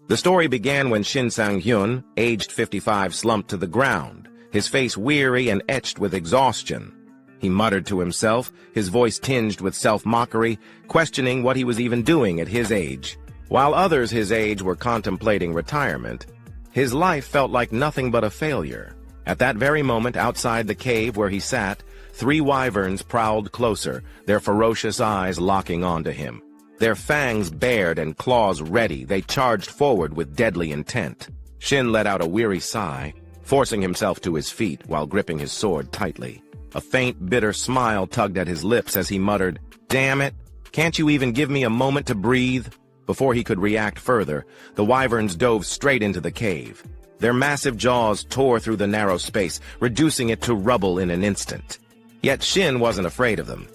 The story began when Shin Sang-hyun, aged 55, slumped to the ground, his face weary and etched with exhaustion. He muttered to himself, his voice tinged with self-mockery, questioning what he was even doing at his age. While others his age were contemplating retirement, his life felt like nothing but a failure. At that very moment, outside the cave where he sat, 3 wyverns prowled closer, their ferocious eyes locking onto him. Their fangs bared and claws ready, they charged forward with deadly intent. Shin let out a weary sigh, forcing himself to his feet while gripping his sword tightly. A faint, bitter smile tugged at his lips as he muttered, "Damn it! Can't you even give me a moment to breathe?" Before he could react further, the wyverns dove straight into the cave. Their massive jaws tore through the narrow space, reducing it to rubble in an instant. Yet Shin wasn't afraid of them.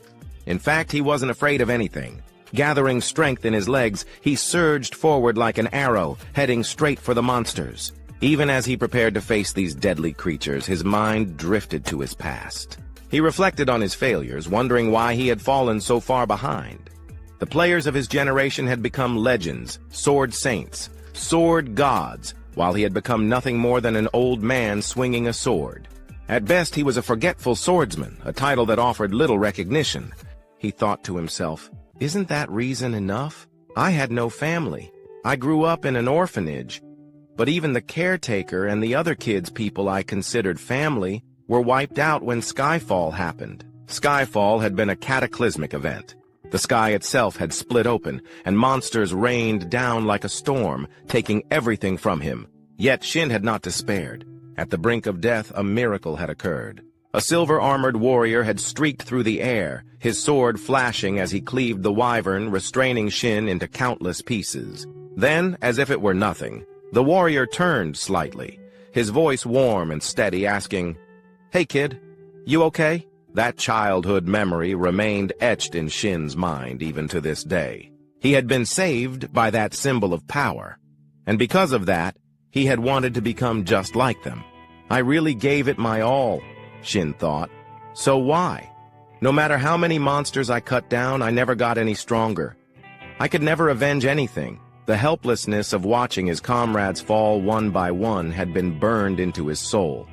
In fact, he wasn't afraid of anything. Gathering strength in his legs, he surged forward like an arrow, heading straight for the monsters. Even as he prepared to face these deadly creatures, his mind drifted to his past. He reflected on his failures, wondering why he had fallen so far behind. The players of his generation had become legends, sword saints, sword gods, while he had become nothing more than an old man swinging a sword. At best, he was a forgetful swordsman, a title that offered little recognition. He thought to himself, "Isn't that reason enough? I had no family. I grew up in an orphanage. But even the caretaker and the other kids people I considered family were wiped out when Skyfall happened." Skyfall had been a cataclysmic event. The sky itself had split open, and monsters rained down like a storm, taking everything from him. Yet Shin had not despaired. At the brink of death, a miracle had occurred. A silver-armored warrior had streaked through the air, his sword flashing as he cleaved the wyvern, restraining Shin into countless pieces. Then, as if it were nothing, the warrior turned slightly, his voice warm and steady, asking, "Hey kid, you okay?" That childhood memory remained etched in Shin's mind even to this day. He had been saved by that symbol of power, and because of that, he had wanted to become just like them. I really gave it my all, Shin thought. So why? No matter how many monsters I cut down, I never got any stronger. I could never avenge anything. The helplessness of watching his comrades fall one by one had been burned into his soul.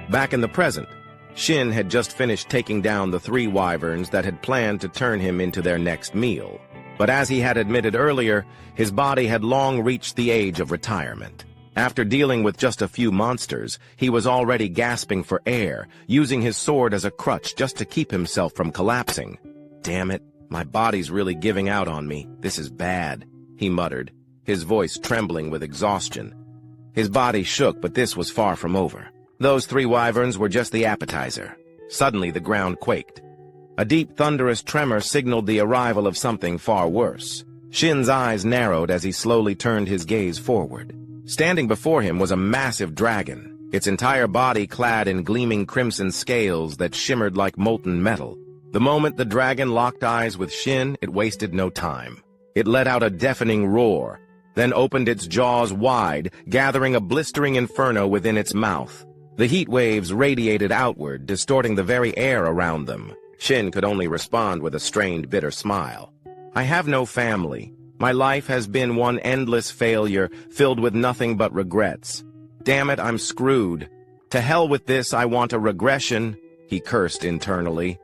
Back in the present, Shin had just finished taking down the 3 wyverns that had planned to turn him into their next meal. But as he had admitted earlier, his body had long reached the age of retirement. After dealing with just a few monsters, he was already gasping for air, using his sword as a crutch just to keep himself from collapsing. "Damn it, my body's really giving out on me. This is bad," he muttered, his voice trembling with exhaustion. His body shook, but this was far from over. Those 3 wyverns were just the appetizer. Suddenly the ground quaked. A deep, thunderous tremor signaled the arrival of something far worse. Shin's eyes narrowed as he slowly turned his gaze forward. Standing before him was a massive dragon, its entire body clad in gleaming crimson scales that shimmered like molten metal. The moment the dragon locked eyes with Shin, it wasted no time. It let out a deafening roar, then opened its jaws wide, gathering a blistering inferno within its mouth. The heat waves radiated outward, distorting the very air around them. Shin could only respond with a strained, bitter smile. "I have no family. My life has been one endless failure, filled with nothing but regrets. Damn it, I'm screwed. To hell with this, I want a regression," he cursed internally.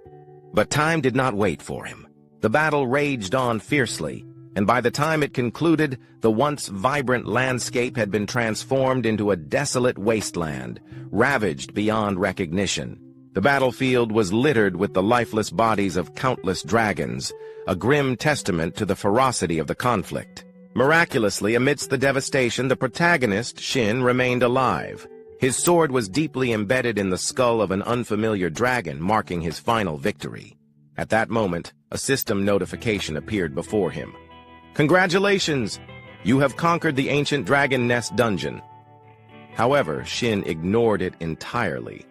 But time did not wait for him. The battle raged on fiercely, and by the time it concluded, the once vibrant landscape had been transformed into a desolate wasteland, ravaged beyond recognition. The battlefield was littered with the lifeless bodies of countless dragons, a grim testament to the ferocity of the conflict. Miraculously, amidst the devastation, the protagonist, Shin, remained alive. His sword was deeply embedded in the skull of an unfamiliar dragon, marking his final victory. At that moment, a system notification appeared before him. "Congratulations! You have conquered the ancient dragon nest dungeon." However, Shin ignored it entirely.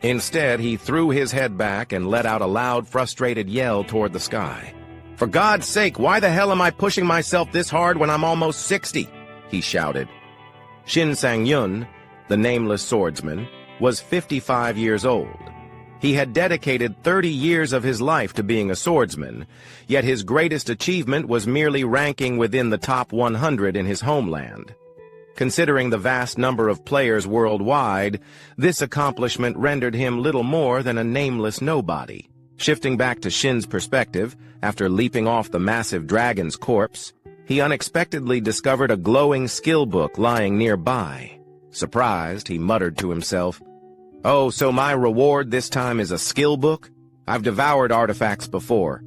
Instead, he threw his head back and let out a loud, frustrated yell toward the sky. "For God's sake, why the hell am I pushing myself this hard when I'm almost 60? He shouted. Shin Sang-yun, the nameless swordsman, was 55 years old. He had dedicated 30 years of his life to being a swordsman, yet his greatest achievement was merely ranking within the top 100 in his homeland. Considering the vast number of players worldwide, this accomplishment rendered him little more than a nameless nobody. Shifting back to Shin's perspective, after leaping off the massive dragon's corpse, he unexpectedly discovered a glowing skill book lying nearby. Surprised, he muttered to himself, "Oh, so my reward this time is a skill book? I've devoured artifacts before.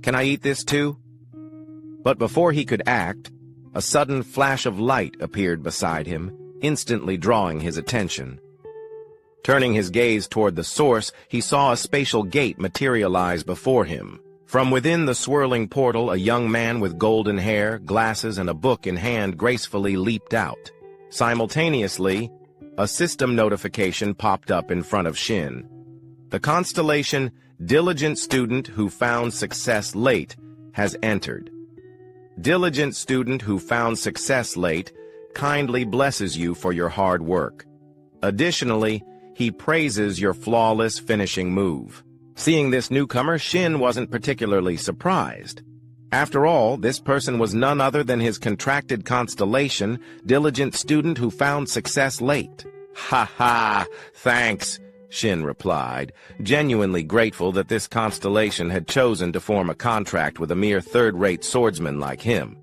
Can I eat this too?" But before he could act, a sudden flash of light appeared beside him, instantly drawing his attention. Turning his gaze toward the source, he saw a spatial gate materialize before him. From within the swirling portal, a young man with golden hair, glasses, and a book in hand gracefully leaped out. Simultaneously, a system notification popped up in front of Shin. The constellation "Diligent Student Who Found Success Late" has entered. Diligent student who found success late kindly blesses you for your hard work. Additionally, he praises your flawless finishing move. Seeing this newcomer, Shin wasn't particularly surprised. After all, this person was none other than his contracted constellation, Diligent Student Who Found Success Late. "Ha ha, thanks," Shin replied, genuinely grateful that this constellation had chosen to form a contract with a mere third-rate swordsman like him.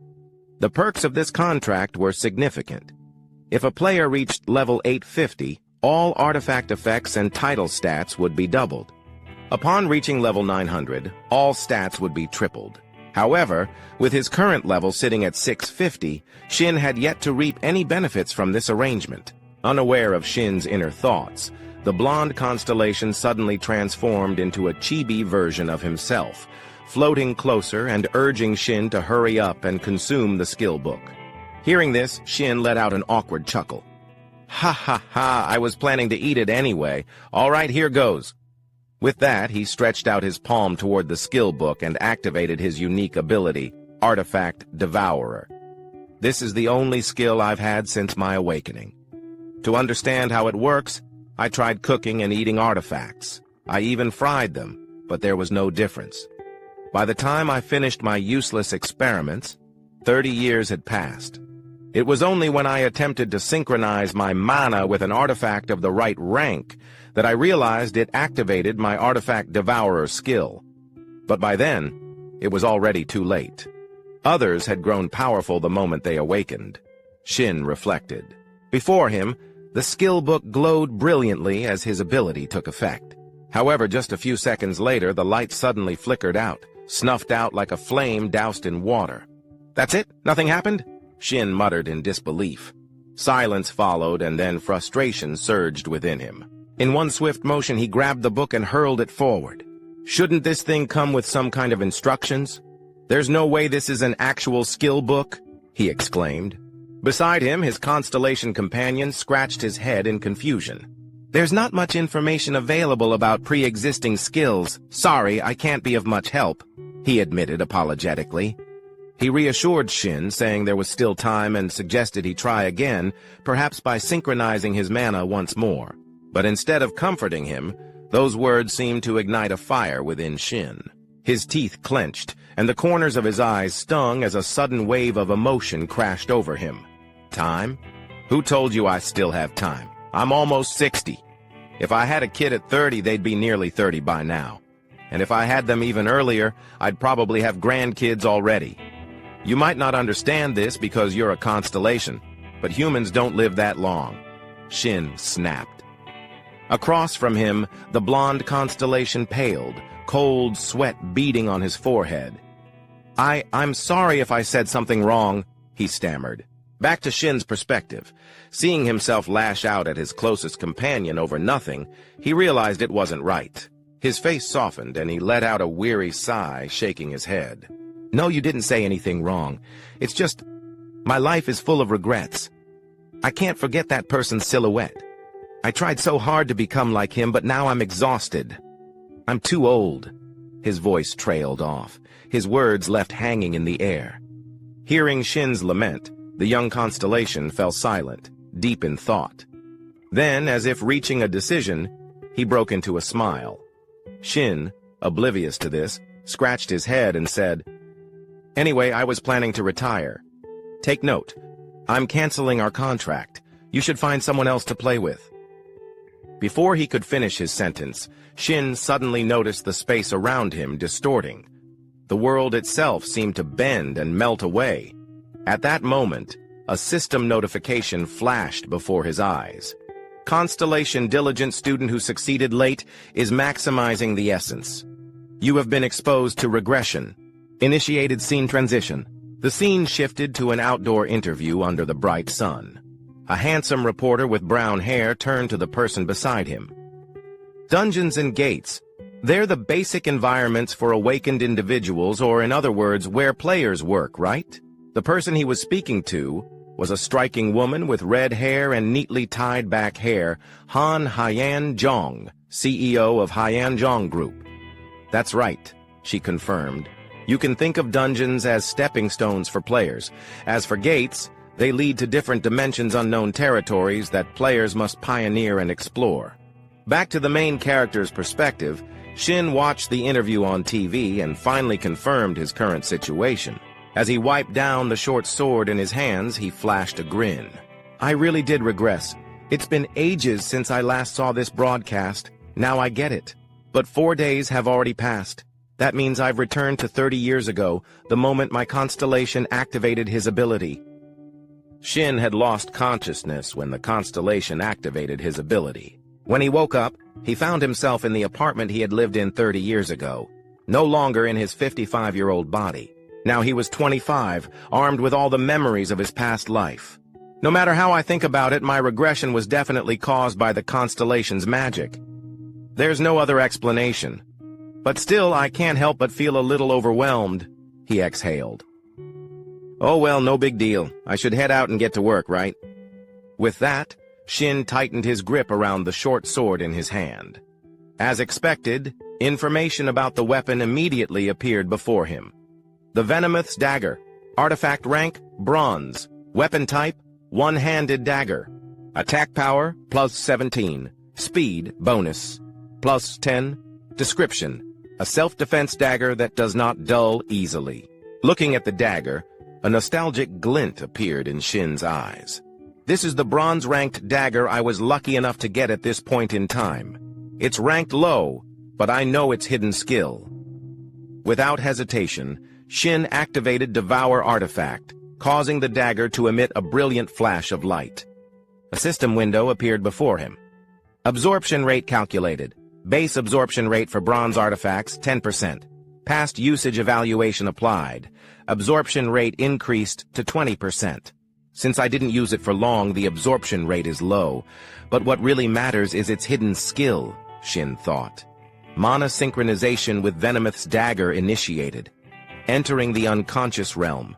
The perks of this contract were significant. If a player reached level 850, all artifact effects and title stats would be doubled. Upon reaching level 900, all stats would be tripled. However, with his current level sitting at 650, Shin had yet to reap any benefits from this arrangement. Unaware of Shin's inner thoughts, the blonde constellation suddenly transformed into a chibi version of himself, floating closer and urging Shin to hurry up and consume the skill book. Hearing this, Shin let out an awkward chuckle. "Ha ha ha, I was planning to eat it anyway. All right, here goes." With that, he stretched out his palm toward the skill book and activated his unique ability, Artifact Devourer. This is the only skill I've had since my awakening. To understand how it works, I tried cooking and eating artifacts. I even fried them, but there was no difference. By the time I finished my useless experiments, 30 years had passed. It was only when I attempted to synchronize my mana with an artifact of the right rank that I realized it activated my Artifact Devourer skill. But by then, it was already too late. Others had grown powerful the moment they awakened. Shin reflected. Before him, the skill book glowed brilliantly as his ability took effect. However, just a few seconds later, the light suddenly flickered out, snuffed out like a flame doused in water. "That's it? Nothing happened?" Shin muttered in disbelief. Silence followed, and then frustration surged within him. In one swift motion, he grabbed the book and hurled it forward. "Shouldn't this thing come with some kind of instructions? There's no way this is an actual skill book," he exclaimed. Beside him, his constellation companion scratched his head in confusion. "There's not much information available about pre-existing skills. Sorry, I can't be of much help," he admitted apologetically. He reassured Shin, saying there was still time, and suggested he try again, perhaps by synchronizing his mana once more. But instead of comforting him, those words seemed to ignite a fire within Shin. His teeth clenched, and the corners of his eyes stung as a sudden wave of emotion crashed over him. Time? Who told you I still have time? I'm almost 60. If I had a kid at 30, they'd be nearly 30 by now. And if I had them even earlier, I'd probably have grandkids already. You might not understand this because you're a constellation, but humans don't live that long. Shin snapped. Across from him, the blonde constellation paled, cold sweat beading on his forehead. I'm sorry if I said something wrong," he stammered. Back to Shin's perspective. Seeing himself lash out at his closest companion over nothing, he realized it wasn't right. His face softened, and he let out a weary sigh, shaking his head. "No, you didn't say anything wrong. It's just, my life is full of regrets. I can't forget that person's silhouette. I tried so hard to become like him, but now I'm exhausted. I'm too old." His voice trailed off, his words left hanging in the air. Hearing Shin's lament, the young constellation fell silent, deep in thought. Then, as if reaching a decision, he broke into a smile. Shin, oblivious to this, scratched his head and said, "Anyway, I was planning to retire. Take note. I'm canceling our contract. You should find someone else to play with." Before he could finish his sentence, Shin suddenly noticed the space around him distorting. The world itself seemed to bend and melt away. At that moment, a system notification flashed before his eyes. Constellation diligent student who succeeded late is maximizing the essence. You have been exposed to regression. Initiated scene transition. The scene shifted to an outdoor interview under the bright sun. A handsome reporter with brown hair turned to the person beside him. Dungeons and gates. They're the basic environments for awakened individuals, or in other words, where players work, right? The person he was speaking to was a striking woman with red hair and neatly tied back hair, Han Hyan Zhong, CEO of Hyan Zhong Group. "That's right," she confirmed. "You can think of dungeons as stepping stones for players. As for gates, they lead to different dimensions, unknown territories that players must pioneer and explore." Back to the main character's perspective, Shin watched the interview on TV and finally confirmed his current situation. As he wiped down the short sword in his hands, he flashed a grin. "I really did regress. It's been ages since I last saw this broadcast. Now I get it. But 4 days have already passed. That means I've returned to 30 years ago, the moment my constellation activated his ability." Shin had lost consciousness when the constellation activated his ability. When he woke up, he found himself in the apartment he had lived in 30 years ago, no longer in his 55-year-old body. Now he was 25, armed with all the memories of his past life. No matter how I think about it, my regression was definitely caused by the constellation's magic. There's no other explanation. But still, I can't help but feel a little overwhelmed, he exhaled. "Oh well, no big deal. I should head out and get to work, right?" With that, Shin tightened his grip around the short sword in his hand. As expected, information about the weapon immediately appeared before him. The Venomous Dagger. Artifact rank, Bronze. Weapon type, one-handed dagger. Attack power, +17. Speed, bonus, +10. Description. A self-defense dagger that does not dull easily. Looking at the dagger, a nostalgic glint appeared in Shin's eyes. "This is the bronze-ranked dagger I was lucky enough to get at this point in time. It's ranked low, but I know its hidden skill." Without hesitation, Shin activated Devour artifact, causing the dagger to emit a brilliant flash of light. A system window appeared before him. Absorption rate calculated. Base absorption rate for bronze artifacts, 10%. Past usage evaluation applied. Absorption rate increased to 20%. Since I didn't use it for long, the absorption rate is low. But what really matters is its hidden skill, Shin thought. Mana synchronization with Venomous Dagger initiated. Entering the unconscious realm.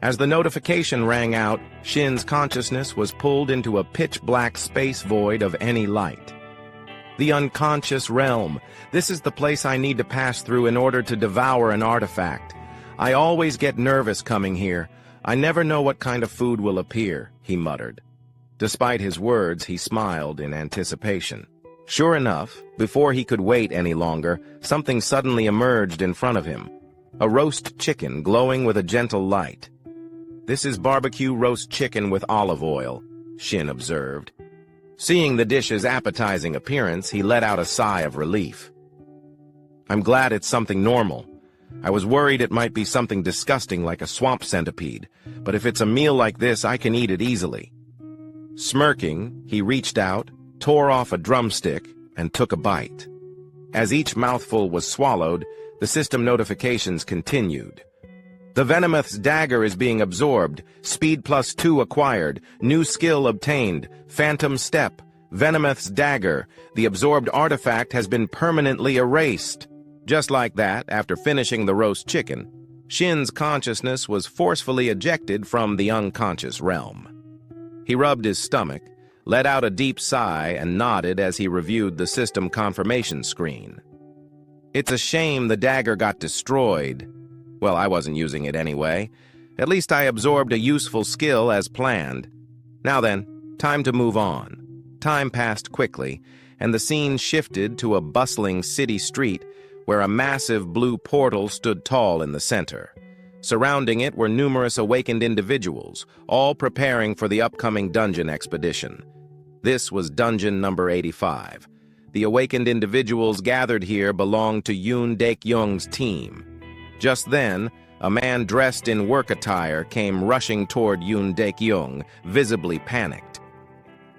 As the notification rang out, Shin's consciousness was pulled into a pitch-black space void of any light. The unconscious realm. This is the place I need to pass through in order to devour an artifact. I always get nervous coming here. I never know what kind of food will appear, he muttered. Despite his words, he smiled in anticipation. Sure enough, before he could wait any longer, something suddenly emerged in front of him. A roast chicken glowing with a gentle light. "This is barbecue roast chicken with olive oil," Shin observed. Seeing the dish's appetizing appearance, he let out a sigh of relief. "I'm glad it's something normal. I was worried it might be something disgusting like a swamp centipede, but if it's a meal like this, I can eat it easily." Smirking, he reached out, tore off a drumstick, and took a bite. As each mouthful was swallowed, the system notifications continued. "The Venomous Dagger is being absorbed. Speed +2 acquired. New skill obtained. Phantom Step. Venomous Dagger. The absorbed artifact has been permanently erased." Just like that, after finishing the roast chicken, Shin's consciousness was forcefully ejected from the unconscious realm. He rubbed his stomach, let out a deep sigh, and nodded as he reviewed the system confirmation screen. It's a shame the dagger got destroyed. Well, I wasn't using it anyway. At least I absorbed a useful skill as planned. Now then, time to move on. Time passed quickly, and the scene shifted to a bustling city street where a massive blue portal stood tall in the center. Surrounding it were numerous awakened individuals, all preparing for the upcoming dungeon expedition. This was dungeon number 85. The awakened individuals gathered here belonged to Yoon Daek-young's team. Just then, a man dressed in work attire came rushing toward Yoon Daek-young, visibly panicked.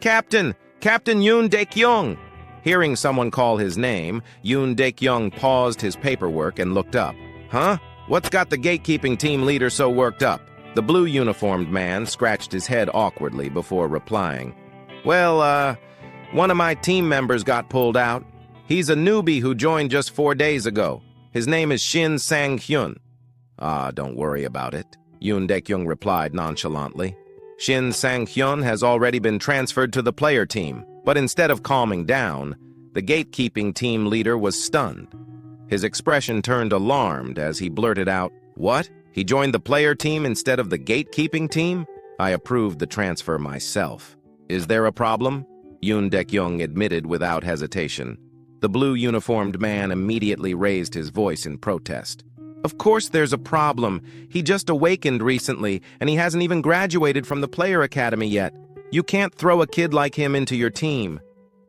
"Captain! Captain Yoon Daek-young!" Hearing someone call his name, Yoon Daek-young paused his paperwork and looked up. "Huh? What's got the gatekeeping team leader so worked up?" The blue-uniformed man scratched his head awkwardly before replying. "Well, one of my team members got pulled out. He's a newbie who joined just 4 days ago. His name is Shin Sang-hyun." "Ah, don't worry about it," Yoon Daek-young replied nonchalantly. "Shin Sang-hyun has already been transferred to the player team." But instead of calming down, the gatekeeping team leader was stunned. His expression turned alarmed as he blurted out, "What? He joined the player team instead of the gatekeeping team? I approved the transfer myself. Is there a problem?" Yoon Daek-young admitted without hesitation. The blue-uniformed man immediately raised his voice in protest. "Of course there's a problem. He just awakened recently, and he hasn't even graduated from the player academy yet. You can't throw a kid like him into your team.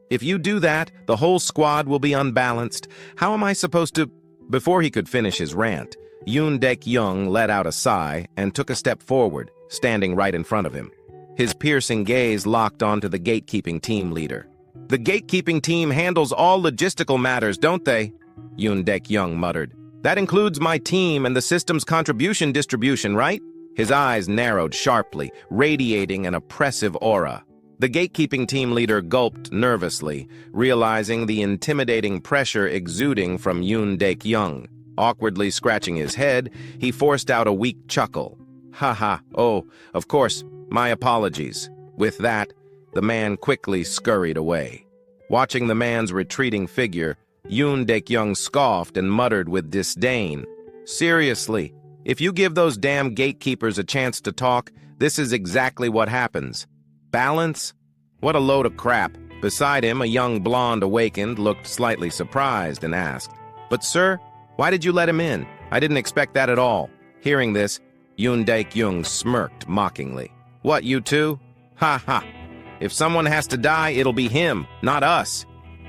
If you do that, the whole squad will be unbalanced. How am I supposed to—" Before he could finish his rant, Yoon Daek-young let out a sigh and took a step forward, standing right in front of him. His piercing gaze locked onto the gatekeeping team leader. "The gatekeeping team handles all logistical matters, don't they?" Yoon Daek-young muttered. "That includes my team and the system's contribution distribution, right?" His eyes narrowed sharply, radiating an oppressive aura. The gatekeeping team leader gulped nervously, realizing the intimidating pressure exuding from Yoon Daek-young. Awkwardly scratching his head, he forced out a weak chuckle. "Ha ha, oh, of course, my apologies." With that, the man quickly scurried away. Watching the man's retreating figure, Yoon Daek-young scoffed and muttered with disdain, "Seriously, if you give those damn gatekeepers a chance to talk, this is exactly what happens. Balance? What a load of crap." Beside him, a young blonde awakened looked slightly surprised and asked, "But sir, why did you let him in? I didn't expect that at all." Hearing this, Yoon Daek-young smirked mockingly. "What, you two? Ha ha. If someone has to die, it'll be him, not us.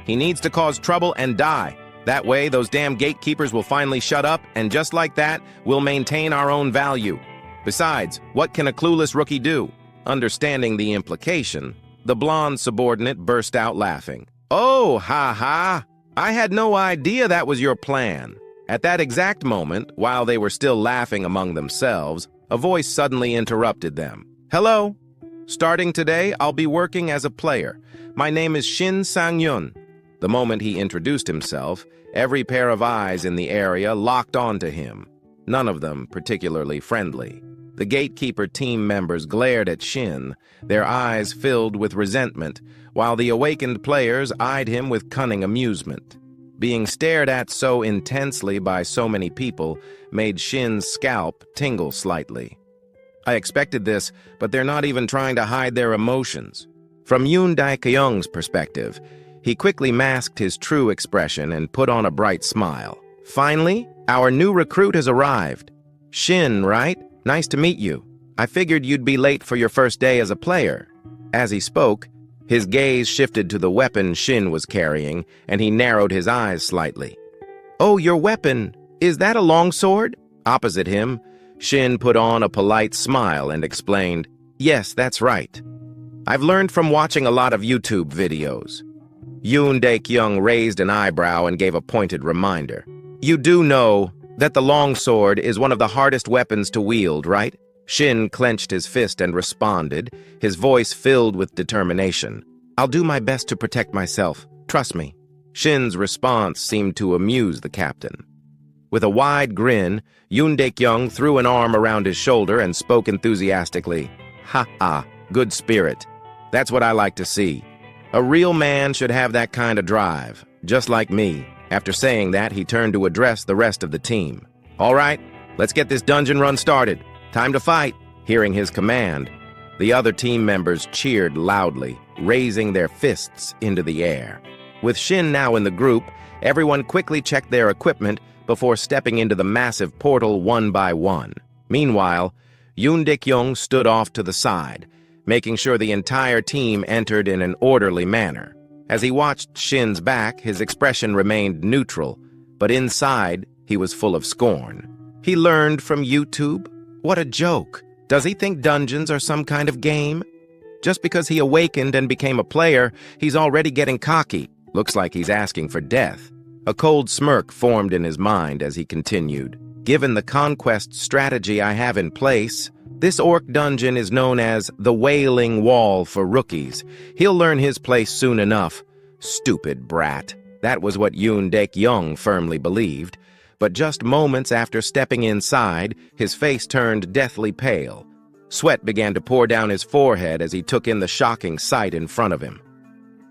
He needs to cause trouble and die. That way, those damn gatekeepers will finally shut up, and just like that, we'll maintain our own value. Besides, what can a clueless rookie do?" Understanding the implication, the blonde subordinate burst out laughing. "Oh, ha ha! I had no idea that was your plan." At that exact moment, while they were still laughing among themselves, a voice suddenly interrupted them. "Hello. Starting today, I'll be working as a player. My name is Shin Sang-hyun." The moment he introduced himself, every pair of eyes in the area locked onto him, none of them particularly friendly. The gatekeeper team members glared at Shin, their eyes filled with resentment, while the awakened players eyed him with cunning amusement. Being stared at so intensely by so many people made Shin's scalp tingle slightly. "I expected this, but they're not even trying to hide their emotions." From Yoon Daek-young's perspective, he quickly masked his true expression and put on a bright smile. "Finally, our new recruit has arrived. Shin, right? Nice to meet you. I figured you'd be late for your first day as a player." As he spoke, his gaze shifted to the weapon Shin was carrying, and he narrowed his eyes slightly. "Oh, your weapon. Is that a longsword?" Opposite him, Shin put on a polite smile and explained, "Yes, that's right. I've learned from watching a lot of YouTube videos." Yoon Daek-young raised an eyebrow and gave a pointed reminder. "You do know that the longsword is one of the hardest weapons to wield, right?" Shin clenched his fist and responded, his voice filled with determination. "I'll do my best to protect myself. Trust me." Shin's response seemed to amuse the captain. With a wide grin, Yoon Daek-young threw an arm around his shoulder and spoke enthusiastically. "Ha ha, good spirit. That's what I like to see. A real man should have that kind of drive, just like me." After saying that, he turned to address the rest of the team. "All right, let's get this dungeon run started. Time to fight." Hearing his command, the other team members cheered loudly, raising their fists into the air. With Shin now in the group, everyone quickly checked their equipment before stepping into the massive portal one by one. Meanwhile, Yoon Dik-young stood off to the side, making sure the entire team entered in an orderly manner. As he watched Shin's back, his expression remained neutral, but inside, he was full of scorn. He learned from YouTube? What a joke! Does he think dungeons are some kind of game? Just because he awakened and became a player, he's already getting cocky. Looks like he's asking for death. A cold smirk formed in his mind as he continued. Given the conquest strategy I have in place, this orc dungeon is known as the Wailing Wall for rookies. He'll learn his place soon enough. Stupid brat. That was what Yoon Dik-young firmly believed. But just moments after stepping inside, his face turned deathly pale. Sweat began to pour down his forehead as he took in the shocking sight in front of him.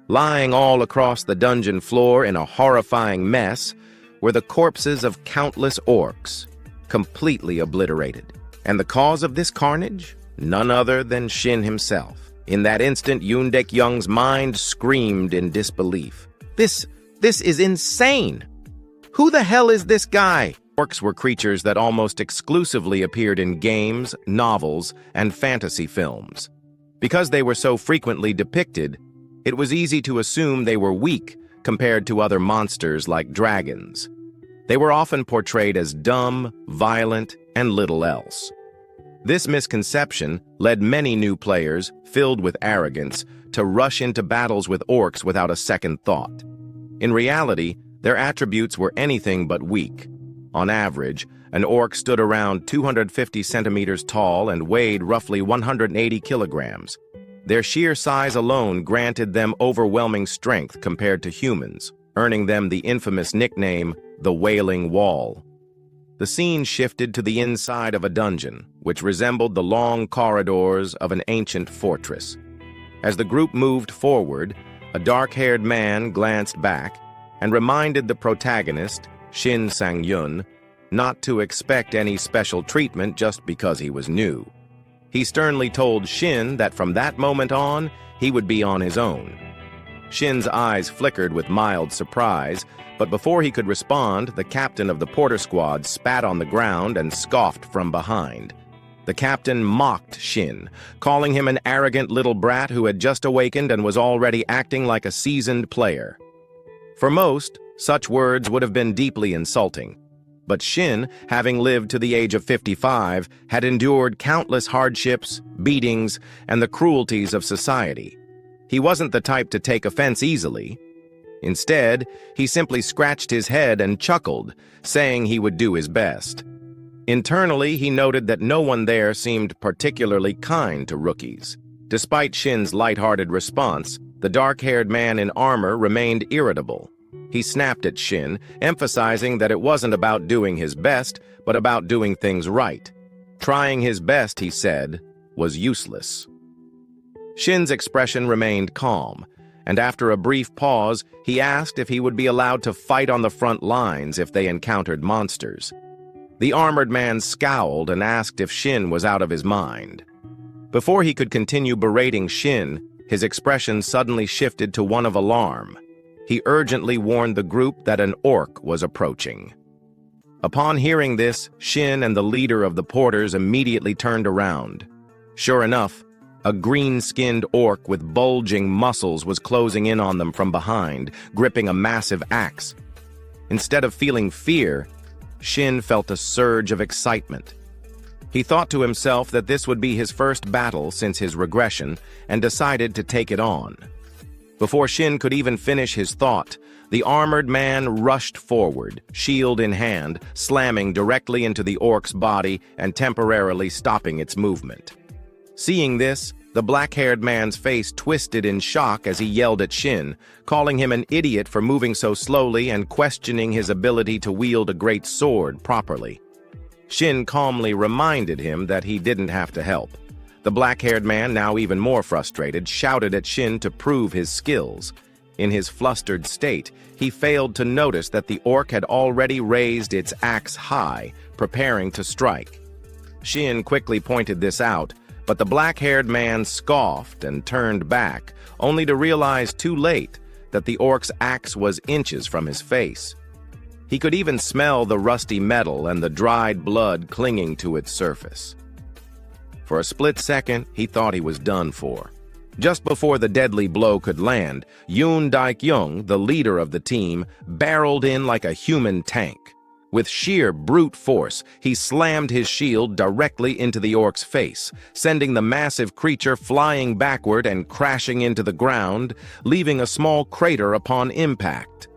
Lying all across the dungeon floor in a horrifying mess were the corpses of countless orcs, completely obliterated. And the cause of this carnage? None other than Shin himself. In that instant, Yoon Dik-young's mind screamed in disbelief. This is insane! Who the hell is this guy? Orcs were creatures that almost exclusively appeared in games, novels, and fantasy films. Because they were so frequently depicted, it was easy to assume they were weak compared to other monsters like dragons. They were often portrayed as dumb, violent, and little else. This misconception led many new players, filled with arrogance, to rush into battles with orcs without a second thought. In reality, their attributes were anything but weak. On average, an orc stood around 250 centimeters tall and weighed roughly 180 kilograms. Their sheer size alone granted them overwhelming strength compared to humans, earning them the infamous nickname, the Wailing Wall. The scene shifted to the inside of a dungeon, which resembled the long corridors of an ancient fortress. As the group moved forward, a dark-haired man glanced back and reminded the protagonist, Shin Sang-yun, not to expect any special treatment just because he was new. He sternly told Shin that from that moment on, he would be on his own. Shin's eyes flickered with mild surprise, but before he could respond, the captain of the porter squad spat on the ground and scoffed from behind. The captain mocked Shin, calling him an arrogant little brat who had just awakened and was already acting like a seasoned player. For most, such words would have been deeply insulting. But Shin, having lived to the age of 55, had endured countless hardships, beatings, and the cruelties of society. He wasn't the type to take offense easily. Instead, he simply scratched his head and chuckled, saying he would do his best. Internally, he noted that no one there seemed particularly kind to rookies. Despite Shin's lighthearted response, the dark-haired man in armor remained irritable. He snapped at Shin, emphasizing that it wasn't about doing his best, but about doing things right. Trying his best, he said, was useless. Shin's expression remained calm, and after a brief pause, he asked if he would be allowed to fight on the front lines if they encountered monsters. The armored man scowled and asked if Shin was out of his mind. Before he could continue berating Shin, his expression suddenly shifted to one of alarm. He urgently warned the group that an orc was approaching. Upon hearing this, Shin and the leader of the porters immediately turned around. Sure enough, a green-skinned orc with bulging muscles was closing in on them from behind, gripping a massive axe. Instead of feeling fear, Shin felt a surge of excitement. He thought to himself that this would be his first battle since his regression and decided to take it on. Before Shin could even finish his thought, the armored man rushed forward, shield in hand, slamming directly into the orc's body and temporarily stopping its movement. Seeing this, the black-haired man's face twisted in shock as he yelled at Shin, calling him an idiot for moving so slowly and questioning his ability to wield a great sword properly. Shin calmly reminded him that he didn't have to help. The black-haired man, now even more frustrated, shouted at Shin to prove his skills. In his flustered state, he failed to notice that the orc had already raised its axe high, preparing to strike. Shin quickly pointed this out, but the black-haired man scoffed and turned back, only to realize too late that the orc's axe was inches from his face. He could even smell the rusty metal and the dried blood clinging to its surface. For a split second, he thought he was done for. Just before the deadly blow could land, Yoon Daik-young, the leader of the team, barreled in like a human tank. With sheer brute force, he slammed his shield directly into the orc's face, sending the massive creature flying backward and crashing into the ground, leaving a small crater upon impact.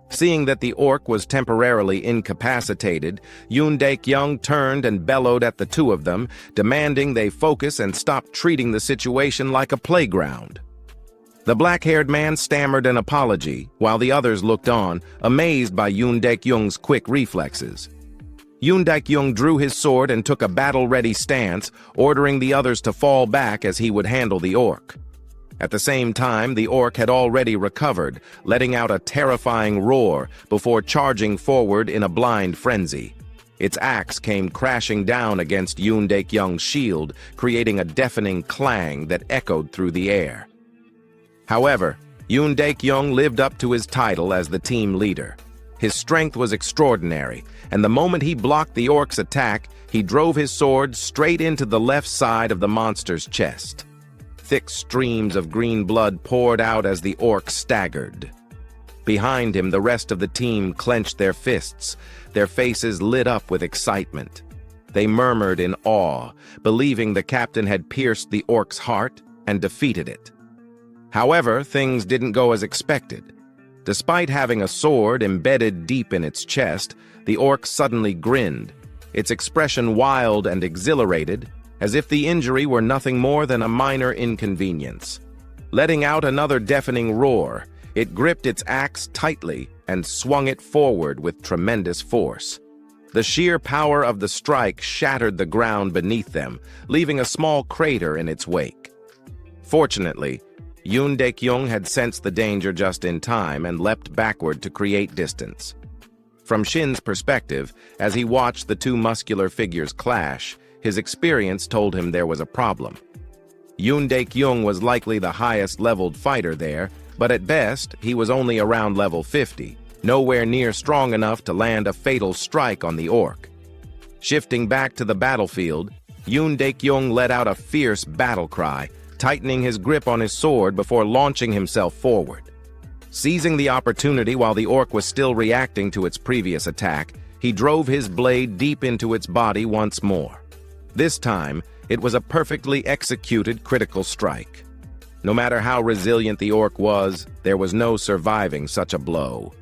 Seeing that the orc was temporarily incapacitated, Yoon Daik-young turned and bellowed at the two of them, demanding they focus and stop treating the situation like a playground. The black-haired man stammered an apology, while the others looked on, amazed by Yoon Daik-young's quick reflexes. Yoon Daik-young drew his sword and took a battle-ready stance, ordering the others to fall back as he would handle the orc. At the same time, the orc had already recovered, letting out a terrifying roar before charging forward in a blind frenzy. Its axe came crashing down against Yoon Daik-young's shield, creating a deafening clang that echoed through the air. However, Yoon Daik-young lived up to his title as the team leader. His strength was extraordinary, and the moment he blocked the orc's attack, he drove his sword straight into the left side of the monster's chest. Thick streams of green blood poured out as the orc staggered. Behind him, the rest of the team clenched their fists, their faces lit up with excitement. They murmured in awe, believing the captain had pierced the orc's heart and defeated it. However, things didn't go as expected. Despite having a sword embedded deep in its chest, the orc suddenly grinned, its expression wild and exhilarated, as if the injury were nothing more than a minor inconvenience. Letting out another deafening roar, it gripped its axe tightly and swung it forward with tremendous force. The sheer power of the strike shattered the ground beneath them, leaving a small crater in its wake. Fortunately, Yoon Daik-young had sensed the danger just in time and leapt backward to create distance. From Shin's perspective, as he watched the two muscular figures clash, his experience told him there was a problem. Yoon Daik-young was likely the highest-leveled fighter there, but at best, he was only around level 50, nowhere near strong enough to land a fatal strike on the orc. Shifting back to the battlefield, Yoon Daik-young let out a fierce battle cry, tightening his grip on his sword before launching himself forward. Seizing the opportunity while the orc was still reacting to its previous attack, he drove his blade deep into its body once more. This time, it was a perfectly executed critical strike. No matter how resilient the orc was, there was no surviving such a blow.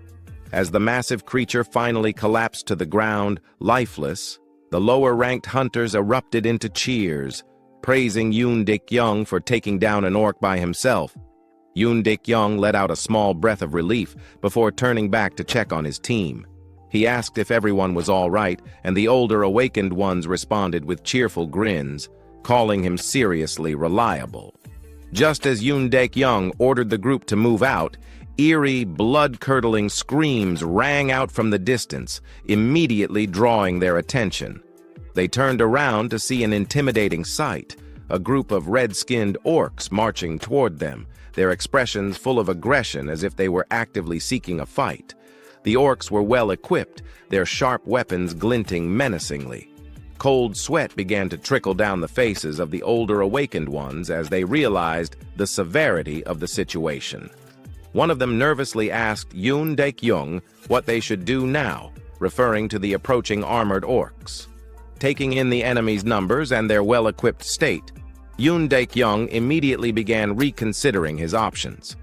As the massive creature finally collapsed to the ground, lifeless, the lower-ranked hunters erupted into cheers, praising Yoon Daik-young for taking down an orc by himself. Yoon Daik-young let out a small breath of relief before turning back to check on his team. He asked if everyone was all right, and the older awakened ones responded with cheerful grins, calling him seriously reliable. Just as Yoon Daik-young ordered the group to move out, eerie, blood-curdling screams rang out from the distance, immediately drawing their attention. They turned around to see an intimidating sight, a group of red-skinned orcs marching toward them, their expressions full of aggression as if they were actively seeking a fight. The orcs were well equipped, their sharp weapons glinting menacingly. Cold sweat began to trickle down the faces of the older awakened ones as they realized the severity of the situation. One of them nervously asked Yoon Daik-young what they should do now, referring to the approaching armored orcs. Taking in the enemy's numbers and their well-equipped state, Yoon Daik-young immediately began reconsidering his options.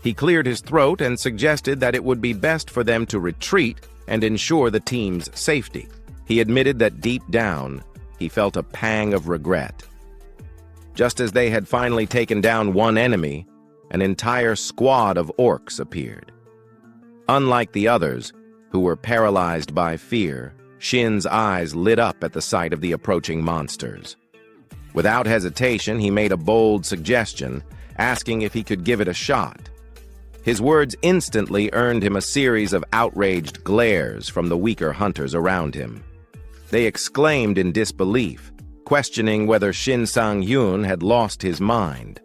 He cleared his throat and suggested that it would be best for them to retreat and ensure the team's safety. He admitted that deep down, he felt a pang of regret. Just as they had finally taken down one enemy, an entire squad of orcs appeared. Unlike the others, who were paralyzed by fear, Shin's eyes lit up at the sight of the approaching monsters. Without hesitation, he made a bold suggestion, asking if he could give it a shot. His words instantly earned him a series of outraged glares from the weaker hunters around him. They exclaimed in disbelief, questioning whether Shin Sang-hyun had lost his mind.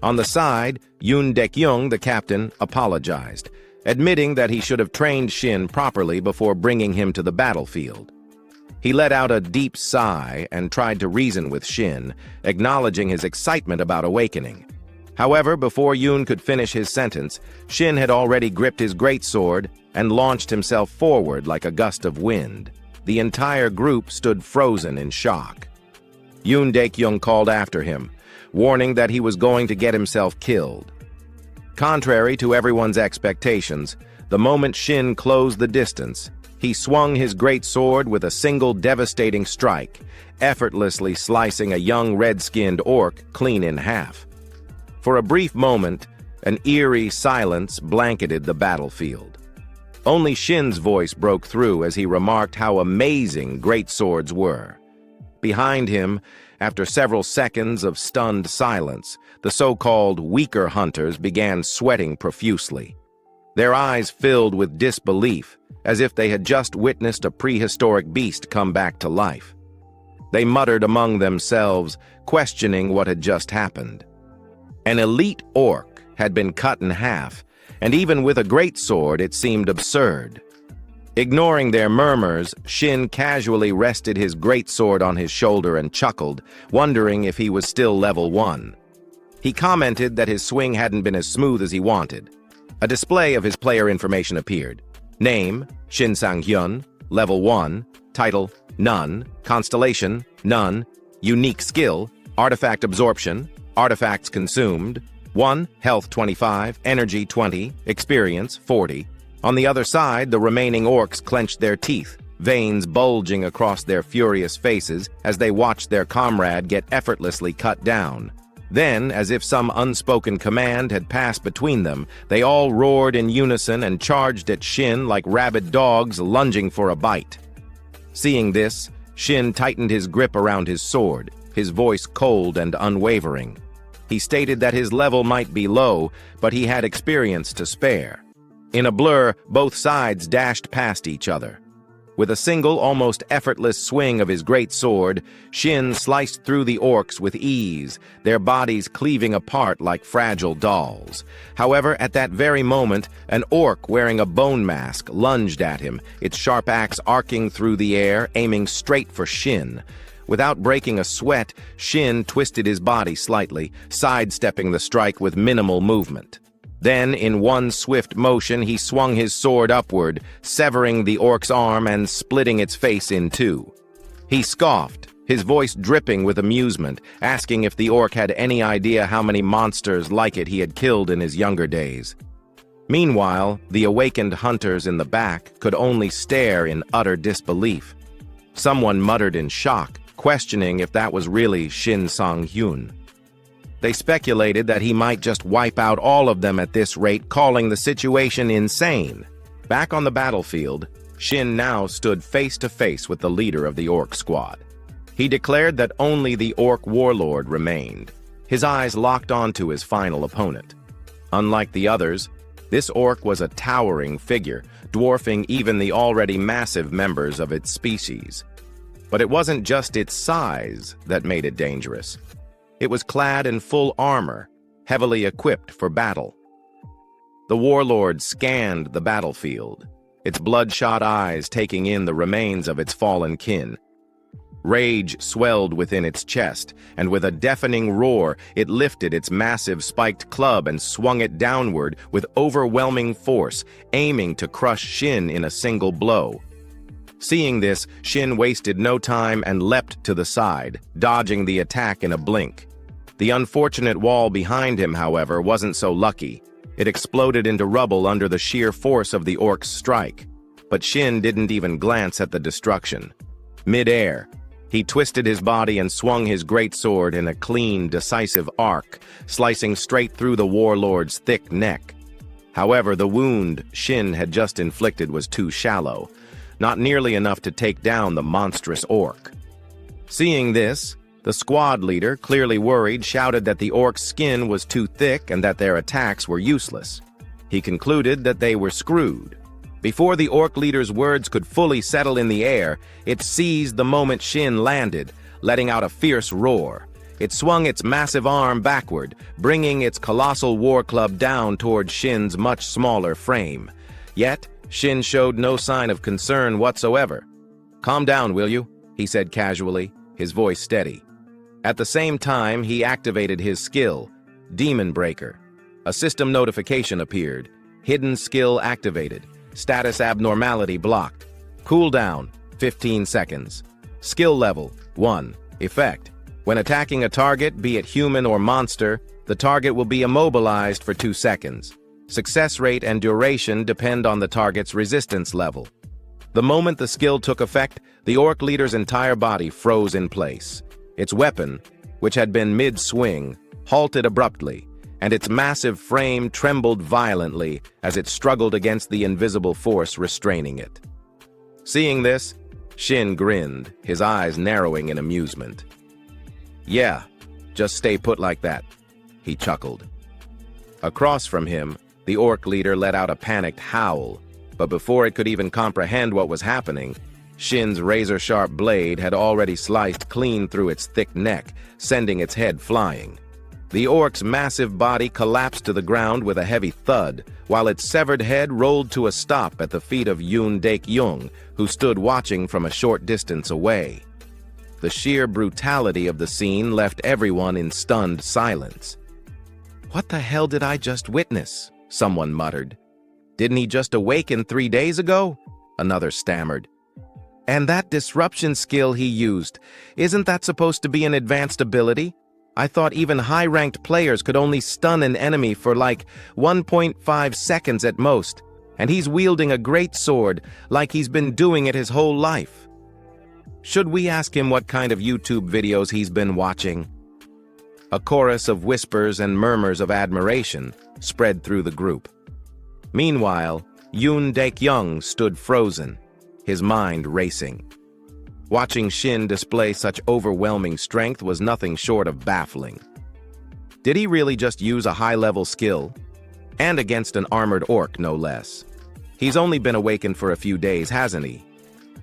On the side, Yoon Dek-young, the captain, apologized, admitting that he should have trained Shin properly before bringing him to the battlefield. He let out a deep sigh and tried to reason with Shin, acknowledging his excitement about awakening. However, before Yoon could finish his sentence, Shin had already gripped his greatsword and launched himself forward like a gust of wind. The entire group stood frozen in shock. Yoon Dek-young called after him, warning that he was going to get himself killed. Contrary to everyone's expectations, the moment Shin closed the distance, he swung his greatsword with a single devastating strike, effortlessly slicing a young red-skinned orc clean in half. For a brief moment, an eerie silence blanketed the battlefield. Only Shin's voice broke through as he remarked how amazing greatswords were. Behind him, after several seconds of stunned silence, the so-called weaker hunters began sweating profusely. Their eyes filled with disbelief, as if they had just witnessed a prehistoric beast come back to life. They muttered among themselves, questioning what had just happened. An elite orc had been cut in half, and even with a greatsword it seemed absurd. Ignoring their murmurs, Shin casually rested his greatsword on his shoulder and chuckled, wondering if he was still level 1. He commented that his swing hadn't been as smooth as he wanted. A display of his player information appeared. Name, Shin Sang-hyun, level 1, title, None, constellation, None, unique skill, artifact absorption, artifacts consumed, 1, health 25, energy 20, experience 40. On the other side, the remaining orcs clenched their teeth, veins bulging across their furious faces as they watched their comrade get effortlessly cut down. Then, as if some unspoken command had passed between them, they all roared in unison and charged at Shin like rabid dogs lunging for a bite. Seeing this, Shin tightened his grip around his sword, his voice cold and unwavering. He stated that his level might be low, but he had experience to spare. In a blur, both sides dashed past each other. With a single, almost effortless swing of his great sword, Shin sliced through the orcs with ease, their bodies cleaving apart like fragile dolls. However, at that very moment, an orc wearing a bone mask lunged at him, its sharp axe arcing through the air, aiming straight for Shin. Without breaking a sweat, Shin twisted his body slightly, sidestepping the strike with minimal movement. Then, in one swift motion, he swung his sword upward, severing the orc's arm and splitting its face in two. He scoffed, his voice dripping with amusement, asking if the orc had any idea how many monsters like it he had killed in his younger days. Meanwhile, the awakened hunters in the back could only stare in utter disbelief. Someone muttered in shock, questioning if that was really Shin Sang-hyun. They speculated that he might just wipe out all of them at this rate, calling the situation insane. Back on the battlefield, Shin now stood face to face with the leader of the orc squad. He declared that only the orc warlord remained, his eyes locked onto his final opponent. Unlike the others, this orc was a towering figure, dwarfing even the already massive members of its species. But it wasn't just its size that made it dangerous. It was clad in full armor, heavily equipped for battle. The warlord scanned the battlefield, its bloodshot eyes taking in the remains of its fallen kin. Rage swelled within its chest, and with a deafening roar, it lifted its massive spiked club and swung it downward with overwhelming force, aiming to crush Shin in a single blow. Seeing this, Shin wasted no time and leapt to the side, dodging the attack in a blink. The unfortunate wall behind him, however, wasn't so lucky. It exploded into rubble under the sheer force of the orc's strike. But Shin didn't even glance at the destruction. Mid-air, he twisted his body and swung his greatsword in a clean, decisive arc, slicing straight through the warlord's thick neck. However, the wound Shin had just inflicted was too shallow, not nearly enough to take down the monstrous orc. Seeing this, the squad leader, clearly worried, shouted that the orc's skin was too thick and that their attacks were useless. He concluded that they were screwed. Before the orc leader's words could fully settle in the air, it seized the moment Shin landed, letting out a fierce roar. It swung its massive arm backward, bringing its colossal war club down toward Shin's much smaller frame. Yet, Shin showed no sign of concern whatsoever. "Calm down, will you?" he said casually, his voice steady. At the same time, he activated his skill, Demon Breaker. A system notification appeared. Hidden skill activated. Status abnormality blocked. Cooldown, 15 seconds. Skill level, 1. Effect. When attacking a target, be it human or monster, the target will be immobilized for 2 seconds. Success rate and duration depend on the target's resistance level. The moment the skill took effect, the orc leader's entire body froze in place. Its weapon, which had been mid-swing, halted abruptly, and its massive frame trembled violently as it struggled against the invisible force restraining it. Seeing this, Shin grinned, his eyes narrowing in amusement. "Yeah, just stay put like that," he chuckled. Across from him, the orc leader let out a panicked howl, but before it could even comprehend what was happening, Shin's razor-sharp blade had already sliced clean through its thick neck, sending its head flying. The orc's massive body collapsed to the ground with a heavy thud, while its severed head rolled to a stop at the feet of Yoon Daek-young, who stood watching from a short distance away. The sheer brutality of the scene left everyone in stunned silence. "What the hell did I just witness?" someone muttered. "Didn't he just awaken 3 days ago?" another stammered. "And that disruption skill he used, isn't that supposed to be an advanced ability? I thought even high-ranked players could only stun an enemy for like 1.5 seconds at most, and he's wielding a great sword like he's been doing it his whole life. Should we ask him what kind of YouTube videos he's been watching?" A chorus of whispers and murmurs of admiration spread through the group. Meanwhile, Yoon Daek-young stood frozen, his mind racing. Watching Shin display such overwhelming strength was nothing short of baffling. Did he really just use a high-level skill? And against an armored orc, no less. He's only been awakened for a few days, hasn't he?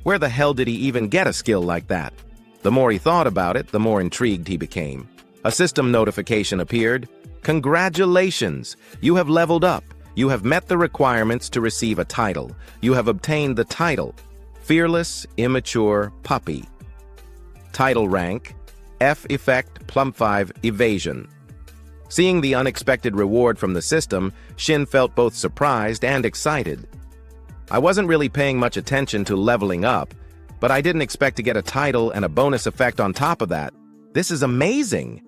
Where the hell did he even get a skill like that? The more he thought about it, the more intrigued he became. A system notification appeared. "Congratulations! You have leveled up. You have met the requirements to receive a title. You have obtained the title, Fearless Immature Puppy. Title rank, F effect +5 evasion." Seeing the unexpected reward from the system, Shin felt both surprised and excited. "I wasn't really paying much attention to leveling up, but I didn't expect to get a title and a bonus effect on top of that. This is amazing."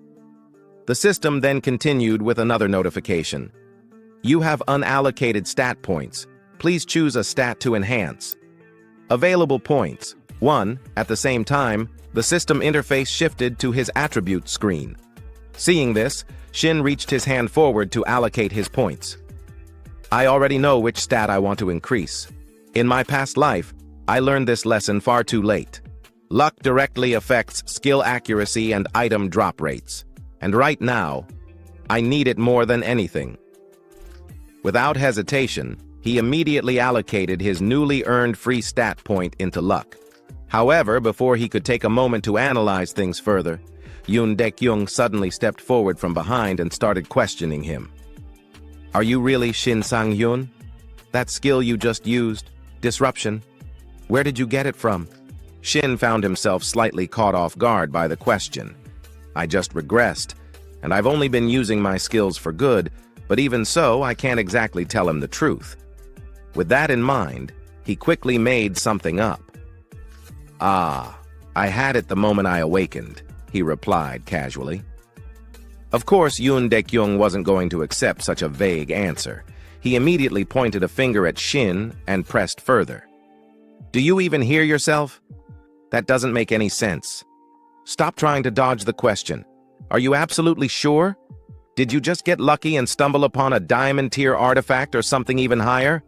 The system then continued with another notification. "You have unallocated stat points. Please choose a stat to enhance." Available points, 1. At the same time, the system interface shifted to his attribute screen. Seeing this, Shin reached his hand forward to allocate his points. "I already know which stat I want to increase. In my past life, I learned this lesson far too late. Luck directly affects skill accuracy and item drop rates. And right now, I need it more than anything." Without hesitation, he immediately allocated his newly earned free stat point into luck. However, before he could take a moment to analyze things further, Yoon Daek-young suddenly stepped forward from behind and started questioning him. "Are you really Shin Sang-hyun? That skill you just used, disruption, where did you get it from?" Shin found himself slightly caught off guard by the question. "I just regressed, and I've only been using my skills for good, but even so, I can't exactly tell him the truth." With that in mind, he quickly made something up. "Ah, I had it the moment I awakened," he replied casually. Of course, Yoon Daek-young wasn't going to accept such a vague answer. He immediately pointed a finger at Shin and pressed further. "Do you even hear yourself? That doesn't make any sense. Stop trying to dodge the question. Are you absolutely sure? Did you just get lucky and stumble upon a diamond-tier artifact or something even higher?"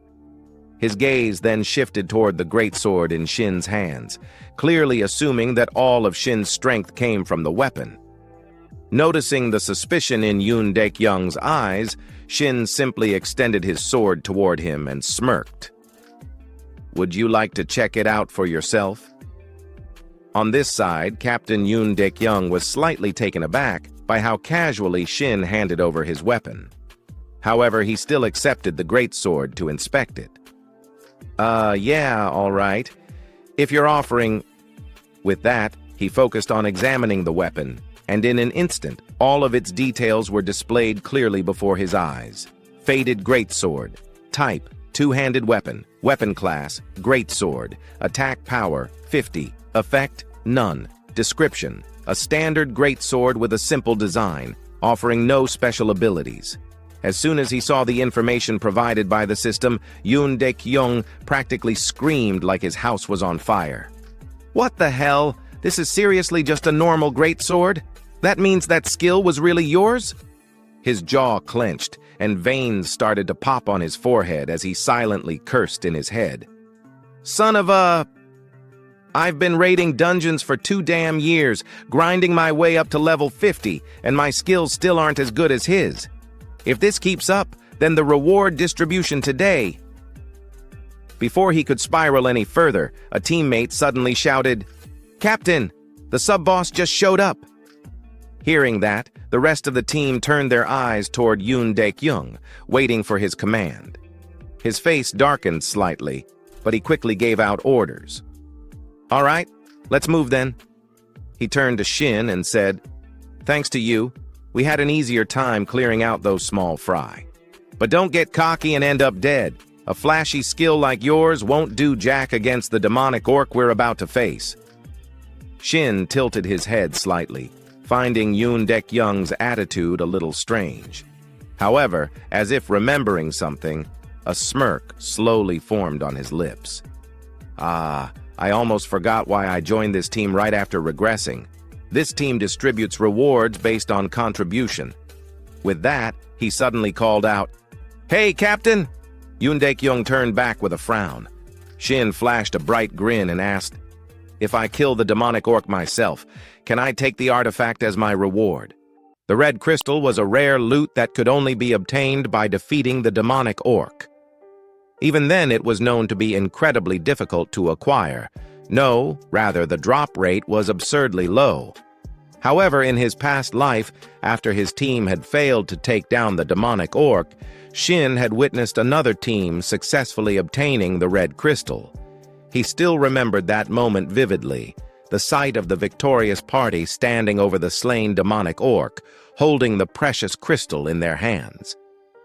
His gaze then shifted toward the greatsword in Shin's hands, clearly assuming that all of Shin's strength came from the weapon. Noticing the suspicion in Yoon Daek-young's eyes, Shin simply extended his sword toward him and smirked. "Would you like to check it out for yourself?" On this side, Captain Yoon Daek-young was slightly taken aback by how casually Shin handed over his weapon. However, he still accepted the greatsword to inspect it. Yeah, all right. If you're offering..." With that, he focused on examining the weapon, and in an instant, all of its details were displayed clearly before his eyes. Faded greatsword. Type: two-handed weapon. Weapon class: greatsword. Attack power: 50. Effect: none. Description: a standard greatsword with a simple design, offering no special abilities. As soon as he saw the information provided by the system, Yoon Daek-young practically screamed like his house was on fire. "What the hell? This is seriously just a normal greatsword? That means that skill was really yours?" His jaw clenched, and veins started to pop on his forehead as he silently cursed in his head. "Son of a... I've been raiding dungeons for 2 damn years, grinding my way up to level 50, and my skills still aren't as good as his. If this keeps up, then the reward distribution today..." Before he could spiral any further, a teammate suddenly shouted, "Captain, the sub-boss just showed up." Hearing that, the rest of the team turned their eyes toward Yoon Daek-young, waiting for his command. His face darkened slightly, but he quickly gave out orders. "All right, let's move then." He turned to Shin and said, "Thanks to you, we had an easier time clearing out those small fry. But don't get cocky and end up dead. A flashy skill like yours won't do jack against the demonic orc we're about to face." Shin tilted his head slightly, finding Yoon Daek-young's attitude a little strange. However, as if remembering something, a smirk slowly formed on his lips. I almost forgot why I joined this team right after regressing. This team distributes rewards based on contribution." With that, he suddenly called out, "Hey, Captain!" Yoon Daek-young turned back with a frown. Shin flashed a bright grin and asked, "If I kill the demonic orc myself, can I take the artifact as my reward?" The red crystal was a rare loot that could only be obtained by defeating the demonic orc. Even then, it was known to be incredibly difficult to acquire. No, rather, the drop rate was absurdly low. However, in his past life, after his team had failed to take down the demonic orc, Shin had witnessed another team successfully obtaining the red crystal. He still remembered that moment vividly, the sight of the victorious party standing over the slain demonic orc, holding the precious crystal in their hands.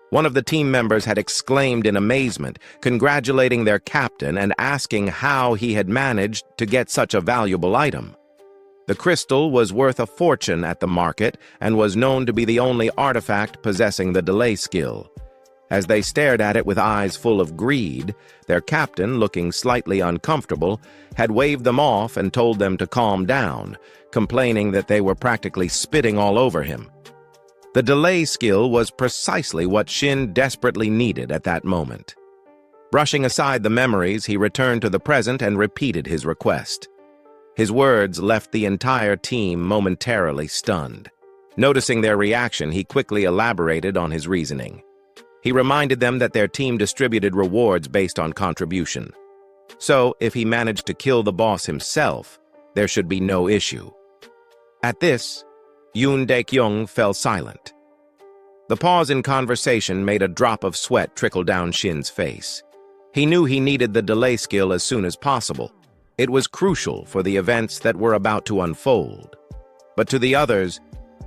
One of the team members had exclaimed in amazement, congratulating their captain and asking how he had managed to get such a valuable item. The crystal was worth a fortune at the market and was known to be the only artifact possessing the delay skill. As they stared at it with eyes full of greed, their captain, looking slightly uncomfortable, had waved them off and told them to calm down, complaining that they were practically spitting all over him. The delay skill was precisely what Shin desperately needed at that moment. Brushing aside the memories, he returned to the present and repeated his request. His words left the entire team momentarily stunned. Noticing their reaction, he quickly elaborated on his reasoning. He reminded them that their team distributed rewards based on contribution. So, if he managed to kill the boss himself, there should be no issue. At this, Yoon Daek-young fell silent. The pause in conversation made a drop of sweat trickle down Shin's face. He knew he needed the delay skill as soon as possible. It was crucial for the events that were about to unfold. But to the others,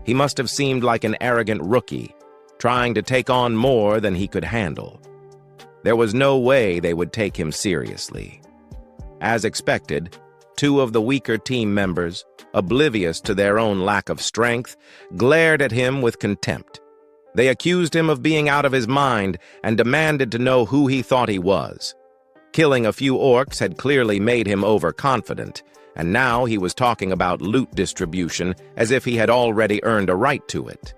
he must have seemed like an arrogant rookie, trying to take on more than he could handle. There was no way they would take him seriously. As expected, 2 of the weaker team members, oblivious to their own lack of strength, glared at him with contempt. They accused him of being out of his mind and demanded to know who he thought he was. Killing a few orcs had clearly made him overconfident, and now he was talking about loot distribution as if he had already earned a right to it.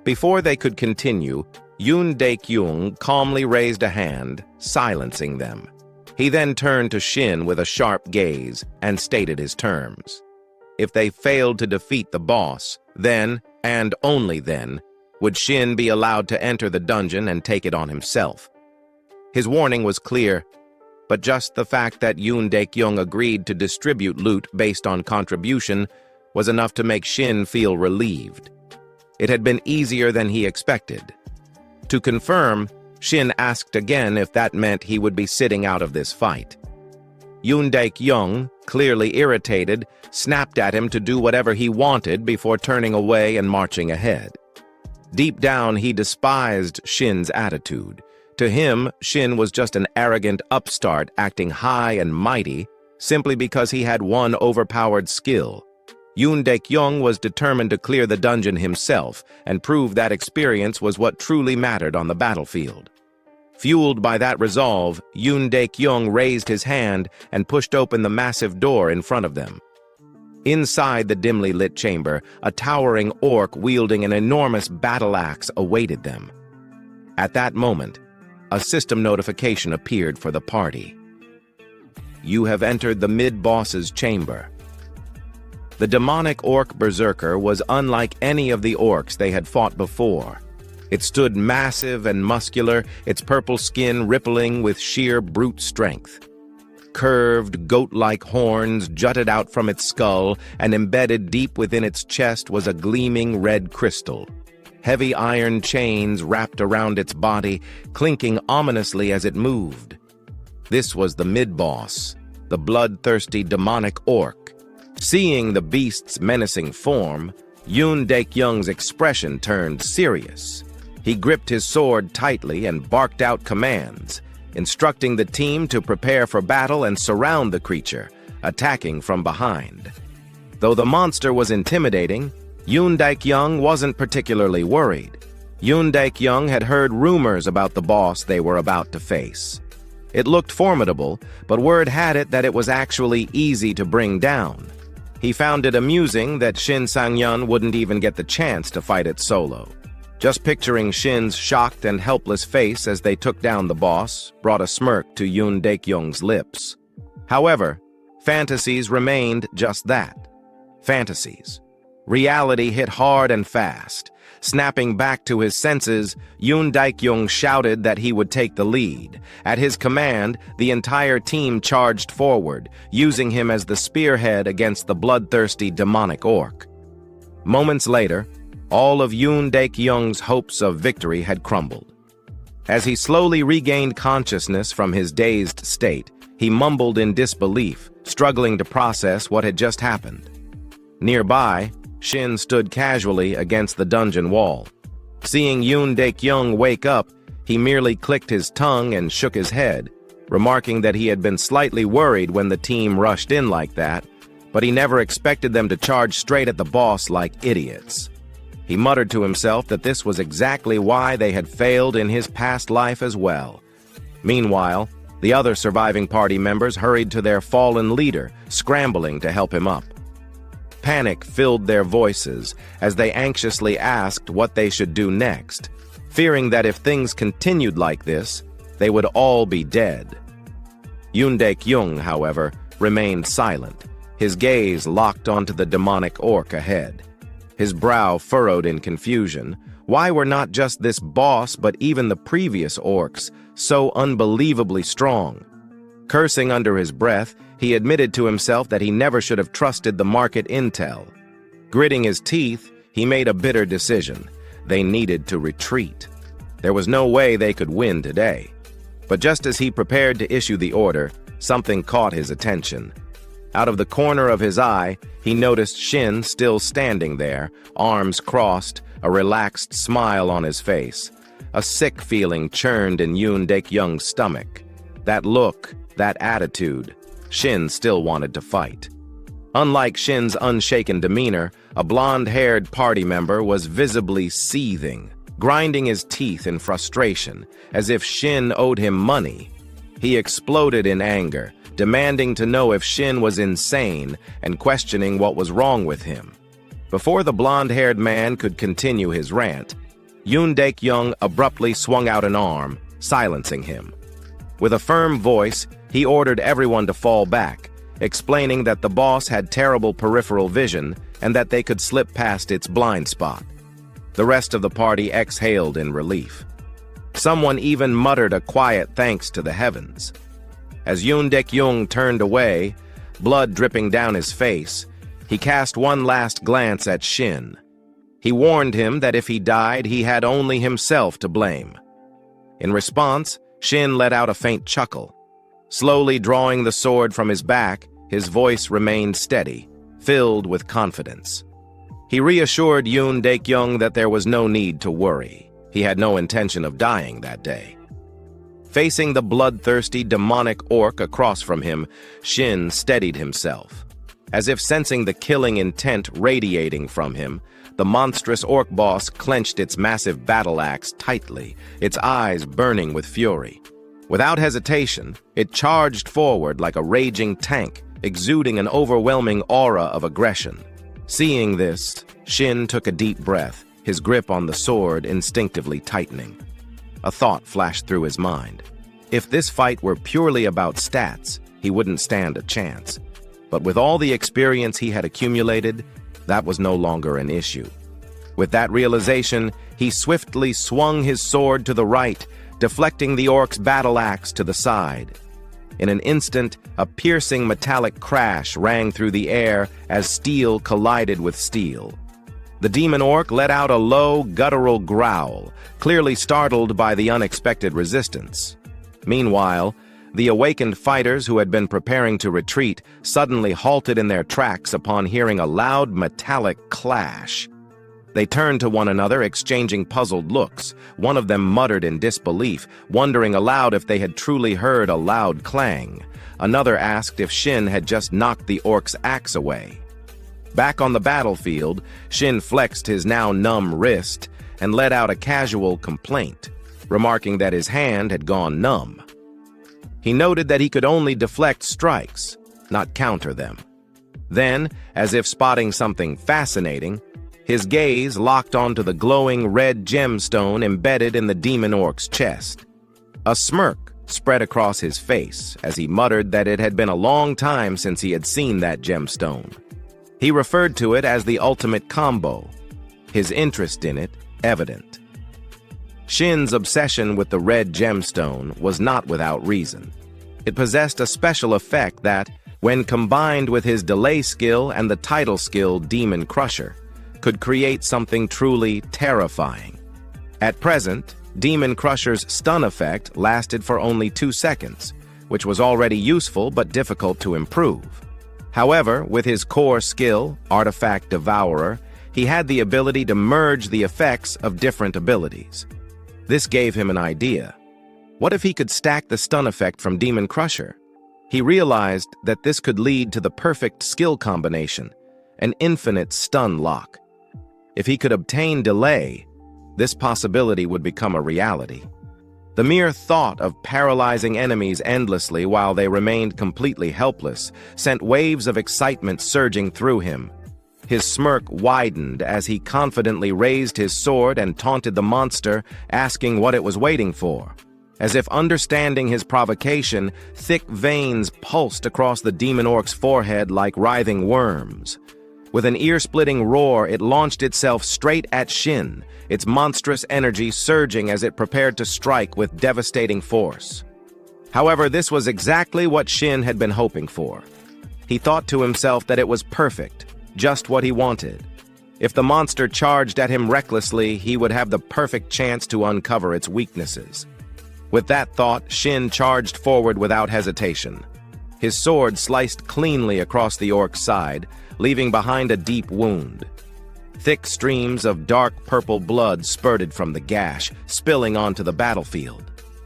Before they could continue, Yoon Daek-young calmly raised a hand, silencing them. He then turned to Shin with a sharp gaze and stated his terms. If they failed to defeat the boss, then, and only then, would Shin be allowed to enter the dungeon and take it on himself. His warning was clear: but just the fact that Yoon Daek-young agreed to distribute loot based on contribution was enough to make Shin feel relieved. It had been easier than he expected. To confirm, Shin asked again if that meant he would be sitting out of this fight. Yoon Daek-young, clearly irritated, snapped at him to do whatever he wanted before turning away and marching ahead. Deep down, he despised Shin's attitude. To him, Shin was just an arrogant upstart acting high and mighty simply because he had one overpowered skill. Yoon Daek-young was determined to clear the dungeon himself and prove that experience was what truly mattered on the battlefield. Fueled by that resolve, Yoon Daek-young raised his hand and pushed open the massive door in front of them. Inside the dimly lit chamber, a towering orc wielding an enormous battle axe awaited them. At that moment, a system notification appeared for the party. You have entered the mid-boss's chamber. The demonic orc berserker was unlike any of the orcs they had fought before. It stood massive and muscular, its purple skin rippling with sheer brute strength. Curved, goat-like horns jutted out from its skull, and embedded deep within its chest was a gleaming red crystal. Heavy iron chains wrapped around its body, clinking ominously as it moved. This was the mid-boss, the bloodthirsty demonic orc. Seeing the beast's menacing form, Yoon Daek-young's expression turned serious. He gripped his sword tightly and barked out commands, instructing the team to prepare for battle and surround the creature, attacking from behind. Though the monster was intimidating, Yoon Daek-young wasn't particularly worried. Yoon Daek-young had heard rumors about the boss they were about to face. It looked formidable, but word had it that it was actually easy to bring down. He found it amusing that Shin Sang-yeon wouldn't even get the chance to fight it solo. Just picturing Shin's shocked and helpless face as they took down the boss brought a smirk to Yoon Daek-young's lips. However, fantasies remained just that. Fantasies. Reality hit hard and fast. Snapping back to his senses, Yoon Daek-young shouted that he would take the lead. At his command, the entire team charged forward, using him as the spearhead against the bloodthirsty demonic orc. Moments later, all of Yoon Daek-young's hopes of victory had crumbled. As he slowly regained consciousness from his dazed state, he mumbled in disbelief, struggling to process what had just happened. Nearby, Shin stood casually against the dungeon wall. Seeing Yoon Daek-young wake up, he merely clicked his tongue and shook his head, remarking that he had been slightly worried when the team rushed in like that, but he never expected them to charge straight at the boss like idiots. He muttered to himself that this was exactly why they had failed in his past life as well. Meanwhile, the other surviving party members hurried to their fallen leader, scrambling to help him up. Panic filled their voices as they anxiously asked what they should do next, fearing that if things continued like this, they would all be dead. Yoon Daek-young, however, remained silent, his gaze locked onto the demonic orc ahead. His brow furrowed in confusion. Why were not just this boss but even the previous orcs so unbelievably strong? Cursing under his breath, he admitted to himself that he never should have trusted the market intel. Gritting his teeth, he made a bitter decision. They needed to retreat. There was no way they could win today. But just as he prepared to issue the order, something caught his attention. Out of the corner of his eye, he noticed Shin still standing there, arms crossed, a relaxed smile on his face. A sick feeling churned in Yoon Daek-young's stomach. That look, that attitude, Shin still wanted to fight. Unlike Shin's unshaken demeanor, a blonde-haired party member was visibly seething, grinding his teeth in frustration, as if Shin owed him money. He exploded in anger, demanding to know if Shin was insane and questioning what was wrong with him. Before the blonde-haired man could continue his rant, Yoon Daek-young abruptly swung out an arm, silencing him. With a firm voice, he ordered everyone to fall back, explaining that the boss had terrible peripheral vision and that they could slip past its blind spot. The rest of the party exhaled in relief. Someone even muttered a quiet thanks to the heavens. As Yoon Dek-young turned away, blood dripping down his face, he cast one last glance at Shin. He warned him that if he died, he had only himself to blame. In response, Shin let out a faint chuckle. Slowly drawing the sword from his back, his voice remained steady, filled with confidence. He reassured Yoon Dek-young that there was no need to worry. He had no intention of dying that day. Facing the bloodthirsty, demonic orc across from him, Shin steadied himself. As if sensing the killing intent radiating from him, the monstrous orc boss clenched its massive battle axe tightly, its eyes burning with fury. Without hesitation, it charged forward like a raging tank, exuding an overwhelming aura of aggression. Seeing this, Shin took a deep breath, his grip on the sword instinctively tightening. A thought flashed through his mind. If this fight were purely about stats, he wouldn't stand a chance. But with all the experience he had accumulated, that was no longer an issue. With that realization, he swiftly swung his sword to the right, deflecting the orc's battle axe to the side. In an instant, a piercing metallic crash rang through the air as steel collided with steel. The demon orc let out a low, guttural growl, clearly startled by the unexpected resistance. Meanwhile, the awakened fighters who had been preparing to retreat suddenly halted in their tracks upon hearing a loud metallic clash. They turned to one another, exchanging puzzled looks. One of them muttered in disbelief, wondering aloud if they had truly heard a loud clang. Another asked if Shin had just knocked the orc's axe away. Back on the battlefield, Shin flexed his now numb wrist and let out a casual complaint, remarking that his hand had gone numb. He noted that he could only deflect strikes, not counter them. Then, as if spotting something fascinating, his gaze locked onto the glowing red gemstone embedded in the demon orc's chest. A smirk spread across his face as he muttered that it had been a long time since he had seen that gemstone. He referred to it as the ultimate combo, his interest in it evident. Shin's obsession with the red gemstone was not without reason. It possessed a special effect that, when combined with his delay skill and the title skill Demon Crusher, could create something truly terrifying. At present, Demon Crusher's stun effect lasted for only 2 seconds, which was already useful but difficult to improve. However, with his core skill, Artifact Devourer, he had the ability to merge the effects of different abilities. This gave him an idea. What if he could stack the stun effect from Demon Crusher? He realized that this could lead to the perfect skill combination, an infinite stun lock. If he could obtain delay, this possibility would become a reality. The mere thought of paralyzing enemies endlessly while they remained completely helpless sent waves of excitement surging through him. His smirk widened as he confidently raised his sword and taunted the monster, asking what it was waiting for. As if understanding his provocation, thick veins pulsed across the demon orc's forehead like writhing worms. With an ear-splitting roar, it launched itself straight at Shin, its monstrous energy surging as it prepared to strike with devastating force. However, this was exactly what Shin had been hoping for. He thought to himself that it was perfect, just what he wanted. If the monster charged at him recklessly, he would have the perfect chance to uncover its weaknesses. With that thought, Shin charged forward without hesitation. His sword sliced cleanly across the orc's side, leaving behind a deep wound. Thick streams of dark purple blood spurted from the gash, spilling onto the battlefield.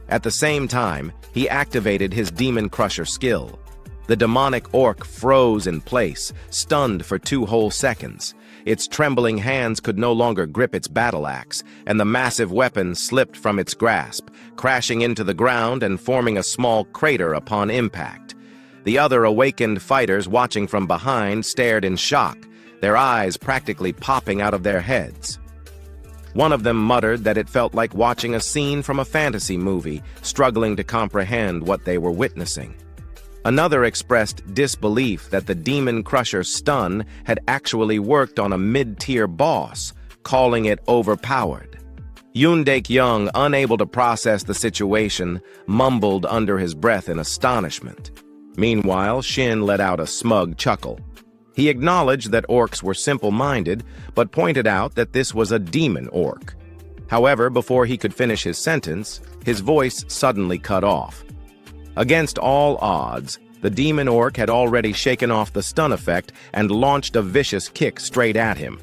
At the same time, he activated his Demon Crusher skill. The demonic orc froze in place, stunned for 2 whole seconds. Its trembling hands could no longer grip its battle axe, and the massive weapon slipped from its grasp, crashing into the ground and forming a small crater upon impact. The other awakened fighters watching from behind stared in shock, their eyes practically popping out of their heads. One of them muttered that it felt like watching a scene from a fantasy movie, struggling to comprehend what they were witnessing. Another expressed disbelief that the Demon Crusher's stun had actually worked on a mid-tier boss, calling it overpowered. Yoon Daek-young, unable to process the situation, mumbled under his breath in astonishment. Meanwhile, Shin let out a smug chuckle. He acknowledged that orcs were simple-minded, but pointed out that this was a demon orc. However, before he could finish his sentence, his voice suddenly cut off. Against all odds, the demon orc had already shaken off the stun effect and launched a vicious kick straight at him.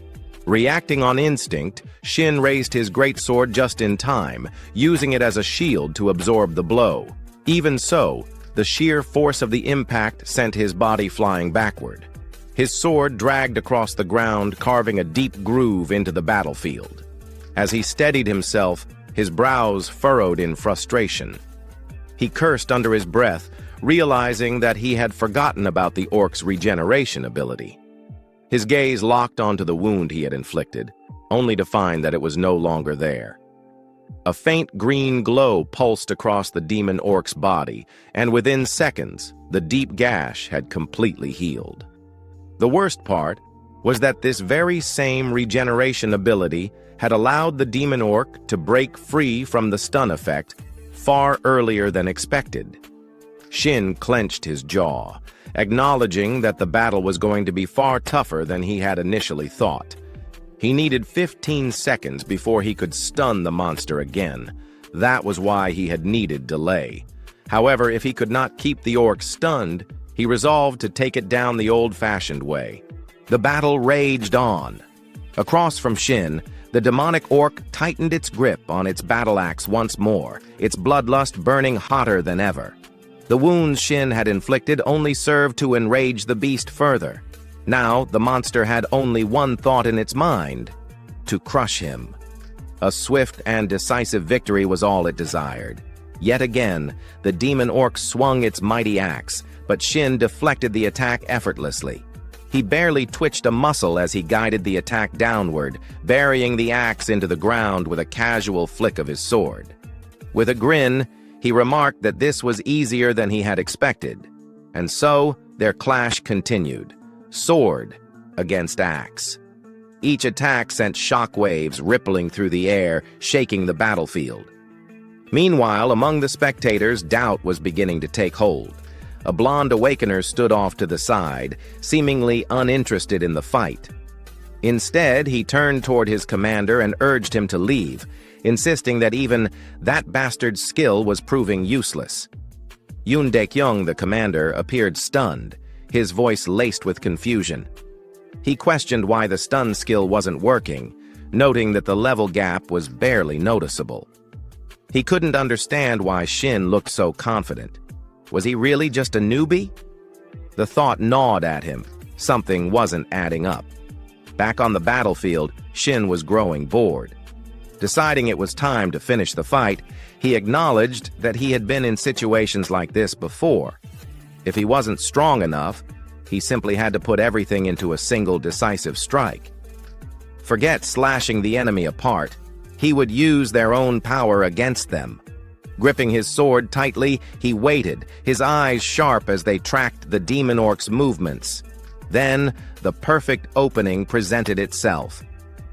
Reacting on instinct, Shin raised his greatsword just in time, using it as a shield to absorb the blow. Even so, the sheer force of the impact sent his body flying backward. His sword dragged across the ground, carving a deep groove into the battlefield. As he steadied himself, his brows furrowed in frustration. He cursed under his breath, realizing that he had forgotten about the orc's regeneration ability. His gaze locked onto the wound he had inflicted, only to find that it was no longer there. A faint green glow pulsed across the demon orc's body, and within seconds, the deep gash had completely healed. The worst part was that this very same regeneration ability had allowed the demon orc to break free from the stun effect far earlier than expected. Shin clenched his jaw, acknowledging that the battle was going to be far tougher than he had initially thought. He needed 15 seconds before he could stun the monster again. That was why he had needed delay. However, if he could not keep the orc stunned, he resolved to take it down the old-fashioned way. The battle raged on. Across from Shin, the demonic orc tightened its grip on its battle axe once more, its bloodlust burning hotter than ever. The wounds Shin had inflicted only served to enrage the beast further. Now, the monster had only one thought in its mind: to crush him. A swift and decisive victory was all it desired. Yet again, the demon orc swung its mighty axe, but Shin deflected the attack effortlessly. He barely twitched a muscle as he guided the attack downward, burying the axe into the ground with a casual flick of his sword. With a grin, he remarked that this was easier than he had expected. And so, their clash continued, sword against axe. Each attack sent shockwaves rippling through the air, shaking the battlefield. Meanwhile, among the spectators, doubt was beginning to take hold. A blonde awakener stood off to the side, seemingly uninterested in the fight. Instead, he turned toward his commander and urged him to leave, insisting that even that bastard's skill was proving useless. Yoon Daek-young, the commander, appeared stunned, his voice laced with confusion. He questioned why the stun skill wasn't working, noting that the level gap was barely noticeable. He couldn't understand why Shin looked so confident. Was he really just a newbie? The thought gnawed at him. Something wasn't adding up. Back on the battlefield, Shin was growing bored. Deciding it was time to finish the fight, he acknowledged that he had been in situations like this before. If he wasn't strong enough, he simply had to put everything into a single decisive strike. Forget slashing the enemy apart. He would use their own power against them. Gripping his sword tightly, he waited, his eyes sharp as they tracked the demon orc's movements. Then, the perfect opening presented itself.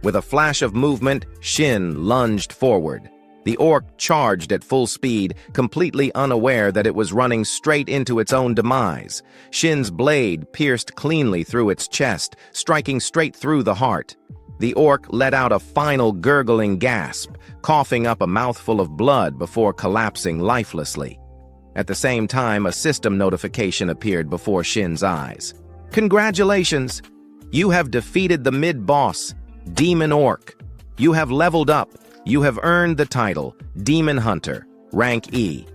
With a flash of movement, Shin lunged forward. The orc charged at full speed, completely unaware that it was running straight into its own demise. Shin's blade pierced cleanly through its chest, striking straight through the heart. The orc let out a final gurgling gasp, coughing up a mouthful of blood before collapsing lifelessly. At the same time, a system notification appeared before Shin's eyes. "Congratulations! You have defeated the mid-boss, Demon Orc. You have leveled up. You have earned the title, Demon Hunter, rank E.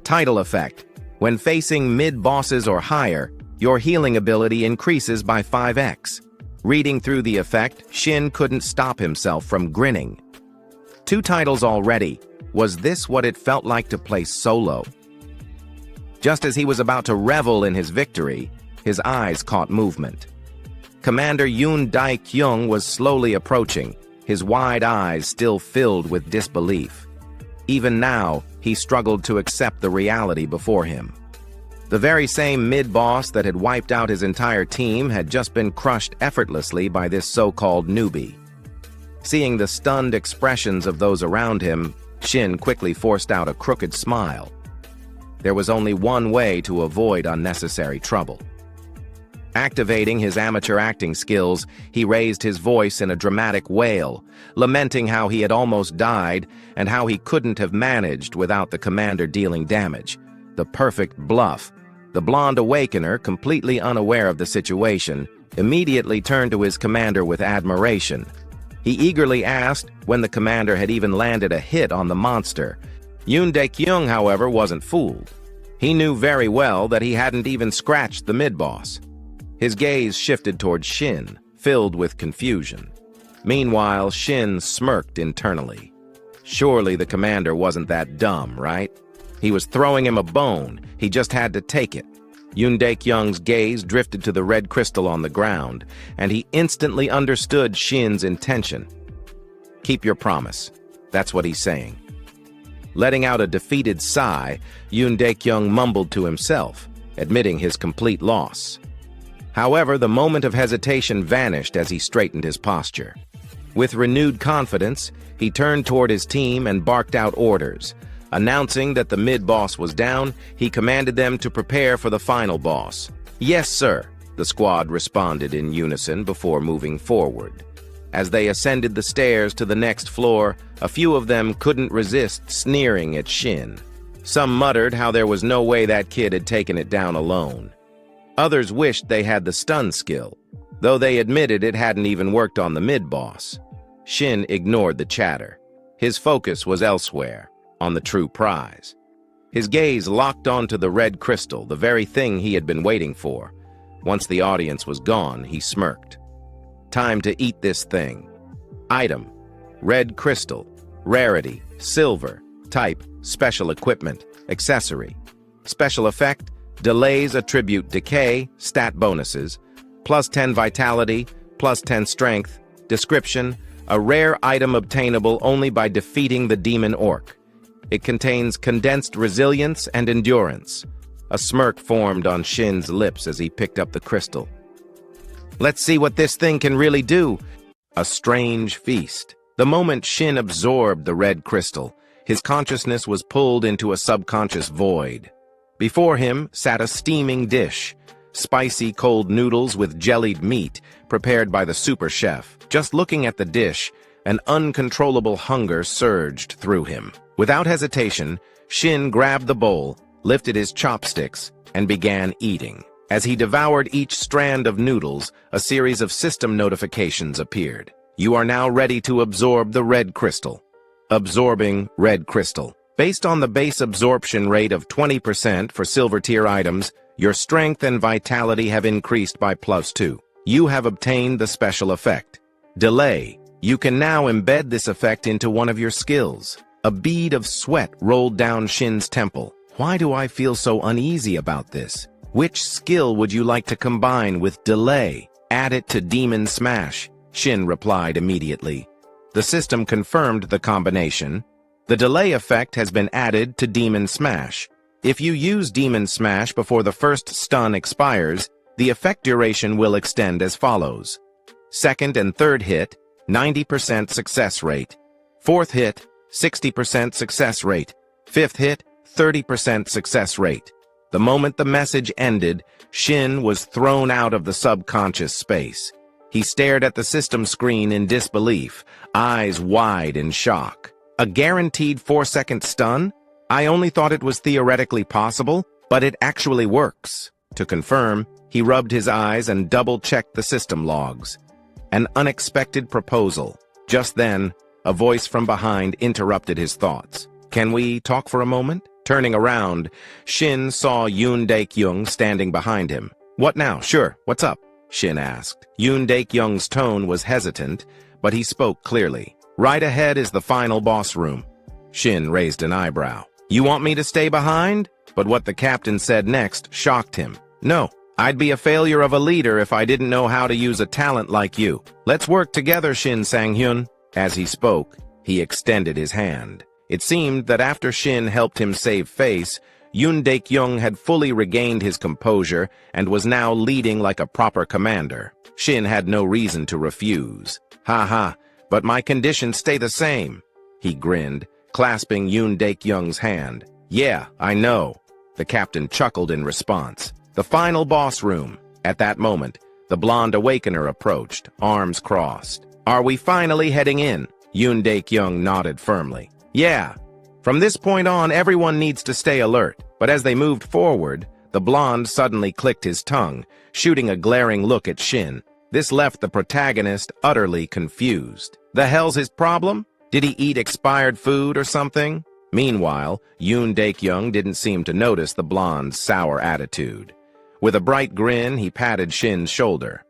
Title effect: when facing mid-bosses or higher, your healing ability increases by 5x. Reading through the effect, Shin couldn't stop himself from grinning. 2 titles already. Was this what it felt like to play solo? Just as he was about to revel in his victory, his eyes caught movement. Commander Yoon Daek-young was slowly approaching, his wide eyes still filled with disbelief. Even now, he struggled to accept the reality before him. The very same mid-boss that had wiped out his entire team had just been crushed effortlessly by this so-called newbie. Seeing the stunned expressions of those around him, Shin quickly forced out a crooked smile. There was only one way to avoid unnecessary trouble. Activating his amateur acting skills, he raised his voice in a dramatic wail, lamenting how he had almost died and how he couldn't have managed without the commander dealing damage. The perfect bluff. The blonde awakener, completely unaware of the situation, immediately turned to his commander with admiration. He eagerly asked when the commander had even landed a hit on the monster. Yoon Dae-kyung, however, wasn't fooled. He knew very well that he hadn't even scratched the mid-boss. His gaze shifted toward Shin, filled with confusion. Meanwhile, Shin smirked internally. Surely the commander wasn't that dumb, right? He was throwing him a bone. He just had to take it. Yoon Dae-kyung's gaze drifted to the red crystal on the ground, and he instantly understood Shin's intention. Keep your promise. That's what he's saying. Letting out a defeated sigh, Yoon Dae-kyung mumbled to himself, admitting his complete loss. However, the moment of hesitation vanished as he straightened his posture. With renewed confidence, he turned toward his team and barked out orders. Announcing that the mid-boss was down, he commanded them to prepare for the final boss. "Yes, sir," the squad responded in unison before moving forward. As they ascended the stairs to the next floor, a few of them couldn't resist sneering at Shin. Some muttered how there was no way that kid had taken it down alone. Others wished they had the stun skill, though they admitted it hadn't even worked on the mid-boss. Shin ignored the chatter. His focus was elsewhere, on the true prize. His gaze locked onto the red crystal, the very thing he had been waiting for. Once the audience was gone, he smirked. Time to eat this thing. Item: red crystal. Rarity: silver. Type: special equipment. Accessory. Special effect: delays attribute decay, stat bonuses, +10 vitality, +10 strength. Description: a rare item obtainable only by defeating the demon orc. It contains condensed resilience and endurance. A smirk formed on Shin's lips as he picked up the crystal. Let's see what this thing can really do. A strange feast. The moment Shin absorbed the red crystal, his consciousness was pulled into a subconscious void. Before him sat a steaming dish, spicy cold noodles with jellied meat prepared by the super chef. Just looking at the dish, an uncontrollable hunger surged through him. Without hesitation, Shin grabbed the bowl, lifted his chopsticks, and began eating. As he devoured each strand of noodles, a series of system notifications appeared. You are now ready to absorb the red crystal. Absorbing red crystal. Based on the base absorption rate of 20% for silver tier items, your strength and vitality have increased by +2. You have obtained the special effect. Delay. You can now embed this effect into one of your skills. A bead of sweat rolled down Shin's temple. Why do I feel so uneasy about this? Which skill would you like to combine with delay? Add it to Demon Smash, Shin replied immediately. The system confirmed the combination. The delay effect has been added to Demon Smash. If you use Demon Smash before the first stun expires, the effect duration will extend as follows. Second and third hit, 90% success rate. Fourth hit, 60% success rate. Fifth hit, 30% success rate. The moment the message ended, Shin was thrown out of the subconscious space. He stared at the system screen in disbelief, eyes wide in shock. A guaranteed 4-second stun? I only thought it was theoretically possible, but it actually works. To confirm, he rubbed his eyes and double-checked the system logs. An unexpected proposal. Just then, a voice from behind interrupted his thoughts. Can we talk for a moment? Turning around, Shin saw Yoon Dae-kyung standing behind him. What now? Sure, what's up? Shin asked. Yoon Dae-kyung's tone was hesitant, but he spoke clearly. Right ahead is the final boss room. Shin raised an eyebrow. You want me to stay behind? But what the captain said next shocked him. No, I'd be a failure of a leader if I didn't know how to use a talent like you. Let's work together, Shin Sang-hyun. As he spoke, he extended his hand. It seemed that after Shin helped him save face, Yoon Dae-kyung had fully regained his composure and was now leading like a proper commander. Shin had no reason to refuse. Ha ha. but my conditions stay the same. He grinned, clasping Yoon Daek-young's hand. Yeah, I know. The captain chuckled in response. The final boss room. At that moment, the blonde awakener approached, arms crossed. Are we finally heading in? Yoon Daek-young nodded firmly. Yeah. From this point on, everyone needs to stay alert. But as they moved forward, the blonde suddenly clicked his tongue, shooting a glaring look at Shin. This left the protagonist utterly confused. The hell's his problem? Did he eat expired food or something? Meanwhile, Yoon Daek-young didn't seem to notice the blonde's sour attitude. With a bright grin, he patted Shin's shoulder.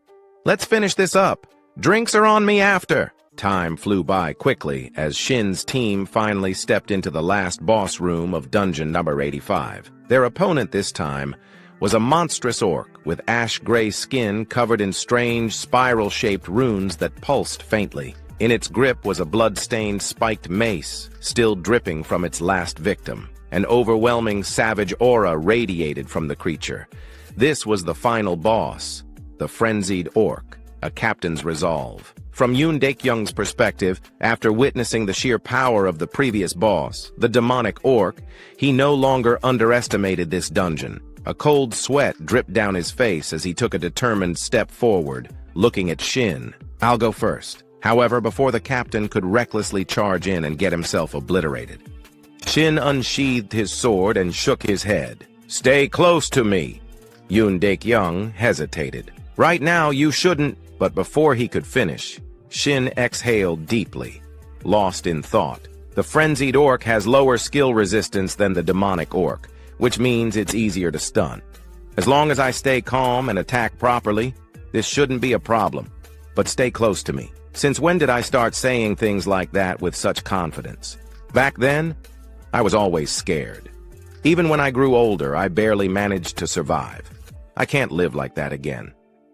Let's finish this up. Drinks are on me after. Time flew by quickly as Shin's team finally stepped into the last boss room of dungeon number 85. Their opponent this time was a monstrous orc with ash-gray skin covered in strange, spiral-shaped runes that pulsed faintly. In its grip was a blood-stained spiked mace, still dripping from its last victim. An overwhelming savage aura radiated from the creature. This was the final boss, the frenzied orc, a captain's resolve. From Yoon Daek-young's perspective, after witnessing the sheer power of the previous boss, the demonic orc, he no longer underestimated this dungeon. A cold sweat dripped down his face as he took a determined step forward, looking at Shin. I'll go first. However, before the captain could recklessly charge in and get himself obliterated, Shin unsheathed his sword and shook his head. Stay close to me. Yoon Daek-young hesitated. Right now, you shouldn't. But before he could finish, Shin exhaled deeply, lost in thought. The frenzied orc has lower skill resistance than the demonic orc, which means it's easier to stun. As long as I stay calm and attack properly, this shouldn't be a problem. But stay close to me. Since when did I start saying things like that with such confidence? Back then, I was always scared. Even when I grew older, I barely managed to survive. I can't live like that again.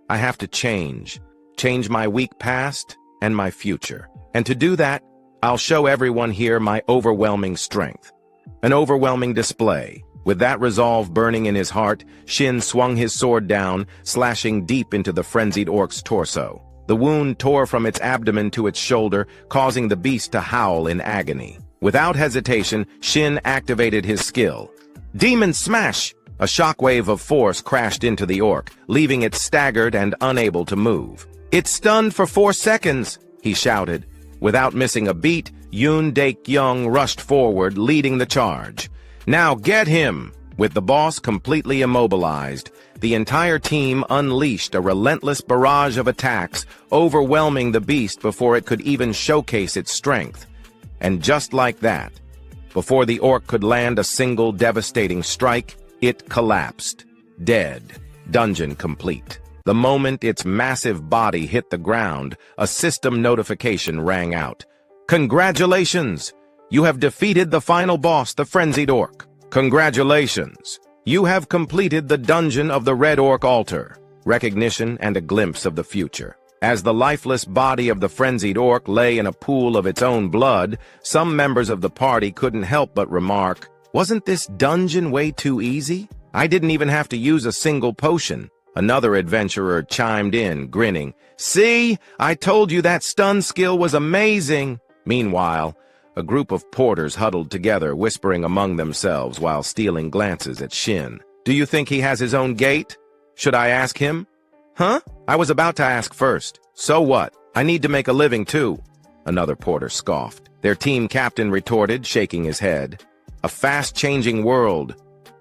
I have to change my weak past and my future. And to do that, I'll show everyone here my overwhelming strength. An overwhelming display. With that resolve burning in his heart, Shin swung his sword down, slashing deep into the frenzied orc's torso. The wound tore from its abdomen to its shoulder, causing the beast to howl in agony. Without hesitation, Shin activated his skill. Demon Smash! A shockwave of force crashed into the orc, leaving it staggered and unable to move. It's stunned for 4 seconds, he shouted. Without missing a beat, Yoon Daek-young rushed forward, leading the charge. Now get him! With the boss completely immobilized, the entire team unleashed a relentless barrage of attacks, overwhelming the beast before it could even showcase its strength. And just like that, before the orc could land a single devastating strike, it collapsed. Dead. Dungeon complete. The moment its massive body hit the ground, a system notification rang out. Congratulations! You have defeated the final boss, the frenzied orc. Congratulations! You have completed the dungeon of the Red Orc Altar. Recognition and a glimpse of the future. As the lifeless body of the frenzied orc lay in a pool of its own blood, some members of the party couldn't help but remark, wasn't this dungeon way too easy? I didn't even have to use a single potion. Another adventurer chimed in, grinning. See? I told you that stun skill was amazing! Meanwhile, a group of porters huddled together, whispering among themselves while stealing glances at Shin. Do you think he has his own gate? Should I ask him? Huh? I was about to ask first. So what? I need to make a living too. Another porter scoffed. Their team captain retorted, shaking his head. A fast-changing world.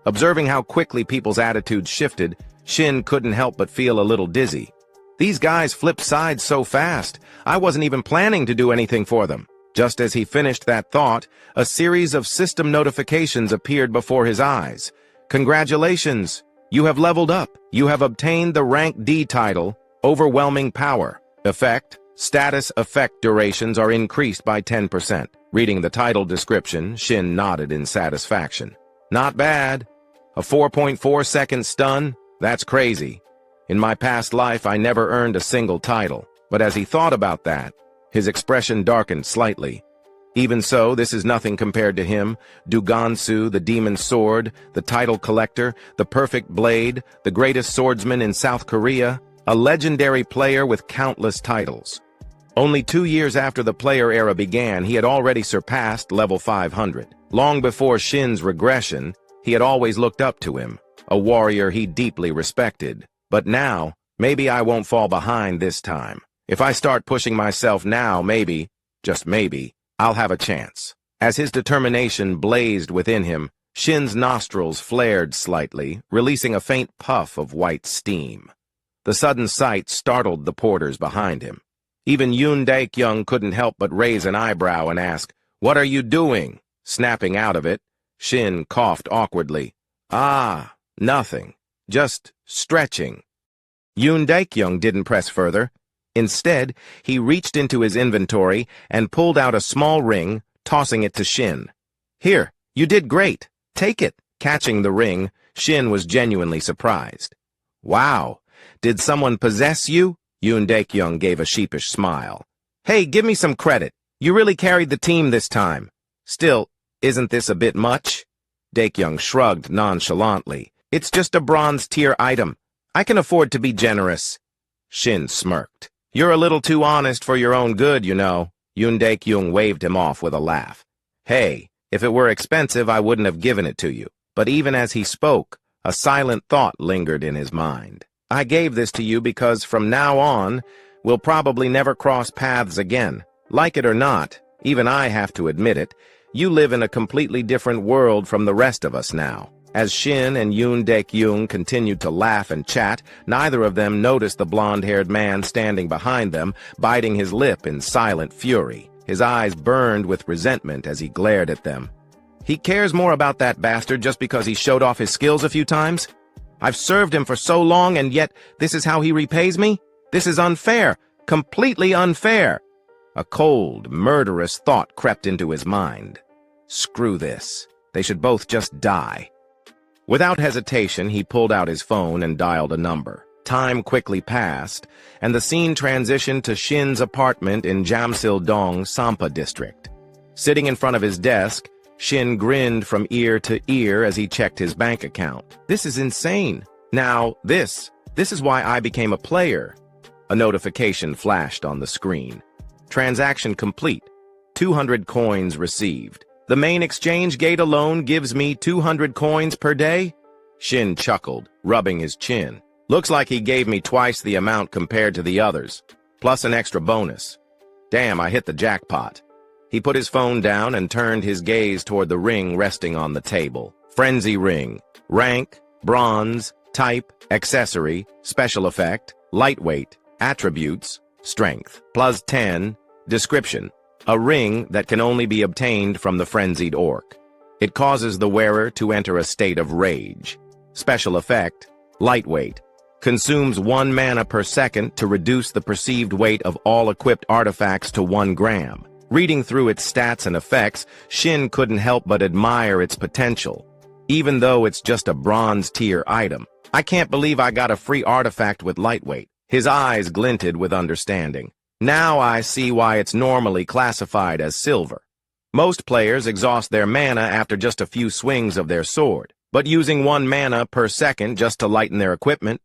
Observing how quickly people's attitudes shifted, Shin couldn't help but feel a little dizzy. These guys flipped sides so fast, I wasn't even planning to do anything for them. Just as he finished that thought, a series of system notifications appeared before his eyes. Congratulations! You have leveled up. You have obtained the rank D title, Overwhelming Power. Effect: status effect durations are increased by 10%. Reading the title description, Shin nodded in satisfaction. Not bad. A 4.4-second stun? That's crazy. In my past life, I never earned a single title. But as he thought about that, his expression darkened slightly. Even so, this is nothing compared to him, Dugansu, the demon sword, the title collector, the perfect blade, the greatest swordsman in South Korea, a legendary player with countless titles. Only 2 years after the player era began, he had already surpassed level 500. Long before Shin's regression, he had always looked up to him, a warrior he deeply respected. But now, maybe I won't fall behind this time. If I start pushing myself now, maybe, just maybe, I'll have a chance. As his determination blazed within him, Shin's nostrils flared slightly, releasing a faint puff of white steam. The sudden sight startled the porters behind him. Even Yoon Daek-young couldn't help but raise an eyebrow and ask, "What are you doing?" Snapping out of it, Shin coughed awkwardly. "Ah, nothing. Just stretching." Yoon Daek-young didn't press further. Instead, he reached into his inventory and pulled out a small ring, tossing it to Shin. "Here, you did great. Take it." Catching the ring, Shin was genuinely surprised. "Wow, did someone possess you?" Yoon Daek-young gave a sheepish smile. "Hey, give me some credit. You really carried the team this time. Still, isn't this a bit much?" Daek-young shrugged nonchalantly. "It's just a bronze-tier item. I can afford to be generous." Shin smirked. "You're a little too honest for your own good, you know." Yoon Daek-young waved him off with a laugh. "Hey, if it were expensive, I wouldn't have given it to you." But even as he spoke, a silent thought lingered in his mind. "I gave this to you because from now on, we'll probably never cross paths again. Like it or not, even I have to admit it, you live in a completely different world from the rest of us now." As Shin and Yoon Daek-young continued to laugh and chat, neither of them noticed the blonde-haired man standing behind them, biting his lip in silent fury. His eyes burned with resentment as he glared at them. "He cares more about that bastard just because he showed off his skills a few times? I've served him for so long, and yet this is how he repays me? This is unfair, completely unfair." A cold, murderous thought crept into his mind. Screw this. They should both just die. Without hesitation, he pulled out his phone and dialed a number. Time quickly passed, and the scene transitioned to Shin's apartment in Jamsil-dong, Sampa district. Sitting in front of his desk, Shin grinned from ear to ear as he checked his bank account. "This is insane. Now, this is why I became a player." A notification flashed on the screen. "Transaction complete. 200 coins received. The main exchange gate alone gives me 200 coins per day?" Shin chuckled, rubbing his chin. "Looks like he gave me twice the amount compared to the others, plus an extra bonus. Damn, I hit the jackpot." He put his phone down and turned his gaze toward the ring resting on the table. Frenzy ring. Rank, bronze, type, accessory, special effect, lightweight, attributes, strength, +10, description. A ring that can only be obtained from the frenzied orc. It causes the wearer to enter a state of rage. Special effect, lightweight. Consumes 1 mana per second to reduce the perceived weight of all equipped artifacts to 1 gram. Reading through its stats and effects, Shin couldn't help but admire its potential. Even though it's just a bronze-tier item, I can't believe I got a free artifact with lightweight. His eyes glinted with understanding. Now I see why it's normally classified as silver. Most players exhaust their mana after just a few swings of their sword, but using 1 mana per second just to lighten their equipment?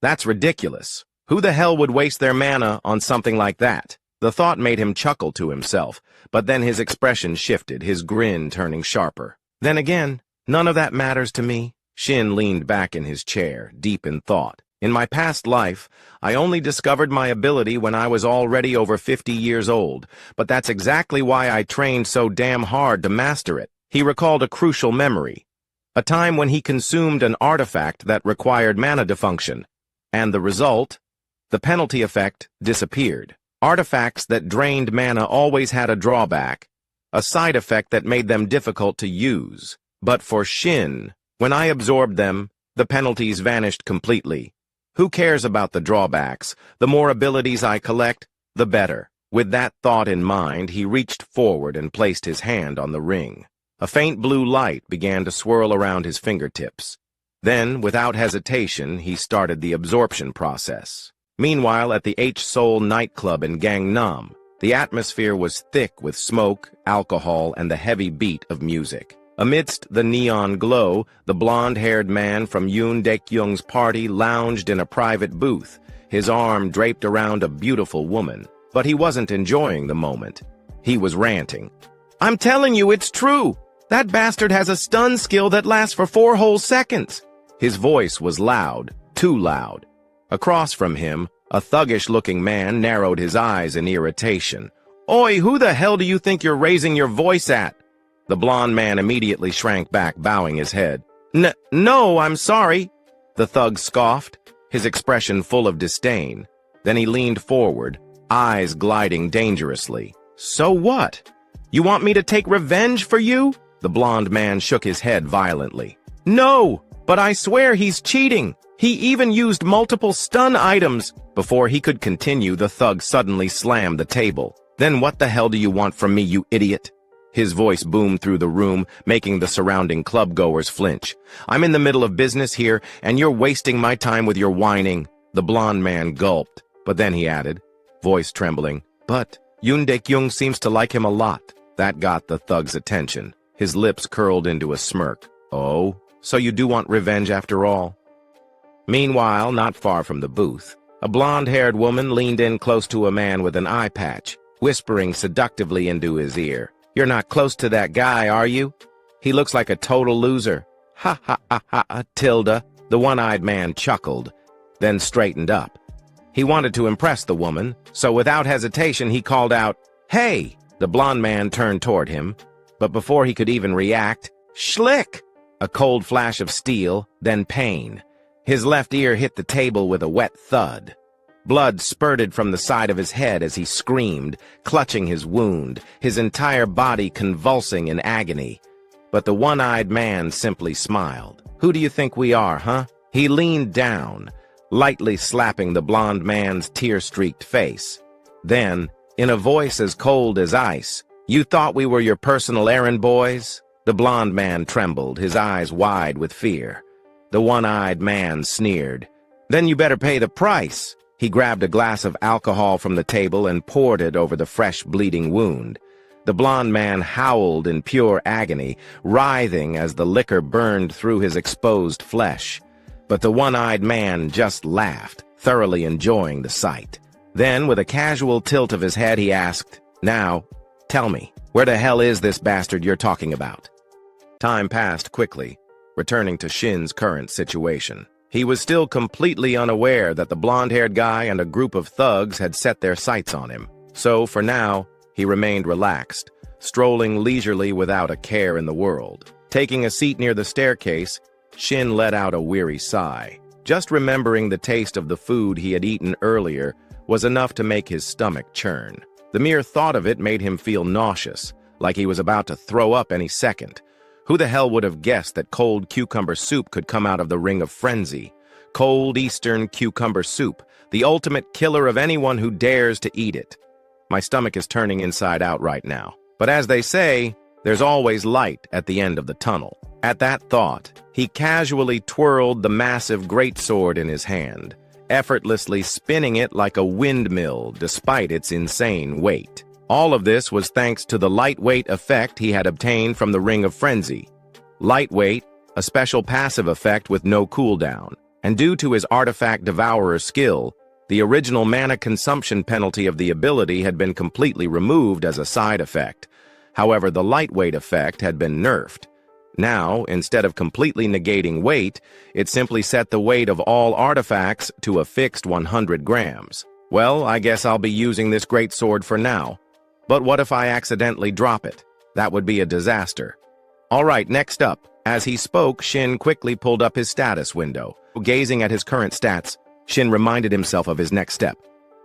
That's ridiculous. Who the hell would waste their mana on something like that? The thought made him chuckle to himself, but then his expression shifted, his grin turning sharper. Then again, none of that matters to me. Shin leaned back in his chair, deep in thought. In my past life, I only discovered my ability when I was already over 50 years old, but that's exactly why I trained so damn hard to master it. He recalled a crucial memory, a time when he consumed an artifact that required mana defunction, and the result? The penalty effect disappeared. Artifacts that drained mana always had a drawback, a side effect that made them difficult to use. But for Shin, when I absorbed them, the penalties vanished completely. Who cares about the drawbacks? The more abilities I collect, the better. With that thought in mind, he reached forward and placed his hand on the ring. A faint blue light began to swirl around his fingertips. Then, without hesitation, he started the absorption process. Meanwhile, at the H-Soul nightclub in Gangnam, the atmosphere was thick with smoke, alcohol, and the heavy beat of music. Amidst the neon glow, the blonde-haired man from Yoon Daek-young's party lounged in a private booth, his arm draped around a beautiful woman. but he wasn't enjoying the moment. He was ranting. "I'm telling you, it's true! That bastard has a stun skill that lasts for 4 whole seconds!" His voice was loud, too loud. Across from him, a thuggish-looking man narrowed his eyes in irritation. "Oi, who the hell do you think you're raising your voice at?" The blond man immediately shrank back, bowing his head. No, I'm sorry," the thug scoffed, his expression full of disdain. Then he leaned forward, eyes gliding dangerously. "So what? You want me to take revenge for you?" The blond man shook his head violently. "No, but I swear he's cheating. He even used multiple stun items." Before he could continue, the thug suddenly slammed the table. "Then what the hell do you want from me, you idiot?" His voice boomed through the room, making the surrounding clubgoers flinch. "I'm in the middle of business here, and you're wasting my time with your whining." The blond man gulped, but then he added, voice trembling, "But Yoon Dae-kyung seems to like him a lot." That got the thug's attention. His lips curled into a smirk. "Oh, so you do want revenge after all?" Meanwhile, not far from the booth, a blonde-haired woman leaned in close to a man with an eye patch, whispering seductively into his ear. "You're not close to that guy, are you? He looks like a total loser." "Ha ha ha ha, Tilda," the one-eyed man chuckled, then straightened up. He wanted to impress the woman, so without hesitation he called out, "Hey!" The blond man turned toward him, but before he could even react, schlick! A cold flash of steel, then pain. His left ear hit the table with a wet thud. Blood spurted from the side of his head as he screamed, clutching his wound, his entire body convulsing in agony. But the one-eyed man simply smiled. "Who do you think we are, huh?" He leaned down, lightly slapping the blond man's tear-streaked face. Then, in a voice as cold as ice, "You thought we were your personal errand boys?" The blond man trembled, his eyes wide with fear. The one-eyed man sneered. "Then you better pay the price." He grabbed a glass of alcohol from the table and poured it over the fresh bleeding wound. The blond man howled in pure agony, writhing as the liquor burned through his exposed flesh. But the one-eyed man just laughed, thoroughly enjoying the sight. Then, with a casual tilt of his head, he asked, "Now, tell me, where the hell is this bastard you're talking about?" Time passed quickly, returning to Shin's current situation. He was still completely unaware that the blonde-haired guy and a group of thugs had set their sights on him. So, for now, he remained relaxed, strolling leisurely without a care in the world. Taking a seat near the staircase, Shin let out a weary sigh. Just remembering the taste of the food he had eaten earlier was enough to make his stomach churn. The mere thought of it made him feel nauseous, like he was about to throw up any second. Who the hell would have guessed that cold cucumber soup could come out of the Ring of Frenzy? Cold Eastern cucumber soup, the ultimate killer of anyone who dares to eat it. My stomach is turning inside out right now. But as they say, there's always light at the end of the tunnel. At that thought, he casually twirled the massive greatsword in his hand, effortlessly spinning it like a windmill despite its insane weight. All of this was thanks to the lightweight effect he had obtained from the Ring of Frenzy. Lightweight, a special passive effect with no cooldown, and due to his artifact devourer skill, the original mana consumption penalty of the ability had been completely removed as a side effect. However, the lightweight effect had been nerfed. Now, instead of completely negating weight, it simply set the weight of all artifacts to a fixed 100 grams. Well, I guess I'll be using this greatsword for now. But what if I accidentally drop it? That would be a disaster. All right, next up. As he spoke, Shin quickly pulled up his status window. Gazing at his current stats, Shin reminded himself of his next step.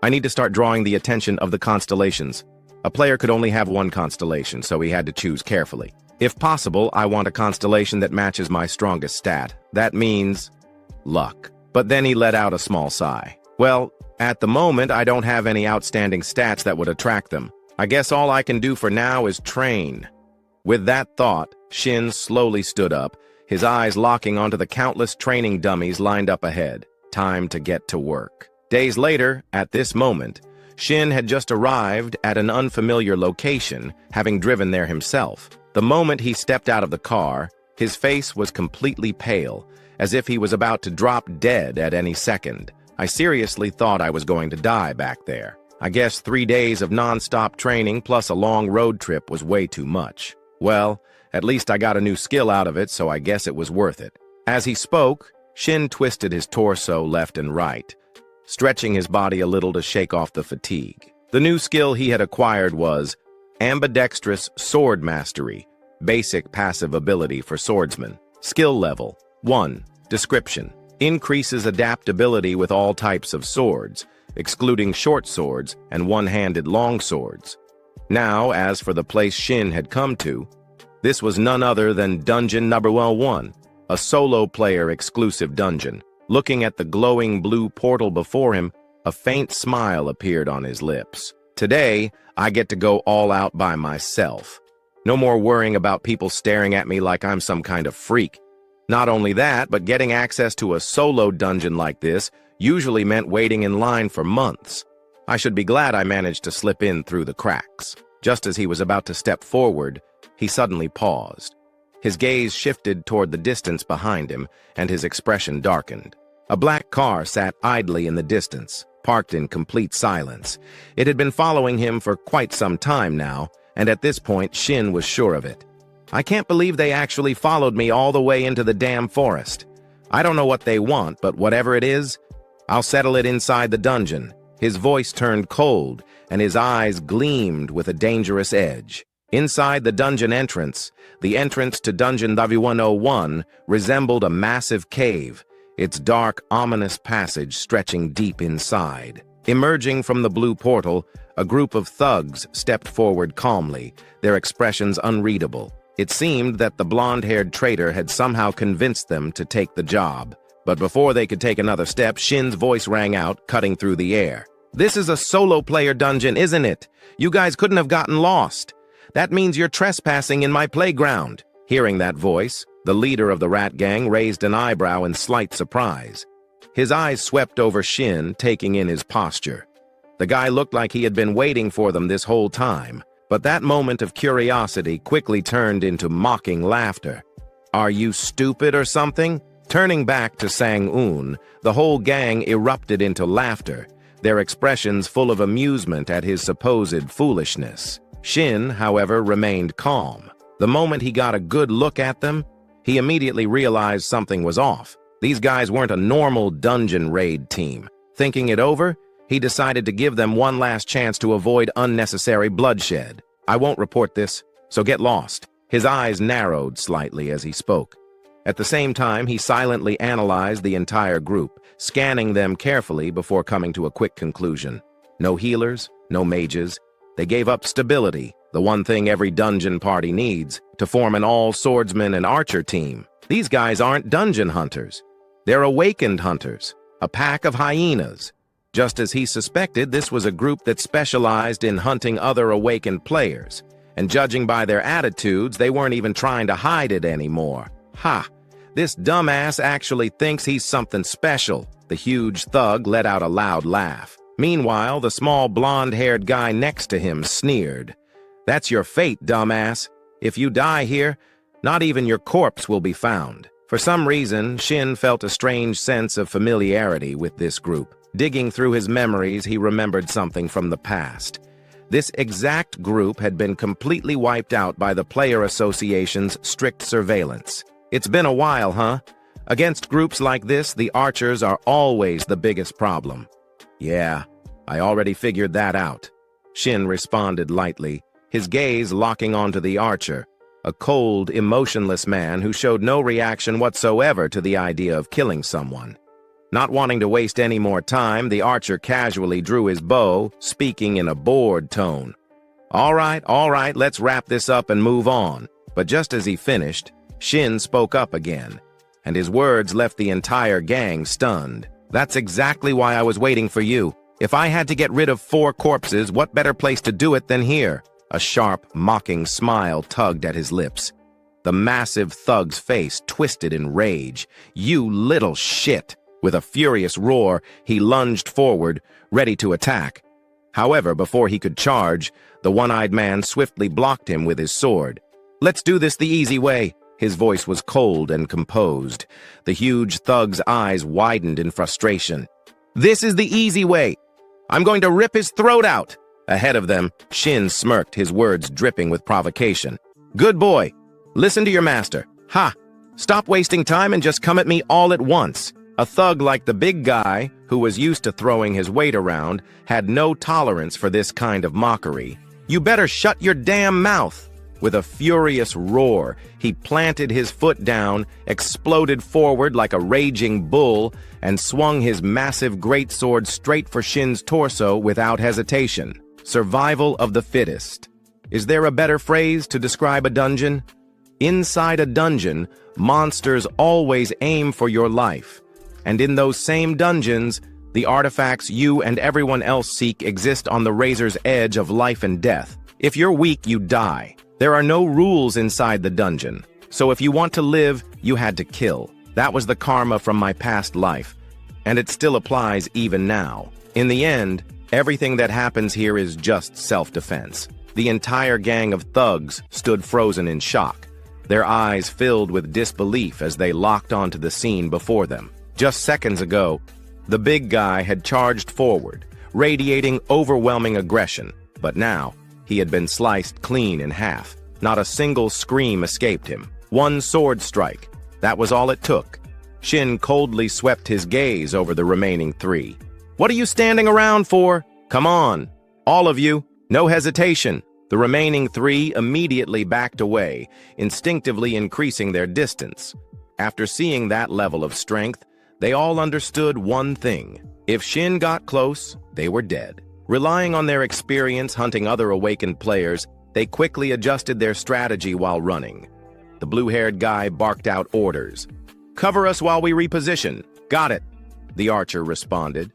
I need to start drawing the attention of the constellations. A player could only have one constellation, so he had to choose carefully. If possible, I want a constellation that matches my strongest stat. That means luck. But then he let out a small sigh. Well, at the moment, I don't have any outstanding stats that would attract them. I guess all I can do for now is train. With that thought, Shin slowly stood up, his eyes locking onto the countless training dummies lined up ahead. Time to get to work. Days later, at this moment, Shin had just arrived at an unfamiliar location, having driven there himself. The moment he stepped out of the car, his face was completely pale, as if he was about to drop dead at any second. I seriously thought I was going to die back there. I guess 3 days of non-stop training plus a long road trip was way too much. Well, at least I got a new skill out of it, so I guess it was worth it. As he spoke, Shin twisted his torso left and right, stretching his body a little to shake off the fatigue. The new skill he had acquired was ambidextrous sword mastery, basic passive ability for swordsman. Skill level 1. Description: increases adaptability with all types of swords, excluding short swords and one-handed long swords. Now, as for the place Shin had come to, this was none other than Dungeon Number 1, a solo-player exclusive dungeon. Looking at the glowing blue portal before him, a faint smile appeared on his lips. Today, I get to go all out by myself. No more worrying about people staring at me like I'm some kind of freak. Not only that, but getting access to a solo dungeon like this usually meant waiting in line for months. I should be glad I managed to slip in through the cracks. Just as he was about to step forward, he suddenly paused. His gaze shifted toward the distance behind him, and his expression darkened. A black car sat idly in the distance, parked in complete silence. It had been following him for quite some time now, and at this point, Shin was sure of it. I can't believe they actually followed me all the way into the damn forest. I don't know what they want, but whatever it is, I'll settle it inside the dungeon. His voice turned cold, and his eyes gleamed with a dangerous edge. Inside the dungeon entrance, the entrance to Dungeon 101 resembled a massive cave, its dark, ominous passage stretching deep inside. Emerging from the blue portal, a group of thugs stepped forward calmly, their expressions unreadable. It seemed that the blonde-haired traitor had somehow convinced them to take the job. But before they could take another step, Shin's voice rang out, cutting through the air. "This is a solo-player dungeon, isn't it? You guys couldn't have gotten lost. That means you're trespassing in my playground." Hearing that voice, the leader of the rat gang raised an eyebrow in slight surprise. His eyes swept over Shin, taking in his posture. The guy looked like he had been waiting for them this whole time, but that moment of curiosity quickly turned into mocking laughter. "Are you stupid or something?" Turning back to Sang-un, the whole gang erupted into laughter, their expressions full of amusement at his supposed foolishness. Shin, however, remained calm. The moment he got a good look at them, he immediately realized something was off. These guys weren't a normal dungeon raid team. Thinking it over, he decided to give them one last chance to avoid unnecessary bloodshed. "I won't report this, so get lost." His eyes narrowed slightly as he spoke. At the same time, he silently analyzed the entire group, scanning them carefully before coming to a quick conclusion. No healers, no mages. They gave up stability, the one thing every dungeon party needs, to form an all-swordsman and archer team. These guys aren't dungeon hunters. They're awakened hunters, a pack of hyenas. Just as he suspected, this was a group that specialized in hunting other awakened players. And judging by their attitudes, they weren't even trying to hide it anymore. Ha! This dumbass actually thinks he's something special. The huge thug let out a loud laugh. Meanwhile, the small blonde-haired guy next to him sneered. "That's your fate, dumbass. If you die here, not even your corpse will be found." For some reason, Shin felt a strange sense of familiarity with this group. Digging through his memories, he remembered something from the past. This exact group had been completely wiped out by the Player Association's strict surveillance. It's been a while, huh? Against groups like this, the archers are always the biggest problem. "Yeah, I already figured that out," Shin responded lightly, his gaze locking onto the archer, a cold, emotionless man who showed no reaction whatsoever to the idea of killing someone. Not wanting to waste any more time, the archer casually drew his bow, speaking in a bored tone. All right, let's wrap this up and move on." But just as he finished, Shin spoke up again, and his words left the entire gang stunned. "That's exactly why I was waiting for you. If I had to get rid of 4 corpses, what better place to do it than here?" A sharp, mocking smile tugged at his lips. The massive thug's face twisted in rage. "You little shit!" With a furious roar, he lunged forward, ready to attack. However, before he could charge, the one-eyed man swiftly blocked him with his sword. "Let's do this the easy way." His voice was cold and composed. The huge thug's eyes widened in frustration. "This is the easy way. I'm going to rip his throat out. Ahead of them, Shin smirked, his words dripping with provocation. Good boy. Listen to your master. Ha! Stop wasting time and just come at me all at once. A thug like the big guy, who was used to throwing his weight around, had no tolerance for this kind of mockery. You better shut your damn mouth. With a furious roar, he planted his foot down, exploded forward like a raging bull, and swung his massive greatsword straight for Shin's torso without hesitation. Survival of the fittest. Is there a better phrase to describe a dungeon? Inside a dungeon, monsters always aim for your life. And in those same dungeons, the artifacts you and everyone else seek exist on the razor's edge of life and death. If you're weak, you die. There are no rules inside the dungeon. So if you want to live, you had to kill. That was the karma from my past life. And it still applies even now. In the end, everything that happens here is just self-defense. The entire gang of thugs stood frozen in shock, their eyes filled with disbelief as they locked onto the scene before them. Just seconds ago, the big guy had charged forward, radiating overwhelming aggression, but now he had been sliced clean in half. Not a single scream escaped him. One sword strike. That was all it took. Shin coldly swept his gaze over the remaining three. What are you standing around for? Come on, all of you, no hesitation. The remaining three immediately backed away, instinctively increasing their distance. After seeing that level of strength, they all understood one thing. If Shin got close, they were dead. Relying on their experience hunting other awakened players, they quickly adjusted their strategy while running. The blue-haired guy barked out orders. Cover us while we reposition. Got it, the archer responded.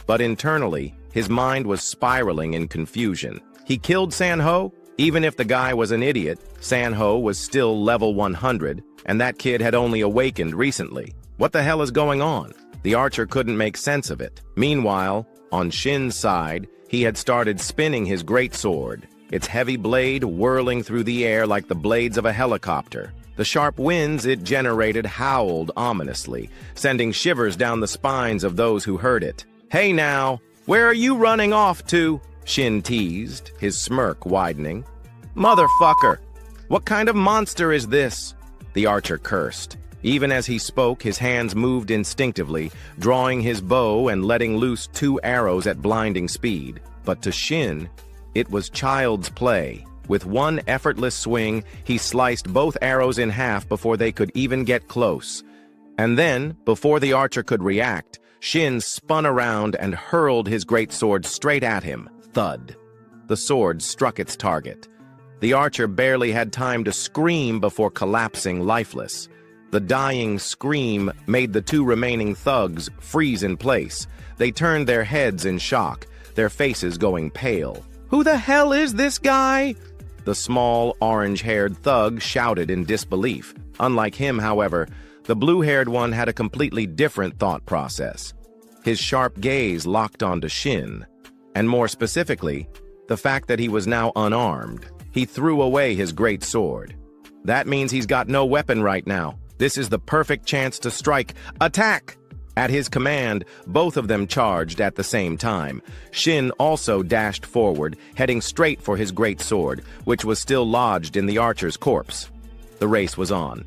But internally, his mind was spiraling in confusion. He killed Sanho? Even if the guy was an idiot, Sanho was still level 100, and that kid had only awakened recently. What the hell is going on? The archer couldn't make sense of it. Meanwhile, on Shin's side, he had started spinning his greatsword, its heavy blade whirling through the air like the blades of a helicopter. The sharp winds it generated howled ominously, sending shivers down the spines of those who heard it. Hey now, where are you running off to? Shin teased, his smirk widening. Motherfucker! What kind of monster is this? The archer cursed. Even as he spoke, his hands moved instinctively, drawing his bow and letting loose 2 arrows at blinding speed. But to Shin, it was child's play. With one effortless swing, he sliced both arrows in half before they could even get close. And then, before the archer could react, Shin spun around and hurled his greatsword straight at him. Thud. The sword struck its target. The archer barely had time to scream before collapsing lifeless. The dying scream made the 2 remaining thugs freeze in place. They turned their heads in shock, their faces going pale. Who the hell is this guy? The small, orange-haired thug shouted in disbelief. Unlike him, however, the blue-haired one had a completely different thought process. His sharp gaze locked onto Shin, and more specifically, the fact that he was now unarmed. He threw away his great sword. That means he's got no weapon right now. This is the perfect chance to strike. Attack! At his command, both of them charged at the same time. Shin also dashed forward, heading straight for his great sword, which was still lodged in the archer's corpse. The race was on.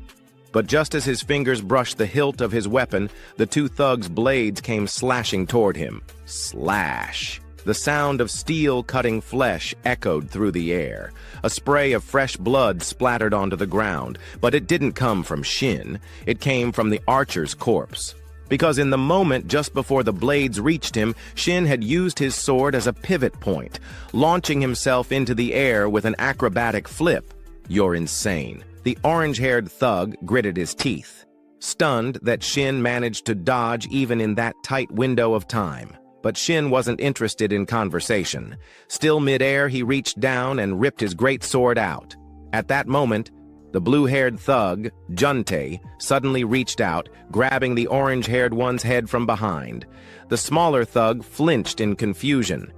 But just as his fingers brushed the hilt of his weapon, the 2 thugs' blades came slashing toward him. Slash! The sound of steel cutting flesh echoed through the air. A spray of fresh blood splattered onto the ground, but it didn't come from Shin. It came from the archer's corpse. Because in the moment just before the blades reached him, Shin had used his sword as a pivot point, launching himself into the air with an acrobatic flip. You're insane. The orange-haired thug gritted his teeth, stunned that Shin managed to dodge even in that tight window of time. But Shin wasn't interested in conversation. Still midair, he reached down and ripped his great sword out. At that moment, the blue-haired thug, Juntae, suddenly reached out, grabbing the orange-haired one's head from behind. The smaller thug flinched in confusion.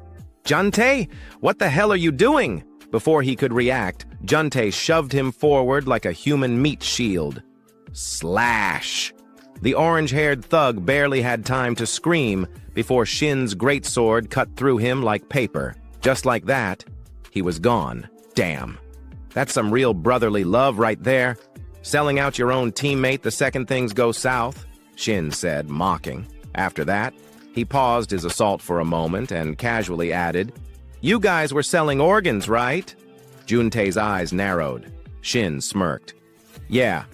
Juntae, what the hell are you doing? Before he could react, Juntae shoved him forward like a human meat shield. Slash! The orange-haired thug barely had time to scream before Shin's greatsword cut through him like paper. Just like that, he was gone. Damn. That's some real brotherly love right there. Selling out your own teammate the second things go south, Shin said, mocking. After that, he paused his assault for a moment and casually added, "You guys were selling organs, right?" Juntae's eyes narrowed. Shin smirked. "Yeah.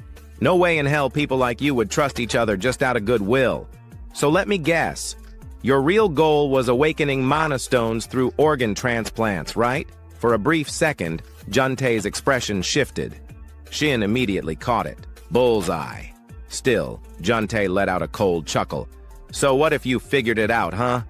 No way in hell people like you would trust each other just out of goodwill. So let me guess. Your real goal was awakening mana stones through organ transplants, right?" For a brief second, Juntae's expression shifted. Shin immediately caught it. Bullseye. Still, Juntae let out a cold chuckle. "So what if you figured it out, huh?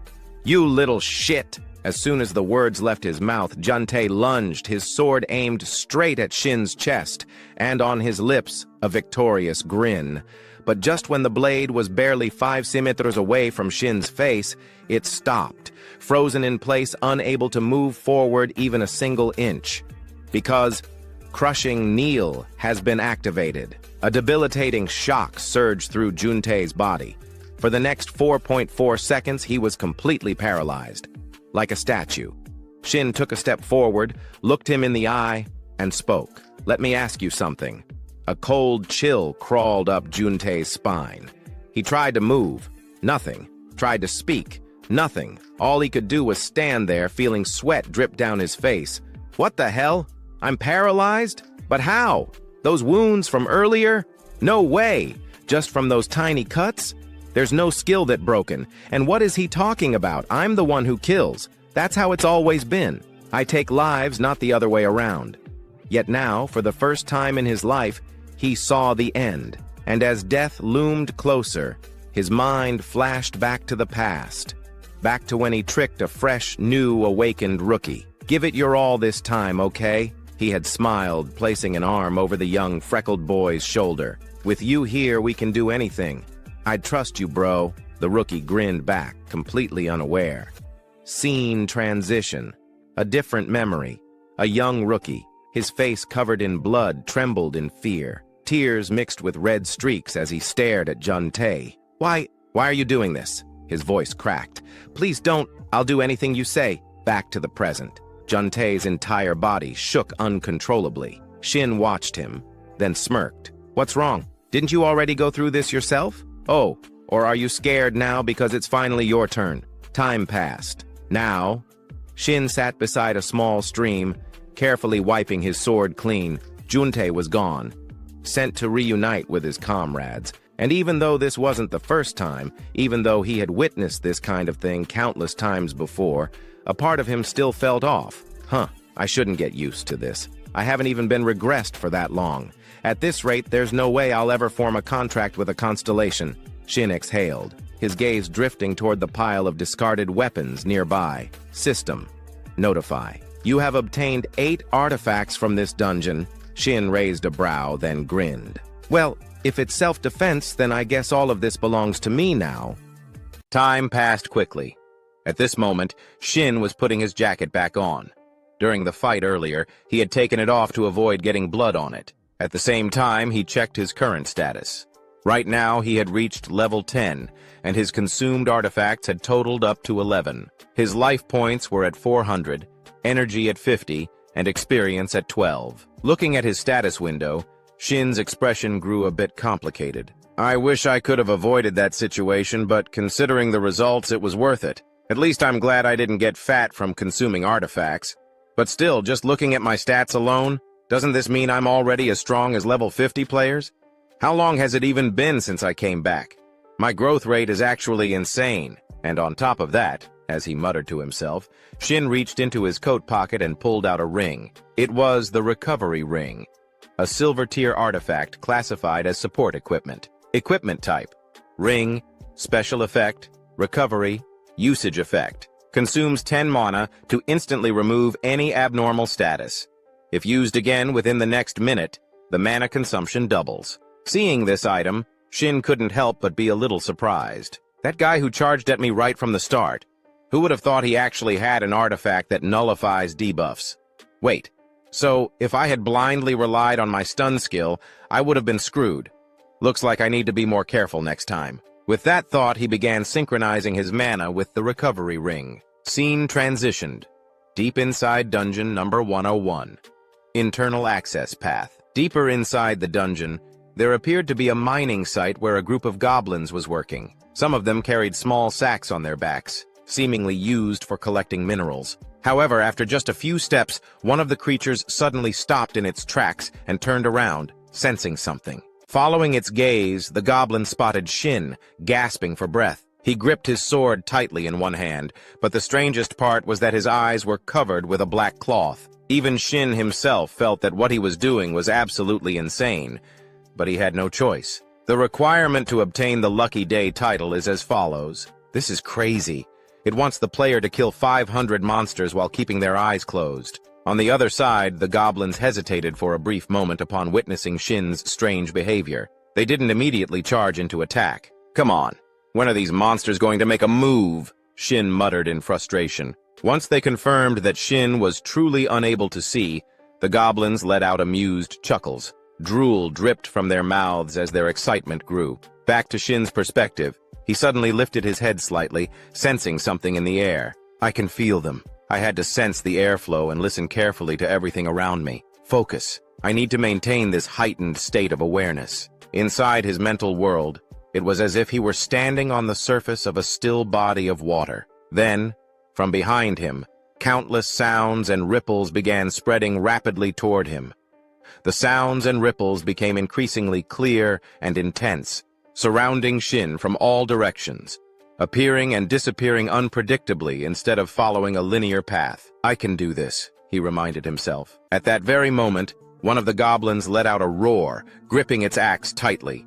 You little shit!" As soon as the words left his mouth, Juntae lunged, his sword aimed straight at Shin's chest, and on his lips, a victorious grin. But just when the blade was barely 5 centimeters away from Shin's face, it stopped, frozen in place, unable to move forward even a single inch. Because Crushing Kneel has been activated. A debilitating shock surged through Juntae's body. For the next 4.4 seconds, he was completely paralyzed. Like a statue. Shin took a step forward, looked him in the eye, and spoke. "Let me ask you something." A cold chill crawled up Juntae's spine. He tried to move. Nothing. Tried to speak. Nothing. All he could do was stand there, feeling sweat drip down his face. "What the hell? I'm paralyzed? But how? Those wounds from earlier? No way! Just from those tiny cuts? There's no skill that broken. And what is he talking about? I'm the one who kills. That's how it's always been. I take lives, not the other way around." Yet now, for the first time in his life, he saw the end. And as death loomed closer, his mind flashed back to the past. Back to when he tricked a fresh, new, awakened rookie. "Give it your all this time, okay?" He had smiled, placing an arm over the young, freckled boy's shoulder. "With you here, we can do anything. I'd trust you, bro." The rookie grinned back, completely unaware. Scene transition. A different memory. A young rookie, his face covered in blood, trembled in fear. Tears mixed with red streaks as he stared at Juntae. Why are you doing this?" His voice cracked. "Please don't. I'll do anything you say." Back to the present. Juntae's entire body shook uncontrollably. Shin watched him, then smirked. "What's wrong? Didn't you already go through this yourself? Oh, or are you scared now because it's finally your turn?" Time passed. Now, Shin sat beside a small stream, carefully wiping his sword clean. Juntae was gone, sent to reunite with his comrades. And even though this wasn't the first time, even though he had witnessed this kind of thing countless times before, a part of him still felt off. I shouldn't get used to this. I haven't even been regressed for that long. At this rate, there's no way I'll ever form a contract with a constellation. Shin exhaled, his gaze drifting toward the pile of discarded weapons nearby. System. Notify. You have obtained 8 artifacts from this dungeon. Shin raised a brow, then grinned. Well, if it's self-defense, then I guess all of this belongs to me now. Time passed quickly. At this moment, Shin was putting his jacket back on. During the fight earlier, he had taken it off to avoid getting blood on it. At the same time, he checked his current status. Right now, he had reached level 10, and his consumed artifacts had totaled up to 11. His life points were at 400, energy at 50, and experience at 12. Looking at his status window, Shin's expression grew a bit complicated. "I wish I could have avoided that situation, but considering the results, it was worth it. At least I'm glad I didn't get fat from consuming artifacts. But still, just looking at my stats alone, doesn't this mean I'm already as strong as level 50 players? How long has it even been since I came back? My growth rate is actually insane." And on top of that, as he muttered to himself, Shin reached into his coat pocket and pulled out a ring. It was the recovery ring, a silver-tier artifact classified as support equipment. Equipment type: ring, special effect, recovery, usage effect. Consumes 10 mana to instantly remove any abnormal status. If used again within the next minute, the mana consumption doubles. Seeing this item, Shin couldn't help but be a little surprised. That guy who charged at me right from the start, who would have thought he actually had an artifact that nullifies debuffs? Wait, so if I had blindly relied on my stun skill, I would have been screwed. Looks like I need to be more careful next time. With that thought, he began synchronizing his mana with the recovery ring. Scene transitioned. Deep inside dungeon number 101. Internal access path. Deeper inside the dungeon, there appeared to be a mining site where a group of goblins was working. Some of them carried small sacks on their backs, seemingly used for collecting minerals. However, after just a few steps, one of the creatures suddenly stopped in its tracks and turned around, sensing something. Following its gaze, the goblin spotted Shin, gasping for breath. He gripped his sword tightly in one hand, but the strangest part was that his eyes were covered with a black cloth. Even Shin himself felt that what he was doing was absolutely insane, but he had no choice. The requirement to obtain the Lucky Day title is as follows. This is crazy. It wants the player to kill 500 monsters while keeping their eyes closed. On the other side, the goblins hesitated for a brief moment upon witnessing Shin's strange behavior. They didn't immediately charge into attack. Come on, when are these monsters going to make a move? Shin muttered in frustration. Once they confirmed that Shin was truly unable to see, the goblins let out amused chuckles. Drool dripped from their mouths as their excitement grew. Back to Shin's perspective, he suddenly lifted his head slightly, sensing something in the air. I can feel them. I had to sense the airflow and listen carefully to everything around me. Focus. I need to maintain this heightened state of awareness. Inside his mental world, it was as if he were standing on the surface of a still body of water. Then, from behind him, countless sounds and ripples began spreading rapidly toward him. The sounds and ripples became increasingly clear and intense, surrounding Shin from all directions, appearing and disappearing unpredictably instead of following a linear path. I can do this, he reminded himself. At that very moment, one of the goblins let out a roar, gripping its axe tightly.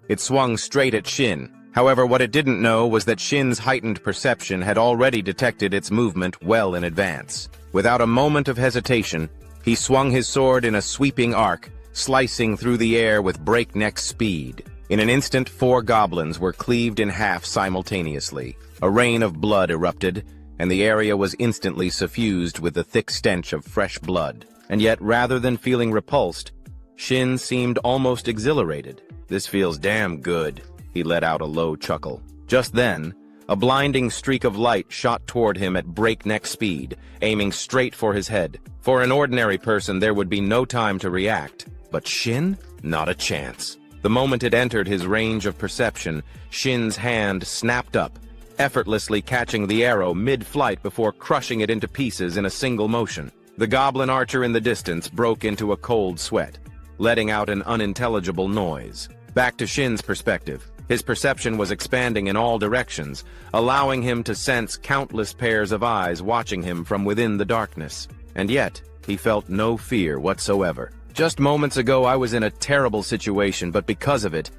It swung straight at Shin. However, what it didn't know was that Shin's heightened perception had already detected its movement well in advance. Without a moment of hesitation, he swung his sword in a sweeping arc, slicing through the air with breakneck speed. In an instant, 4 goblins were cleaved in half simultaneously. A rain of blood erupted, and the area was instantly suffused with the thick stench of fresh blood. And yet, rather than feeling repulsed, Shin seemed almost exhilarated. This feels damn good, he let out a low chuckle. Just then, a blinding streak of light shot toward him at breakneck speed, aiming straight for his head. For an ordinary person, there would be no time to react. But Shin? Not a chance. The moment it entered his range of perception, Shin's hand snapped up, effortlessly catching the arrow mid-flight before crushing it into pieces in a single motion. The goblin archer in the distance broke into a cold sweat, letting out an unintelligible noise. Back to Shin's perspective, his perception was expanding in all directions, allowing him to sense countless pairs of eyes watching him from within the darkness. And yet, he felt no fear whatsoever. Just moments ago, I was in a terrible situation, but because of it,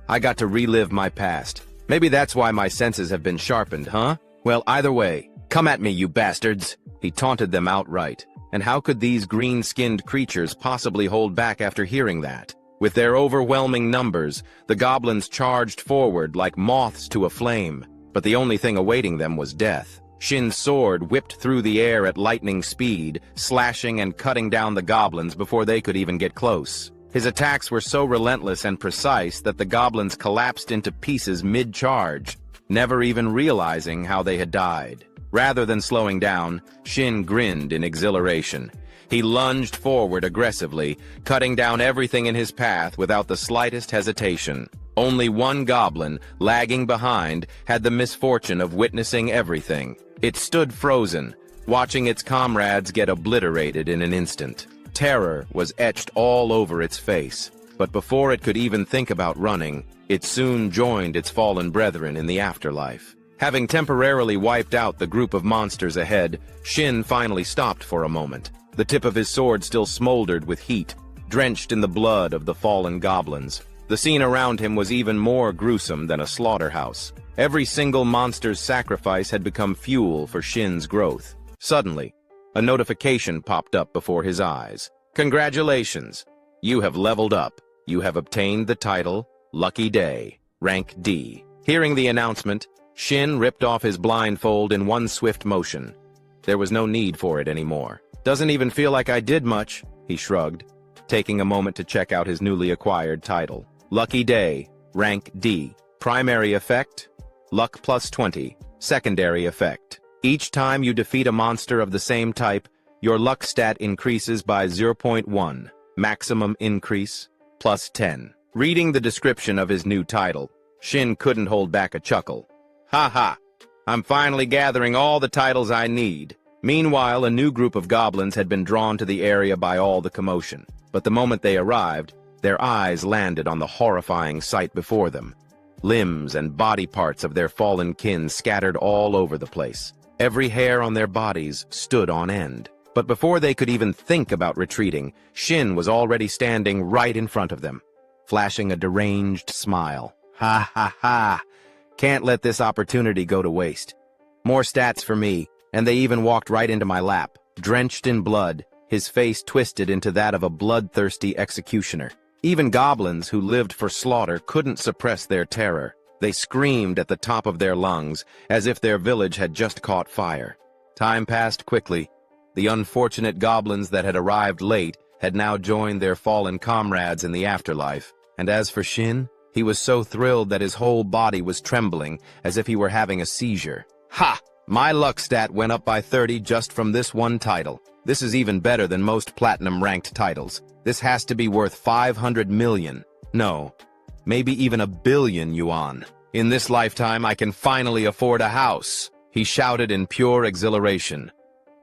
I got to relive my past. Maybe that's why my senses have been sharpened, huh? Well, either way, come at me, you bastards! He taunted them outright. And how could these green-skinned creatures possibly hold back after hearing that? With their overwhelming numbers, the goblins charged forward like moths to a flame, but the only thing awaiting them was death. Shin's sword whipped through the air at lightning speed, slashing and cutting down the goblins before they could even get close. His attacks were so relentless and precise that the goblins collapsed into pieces mid-charge, never even realizing how they had died. Rather than slowing down, Shin grinned in exhilaration. He lunged forward aggressively, cutting down everything in his path without the slightest hesitation. Only one goblin, lagging behind, had the misfortune of witnessing everything. It stood frozen, watching its comrades get obliterated in an instant. Terror was etched all over its face, but before it could even think about running, it soon joined its fallen brethren in the afterlife. Having temporarily wiped out the group of monsters ahead, Shin finally stopped for a moment. The tip of his sword still smoldered with heat, drenched in the blood of the fallen goblins. The scene around him was even more gruesome than a slaughterhouse. Every single monster's sacrifice had become fuel for Shin's growth. Suddenly, a notification popped up before his eyes. Congratulations! You have leveled up. You have obtained the title, Lucky Day, rank D. Hearing the announcement, Shin ripped off his blindfold in one swift motion. There was no need for it anymore. Doesn't even feel like I did much, he shrugged, taking a moment to check out his newly acquired title. Lucky Day, rank D. Primary effect, luck plus 20. Secondary effect. Each time you defeat a monster of the same type, your luck stat increases by 0.1. Maximum increase, plus 10. Reading the description of his new title, Shin couldn't hold back a chuckle. Ha ha! I'm finally gathering all the titles I need. Meanwhile, a new group of goblins had been drawn to the area by all the commotion. But the moment they arrived, their eyes landed on the horrifying sight before them. Limbs and body parts of their fallen kin scattered all over the place. Every hair on their bodies stood on end. But before they could even think about retreating, Shin was already standing right in front of them, flashing a deranged smile. Ha ha ha! Can't let this opportunity go to waste. More stats for me, and they even walked right into my lap, drenched in blood, his face twisted into that of a bloodthirsty executioner. Even goblins who lived for slaughter couldn't suppress their terror. They screamed at the top of their lungs, as if their village had just caught fire. Time passed quickly. The unfortunate goblins that had arrived late had now joined their fallen comrades in the afterlife. And as for Shin, he was so thrilled that his whole body was trembling, as if he were having a seizure. Ha! My luck stat went up by 30 just from this one title. This is even better than most platinum-ranked titles. This has to be worth 500 million. No, maybe even 1 billion yuan. In this lifetime, I can finally afford a house, he shouted in pure exhilaration.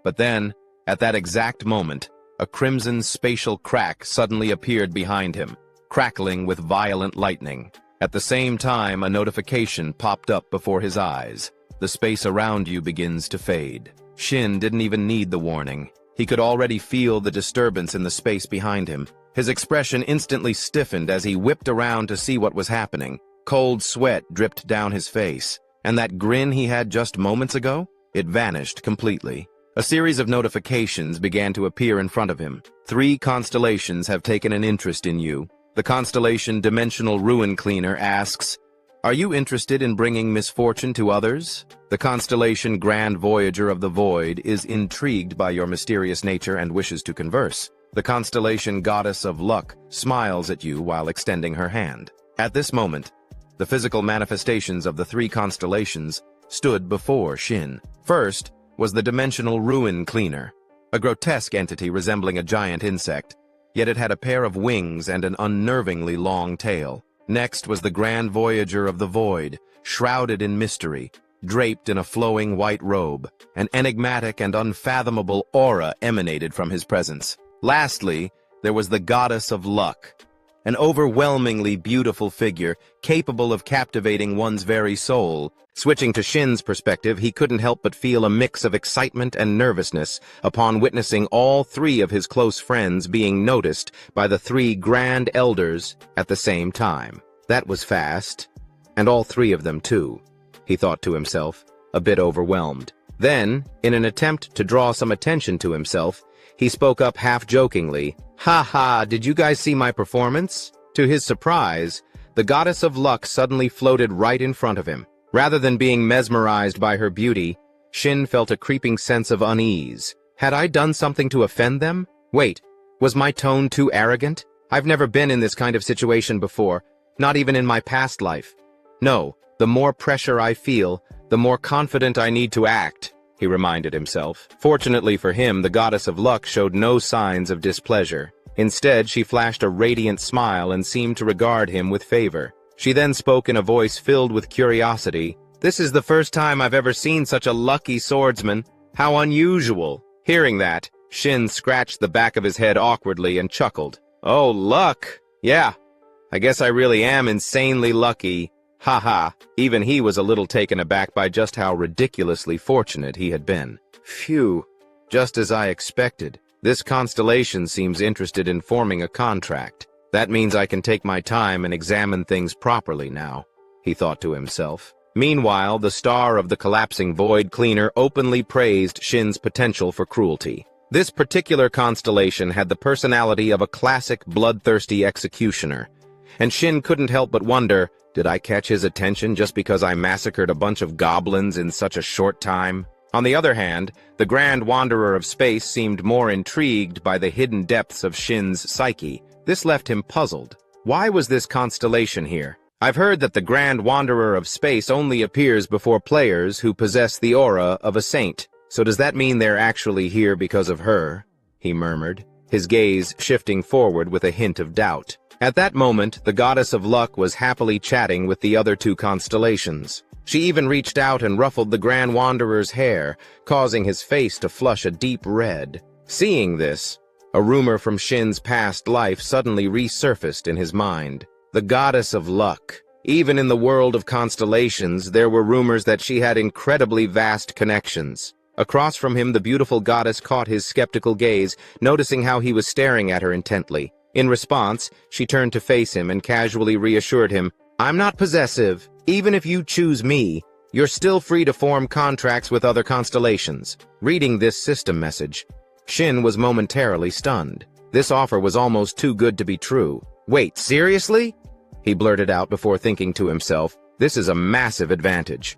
But then, at that exact moment, a crimson spatial crack suddenly appeared behind him, crackling with violent lightning. At the same time, a notification popped up before his eyes. The space around you begins to fade. Shin didn't even need the warning. He could already feel the disturbance in the space behind him. His expression instantly stiffened as he whipped around to see what was happening. Cold sweat dripped down his face, and that grin he had just moments ago, it vanished completely. A series of notifications began to appear in front of him. 3 constellations have taken an interest in you. The constellation Dimensional Ruin Cleaner asks, "Are you interested in bringing misfortune to others?" The constellation Grand Voyager of the Void is intrigued by your mysterious nature and wishes to converse. The constellation Goddess of Luck smiles at you while extending her hand. At this moment, the physical manifestations of the 3 constellations stood before Shin. First was the Dimensional Ruin Cleaner, a grotesque entity resembling a giant insect, yet it had a pair of wings and an unnervingly long tail. Next was the Grand Voyager of the Void, shrouded in mystery, draped in a flowing white robe. An enigmatic and unfathomable aura emanated from his presence. Lastly, there was the Goddess of Luck, an overwhelmingly beautiful figure capable of captivating one's very soul. Switching to Shin's perspective, he couldn't help but feel a mix of excitement and nervousness upon witnessing all 3 of his close friends being noticed by the 3 Grand Elders at the same time. That was fast, and all 3 of them too, he thought to himself, a bit overwhelmed. Then, in an attempt to draw some attention to himself, he spoke up half-jokingly, "Ha ha, did you guys see my performance?" To his surprise, the Goddess of Luck suddenly floated right in front of him. Rather than being mesmerized by her beauty, Shin felt a creeping sense of unease. Had I done something to offend them? Wait, was my tone too arrogant? I've never been in this kind of situation before, not even in my past life. No, the more pressure I feel, the more confident I need to act, he reminded himself. Fortunately for him, the Goddess of Luck showed no signs of displeasure. Instead, she flashed a radiant smile and seemed to regard him with favor. She then spoke in a voice filled with curiosity. "This is the first time I've ever seen such a lucky swordsman. How unusual." Hearing that, Shin scratched the back of his head awkwardly and chuckled. "Oh, luck. Yeah, I guess I really am insanely lucky. Ha. Even he was a little taken aback by just how ridiculously fortunate he had been. Phew, just as I expected. This constellation seems interested in forming a contract. That means I can take my time and examine things properly now, he thought to himself. Meanwhile, the star of the collapsing void cleaner openly praised Shin's potential for cruelty. This particular constellation had the personality of a classic bloodthirsty executioner, and Shin couldn't help but wonder, did I catch his attention just because I massacred a bunch of goblins in such a short time? On the other hand, the Grand Wanderer of Space seemed more intrigued by the hidden depths of Shin's psyche. This left him puzzled. Why was this constellation here? I've heard that the Grand Wanderer of Space only appears before players who possess the aura of a saint. So does that mean they're actually here because of her? He murmured, his gaze shifting forward with a hint of doubt. At that moment, the goddess of luck was happily chatting with the other two constellations. She even reached out and ruffled the Grand Wanderer's hair, causing his face to flush a deep red. Seeing this, a rumor from Shin's past life suddenly resurfaced in his mind. The goddess of luck. Even in the world of constellations, there were rumors that she had incredibly vast connections. Across from him, the beautiful goddess caught his skeptical gaze, noticing how he was staring at her intently. In response, she turned to face him and casually reassured him, "I'm not possessive. Even if you choose me, you're still free to form contracts with other constellations." Reading this system message, Shin was momentarily stunned. This offer was almost too good to be true. "Wait, seriously?" He blurted out before thinking to himself, "This is a massive advantage.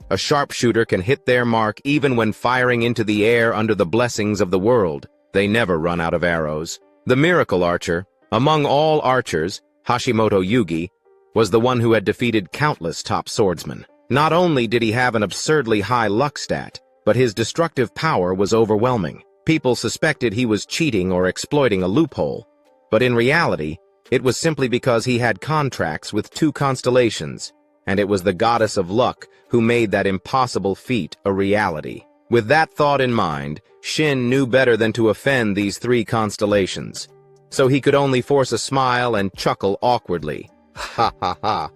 A sharpshooter can hit their mark even when firing into the air under the blessings of the world. They never run out of arrows." The miracle archer, among all archers, Hashimoto Yugi, was the one who had defeated countless top swordsmen. Not only did he have an absurdly high luck stat, but his destructive power was overwhelming. People suspected he was cheating or exploiting a loophole, but in reality, it was simply because he had contracts with two constellations, and it was the goddess of luck who made that impossible feat a reality. With that thought in mind, Shin knew better than to offend these three constellations, so he could only force a smile and chuckle awkwardly. Ha ha ha.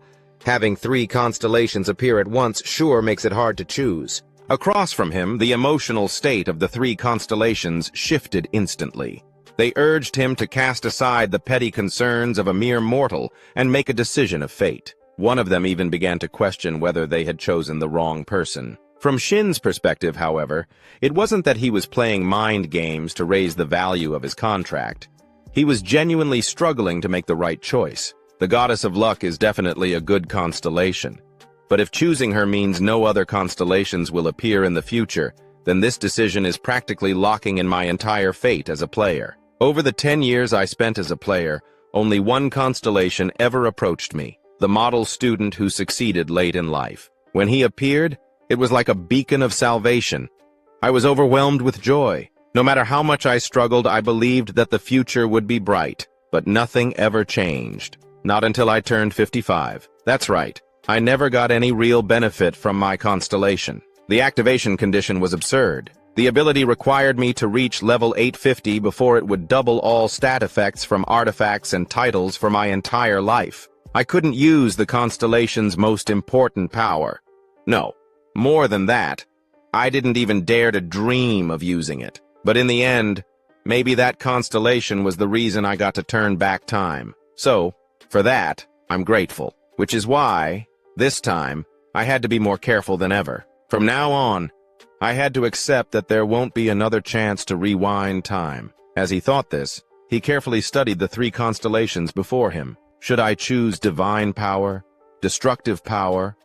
Having three constellations appear at once sure makes it hard to choose. Across from him, the emotional state of the three constellations shifted instantly. They urged him to cast aside the petty concerns of a mere mortal and make a decision of fate. One of them even began to question whether they had chosen the wrong person. From Shin's perspective, however, it wasn't that he was playing mind games to raise the value of his contract. He was genuinely struggling to make the right choice. The goddess of luck is definitely a good constellation. But if choosing her means no other constellations will appear in the future, then this decision is practically locking in my entire fate as a player. Over the 10 years I spent as a player, only one constellation ever approached me, the model student who succeeded late in life. When he appeared, it was like a beacon of salvation. I was overwhelmed with joy. No matter how much I struggled, I believed that the future would be bright. But nothing ever changed. Not until I turned 55. That's right. I never got any real benefit from my constellation. The activation condition was absurd. The ability required me to reach level 850 before it would double all stat effects from artifacts and titles for my entire life. I couldn't use the constellation's most important power. No. More than that, I didn't even dare to dream of using it. But in the end, maybe that constellation was the reason I got to turn back time. So, for that, I'm grateful. Which is why, this time, I had to be more careful than ever. From now on, I had to accept that there won't be another chance to rewind time. As he thought this, he carefully studied the three constellations before him. Should I choose divine power, destructive power,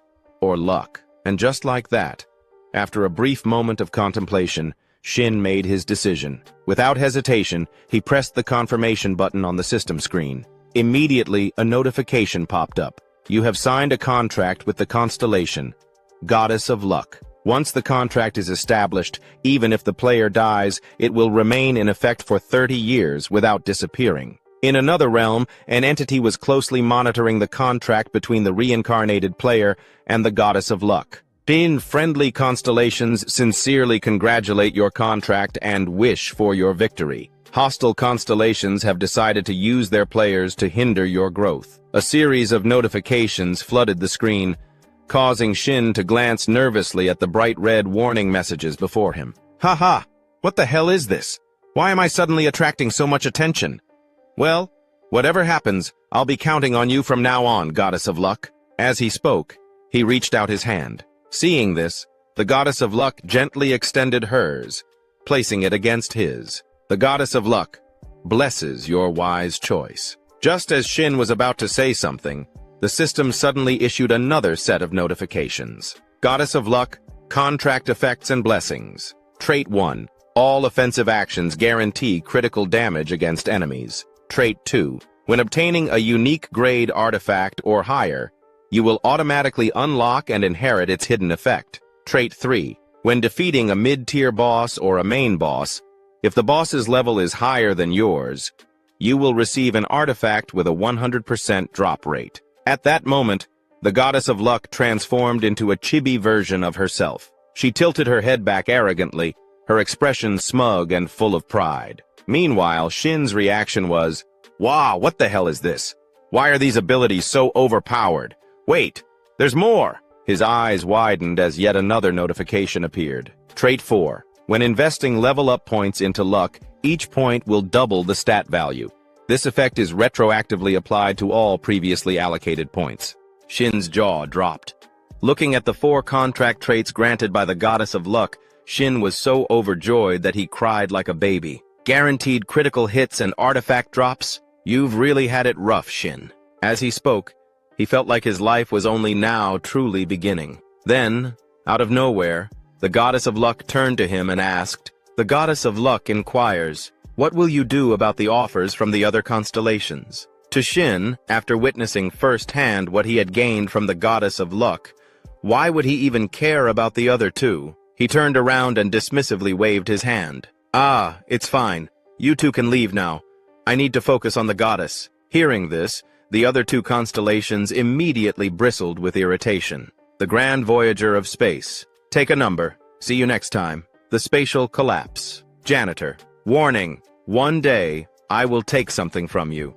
or luck? And just like that, after a brief moment of contemplation, Shin made his decision. Without hesitation, he pressed the confirmation button on the system screen. Immediately, a notification popped up. You have signed a contract with the constellation, Goddess of Luck. Once the contract is established, even if the player dies, it will remain in effect for 30 years without disappearing. In another realm, an entity was closely monitoring the contract between the reincarnated player and the Goddess of Luck. Shin, friendly constellations sincerely congratulate your contract and wish for your victory. Hostile constellations have decided to use their players to hinder your growth. A series of notifications flooded the screen, causing Shin to glance nervously at the bright red warning messages before him. Haha, what the hell is this? Why am I suddenly attracting so much attention? Well, whatever happens, I'll be counting on you from now on, Goddess of Luck. As he spoke, he reached out his hand. Seeing this, the Goddess of Luck gently extended hers, placing it against his. The Goddess of Luck blesses your wise choice. Just as Shin was about to say something, the system suddenly issued another set of notifications. Goddess of Luck, contract effects and blessings. Trait 1. All offensive actions guarantee critical damage against enemies. Trait 2. When obtaining a unique grade artifact or higher, you will automatically unlock and inherit its hidden effect. Trait 3. When defeating a mid-tier boss or a main boss, if the boss's level is higher than yours, you will receive an artifact with a 100% drop rate. At that moment, the goddess of luck transformed into a chibi version of herself. She tilted her head back arrogantly, her expression smug and full of pride. Meanwhile, Shin's reaction was, "Wow, what the hell is this? Why are these abilities so overpowered? Wait, there's more!" His eyes widened as yet another notification appeared. Trait 4. When investing level-up points into luck, each point will double the stat value. This effect is retroactively applied to all previously allocated points. Shin's jaw dropped. Looking at the 4 contract traits granted by the goddess of luck, Shin was so overjoyed that he cried like a baby. Guaranteed critical hits and artifact drops? You've really had it rough, Shin. As he spoke, he felt like his life was only now truly beginning. Then, out of nowhere, the goddess of luck turned to him and asked, "The goddess of luck inquires, what will you do about the offers from the other constellations?" To Shin, after witnessing firsthand what he had gained from the goddess of luck, why would he even care about the other two? He turned around and dismissively waved his hand. "Ah, it's fine. You two can leave now. I need to focus on the goddess." Hearing this, the other two constellations immediately bristled with irritation. The Grand Voyager of Space. Take a number. See you next time. The Spatial Collapse. Janitor. Warning. One day, I will take something from you.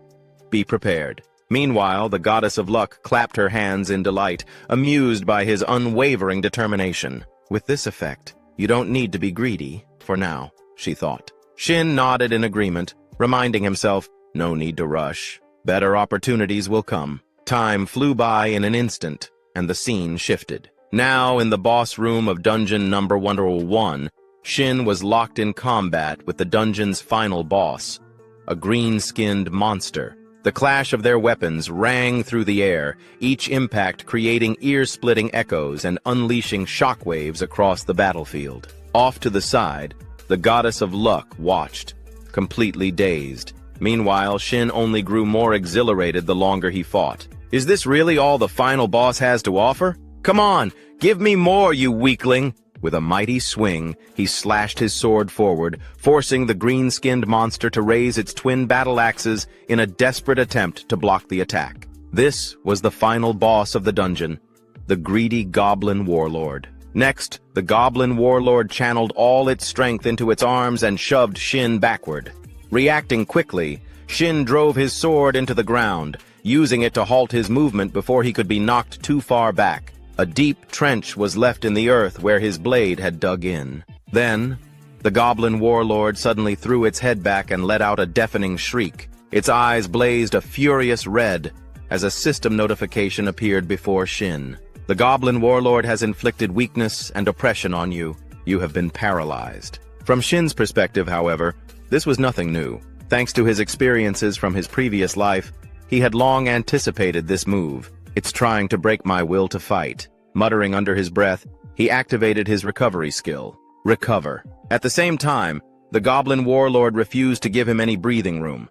Be prepared. Meanwhile, the goddess of luck clapped her hands in delight, amused by his unwavering determination. With this effect, you don't need to be greedy, for now, she thought. Shin nodded in agreement, reminding himself, no need to rush. Better opportunities will come. Time flew by in an instant, and the scene shifted. Now, in the boss room of dungeon number 101, Shin was locked in combat with the dungeon's final boss, a green-skinned monster. The clash of their weapons rang through the air, each impact creating ear-splitting echoes and unleashing shockwaves across the battlefield. Off to the side, the goddess of luck watched, completely dazed. Meanwhile, Shin only grew more exhilarated the longer he fought. Is this really all the final boss has to offer? Come on, give me more, you weakling! With a mighty swing, he slashed his sword forward, forcing the green-skinned monster to raise its twin battle axes in a desperate attempt to block the attack. This was the final boss of the dungeon, the greedy Goblin Warlord. Next, the Goblin Warlord channeled all its strength into its arms and shoved Shin backward. Reacting quickly, Shin drove his sword into the ground, using it to halt his movement before he could be knocked too far back. A deep trench was left in the earth where his blade had dug in. Then, the Goblin Warlord suddenly threw its head back and let out a deafening shriek. Its eyes blazed a furious red as a system notification appeared before Shin. The Goblin Warlord has inflicted weakness and oppression on you. You have been paralyzed. From Shin's perspective, however, this was nothing new. Thanks to his experiences from his previous life, he had long anticipated this move. It's trying to break my will to fight. Muttering under his breath, he activated his recovery skill. Recover. At the same time, the Goblin Warlord refused to give him any breathing room.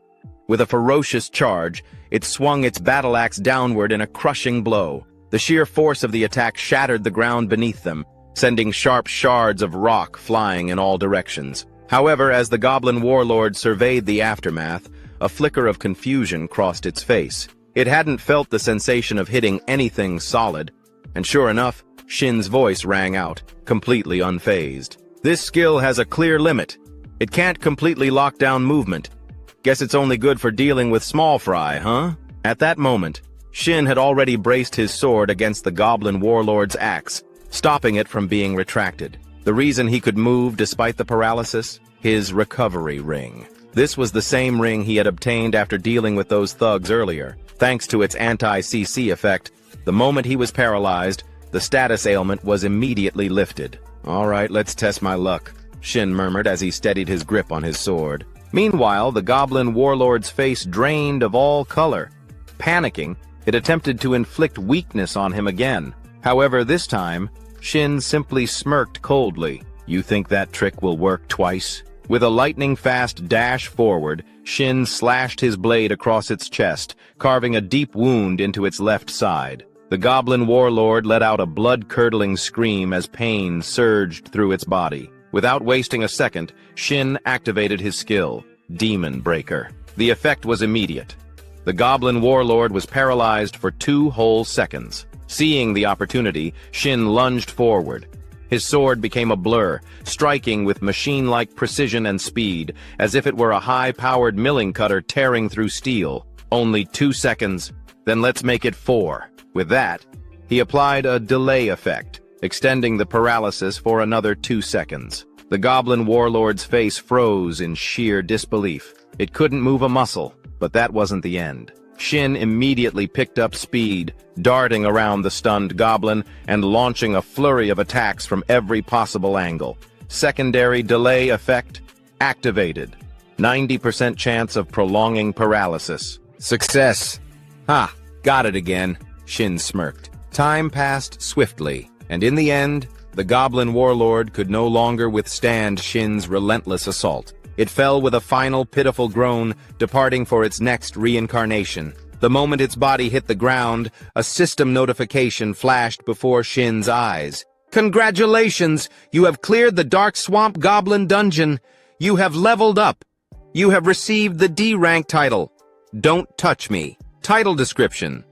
With a ferocious charge, it swung its battle axe downward in a crushing blow. The sheer force of the attack shattered the ground beneath them, sending sharp shards of rock flying in all directions. However, as the Goblin Warlord surveyed the aftermath, a flicker of confusion crossed its face. It hadn't felt the sensation of hitting anything solid, and sure enough, Shin's voice rang out, completely unfazed. This skill has a clear limit. It can't completely lock down movement. Guess it's only good for dealing with small fry, huh? At that moment, Shin had already braced his sword against the Goblin Warlord's axe, stopping it from being retracted. The reason he could move despite the paralysis? His recovery ring. This was the same ring he had obtained after dealing with those thugs earlier. Thanks to its anti-CC effect, the moment he was paralyzed, the status ailment was immediately lifted. All right, let's test my luck, Shin murmured as he steadied his grip on his sword. Meanwhile, the Goblin Warlord's face drained of all color. Panicking, it attempted to inflict weakness on him again. However, this time, Shin simply smirked coldly. You think that trick will work twice? With a lightning-fast dash forward, Shin slashed his blade across its chest, carving a deep wound into its left side. The goblin warlord let out a blood-curdling scream as pain surged through its body. Without wasting a second, Shin activated his skill, Demon Breaker. The effect was immediate. The goblin warlord was paralyzed for 2 whole seconds. Seeing the opportunity, Shin lunged forward. His sword became a blur, striking with machine-like precision and speed, as if it were a high-powered milling cutter tearing through steel. Only 2 seconds, then let's make it 4. With that, he applied a delay effect, extending the paralysis for another 2 seconds. The goblin warlord's face froze in sheer disbelief. It couldn't move a muscle, but that wasn't the end. Shin immediately picked up speed, darting around the stunned goblin and launching a flurry of attacks from every possible angle. Secondary delay effect activated. 90% chance of prolonging paralysis. Success! Ha! Got it again, Shin smirked. Time passed swiftly, and in the end, the goblin warlord could no longer withstand Shin's relentless assault. It fell with a final pitiful groan, departing for its next reincarnation. The moment its body hit the ground, a system notification flashed before Shin's eyes. Congratulations! You have cleared the Dark Swamp Goblin Dungeon. You have leveled up. You have received the D rank title. Don't touch me. Title description: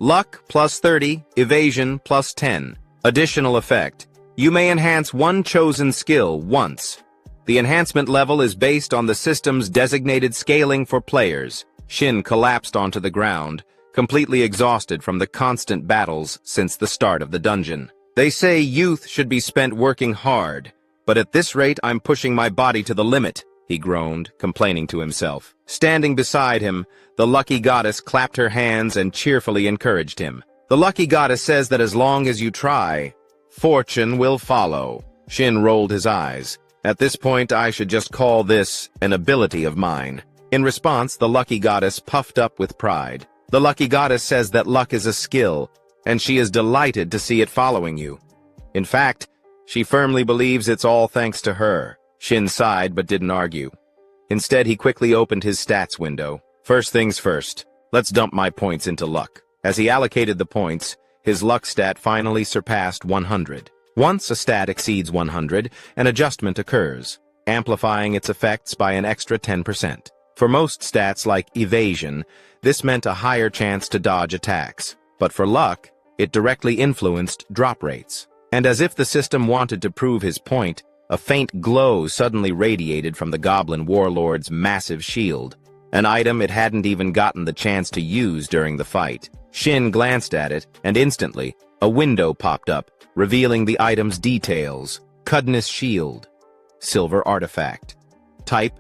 Luck plus 30, Evasion plus 10. Additional effect: you may enhance one chosen skill once. The enhancement level is based on the system's designated scaling for players. Shin collapsed onto the ground, completely exhausted from the constant battles since the start of the dungeon. They say youth should be spent working hard, but at this rate I'm pushing my body to the limit, he groaned, complaining to himself. Standing beside him, the lucky goddess clapped her hands and cheerfully encouraged him. The lucky goddess says that as long as you try, fortune will follow. Shin rolled his eyes. At this point, I should just call this an ability of mine. In response, the lucky goddess puffed up with pride. The lucky goddess says that luck is a skill, and she is delighted to see it following you. In fact, she firmly believes it's all thanks to her. Shin sighed but didn't argue. Instead, he quickly opened his stats window. First things first, let's dump my points into luck. As he allocated the points, his luck stat finally surpassed 100. Once a stat exceeds 100, an adjustment occurs, amplifying its effects by an extra 10%. For most stats like evasion, this meant a higher chance to dodge attacks. But for luck, it directly influenced drop rates. And as if the system wanted to prove his point, a faint glow suddenly radiated from the goblin warlord's massive shield, an item it hadn't even gotten the chance to use during the fight. Shin glanced at it, and instantly, a window popped up, revealing the item's details. Cudness Shield. Silver Artifact. Type: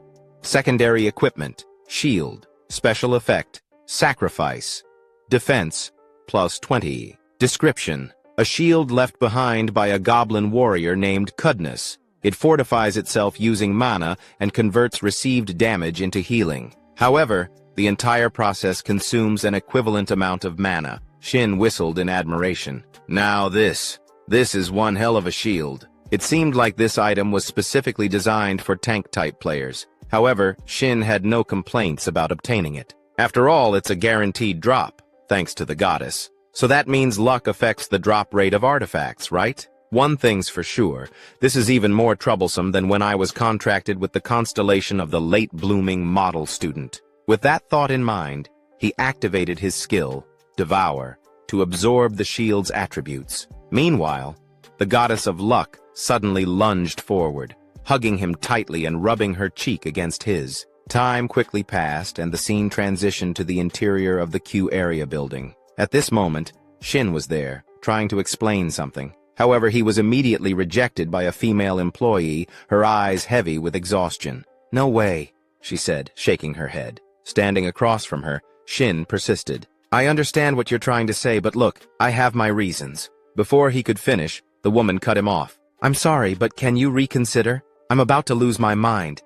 Secondary Equipment. Shield. Special Effect: Sacrifice. Defense: plus 20. Description: a shield left behind by a goblin warrior named Cudness. It fortifies itself using mana and converts received damage into healing. However, the entire process consumes an equivalent amount of mana. Shin whistled in admiration. Now this is one hell of a shield. It seemed like this item was specifically designed for tank-type players. However, Shin had no complaints about obtaining it. After all, it's a guaranteed drop, thanks to the goddess. So that means luck affects the drop rate of artifacts, right? One thing's for sure, this is even more troublesome than when I was contracted with the constellation of the late-blooming model student. With that thought in mind, he activated his skill, Devour, to absorb the shield's attributes. Meanwhile, the goddess of luck suddenly lunged forward, hugging him tightly and rubbing her cheek against his. Time quickly passed, and the scene transitioned to the interior of the Q area building. At this moment, Shin was there, trying to explain something. However, he was immediately rejected by a female employee, her eyes heavy with exhaustion. "No way," she said, shaking her head. Standing across from her, Shin persisted. "I understand what you're trying to say, but look, I have my reasons." Before he could finish, the woman cut him off. "I'm sorry, but can you reconsider? I'm about to lose my mind.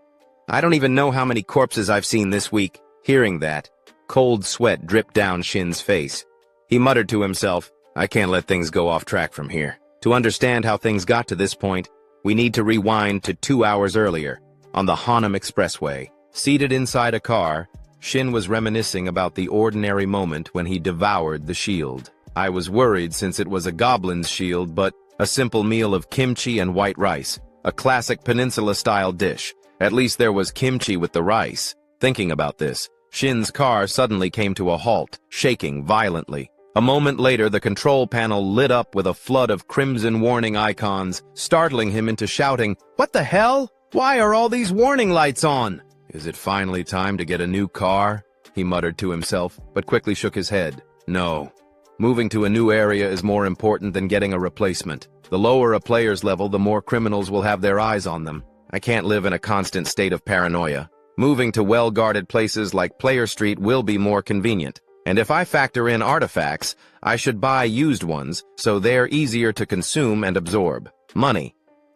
I don't even know how many corpses I've seen this week." Hearing that, cold sweat dripped down Shin's face. He muttered to himself, "I can't let things go off track from here. To understand how things got to this point, we need to rewind to 2 hours earlier, on the Hanam Expressway. Seated inside a car, Shin was reminiscing about the ordinary moment when he devoured the shield. I was worried since it was a goblin's shield, but a simple meal of kimchi and white rice, a classic peninsula-style dish. At least there was kimchi with the rice. Thinking about this, Shin's car suddenly came to a halt, shaking violently. A moment later, the control panel lit up with a flood of crimson warning icons, startling him into shouting, "What the hell? Why are all these warning lights on?" "Is it finally time to get a new car?" he muttered to himself, but quickly shook his head. No. Moving to a new area is more important than getting a replacement. The lower a player's level, the more criminals will have their eyes on them. I can't live in a constant state of paranoia. Moving to well-guarded places like Player Street will be more convenient. And if I factor in artifacts, I should buy used ones, so they're easier to consume and absorb. Money.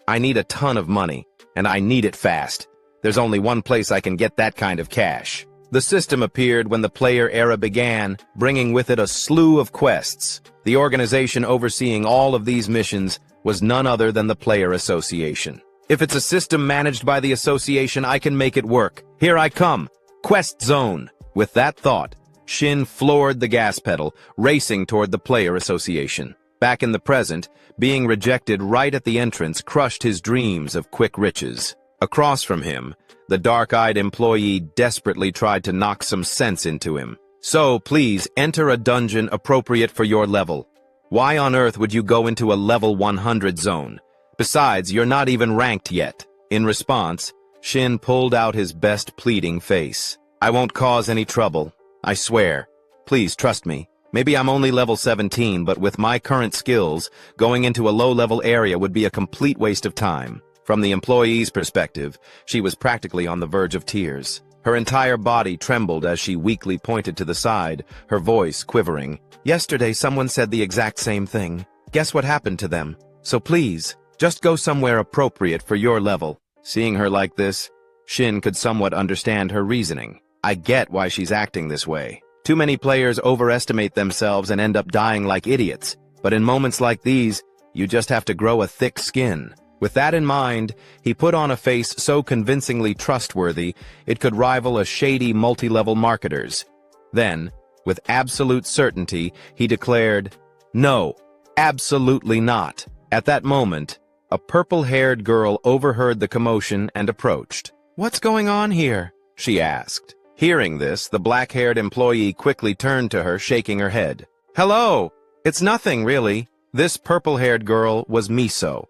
I need a ton of money, and I need it fast. There's only one place I can get that kind of cash. The system appeared when the player era began, bringing with it a slew of quests. The organization overseeing all of these missions was none other than the Player Association. If it's a system managed by the association, I can make it work. Here I come. Quest Zone. With that thought, Shin floored the gas pedal, racing toward the Player Association. Back in the present, being rejected right at the entrance crushed his dreams of quick riches. Across from him, the dark-eyed employee desperately tried to knock some sense into him. "So, please, enter a dungeon appropriate for your level. Why on earth would you go into a level 100 zone? Besides, you're not even ranked yet." In response, Shin pulled out his best pleading face. "I won't cause any trouble. I swear. Please trust me. Maybe I'm only level 17, but with my current skills, going into a low-level area would be a complete waste of time." From the employee's perspective, she was practically on the verge of tears. Her entire body trembled as she weakly pointed to the side, her voice quivering. "Yesterday someone said the exact same thing. Guess what happened to them? So please, just go somewhere appropriate for your level." Seeing her like this, Shin could somewhat understand her reasoning. I get why she's acting this way. Too many players overestimate themselves and end up dying like idiots. But in moments like these, you just have to grow a thick skin. With that in mind, he put on a face so convincingly trustworthy, it could rival a shady multi-level marketer's. Then, with absolute certainty, he declared, "No, absolutely not." At that moment, a purple-haired girl overheard the commotion and approached. "What's going on here?" she asked. Hearing this, the black-haired employee quickly turned to her, shaking her head. "Hello! It's nothing, really." This purple-haired girl was Miso,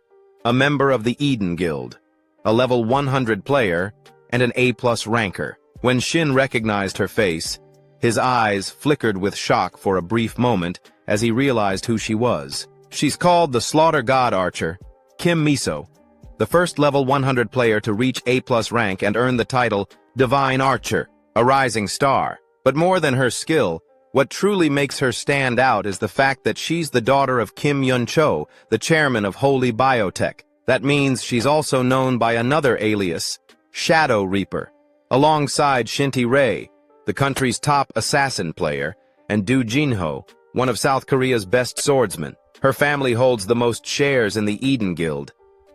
a member of the Eden Guild, a level 100 player, and an A+ ranker. When Shin recognized her face, his eyes flickered with shock for a brief moment as he realized who she was. She's called the Slaughter God Archer, Kim Miso, the first level 100 player to reach A+ rank and earn the title Divine Archer, a rising star. But more than her skill, what truly makes her stand out is the fact that she's the daughter of Kim Yun-cho, the chairman of Holy Biotech. That means she's also known by another alias, Shadow Reaper, alongside Shinty Rei, the country's top assassin player, and Do Jinho, one of South Korea's best swordsmen. Her family holds the most shares in the Eden Guild.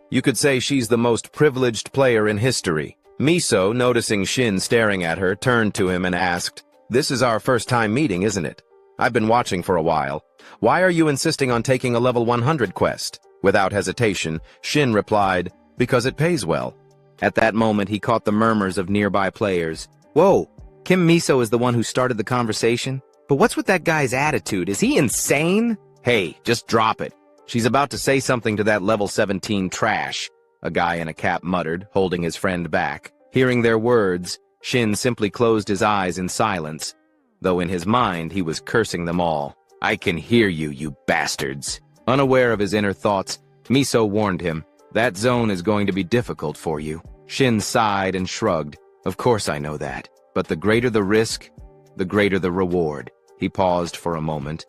You could say she's the most privileged player in history. Miso, noticing Shin staring at her, turned to him and asked, "This is our first time meeting, isn't it? I've been watching for a while. Why are you insisting on taking a level 100 quest?" Without hesitation, Shin replied, "Because it pays well." At that moment, he caught the murmurs of nearby players. "Whoa, Kim Miso is the one who started the conversation? But what's with that guy's attitude? Is he insane?" "Hey, just drop it. She's about to say something to that level 17 trash," a guy in a cap muttered, holding his friend back. Hearing their words, Shin simply closed his eyes in silence, though in his mind he was cursing them all. "I can hear you, you bastards." Unaware of his inner thoughts, Miso warned him, "That zone is going to be difficult for you." Shin sighed and shrugged. "Of course I know that, but the greater the risk, the greater the reward." He paused for a moment,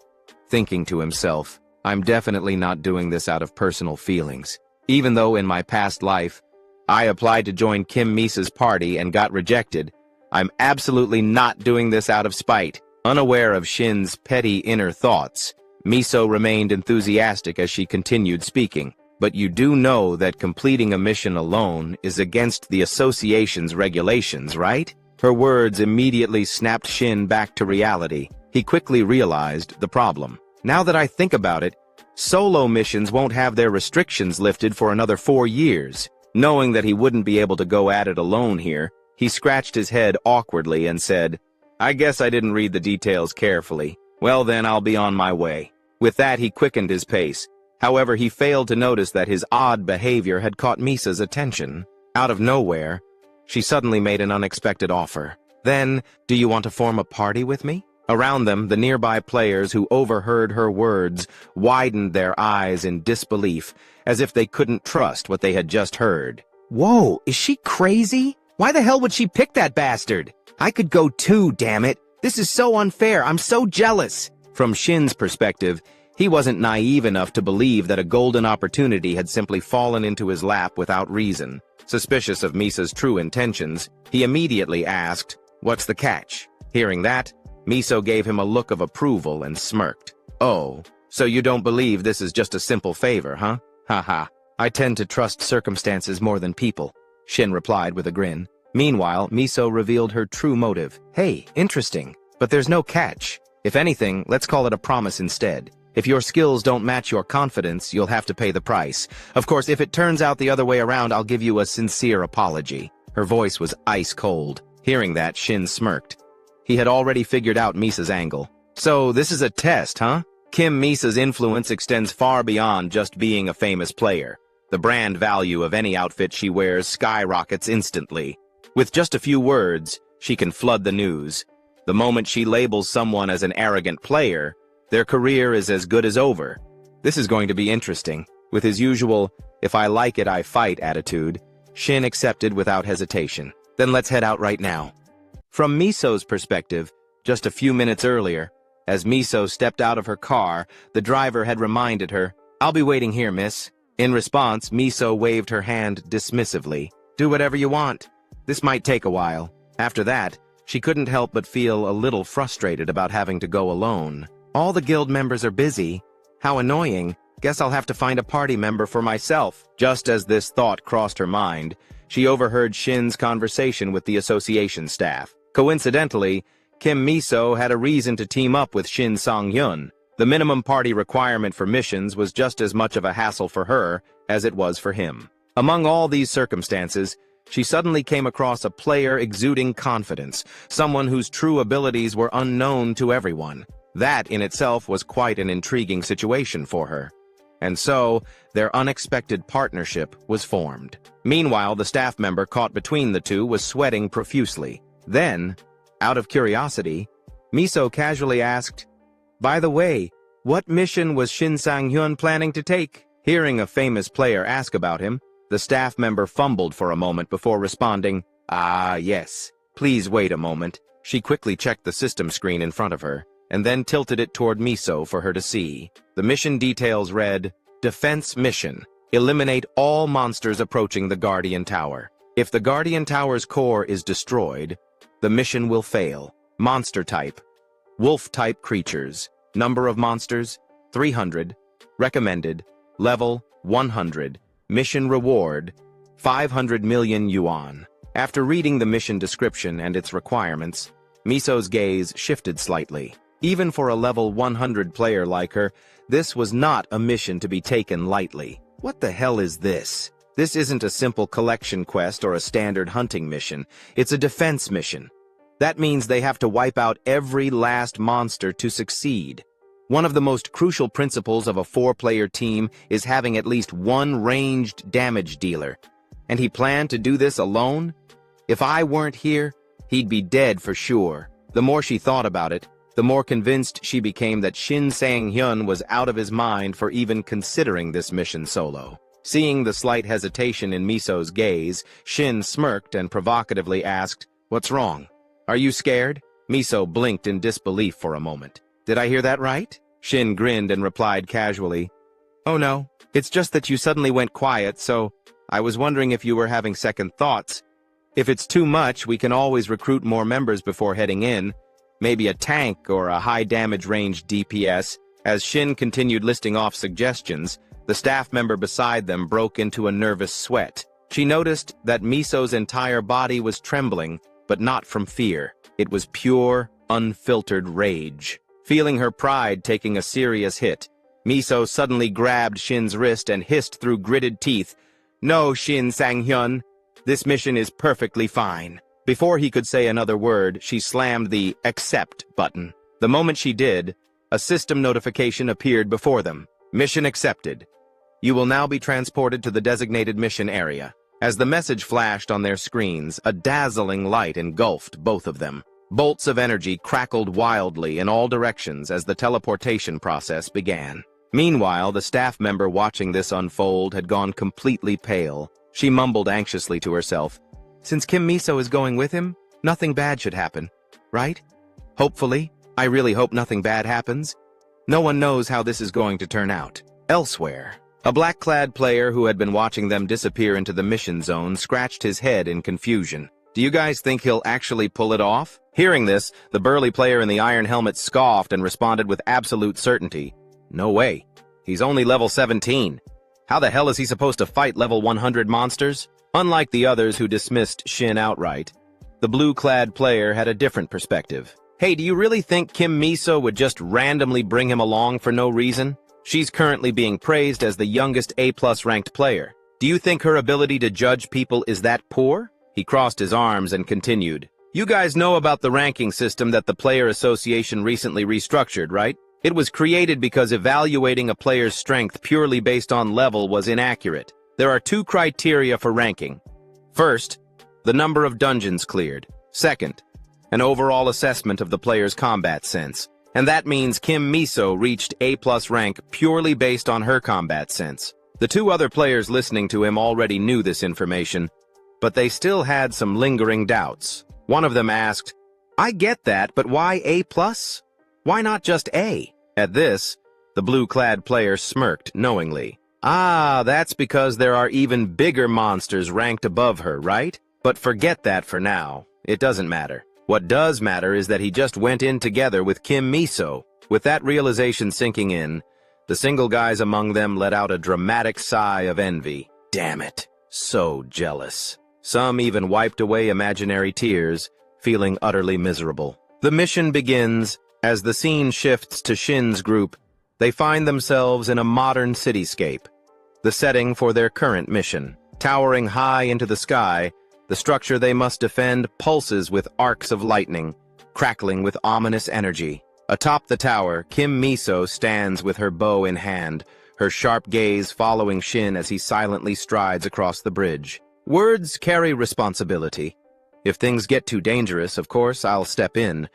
thinking to himself, "I'm definitely not doing this out of personal feelings. Even though in my past life, I applied to join Kim Misa's party and got rejected, I'm absolutely not doing this out of spite." Unaware of Shin's petty inner thoughts, Miso remained enthusiastic as she continued speaking. But you do know that completing a mission alone is against the association's regulations, right? Her words immediately snapped Shin back to reality. He quickly realized the problem. Now that I think about it, solo missions won't have their restrictions lifted for another 4 years. Knowing that he wouldn't be able to go at it alone here, he scratched his head awkwardly and said, "I guess I didn't read the details carefully. Well then, I'll be on my way." With that, he quickened his pace. However, he failed to notice that his odd behavior had caught Misa's attention. Out of nowhere, she suddenly made an unexpected offer. "Then, do you want to form a party with me?" Around them, the nearby players who overheard her words widened their eyes in disbelief, as if they couldn't trust what they had just heard. "Whoa, is she crazy? Why the hell would she pick that bastard? I could go too, damn it. This is so unfair, I'm so jealous." From Shin's perspective, he wasn't naive enough to believe that a golden opportunity had simply fallen into his lap without reason. Suspicious of Misa's true intentions, he immediately asked, "What's the catch?" Hearing that, Miso gave him a look of approval and smirked. "Oh, so you don't believe this is just a simple favor, huh? Haha, I tend to trust circumstances more than people," Shin replied with a grin. Meanwhile, Miso revealed her true motive. "Hey, interesting, but there's no catch. If anything, let's call it a promise instead. If your skills don't match your confidence, you'll have to pay the price. Of course, if it turns out the other way around, I'll give you a sincere apology." Her voice was ice cold. Hearing that, Shin smirked. He had already figured out Misa's angle. "So this is a test, huh?" Kim Misa's influence extends far beyond just being a famous player. The brand value of any outfit she wears skyrockets instantly. With just a few words, she can flood the news. The moment she labels someone as an arrogant player, their career is as good as over. This is going to be interesting. With his usual, "if I like it, I fight" attitude, Shin accepted without hesitation. "Then let's head out right now." From Miso's perspective, just a few minutes earlier, as Miso stepped out of her car, the driver had reminded her, "I'll be waiting here, miss." In response, Miso waved her hand dismissively. "Do whatever you want. This might take a while." After that, she couldn't help but feel a little frustrated about having to go alone. All the guild members are busy. How annoying. Guess I'll have to find a party member for myself. Just as this thought crossed her mind, she overheard Shin's conversation with the association staff. Coincidentally, Kim Miso had a reason to team up with Shin Sang-hyun. The minimum party requirement for missions was just as much of a hassle for her as it was for him. Among all these circumstances, she suddenly came across a player exuding confidence, someone whose true abilities were unknown to everyone. That in itself was quite an intriguing situation for her. And so, their unexpected partnership was formed. Meanwhile, the staff member caught between the two was sweating profusely. Then, out of curiosity, Miso casually asked, "By the way, what mission was Shin Sang-hyun planning to take?" Hearing a famous player ask about him, the staff member fumbled for a moment before responding, "Ah, yes. Please wait a moment." She quickly checked the system screen in front of her, and then tilted it toward Miso for her to see. The mission details read, "Defense Mission. Eliminate all monsters approaching the Guardian Tower. If the Guardian Tower's core is destroyed, the mission will fail. Monster type: wolf-type creatures. Number of monsters: 300. Recommended: level 100. Mission reward: 500 million yuan." After reading the mission description and its requirements, Miso's gaze shifted slightly. Even for a level 100 player like her, this was not a mission to be taken lightly. What the hell is this? This isn't a simple collection quest or a standard hunting mission. It's a defense mission. That means they have to wipe out every last monster to succeed. One of the most crucial principles of a 4-player team is having at least one ranged damage dealer. And he planned to do this alone? If I weren't here, he'd be dead for sure. The more she thought about it, the more convinced she became that Shin Sang-hyun was out of his mind for even considering this mission solo. Seeing the slight hesitation in Miso's gaze, Shin smirked and provocatively asked, "What's wrong? Are you scared?" Miso blinked in disbelief for a moment. "Did I hear that right?" Shin grinned and replied casually, "Oh no, it's just that you suddenly went quiet, so I was wondering if you were having second thoughts. If it's too much, we can always recruit more members before heading in. Maybe a tank or a high damage range DPS. As Shin continued listing off suggestions, the staff member beside them broke into a nervous sweat. She noticed that Miso's entire body was trembling, but not from fear. It was pure, unfiltered rage. Feeling her pride taking a serious hit, Miso suddenly grabbed Shin's wrist and hissed through gritted teeth, "No, Shin Sang-hyun, this mission is perfectly fine." Before he could say another word, she slammed the accept button. The moment she did, a system notification appeared before them. Mission accepted. You will now be transported to the designated mission area. As the message flashed on their screens, a dazzling light engulfed both of them. Bolts of energy crackled wildly in all directions as the teleportation process began. Meanwhile, the staff member watching this unfold had gone completely pale. She mumbled anxiously to herself, "Since Kim Miso is going with him, nothing bad should happen, right? Hopefully. I really hope nothing bad happens. No one knows how this is going to turn out." Elsewhere, a black-clad player who had been watching them disappear into the mission zone scratched his head in confusion. "Do you guys think he'll actually pull it off?" Hearing this, the burly player in the iron helmet scoffed and responded with absolute certainty, "No way. He's only level 17. How the hell is he supposed to fight level 100 monsters?" Unlike the others who dismissed Shin outright, the blue-clad player had a different perspective. "Hey, do you really think Kim Miso would just randomly bring him along for no reason? She's currently being praised as the youngest A+ ranked player. Do you think her ability to judge people is that poor?" He crossed his arms and continued, "You guys know about the ranking system that the Player Association recently restructured, right? It was created because evaluating a player's strength purely based on level was inaccurate. There are 2 criteria for ranking. First, the number of dungeons cleared. Second, an overall assessment of the player's combat sense. And that means Kim Miso reached A+ rank purely based on her combat sense. The 2 other players listening to him already knew this information, but they still had some lingering doubts. One of them asked, "I get that, but why A+? Why not just A?" At this, the blue-clad player smirked knowingly. "Ah, that's because there are even bigger monsters ranked above her, right? But forget that for now. It doesn't matter. What does matter is that he just went in together with Kim Miso." With that realization sinking in, the single guys among them let out a dramatic sigh of envy. Damn it. So jealous. Some even wiped away imaginary tears, feeling utterly miserable. The mission begins. As the scene shifts to Shin's group, they find themselves in a modern cityscape, the setting for their current mission. Towering high into the sky, the structure they must defend pulses with arcs of lightning, crackling with ominous energy. Atop the tower, Kim Miso stands with her bow in hand, her sharp gaze following Shin as he silently strides across the bridge. Words carry responsibility. If things get too dangerous, of course, I'll step in.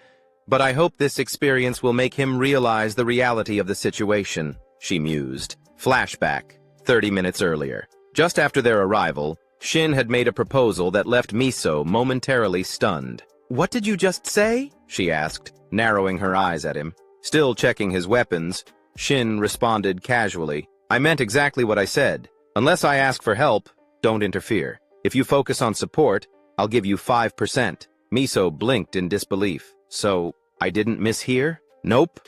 But I hope this experience will make him realize the reality of the situation, she mused. Flashback, 30 minutes earlier. Just after their arrival, Shin had made a proposal that left Miso momentarily stunned. "What did you just say?" she asked, narrowing her eyes at him. Still checking his weapons, Shin responded casually, "I meant exactly what I said. Unless I ask for help, don't interfere. If you focus on support, I'll give you 5%. Miso blinked in disbelief. "So, I didn't mishear?" "Nope,"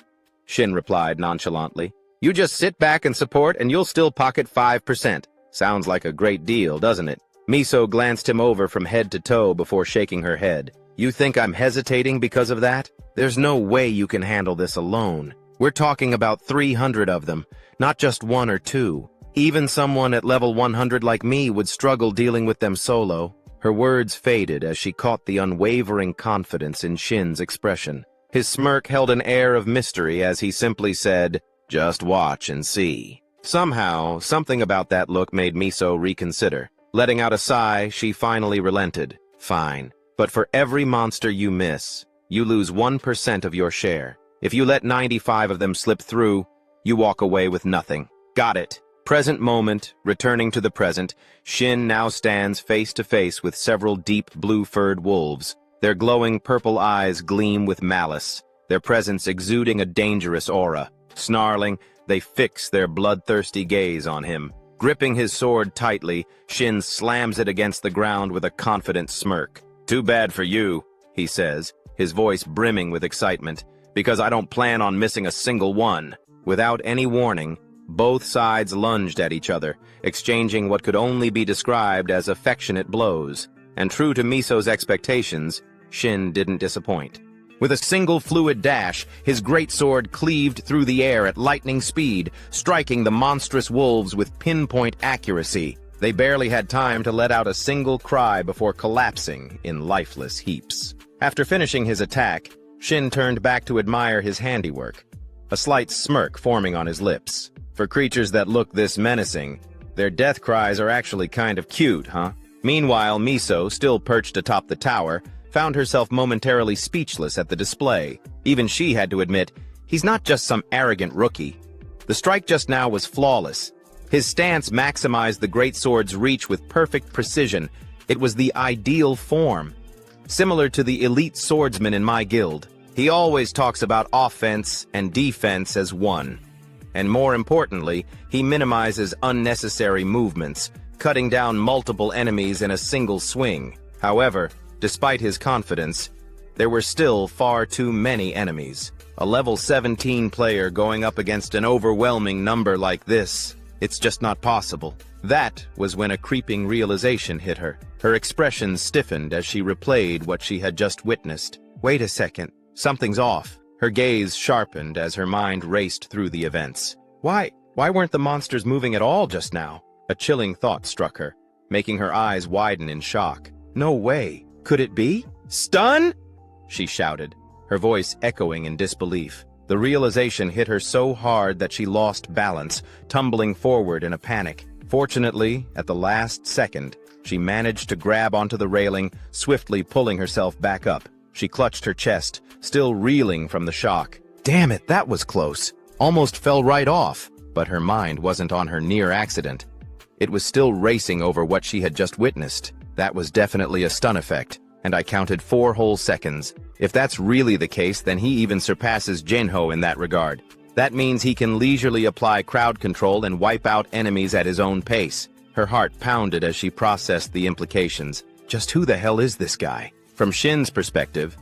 Shin replied nonchalantly. "You just sit back and support and you'll still pocket 5%. Sounds like a great deal, doesn't it?" Miso glanced him over from head to toe before shaking her head. "You think I'm hesitating because of that? There's no way you can handle this alone. We're talking about 300 of them, not just 1 or 2. Even someone at level 100 like me would struggle dealing with them solo." Her words faded as she caught the unwavering confidence in Shin's expression. His smirk held an air of mystery as he simply said, "Just watch and see." Somehow, something about that look made Miso reconsider. Letting out a sigh, she finally relented. "Fine, but for every monster you miss, you lose 1% of your share. If you let 95 of them slip through, you walk away with nothing." "Got it." Present moment, returning to the present, Shin now stands face to face with several deep blue-furred wolves. Their glowing purple eyes gleam with malice, their presence exuding a dangerous aura. Snarling, they fix their bloodthirsty gaze on him. Gripping his sword tightly, Shin slams it against the ground with a confident smirk. "Too bad for you," he says, his voice brimming with excitement, "because I don't plan on missing a single one." Without any warning, both sides lunged at each other, exchanging what could only be described as affectionate blows. And true to Miso's expectations, Shin didn't disappoint. With a single fluid dash, his greatsword cleaved through the air at lightning speed, striking the monstrous wolves with pinpoint accuracy. They barely had time to let out a single cry before collapsing in lifeless heaps. After finishing his attack, Shin turned back to admire his handiwork, a slight smirk forming on his lips. For creatures that look this menacing, their death cries are actually kind of cute, huh? Meanwhile, Miso, still perched atop the tower, found herself momentarily speechless at the display. Even she had to admit, he's not just some arrogant rookie. The strike just now was flawless. His stance maximized the greatsword's reach with perfect precision. It was the ideal form. Similar to the elite swordsman in my guild, he always talks about offense and defense as one. And more importantly, he minimizes unnecessary movements, cutting down multiple enemies in a single swing. However, despite his confidence, there were still far too many enemies. A level 17 player going up against an overwhelming number like this, it's just not possible. That was when a creeping realization hit her. Her expression stiffened as she replayed what she had just witnessed. Wait a second, something's off. Her gaze sharpened as her mind raced through the events. Why weren't the monsters moving at all just now? A chilling thought struck her, making her eyes widen in shock. No way. Could it be? Stun? She shouted, her voice echoing in disbelief. The realization hit her so hard that she lost balance, tumbling forward in a panic. Fortunately, at the last second, she managed to grab onto the railing, swiftly pulling herself back up. She clutched her chest, still reeling from the shock. Damn it, that was close. Almost fell right off. But her mind wasn't on her near accident. It was still racing over what she had just witnessed. That was definitely a stun effect, and I counted 4 whole seconds. If that's really the case, then he even surpasses Jinho in that regard. That means he can leisurely apply crowd control and wipe out enemies at his own pace. Her heart pounded as she processed the implications. Just who the hell is this guy? From Shin's perspective,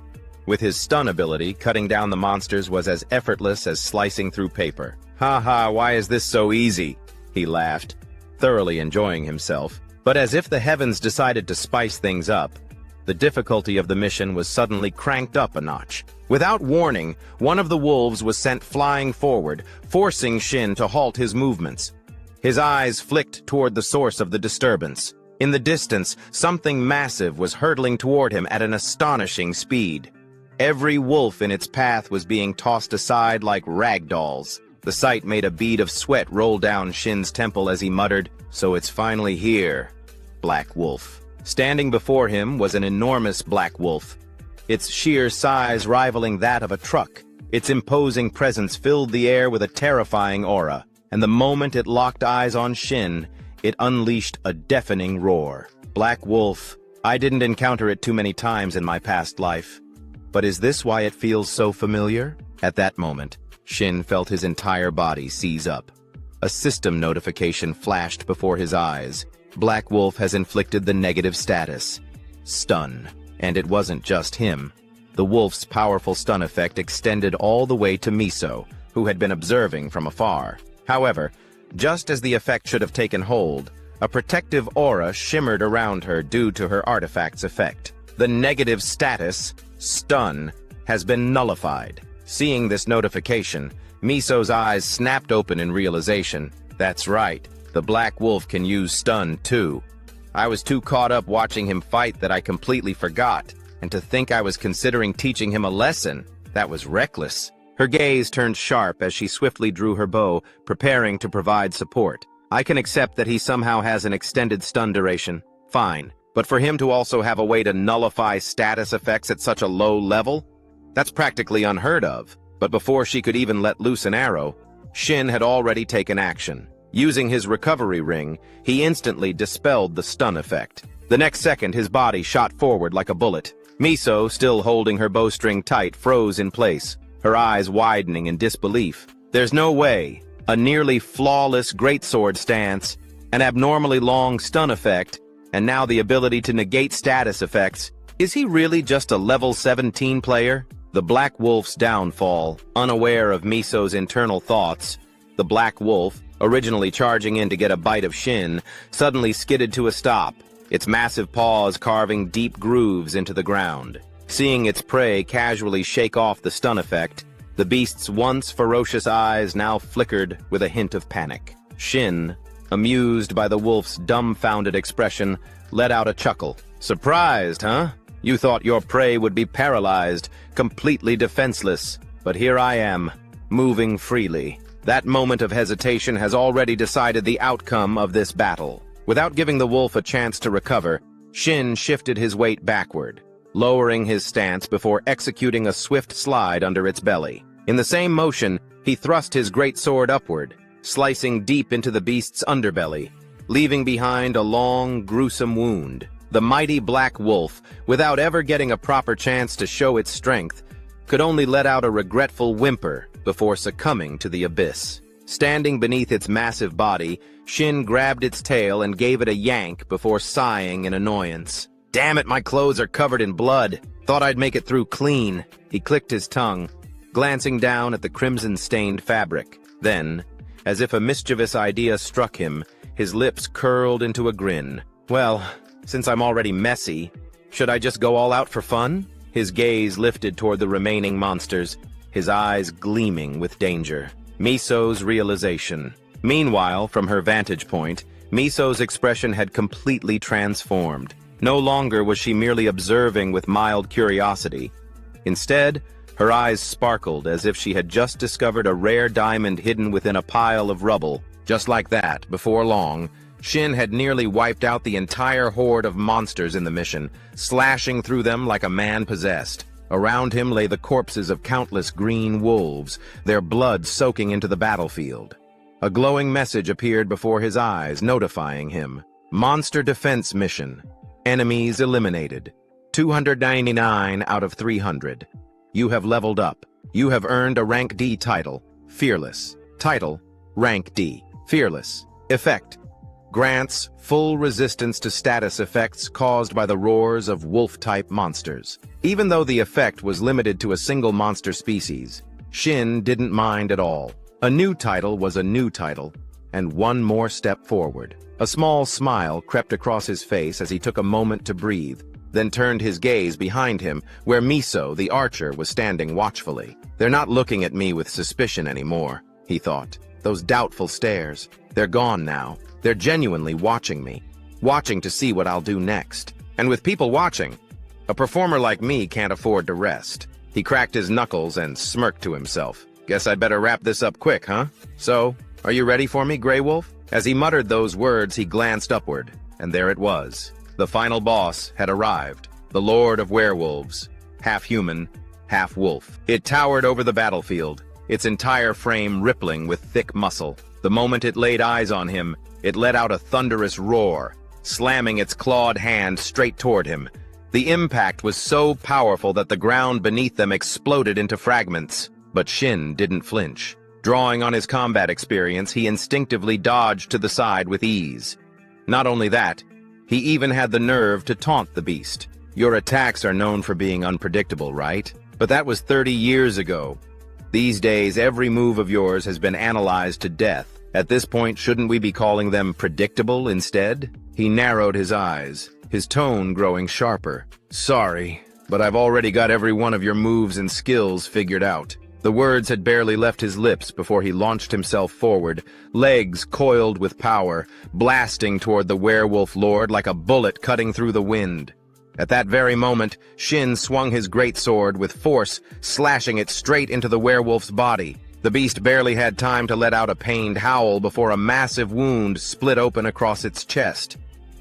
with his stun ability, cutting down the monsters was as effortless as slicing through paper. Haha, why is this so easy? He laughed, thoroughly enjoying himself. But as if the heavens decided to spice things up, the difficulty of the mission was suddenly cranked up a notch. Without warning, one of the wolves was sent flying forward, forcing Shin to halt his movements. His eyes flicked toward the source of the disturbance. In the distance, something massive was hurtling toward him at an astonishing speed. Every wolf in its path was being tossed aside like rag dolls. The sight made a bead of sweat roll down Shin's temple as he muttered, "So it's finally here." Black wolf. Standing before him was an enormous black wolf, its sheer size rivaling that of a truck. Its imposing presence filled the air with a terrifying aura, and the moment it locked eyes on Shin, it unleashed a deafening roar. Black wolf. I didn't encounter it too many times in my past life. But is this why it feels so familiar? At that moment, Shin felt his entire body seize up. A system notification flashed before his eyes. Black Wolf has inflicted the negative status, stun. And it wasn't just him. The wolf's powerful stun effect extended all the way to Miso, who had been observing from afar. However, just as the effect should have taken hold, a protective aura shimmered around her due to her artifact's effect. The negative status, stun, has been nullified. Seeing this notification, Miso's eyes snapped open in realization. That's right, the Black Wolf can use stun too. I was too caught up watching him fight that I completely forgot, and to think I was considering teaching him a lesson, that was reckless. Her gaze turned sharp as she swiftly drew her bow, preparing to provide support. I can accept that he somehow has an extended stun duration. Fine. But for him to also have a way to nullify status effects at such a low level? That's practically unheard of. But before she could even let loose an arrow, Shin had already taken action. Using his recovery ring, he instantly dispelled the stun effect. The next second, his body shot forward like a bullet. Miso, still holding her bowstring tight, froze in place, her eyes widening in disbelief. There's no way. A nearly flawless greatsword stance, an abnormally long stun effect, and now the ability to negate status effects. Is he really just a level 17 player? The Black Wolf's downfall, unaware of Miso's internal thoughts, The black wolf, originally charging in to get a bite of Shin, suddenly skidded to a stop, its massive paws carving deep grooves into the ground. Seeing its prey casually shake off the stun effect, the beast's once ferocious eyes now flickered with a hint of panic. Shin, amused by the wolf's dumbfounded expression, let out a chuckle. "Surprised, huh? You thought your prey would be paralyzed, completely defenseless. But here I am, moving freely. That moment of hesitation has already decided the outcome of this battle." Without giving the wolf a chance to recover, Shin shifted his weight backward, lowering his stance before executing a swift slide under its belly. In the same motion, he thrust his great sword upward, slicing deep into the beast's underbelly, leaving behind a long, gruesome wound. The mighty black wolf, without ever getting a proper chance to show its strength, could only let out a regretful whimper before succumbing to the abyss. Standing beneath its massive body, Shin grabbed its tail and gave it a yank before sighing in annoyance. "Damn it, my clothes are covered in blood. Thought I'd make it through clean." He clicked his tongue, glancing down at the crimson-stained fabric. Then, as if a mischievous idea struck him, his lips curled into a grin. "Well, since I'm already messy, should I just go all out for fun?" His gaze lifted toward the remaining monsters, his eyes gleaming with danger. Miso's realization. Meanwhile, from her vantage point, Miso's expression had completely transformed. No longer was she merely observing with mild curiosity. Instead, her eyes sparkled as if she had just discovered a rare diamond hidden within a pile of rubble. Just like that, before long, Shin had nearly wiped out the entire horde of monsters in the mission, slashing through them like a man possessed. Around him lay the corpses of countless green wolves, their blood soaking into the battlefield. A glowing message appeared before his eyes, notifying him. Monster Defense Mission. Enemies eliminated. 299 out of 300. You have leveled up. You have earned a Rank D title. Fearless. Title, Rank D. Fearless. Effect. Grants full resistance to status effects caused by the roars of wolf-type monsters. Even though the effect was limited to a single monster species, Shin didn't mind at all. A new title was a new title, and one more step forward. A small smile crept across his face as he took a moment to breathe, then turned his gaze behind him, where Miso, the archer, was standing watchfully. "They're not looking at me with suspicion anymore," he thought. "Those doubtful stares, they're gone now. They're genuinely watching me, watching to see what I'll do next. And with people watching, a performer like me can't afford to rest." He cracked his knuckles and smirked to himself. "Guess I'd better wrap this up quick, huh? So, are you ready for me, Grey Wolf?" As he muttered those words, he glanced upward, and there it was. The final boss had arrived, the Lord of Werewolves, half human, half wolf. It towered over the battlefield, its entire frame rippling with thick muscle. The moment it laid eyes on him, it let out a thunderous roar, slamming its clawed hand straight toward him. The impact was so powerful that the ground beneath them exploded into fragments. But Shin didn't flinch. Drawing on his combat experience, he instinctively dodged to the side with ease. Not only that, he even had the nerve to taunt the beast. "Your attacks are known for being unpredictable, right? But that was 30 years ago. These days, every move of yours has been analyzed to death. At this point, shouldn't we be calling them predictable instead?" He narrowed his eyes, his tone growing sharper. "Sorry, but I've already got every one of your moves and skills figured out." The words had barely left his lips before he launched himself forward, legs coiled with power, blasting toward the werewolf lord like a bullet cutting through the wind. At that very moment, Shin swung his greatsword with force, slashing it straight into the werewolf's body. The beast barely had time to let out a pained howl before a massive wound split open across its chest.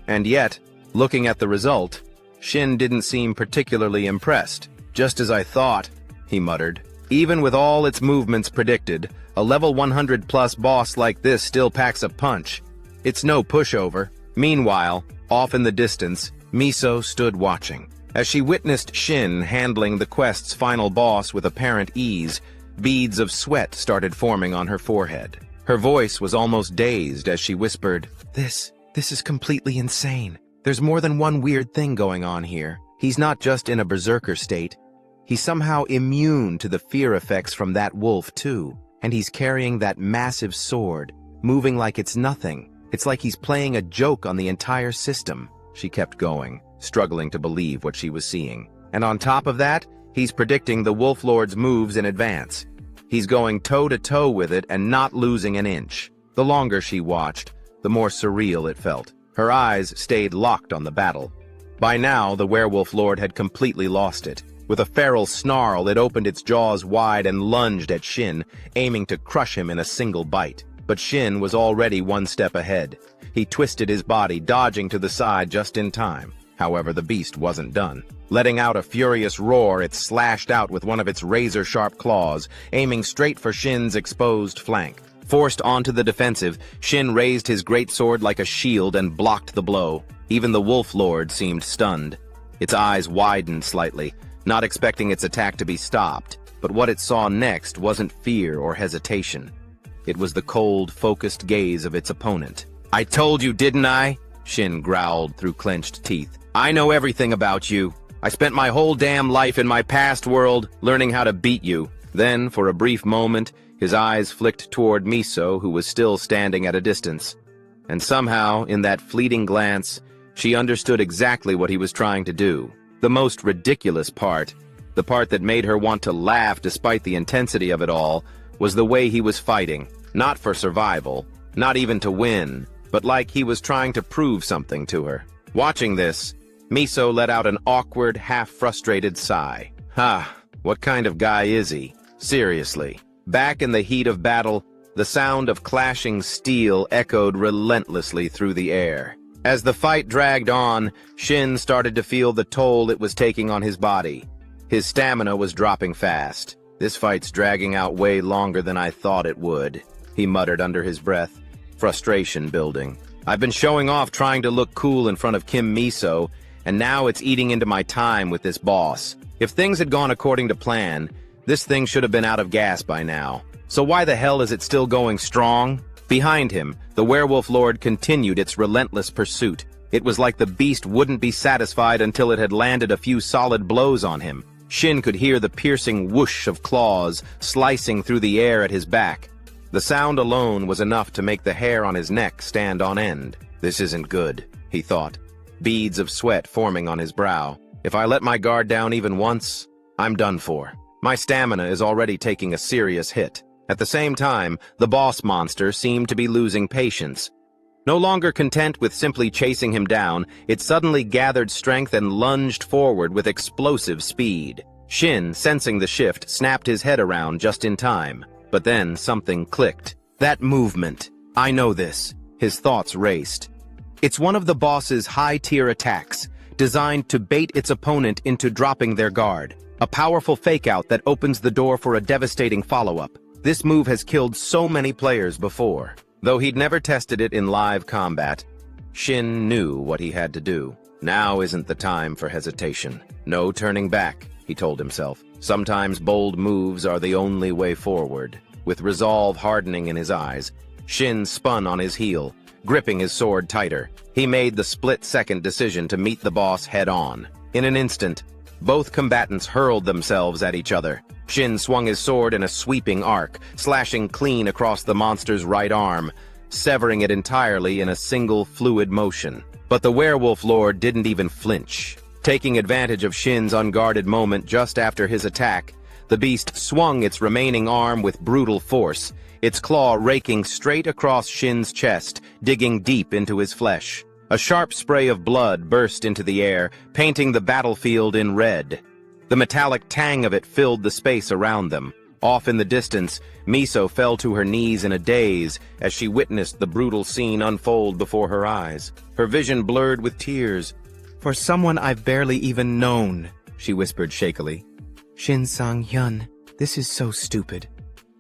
And yet, looking at the result, Shin didn't seem particularly impressed. "Just as I thought," he muttered. "Even with all its movements predicted, a level 100+ boss like this still packs a punch. It's no pushover." Meanwhile, off in the distance, Miso stood watching. As she witnessed Shin handling the quest's final boss with apparent ease, beads of sweat started forming on her forehead. Her voice was almost dazed as she whispered, This is completely insane. There's more than one weird thing going on here. He's not just in a berserker state. He's somehow immune to the fear effects from that wolf, too. And he's carrying that massive sword, moving like it's nothing. It's like he's playing a joke on the entire system. She kept going, struggling to believe what she was seeing. And on top of that, he's predicting the Wolf Lord's moves in advance. He's going toe-to-toe with it and not losing an inch. The longer she watched, the more surreal it felt. Her eyes stayed locked on the battle. By now, the Werewolf Lord had completely lost it. With a feral snarl, it opened its jaws wide and lunged at Shin, aiming to crush him in a single bite. But Shin was already one step ahead. He twisted his body, dodging to the side just in time. However, the beast wasn't done. Letting out a furious roar, it slashed out with one of its razor-sharp claws, aiming straight for Shin's exposed flank. Forced onto the defensive, Shin raised his great sword like a shield and blocked the blow. Even the Wolf Lord seemed stunned. Its eyes widened slightly, not expecting its attack to be stopped. But what it saw next wasn't fear or hesitation. It was the cold, focused gaze of its opponent. "I told you, didn't I?" Shin growled through clenched teeth. "I know everything about you. I spent my whole damn life in my past world learning how to beat you." Then, for a brief moment, his eyes flicked toward Miso, who was still standing at a distance. And somehow, in that fleeting glance, she understood exactly what he was trying to do. The most ridiculous part, the part that made her want to laugh despite the intensity of it all, was the way he was fighting. Not for survival, not even to win, but like he was trying to prove something to her. Watching this, Miso let out an awkward, half-frustrated sigh. What kind of guy is he? Seriously. Back in the heat of battle, the sound of clashing steel echoed relentlessly through the air. As the fight dragged on, Shin started to feel the toll it was taking on his body. His stamina was dropping fast. "This fight's dragging out way longer than I thought it would," he muttered under his breath, frustration building. "I've been showing off trying to look cool in front of Kim Miso, and now it's eating into my time with this boss. If things had gone according to plan, this thing should have been out of gas by now. So why the hell is it still going strong?" Behind him, the Werewolf Lord continued its relentless pursuit. It was like the beast wouldn't be satisfied until it had landed a few solid blows on him. Shin could hear the piercing whoosh of claws slicing through the air at his back. The sound alone was enough to make the hair on his neck stand on end. "This isn't good," he thought, beads of sweat forming on his brow. "If I let my guard down even once, I'm done for. My stamina is already taking a serious hit." At the same time, the boss monster seemed to be losing patience. No longer content with simply chasing him down, it suddenly gathered strength and lunged forward with explosive speed. Shin, sensing the shift, snapped his head around just in time. But then something clicked. "That movement. I know this." His thoughts raced. It's one of the boss's high-tier attacks, designed to bait its opponent into dropping their guard. A powerful fake-out that opens the door for a devastating follow-up. This move has killed so many players before. Though he'd never tested it in live combat, Shin knew what he had to do. Now isn't the time for hesitation. No turning back, he told himself. Sometimes bold moves are the only way forward. With resolve hardening in his eyes, Shin spun on his heel, gripping his sword tighter. He made the split-second decision to meet the boss head-on. In an instant, both combatants hurled themselves at each other. Shin swung his sword in a sweeping arc, slashing clean across the monster's right arm, severing it entirely in a single fluid motion. But the Werewolf Lord didn't even flinch. Taking advantage of Shin's unguarded moment just after his attack, the beast swung its remaining arm with brutal force, its claw raking straight across Shin's chest, digging deep into his flesh. A sharp spray of blood burst into the air, painting the battlefield in red. The metallic tang of it filled the space around them. Off in the distance, Miso fell to her knees in a daze as she witnessed the brutal scene unfold before her eyes. Her vision blurred with tears. "For someone I've barely even known," she whispered shakily. "Shin Sang-hyun, this is so stupid.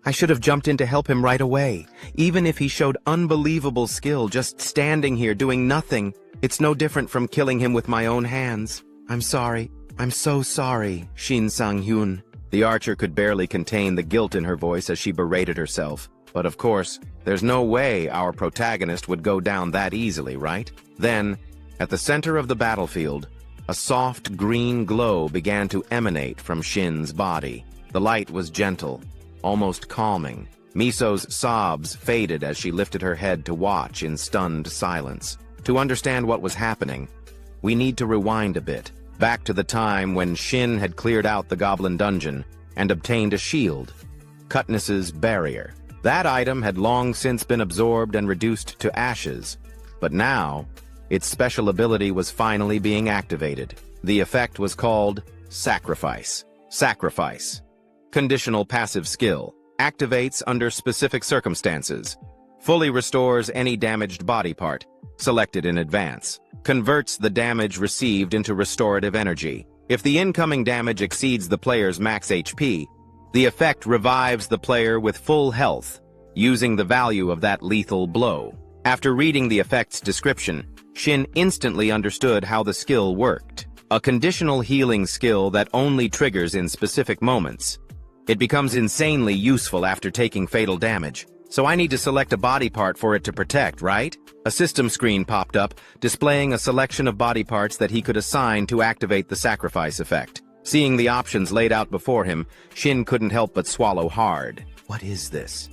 I should have jumped in to help him right away. Even if he showed unbelievable skill just standing here doing nothing, it's no different from killing him with my own hands. I'm sorry. I'm so sorry, Shin Sang-hyun." The archer could barely contain the guilt in her voice as she berated herself. But of course, there's no way our protagonist would go down that easily, right? Then, at the center of the battlefield, a soft green glow began to emanate from Shin's body. The light was gentle, almost calming. Miso's sobs faded as she lifted her head to watch in stunned silence. To understand what was happening, we need to rewind a bit, back to the time when Shin had cleared out the goblin dungeon and obtained a shield, Cutness's barrier. That item had long since been absorbed and reduced to ashes, but now, its special ability was finally being activated. The effect was called Sacrifice. Sacrifice. Conditional passive skill. Activates under specific circumstances. Fully restores any damaged body part, selected in advance. Converts the damage received into restorative energy. If the incoming damage exceeds the player's max HP, the effect revives the player with full health, using the value of that lethal blow. After reading the effect's description, Shin instantly understood how the skill worked. A conditional healing skill that only triggers in specific moments. It becomes insanely useful after taking fatal damage, so I need to select a body part for it to protect, right? A system screen popped up, displaying a selection of body parts that he could assign to activate the sacrifice effect. Seeing the options laid out before him, Shin couldn't help but swallow hard. What is this?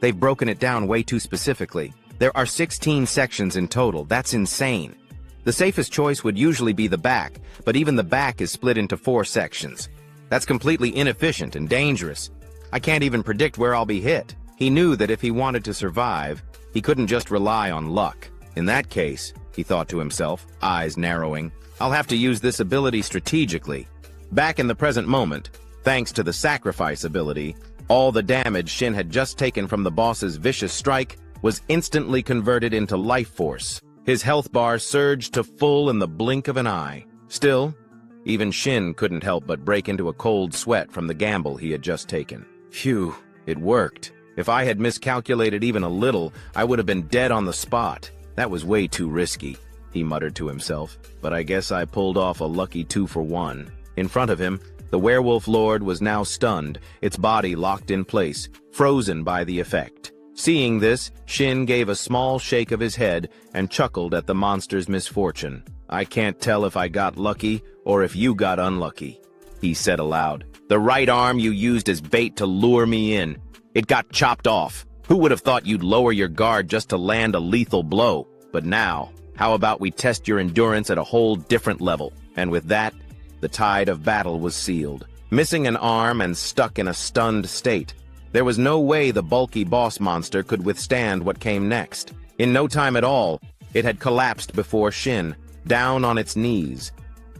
They've broken it down way too specifically. There are 16 sections in total. That's insane. The safest choice would usually be the back, but even the back is split into 4 sections. That's completely inefficient and dangerous. I can't even predict where I'll be hit. He knew that if he wanted to survive, he couldn't just rely on luck. In that case, he thought to himself, eyes narrowing, I'll have to use this ability strategically. Back in the present moment, thanks to the sacrifice ability, all the damage Shin had just taken from the boss's vicious strike was instantly converted into life force. His health bar surged to full in the blink of an eye. Still, even Shin couldn't help but break into a cold sweat from the gamble he had just taken. Phew, it worked. If I had miscalculated even a little, I would have been dead on the spot. That was way too risky, he muttered to himself, but I guess I pulled off a lucky 2-for-1. In front of him, the werewolf lord was now stunned, its body locked in place, frozen by the effect. Seeing this, Shin gave a small shake of his head and chuckled at the monster's misfortune. I can't tell if I got lucky or if you got unlucky, he said aloud. The right arm you used as bait to lure me in. It got chopped off. Who would have thought you'd lower your guard just to land a lethal blow? But now, how about we test your endurance at a whole different level? And with that, the tide of battle was sealed. Missing an arm and stuck in a stunned state, there was no way the bulky boss monster could withstand what came next. In no time at all, it had collapsed before Shin, down on its knees,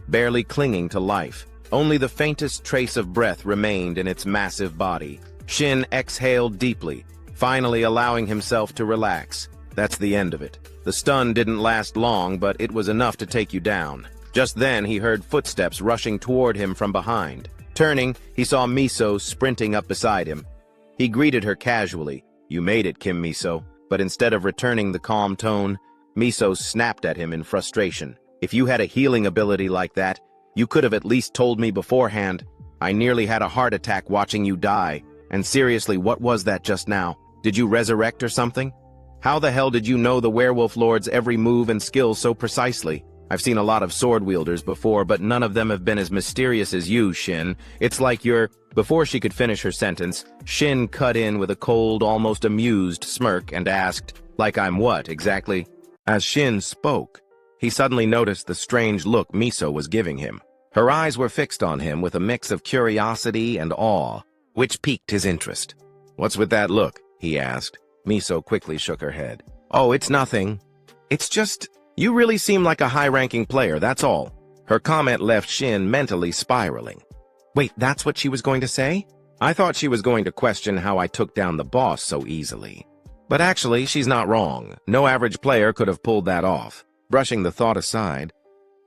barely clinging to life. Only the faintest trace of breath remained in its massive body. Shin exhaled deeply, finally allowing himself to relax. That's the end of it. The stun didn't last long, but it was enough to take you down. Just then, he heard footsteps rushing toward him from behind. Turning, he saw Miso sprinting up beside him. He greeted her casually. You made it, Kim Miso. But instead of returning the calm tone, Miso snapped at him in frustration. If you had a healing ability like that, you could have at least told me beforehand. I nearly had a heart attack watching you die. And seriously, what was that just now? Did you resurrect or something? How the hell did you know the werewolf lord's every move and skill so precisely? I've seen a lot of sword wielders before, but none of them have been as mysterious as you, Shin. It's like you're... Before she could finish her sentence, Shin cut in with a cold, almost amused smirk and asked, like I'm what, exactly? As Shin spoke, he suddenly noticed the strange look Miso was giving him. Her eyes were fixed on him with a mix of curiosity and awe, which piqued his interest. What's with that look? He asked. Miso quickly shook her head. Oh, it's nothing. It's just... You really seem like a high-ranking player, that's all. Her comment left Shin mentally spiraling. Wait, that's what she was going to say? I thought she was going to question how I took down the boss so easily. But actually, she's not wrong. No average player could have pulled that off. Brushing the thought aside,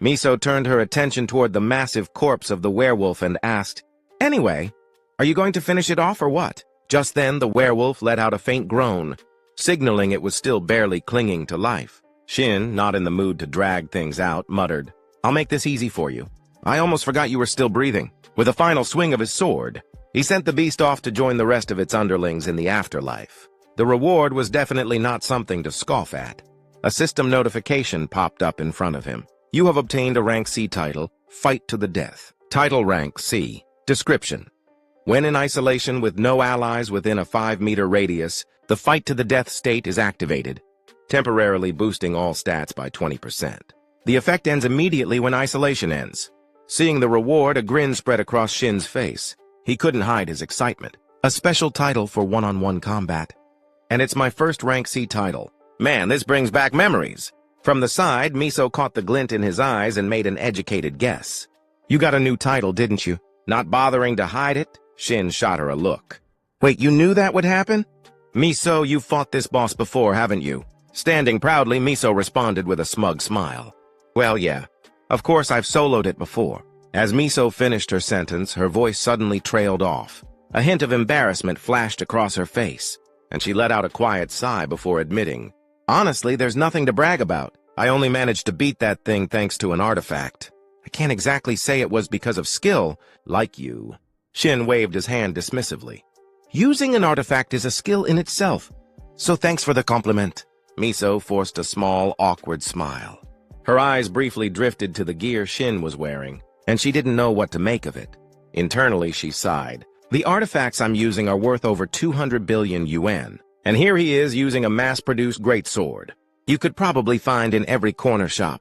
Miso turned her attention toward the massive corpse of the werewolf and asked, Anyway, are you going to finish it off or what? Just then, the werewolf let out a faint groan, signaling it was still barely clinging to life. Shin, not in the mood to drag things out, muttered, I'll make this easy for you. I almost forgot you were still breathing. With a final swing of his sword, he sent the beast off to join the rest of its underlings in the afterlife. The reward was definitely not something to scoff at. A system notification popped up in front of him. You have obtained a rank C title, Fight to the Death. Title rank C. Description. When in isolation with no allies within a 5-meter radius, the fight-to-the-death state is activated, temporarily boosting all stats by 20%. The effect ends immediately when isolation ends. Seeing the reward, a grin spread across Shin's face. He couldn't hide his excitement. A special title for one-on-one combat. And it's my first rank C title. Man, this brings back memories. From the side, Miso caught the glint in his eyes and made an educated guess. You got a new title, didn't you? Not bothering to hide it, Shin shot her a look. Wait, you knew that would happen? Miso, you fought this boss before, haven't you? Standing proudly, Miso responded with a smug smile. Well, yeah. Of course, I've soloed it before. As Miso finished her sentence, her voice suddenly trailed off. A hint of embarrassment flashed across her face, and she let out a quiet sigh before admitting, honestly, there's nothing to brag about. I only managed to beat that thing thanks to an artifact. I can't exactly say it was because of skill, like you. Shin waved his hand dismissively. Using an artifact is a skill in itself, so thanks for the compliment. Miso forced a small, awkward smile. Her eyes briefly drifted to the gear Shin was wearing, and she didn't know what to make of it. Internally, she sighed. The artifacts I'm using are worth over 200 billion yuan, and here he is using a mass-produced greatsword. You could probably find in every corner shop.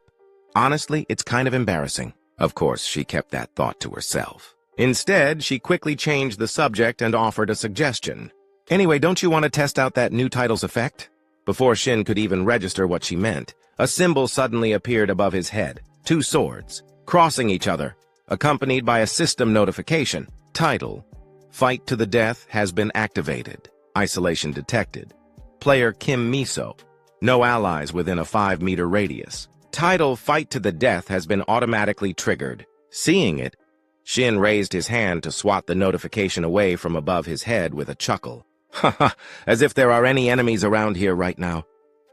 Honestly, it's kind of embarrassing. Of course, she kept that thought to herself. Instead, she quickly changed the subject and offered a suggestion. Anyway, don't you want to test out that new title's effect? Before Shin could even register what she meant, a symbol suddenly appeared above his head. 2 swords, crossing each other, accompanied by a system notification. Title: Fight to the death has been activated. Isolation detected. Player Kim Miso. No allies within a 5-meter radius. Title: Fight to the death has been automatically triggered. Seeing it, Shin raised his hand to swat the notification away from above his head with a chuckle. Haha, as if there are any enemies around here right now.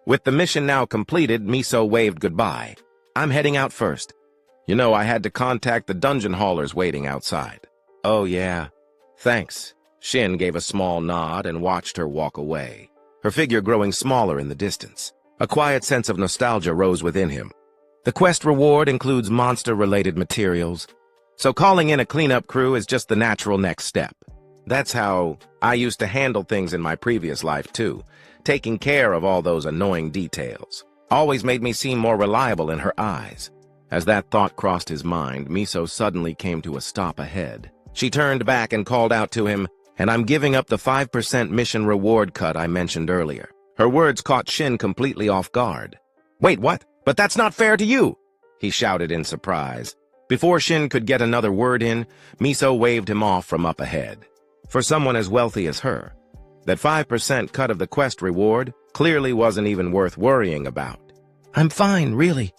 With the mission now completed, Miso waved goodbye. I'm heading out first. You know, I had to contact the dungeon haulers waiting outside. Oh yeah. Thanks. Shin gave a small nod and watched her walk away, her figure growing smaller in the distance. A quiet sense of nostalgia rose within him. The quest reward includes monster-related materials, so calling in a cleanup crew is just the natural next step. That's how I used to handle things in my previous life, too. Taking care of all those annoying details always made me seem more reliable in her eyes. As that thought crossed his mind, Miso suddenly came to a stop ahead. She turned back and called out to him, and I'm giving up the 5% mission reward cut I mentioned earlier. Her words caught Shin completely off guard. Wait, what? But that's not fair to you! He shouted in surprise. Before Shin could get another word in, Miso waved him off from up ahead. For someone as wealthy as her, that 5% cut of the quest reward clearly wasn't even worth worrying about. I'm fine, really.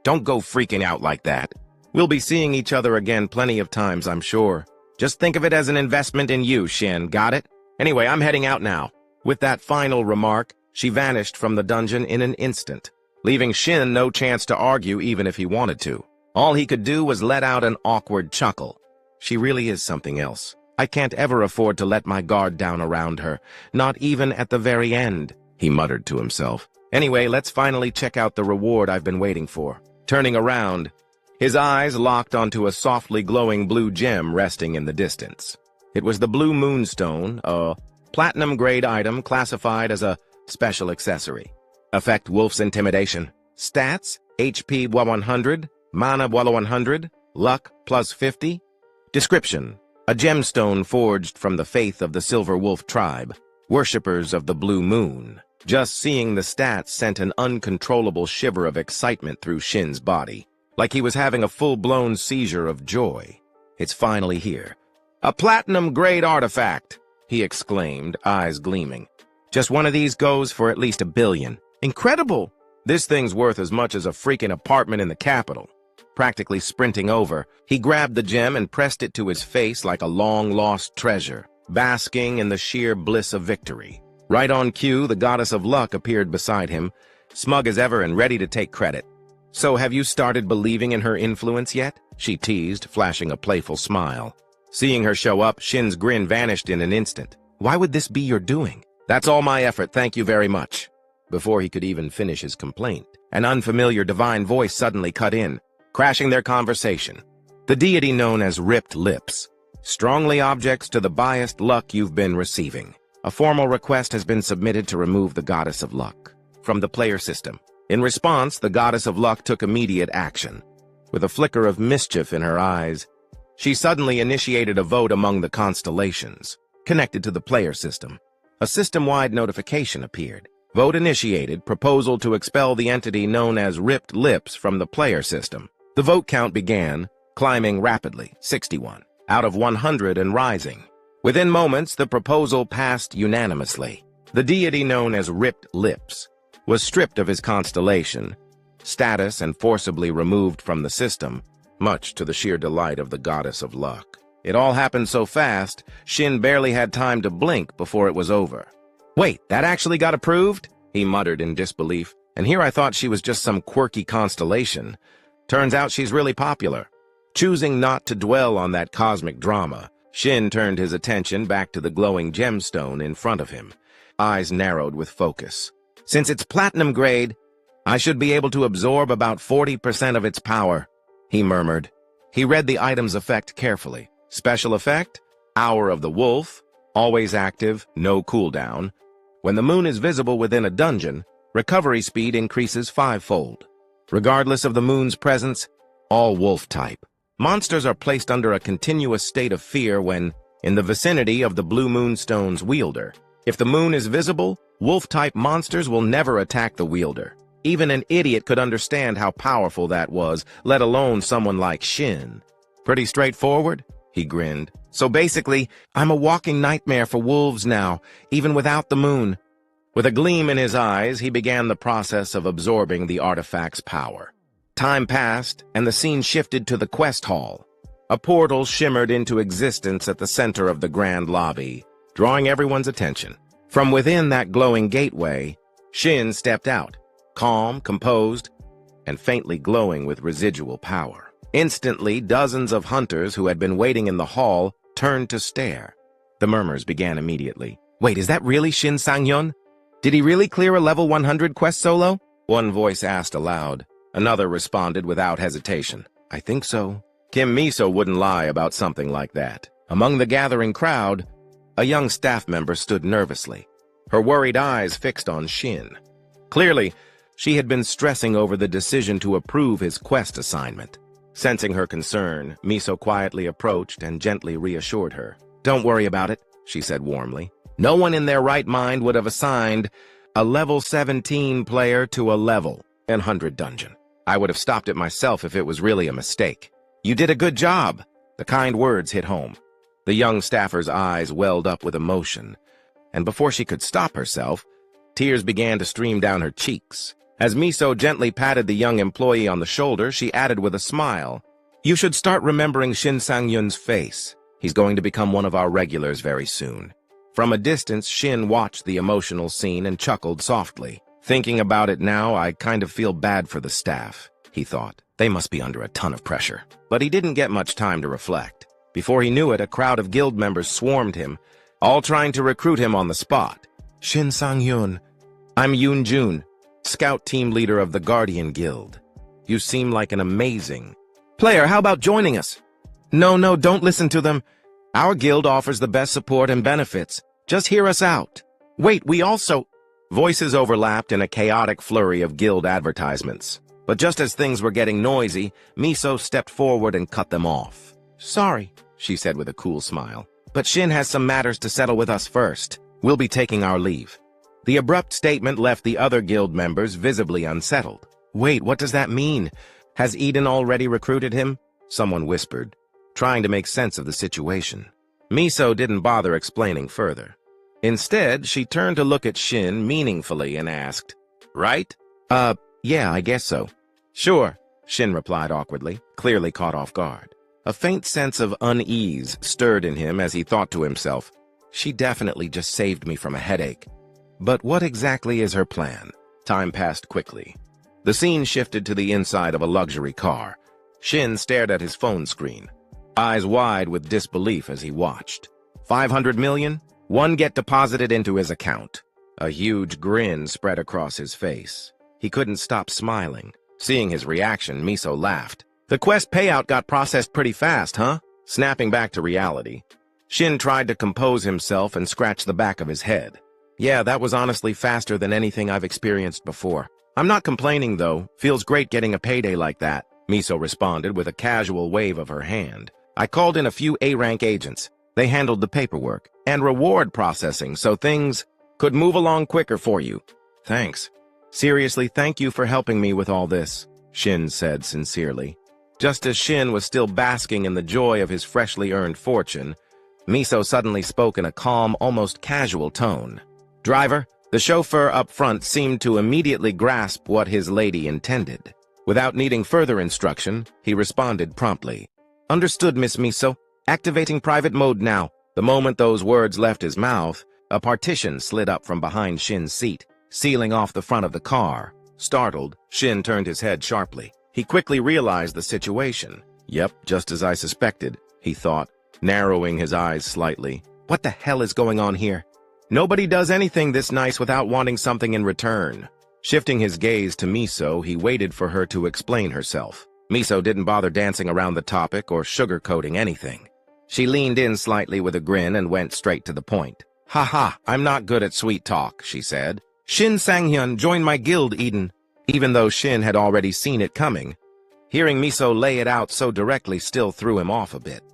Don't go freaking out like that. We'll be seeing each other again plenty of times, I'm sure. Just think of it as an investment in you, Shin, got it? Anyway, I'm heading out now. With that final remark, she vanished from the dungeon in an instant, leaving Shin no chance to argue even if he wanted to. All he could do was let out an awkward chuckle. She really is something else. I can't ever afford to let my guard down around her, not even at the very end, he muttered to himself. Anyway, let's finally check out the reward I've been waiting for. Turning around, his eyes locked onto a softly glowing blue gem resting in the distance. It was the Blue Moonstone, a platinum-grade item classified as a special accessory. Effect: Wolf's Intimidation. Stats: HP 100, Mana 100, Luck +50. Description: a gemstone forged from the faith of the Silver Wolf tribe, worshippers of the Blue Moon. Just seeing the stats sent an uncontrollable shiver of excitement through Shin's body, like he was having a full-blown seizure of joy. It's finally here. A platinum-grade artifact, he exclaimed, eyes gleaming. Just one of these goes for at least $1 billion. Incredible! This thing's worth as much as a freaking apartment in the capital. Practically sprinting over, he grabbed the gem and pressed it to his face like a long-lost treasure, basking in the sheer bliss of victory. Right on cue, the goddess of luck appeared beside him, smug as ever and ready to take credit. So have you started believing in her influence yet? She teased, flashing a playful smile. Seeing her show up, Shin's grin vanished in an instant. Why would this be your doing? That's all my effort, thank you very much. Before he could even finish his complaint, an unfamiliar divine voice suddenly cut in, crashing their conversation. The deity known as Ripped Lips. Strongly objects to the biased luck you've been receiving. A formal request has been submitted to remove the Goddess of Luck from the player system. In response, the Goddess of Luck took immediate action. With a flicker of mischief in her eyes, she suddenly initiated a vote among the constellations, connected to the player system. A system-wide notification appeared. Vote initiated, proposal to expel the entity known as Ripped Lips from the player system. The vote count began, climbing rapidly, 61, out of 100 and rising. Within moments, the proposal passed unanimously. The deity known as Ripped Lips was stripped of his constellation, status, and forcibly removed from the system, much to the sheer delight of the Goddess of Luck. It all happened so fast, Shin barely had time to blink before it was over. "Wait, that actually got approved?" he muttered in disbelief. "And here I thought she was just some quirky constellation. Turns out she's really popular." Choosing not to dwell on that cosmic drama, Shin turned his attention back to the glowing gemstone in front of him, eyes narrowed with focus. "Since it's platinum grade, I should be able to absorb about 40% of its power," he murmured. He read the item's effect carefully. Special effect, Hour of the Wolf, always active, no cooldown. When the moon is visible within a dungeon, recovery speed increases 5-fold. Regardless of the moon's presence, all wolf type. Monsters are placed under a continuous state of fear when in the vicinity of the blue moonstone's wielder. If the moon is visible, wolf-type monsters will never attack the wielder. Even an idiot could understand how powerful that was, let alone someone like Shin. "Pretty straightforward?" he grinned. "So basically, I'm a walking nightmare for wolves now, even without the moon." With a gleam in his eyes, he began the process of absorbing the artifact's power. Time passed, and the scene shifted to the quest hall. A portal shimmered into existence at the center of the grand lobby, drawing everyone's attention. From within that glowing gateway, Shin stepped out, calm, composed, and faintly glowing with residual power. Instantly, dozens of hunters who had been waiting in the hall turned to stare. The murmurs began immediately. "Wait, is that really Shin Sang-hyun? Did he really clear a level 100 quest solo?" One voice asked aloud. Another responded without hesitation. "I think so." Kim Miso wouldn't lie about something like that. Among the gathering crowd, a young staff member stood nervously, her worried eyes fixed on Shin. Clearly, she had been stressing over the decision to approve his quest assignment. Sensing her concern, Miso quietly approached and gently reassured her. "Don't worry about it," she said warmly. "No one in their right mind would have assigned a level 17 player to a level 100 dungeon. I would have stopped it myself if it was really a mistake. You did a good job." The kind words hit home. The young staffer's eyes welled up with emotion, and before she could stop herself, tears began to stream down her cheeks. As Miso gently patted the young employee on the shoulder, she added with a smile, "You should start remembering Shin Sang-hyun's face. He's going to become one of our regulars very soon." From a distance, Shin watched the emotional scene and chuckled softly. "Thinking about it now, I kind of feel bad for the staff," he thought. "They must be under a ton of pressure." But he didn't get much time to reflect. Before he knew it, a crowd of guild members swarmed him, all trying to recruit him on the spot. "Shin Sang-hyun, I'm Yoon Jun, scout team leader of the Guardian Guild. You seem like an amazing player. How about joining us?" No, don't listen to them. Our guild offers the best support and benefits. Just hear us out." "Wait, we also—" Voices overlapped in a chaotic flurry of guild advertisements. But just as things were getting noisy, Miso stepped forward and cut them off. "Sorry," she said with a cool smile, "but Shin has some matters to settle with us first. We'll be taking our leave." The abrupt statement left the other guild members visibly unsettled. "Wait, what does that mean? Has Eden already recruited him?" someone whispered, trying to make sense of the situation. Miso didn't bother explaining further. Instead, she turned to look at Shin meaningfully and asked, "Right?" Yeah, I guess so." "Sure," Shin replied awkwardly, clearly caught off guard. A faint sense of unease stirred in him as he thought to himself, "She definitely just saved me from a headache. But what exactly is her plan?" Time passed quickly. The scene shifted to the inside of a luxury car. Shin stared at his phone screen, eyes wide with disbelief as he watched. 500 million? One get deposited into his account. A huge grin spread across his face. He couldn't stop smiling. Seeing his reaction, Miso laughed. "The quest payout got processed pretty fast, huh?" Snapping back to reality, Shin tried to compose himself and scratch the back of his head. Yeah, that was honestly faster than anything I've experienced before. I'm not complaining, though. Feels great getting a payday like that, Miso responded with a casual wave of her hand. I called in a few A-rank agents. They handled the paperwork and reward processing so things could move along quicker for you. Thanks. Seriously, thank you for helping me with all this, Shin said sincerely. Just as Shin was still basking in the joy of his freshly earned fortune, Miso suddenly spoke in a calm, almost casual tone. Driver, the chauffeur up front seemed to immediately grasp what his lady intended. Without needing further instruction, he responded promptly. Understood, Miss Miso. Activating private mode now. The moment those words left his mouth, a partition slid up from behind Shin's seat, sealing off the front of the car. Startled, Shin turned his head sharply. He quickly realized the situation. Yep, just as I suspected, he thought, narrowing his eyes slightly. What the hell is going on here? Nobody does anything this nice without wanting something in return. Shifting his gaze to Miso, he waited for her to explain herself. Miso didn't bother dancing around the topic or sugarcoating anything. She leaned in slightly with a grin and went straight to the point. Haha, I'm not good at sweet talk, she said. Shin Sang-hyun joined my guild, Eden. Even though Shin had already seen it coming, hearing Miso lay it out so directly still threw him off a bit.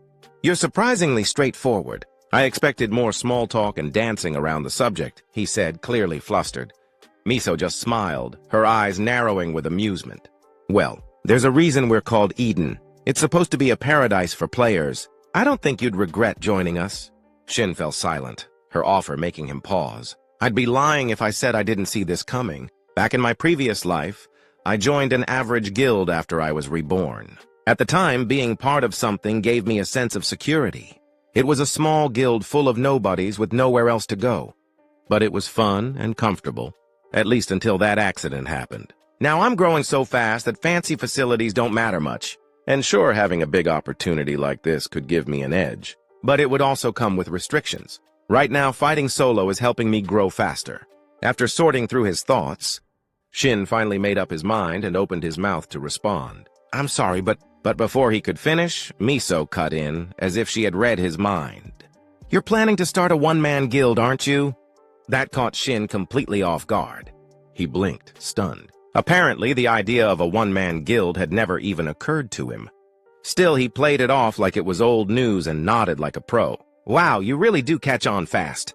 You're surprisingly straightforward. I expected more small talk and dancing around the subject, he said, clearly flustered. Miso just smiled, her eyes narrowing with amusement. Well, there's a reason we're called Eden. It's supposed to be a paradise for players. I don't think you'd regret joining us. Shin fell silent, her offer making him pause. I'd be lying if I said I didn't see this coming. Back in my previous life, I joined an average guild after I was reborn. At the time, being part of something gave me a sense of security. It was a small guild full of nobodies with nowhere else to go. But it was fun and comfortable, at least until that accident happened. Now I'm growing so fast that fancy facilities don't matter much. And sure, having a big opportunity like this could give me an edge. But it would also come with restrictions. Right now, fighting solo is helping me grow faster. After sorting through his thoughts, Shin finally made up his mind and opened his mouth to respond. I'm sorry, but before he could finish, Miso cut in, as if she had read his mind. You're planning to start a one-man guild, aren't you? That caught Shin completely off guard. He blinked, stunned. Apparently, the idea of a one-man guild had never even occurred to him. Still, he played it off like it was old news and nodded like a pro. Wow, you really do catch on fast.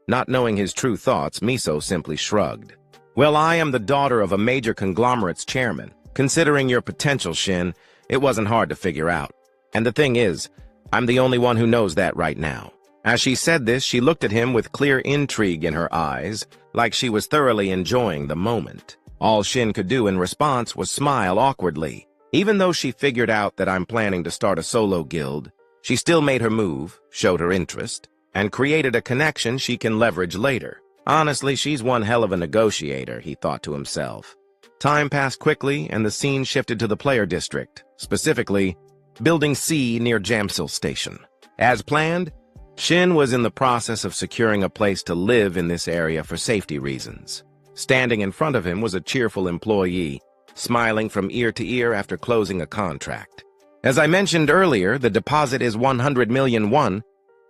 Not knowing his true thoughts, Miso simply shrugged. Well, I am the daughter of a major conglomerate's chairman. Considering your potential, Shin, it wasn't hard to figure out. And the thing is, I'm the only one who knows that right now. As she said this, she looked at him with clear intrigue in her eyes, like she was thoroughly enjoying the moment. All Shin could do in response was smile awkwardly. Even though she figured out that I'm planning to start a solo guild, she still made her move, showed her interest, and created a connection she can leverage later. Honestly, she's one hell of a negotiator, he thought to himself. Time passed quickly, and the scene shifted to the player district, specifically, Building C near Jamsil Station. As planned, Shin was in the process of securing a place to live in this area for safety reasons. Standing in front of him was a cheerful employee, smiling from ear to ear after closing a contract. As I mentioned earlier, the deposit is 100 million won,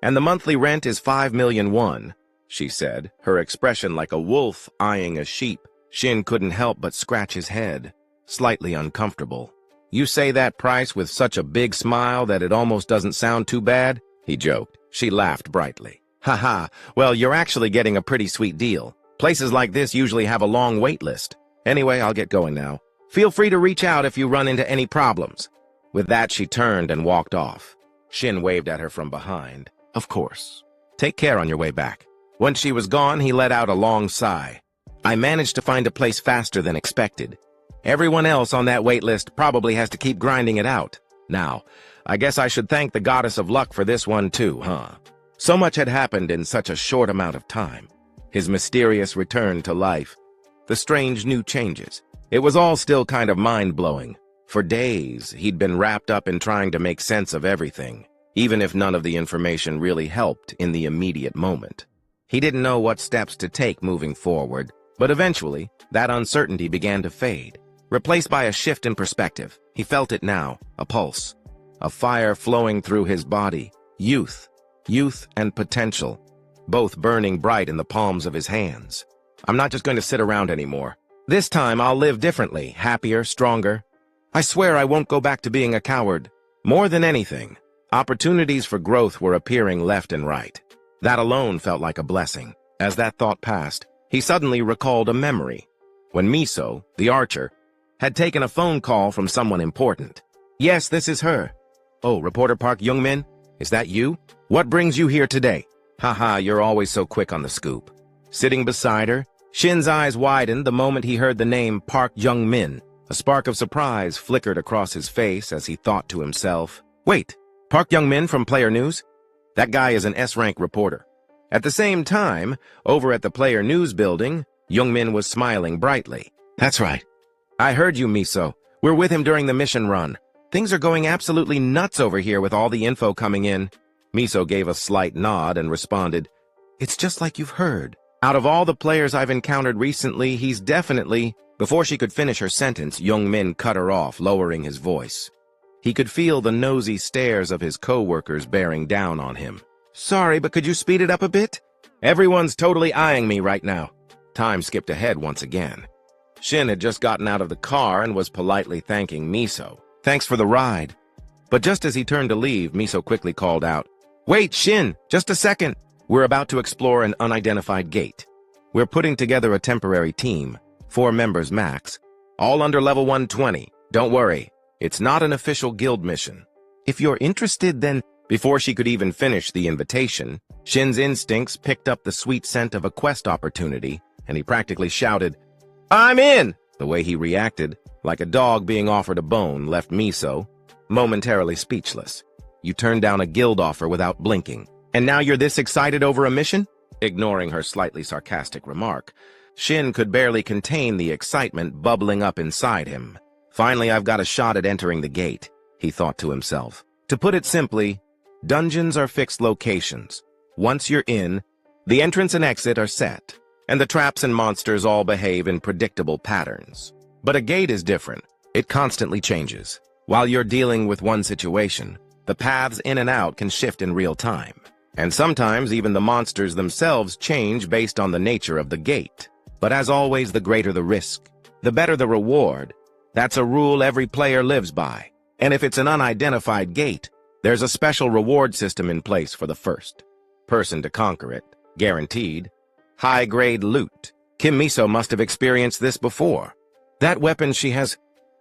and the monthly rent is 5 million won, she said, her expression like a wolf eyeing a sheep. Shin couldn't help but scratch his head, slightly uncomfortable. You say that price with such a big smile that it almost doesn't sound too bad? He joked. She laughed brightly. Haha, well, you're actually getting a pretty sweet deal. Places like this usually have a long wait list. Anyway, I'll get going now. Feel free to reach out if you run into any problems. With that, she turned and walked off. Shin waved at her from behind. Of course. Take care on your way back. Once she was gone, he let out a long sigh. I managed to find a place faster than expected. Everyone else on that wait list probably has to keep grinding it out. Now, I guess I should thank the goddess of luck for this one too, huh? So much had happened in such a short amount of time. His mysterious return to life, the strange new changes. It was all still kind of mind-blowing. For days, he'd been wrapped up in trying to make sense of everything, even if none of the information really helped in the immediate moment. He didn't know what steps to take moving forward, but eventually, that uncertainty began to fade, replaced by a shift in perspective. He felt it now, a pulse. a fire flowing through his body. Youth and potential, both burning bright in the palms of his hands. I'm not just going to sit around anymore. This time I'll live differently, happier, stronger. I swear I won't go back to being a coward. More than anything, opportunities for growth were appearing left and right. That alone felt like a blessing. As that thought passed, he suddenly recalled a memory. When Miso, the archer, had taken a phone call from someone important. Yes, this is her. Oh, Reporter Park Youngmin? Is that you? What brings you here today? Haha, you're always so quick on the scoop. Sitting beside her, Shin's eyes widened the moment he heard the name Park Youngmin. A spark of surprise flickered across his face as he thought to himself, wait, Park Youngmin from Player News? That guy is an S-rank reporter. At the same time, over at the Player News building, Youngmin was smiling brightly. That's right. I heard you, Miso. We're with him during the mission run. Things are going absolutely nuts over here with all the info coming in. Miso gave a slight nod and responded, it's just like you've heard. Out of all the players I've encountered recently, he's definitely... Before she could finish her sentence, Youngmin cut her off, lowering his voice. He could feel the nosy stares of his co-workers bearing down on him. Sorry, but could you speed it up a bit? Everyone's totally eyeing me right now. Time skipped ahead once again. Shin had just gotten out of the car and was politely thanking Miso. Thanks for the ride. But just as he turned to leave, Miso quickly called out, wait, Shin, just a second. We're about to explore an unidentified gate. We're putting together a temporary team, 4 members max, all under level 120. Don't worry, it's not an official guild mission. If you're interested, then... Before she could even finish the invitation, Shin's instincts picked up the sweet scent of a quest opportunity, and he practically shouted, I'm in! The way he reacted, like a dog being offered a bone, left Miso momentarily speechless. You turned down a guild offer without blinking, and now you're this excited over a mission? Ignoring her slightly sarcastic remark, Shin could barely contain the excitement bubbling up inside him. Finally, I've got a shot at entering the gate, he thought to himself. To put it simply, dungeons are fixed locations. Once you're in, the entrance and exit are set, and the traps and monsters all behave in predictable patterns. But a gate is different. It constantly changes. While you're dealing with one situation, the paths in and out can shift in real time. And sometimes even the monsters themselves change based on the nature of the gate. But as always, the greater the risk, the better the reward. That's a rule every player lives by. And if it's an unidentified gate, there's a special reward system in place for the first person to conquer it. Guaranteed. High-grade loot. Kim Miso must have experienced this before. That weapon she has,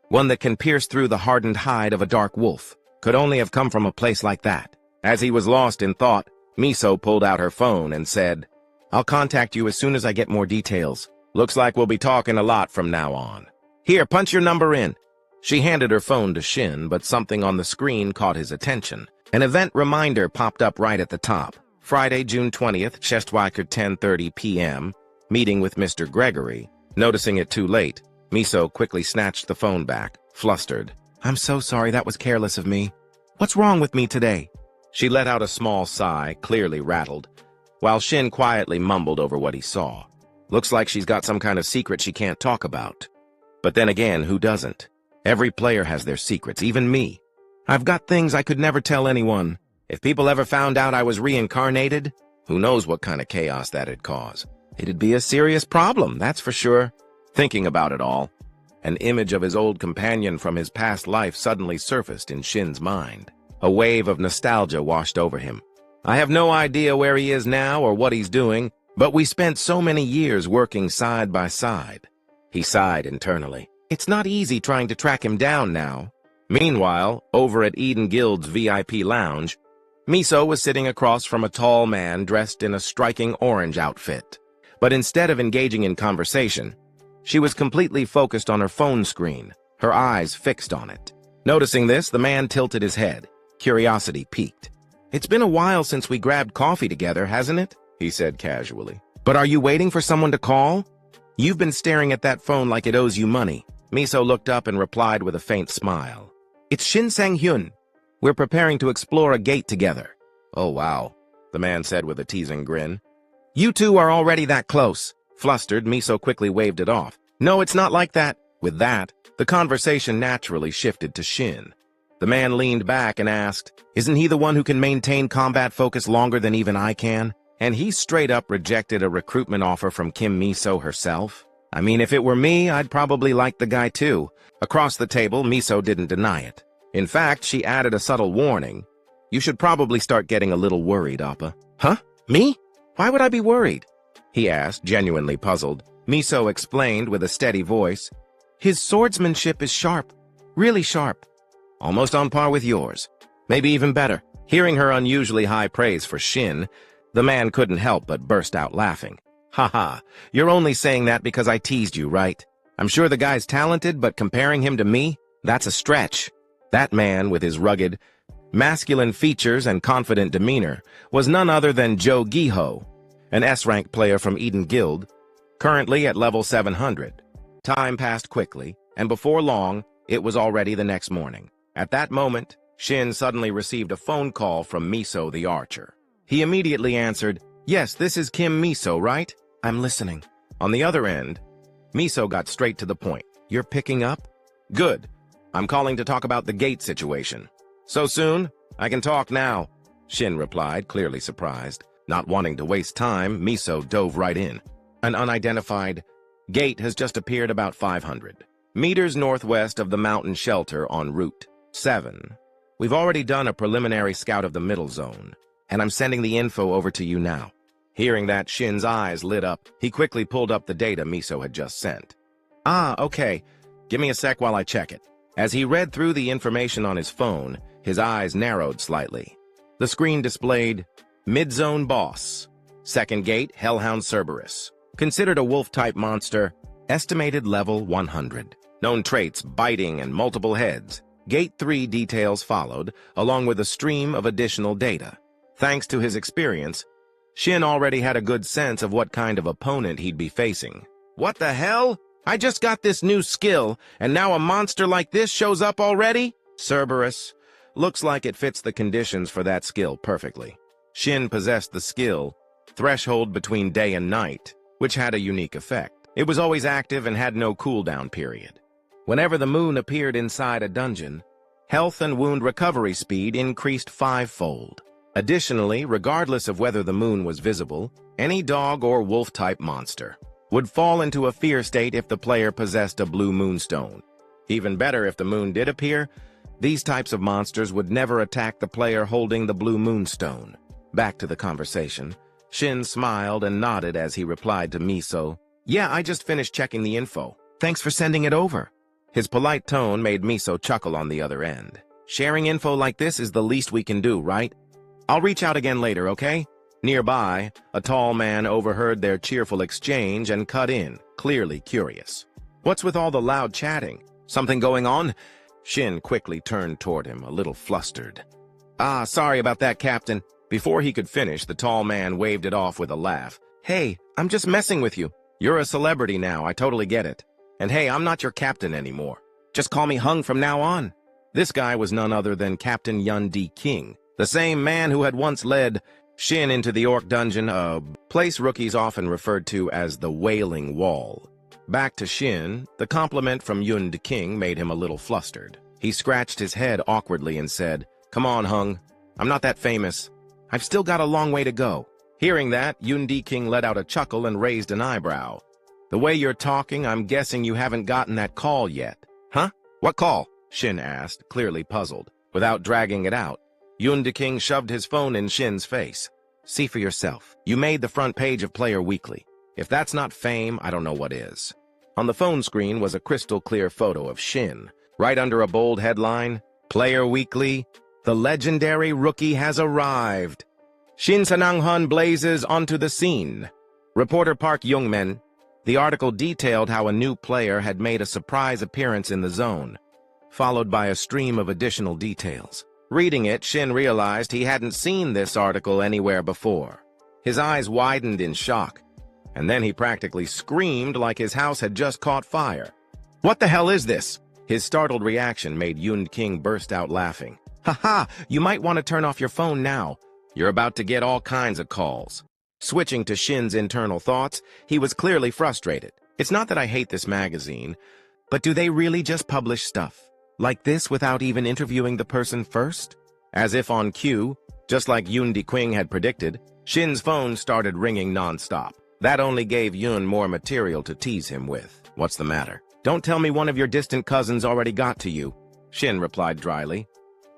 one that can pierce through the hardened hide of a dark wolf, could only have come from a place like that. As he was lost in thought, Miso pulled out her phone and said, I'll contact you as soon as I get more details. Looks like we'll be talking a lot from now on. Here, punch your number in. She handed her phone to Shin, but something on the screen caught his attention. An event reminder popped up right at the top. Friday, June 20th, Chestwacker 10:30 p.m., meeting with Mr. Gregory. Noticing it too late, Miso quickly snatched the phone back, flustered. I'm so sorry, that was careless of me. What's wrong with me today? She let out a small sigh, clearly rattled, while Shin quietly mumbled over what he saw. Looks like she's got some kind of secret she can't talk about. But then again, who doesn't? Every player has their secrets, even me. I've got things I could never tell anyone. If people ever found out I was reincarnated, who knows what kind of chaos that'd cause. It'd be a serious problem, that's for sure. Thinking about it all, an image of his old companion from his past life suddenly surfaced in Shin's mind. A wave of nostalgia washed over him. I have no idea where he is now or what he's doing, but we spent so many years working side by side. He sighed internally. It's not easy trying to track him down now. Meanwhile, over at Eden Guild's VIP lounge, Miso was sitting across from a tall man dressed in a striking orange outfit. But instead of engaging in conversation, she was completely focused on her phone screen, her eyes fixed on it. Noticing this, the man tilted his head. Curiosity piqued. It's been a while since we grabbed coffee together, hasn't it? He said casually. But are you waiting for someone to call? You've been staring at that phone like it owes you money. Miso looked up and replied with a faint smile. It's Shin Sang-hyun. We're preparing to explore a gate together. Oh, wow, the man said with a teasing grin. You two are already that close. Flustered, Miso quickly waved it off. No, it's not like that. With that, the conversation naturally shifted to Shin. The man leaned back and asked, "Isn't he the one who can maintain combat focus longer than even I can? And he straight up rejected a recruitment offer from Kim Miso herself? I mean, if it were me, I'd probably like the guy too." Across the table, Miso didn't deny it. In fact, she added a subtle warning. "You should probably start getting a little worried, Appa." "Huh? Me? Why would I be worried?" he asked, genuinely puzzled. Miso explained with a steady voice, "His swordsmanship is sharp, really sharp. Almost on par with yours. Maybe even better." Hearing her unusually high praise for Shin, the man couldn't help but burst out laughing. "Haha, you're only saying that because I teased you, right? I'm sure the guy's talented, but comparing him to me, that's a stretch." That man, with his rugged, masculine features and confident demeanor, was none other than Joe Giho, an S-rank player from Eden Guild, currently at level 700. Time passed quickly, and before long, it was already the next morning. At that moment, Shin suddenly received a phone call from Miso the archer. He immediately answered, "Yes, this is Kim Miso, right? I'm listening." On the other end, Miso got straight to the point. "You're picking up? Good. I'm calling to talk about the gate situation." "So soon? I can talk now," Shin replied, clearly surprised. Not wanting to waste time, Miso dove right in. "An unidentified gate has just appeared about 500 meters northwest of the mountain shelter on Route 7. We've already done a preliminary scout of the middle zone, and I'm sending the info over to you now." Hearing that, Shin's eyes lit up. He quickly pulled up the data Miso had just sent. "Ah, okay. Give me a sec while I check it." As he read through the information on his phone, his eyes narrowed slightly. The screen displayed, "Mid-zone boss. Second gate, Hellhound Cerberus. Considered a wolf-type monster. Estimated level 100. Known traits, biting and multiple heads." Gate 3 details followed, along with a stream of additional data. Thanks to his experience, Shin already had a good sense of what kind of opponent he'd be facing. "What the hell? I just got this new skill, and now a monster like this shows up already?" Cerberus. Looks like it fits the conditions for that skill perfectly. Shin possessed the skill, Threshold Between Day and Night, which had a unique effect. It was always active and had no cooldown period. Whenever the moon appeared inside a dungeon, health and wound recovery speed increased 5-fold. Additionally, regardless of whether the moon was visible, any dog or wolf-type monster would fall into a fear state if the player possessed a blue moonstone. Even better, if the moon did appear, these types of monsters would never attack the player holding the blue moonstone. Back to the conversation. Shin smiled and nodded as he replied to Miso, "Yeah, I just finished checking the info. Thanks for sending it over." His polite tone made Miso chuckle on the other end. "Sharing info like this is the least we can do, right? I'll reach out again later, okay?" Nearby, a tall man overheard their cheerful exchange and cut in, clearly curious. "What's with all the loud chatting? Something going on?" Shin quickly turned toward him, a little flustered. "Ah, sorry about that, Captain." Before he could finish, the tall man waved it off with a laugh. "Hey, I'm just messing with you. You're a celebrity now, I totally get it. And hey, I'm not your captain anymore. Just call me Hung from now on." This guy was none other than Captain Yun D. King, the same man who had once led Shin into the Orc Dungeon, a place rookies often referred to as the Wailing Wall. Back to Shin, the compliment from Yun D. King made him a little flustered. He scratched his head awkwardly and said, "Come on, Hung. I'm not that famous. I've still got a long way to go." Hearing that, Yun D. King let out a chuckle and raised an eyebrow. "The way you're talking, I'm guessing you haven't gotten that call yet." "Huh? What call?" Shin asked, clearly puzzled. Without dragging it out, Yun D. King shoved his phone in Shin's face. "See for yourself. You made the front page of Player Weekly. If that's not fame, I don't know what is." On the phone screen was a crystal-clear photo of Shin. Right under a bold headline, "Player Weekly, the legendary rookie has arrived. Shin Sanang-hun blazes onto the scene." Reporter Park Youngmin. The article detailed how a new player had made a surprise appearance in the zone, followed by a stream of additional details. Reading it, Shin realized he hadn't seen this article anywhere before. His eyes widened in shock, and then he practically screamed like his house had just caught fire. "What the hell is this?" His startled reaction made Yun King burst out laughing. "Haha, you might want to turn off your phone now. You're about to get all kinds of calls." Switching to Shin's internal thoughts, he was clearly frustrated. "It's not that I hate this magazine, but do they really just publish stuff? Like this without even interviewing the person first? As if on cue, just like Yoon Dae-kwing had predicted, Shin's phone started ringing non-stop. That only gave Yoon more material to tease him with. What's the matter? Don't tell me one of your distant cousins already got to you, Shin replied dryly.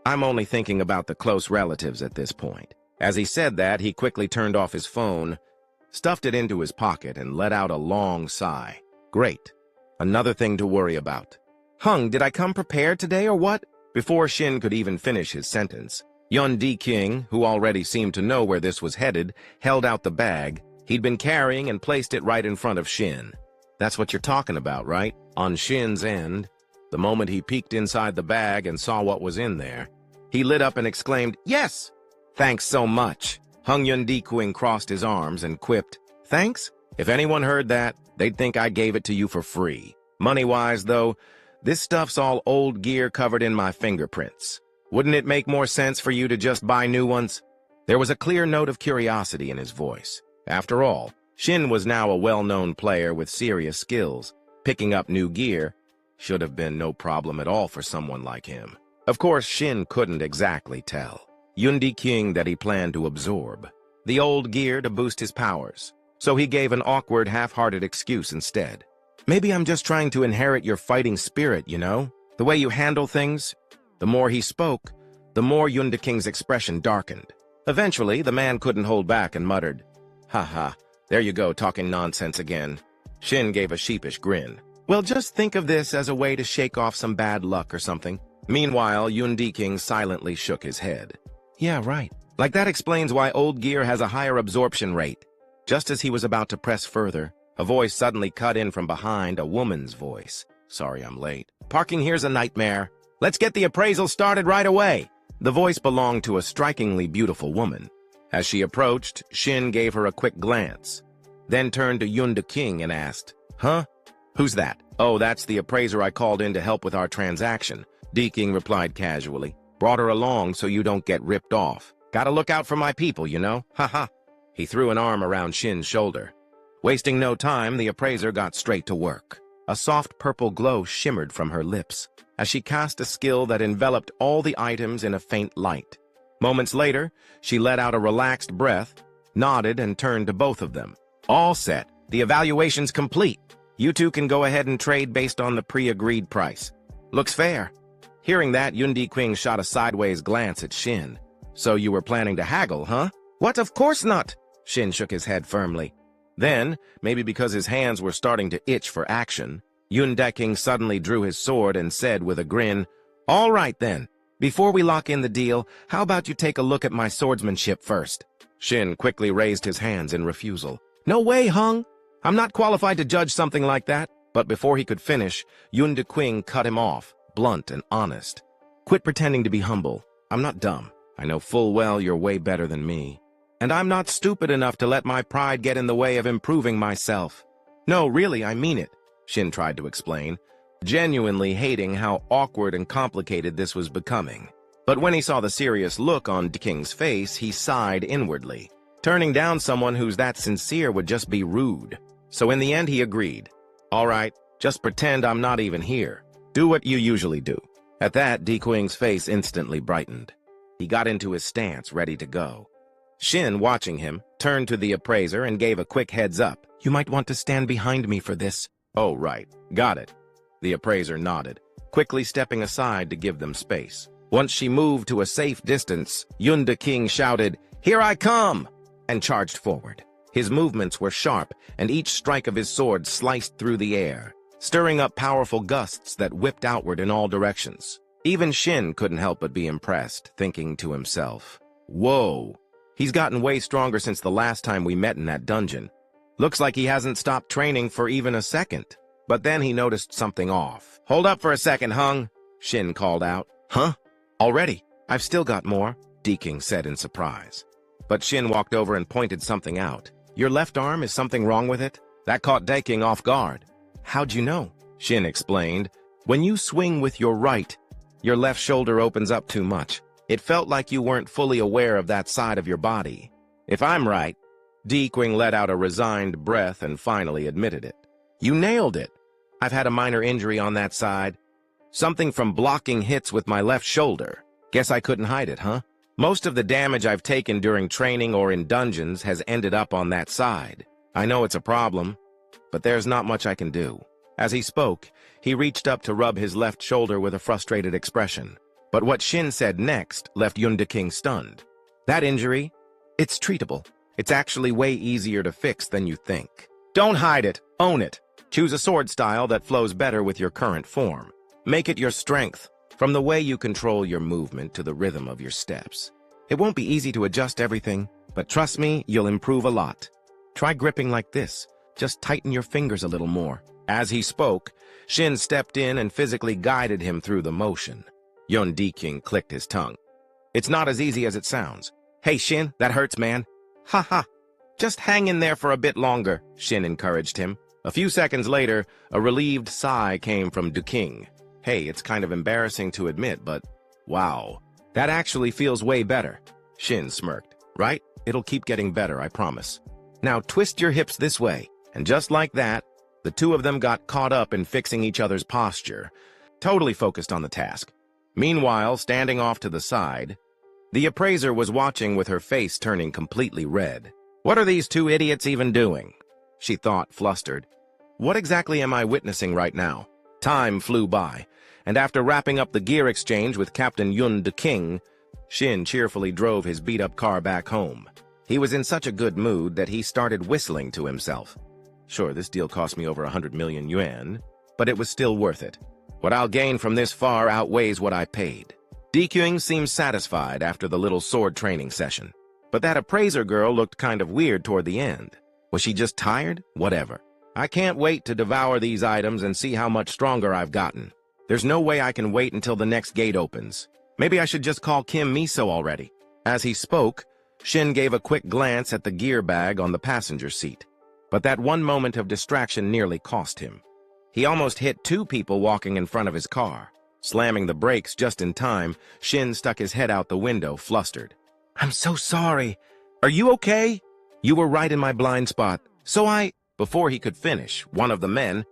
I'm only thinking about the close relatives at this point. As he said that, he quickly turned off his phone, stuffed it into his pocket, and let out a long sigh. Great. Another thing to worry about. Hung, did I come prepared today or what? Before Shin could even finish his sentence, Yoon Dae-kwing, who already seemed to know where this was headed, held out the bag he'd been carrying and placed it right in front of Shin. That's what you're talking about, right? On Shin's end, the moment he peeked inside the bag and saw what was in there, he lit up and exclaimed, "Yes! Thanks so much." Yoon Dae-kwing crossed his arms and quipped, "Thanks? If anyone heard that, they'd think I gave it to you for free. Money-wise, though, this stuff's all old gear covered in my fingerprints. Wouldn't it make more sense for you to just buy new ones?" There was a clear note of curiosity in his voice. After all, Shin was now a well-known player with serious skills. Picking up new gear should have been no problem at all for someone like him. Of course, Shin couldn't exactly tell Yoon Dae-kwing that he planned to absorb the old gear to boost his powers, so he gave an awkward, half-hearted excuse instead. "Maybe I'm just trying to inherit your fighting spirit, you know? The way you handle things." The more he spoke, the more Yoon Dae-kwing's expression darkened. Eventually, the man couldn't hold back and muttered, "Ha, there you go, talking nonsense again." Shin gave a sheepish grin. "Well, just think of this as a way to shake off some bad luck or something." Meanwhile, Yoon Dae-kwing silently shook his head. "Yeah, right. Like that explains why old gear has a higher absorption rate." Just as he was about to press further, a voice suddenly cut in from behind, a woman's voice. "Sorry I'm late. Parking here's a nightmare. Let's get the appraisal started right away." The voice belonged to a strikingly beautiful woman. As she approached, Shin gave her a quick glance, then turned to Yoon Dae-kwing and asked, "Huh? Who's that?" "Oh, that's the appraiser I called in to help with our transaction," Dae-kwing replied casually. "Brought her along so you don't get ripped off. Gotta look out for my people, you know? Ha." He threw an arm around Shin's shoulder. Wasting no time, the appraiser got straight to work. A soft purple glow shimmered from her lips as she cast a skill that enveloped all the items in a faint light. Moments later, she let out a relaxed breath, nodded, and turned to both of them. "All set. The evaluation's complete. You two can go ahead and trade based on the pre-agreed price. Looks fair." Hearing that, Yoon Dae-kwing shot a sideways glance at Shin. "So you were planning to haggle, huh?" "What? Of course not!" Shin shook his head firmly. Then, maybe because his hands were starting to itch for action, Yoon Dae-kwing suddenly drew his sword and said with a grin, "All right then. Before we lock in the deal, how about you take a look at my swordsmanship first?" Shin quickly raised his hands in refusal. "No way, Hung! I'm not qualified to judge something like that." But before he could finish, Yoon Dae-kwing cut him off, blunt and honest. "Quit pretending to be humble. I'm not dumb. I know full well you're way better than me. And I'm not stupid enough to let my pride get in the way of improving myself. No, really, I mean it," Shin tried to explain, genuinely hating how awkward and complicated this was becoming. But when he saw the serious look on Dae-kwing's face, he sighed inwardly. Turning down someone who's that sincere would just be rude. So in the end, he agreed. "All right, just pretend I'm not even here. Do what you usually do." At that, Dae-kwing's face instantly brightened. He got into his stance, ready to go. Shin, watching him, turned to the appraiser and gave a quick heads up. "You might want to stand behind me for this." "Oh, right. Got it." The appraiser nodded, quickly stepping aside to give them space. Once she moved to a safe distance, Yoon Dae-kwing shouted, "Here I come!" and charged forward. His movements were sharp, and each strike of his sword sliced through the air, stirring up powerful gusts that whipped outward in all directions. Even Shin couldn't help but be impressed, thinking to himself, "Whoa, he's gotten way stronger since the last time we met in that dungeon. Looks like he hasn't stopped training for even a second." But then he noticed something off. "Hold up for a second, Hung," Shin called out. "Huh? Already? I've still got more," Dae-kwing said in surprise. But Shin walked over and pointed something out. "Your left arm, is something wrong with it?" That caught Dae-kwing off guard. "How'd you know?" Shin explained. "When you swing with your right, your left shoulder opens up too much. It felt like you weren't fully aware of that side of your body." "If I'm right," Dae-kwing let out a resigned breath and finally admitted it. "You nailed it. I've had a minor injury on that side. Something from blocking hits with my left shoulder. Guess I couldn't hide it, huh? Most of the damage I've taken during training or in dungeons has ended up on that side. I know it's a problem, but there's not much I can do. As he spoke, he reached up to rub his left shoulder with a frustrated expression. But what Shin said next left King stunned. That injury? It's treatable. It's actually way easier to fix than you think. Don't hide it. Own it. Choose a sword style that flows better with your current form. Make it your strength, from the way you control your movement to the rhythm of your steps. It won't be easy to adjust everything, but trust me, you'll improve a lot. Try gripping like this. Just tighten your fingers a little more. As he spoke, Shin stepped in and physically guided him through the motion. King clicked his tongue. It's not as easy as it sounds. Hey, Shin, that hurts, man. Ha ha. Just hang in there for a bit longer, Shin encouraged him. A few seconds later, a relieved sigh came from King. Hey, it's kind of embarrassing to admit, but wow, that actually feels way better. Shin smirked. Right? It'll keep getting better, I promise. Now twist your hips this way, and just like that, the two of them got caught up in fixing each other's posture, totally focused on the task. Meanwhile, standing off to the side, the appraiser was watching with her face turning completely red. What are these two idiots even doing? She thought, flustered. What exactly am I witnessing right now? Time flew by, and after wrapping up the gear exchange with Captain King, Shin cheerfully drove his beat-up car back home. He was in such a good mood that he started whistling to himself. Sure, this deal cost me over 100 million yuan, but it was still worth it. What I'll gain from this far outweighs what I paid. King seemed satisfied after the little sword training session, but that appraiser girl looked kind of weird toward the end. Was she just tired? Whatever. I can't wait to devour these items and see how much stronger I've gotten. There's no way I can wait until the next gate opens. Maybe I should just call Kim Miso already. As he spoke, Shin gave a quick glance at the gear bag on the passenger seat. But that one moment of distraction nearly cost him. He almost hit two people walking in front of his car. Slamming the brakes just in time, Shin stuck his head out the window, flustered. I'm so sorry. Are you okay? You were right in my blind spot. Before he could finish, one of the men,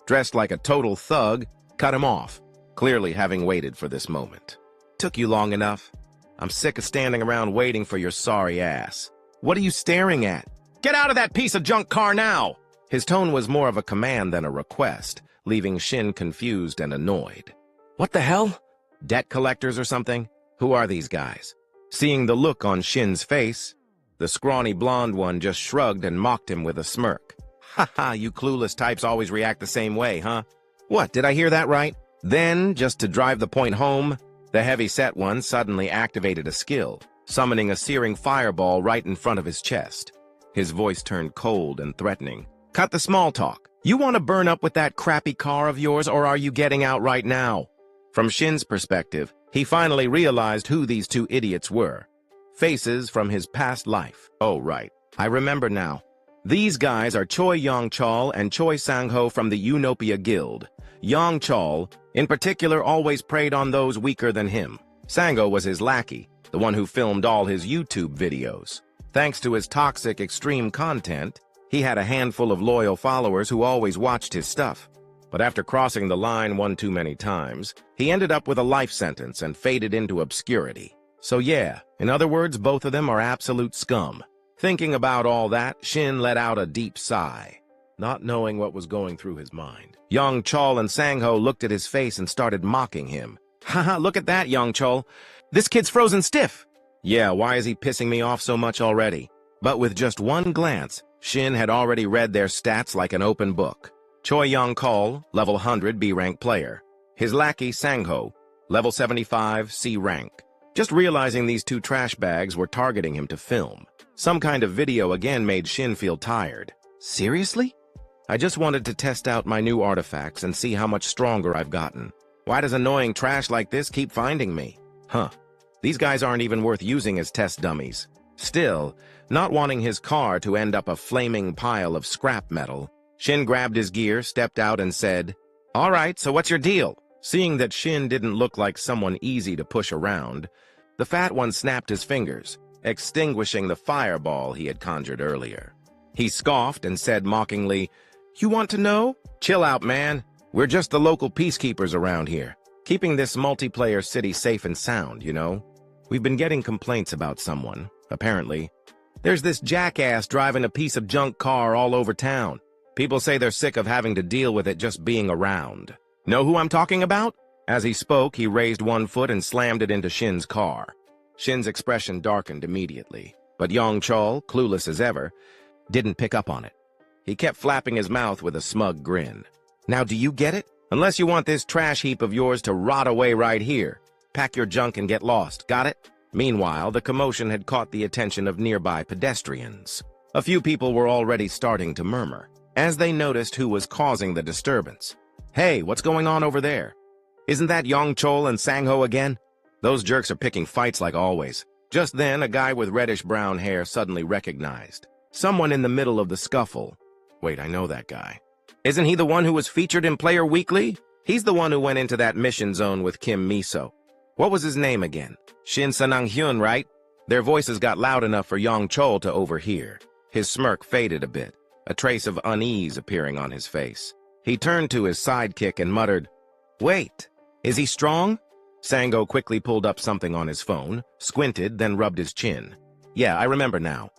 dressed like a total thug, cut him off, clearly having waited for this moment. Took you long enough. I'm sick of standing around waiting for your sorry ass. What are you staring at? Get out of that piece of junk car now! His tone was more of a command than a request, leaving Shin confused and annoyed. What the hell? Debt collectors or something? Who are these guys? Seeing the look on Shin's face, the scrawny blonde one just shrugged and mocked him with a smirk. Ha, you clueless types always react the same way, huh? What, did I hear that right? Then, just to drive the point home, the heavy-set one suddenly activated a skill, summoning a searing fireball right in front of his chest. His voice turned cold and threatening. Cut the small talk. You want to burn up with that crappy car of yours, or are you getting out right now? From Shin's perspective, he finally realized who these two idiots were. Faces from his past life. Oh, right. I remember now. These guys are Choi Yongchol and Choi Sangho from the Unopia Guild. Yongchol, in particular, always preyed on those weaker than him. Sangho was his lackey, the one who filmed all his YouTube videos. Thanks to his toxic, extreme content, he had a handful of loyal followers who always watched his stuff. But after crossing the line one too many times, he ended up with a life sentence and faded into obscurity. So yeah, in other words, both of them are absolute scum. Thinking about all that, Shin let out a deep sigh, not knowing what was going through his mind. Yongchol and Sangho looked at his face and started mocking him. Haha, look at that, Yongchol. This kid's frozen stiff. Yeah, why is he pissing me off so much already? But with just one glance, Shin had already read their stats like an open book. Choi Yongchol, level 100 B-rank player. His lackey, Sangho, level 75 C-rank. Just realizing these two trash bags were targeting him to film. Some kind of video again made Shin feel tired. Seriously? I just wanted to test out my new artifacts and see how much stronger I've gotten. Why does annoying trash like this keep finding me? Huh. These guys aren't even worth using as test dummies. Still, not wanting his car to end up a flaming pile of scrap metal, Shin grabbed his gear, stepped out, and said, All right, so what's your deal? Seeing that Shin didn't look like someone easy to push around, the fat one snapped his fingers, extinguishing the fireball he had conjured earlier. He scoffed and said mockingly, You want to know? Chill out, man. We're just the local peacekeepers around here. Keeping this multiplayer city safe and sound, you know? We've been getting complaints about someone, apparently. There's this jackass driving a piece of junk car all over town. People say they're sick of having to deal with it just being around. Know who I'm talking about? As he spoke, he raised one foot and slammed it into Shin's car. Shin's expression darkened immediately, but Yongchol, clueless as ever, didn't pick up on it. He kept flapping his mouth with a smug grin. Now do you get it? Unless you want this trash heap of yours to rot away right here. Pack your junk and get lost, got it? Meanwhile, the commotion had caught the attention of nearby pedestrians. A few people were already starting to murmur, as they noticed who was causing the disturbance. Hey, what's going on over there? Isn't that Yongchol and Sangho again? Those jerks are picking fights like always. Just then, a guy with reddish-brown hair suddenly recognized someone in the middle of the scuffle. Wait, I know that guy. Isn't he the one who was featured in Player Weekly? He's the one who went into that mission zone with Kim Miso. What was his name again? Shin Sanang-hyun, right? Their voices got loud enough for Yongchol to overhear. His smirk faded a bit, a trace of unease appearing on his face. He turned to his sidekick and muttered, "Wait, is he strong?" Sango quickly pulled up something on his phone, squinted, then rubbed his chin. Yeah, I remember now.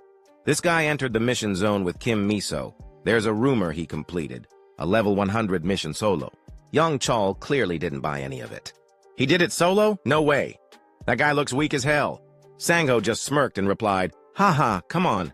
This guy entered the mission zone with Kim Miso. There's a rumor he completed a level 100 mission solo. Yongchol clearly didn't buy any of it. He did it solo? No way. That guy looks weak as hell. Sangho just smirked and replied, "Haha, come on.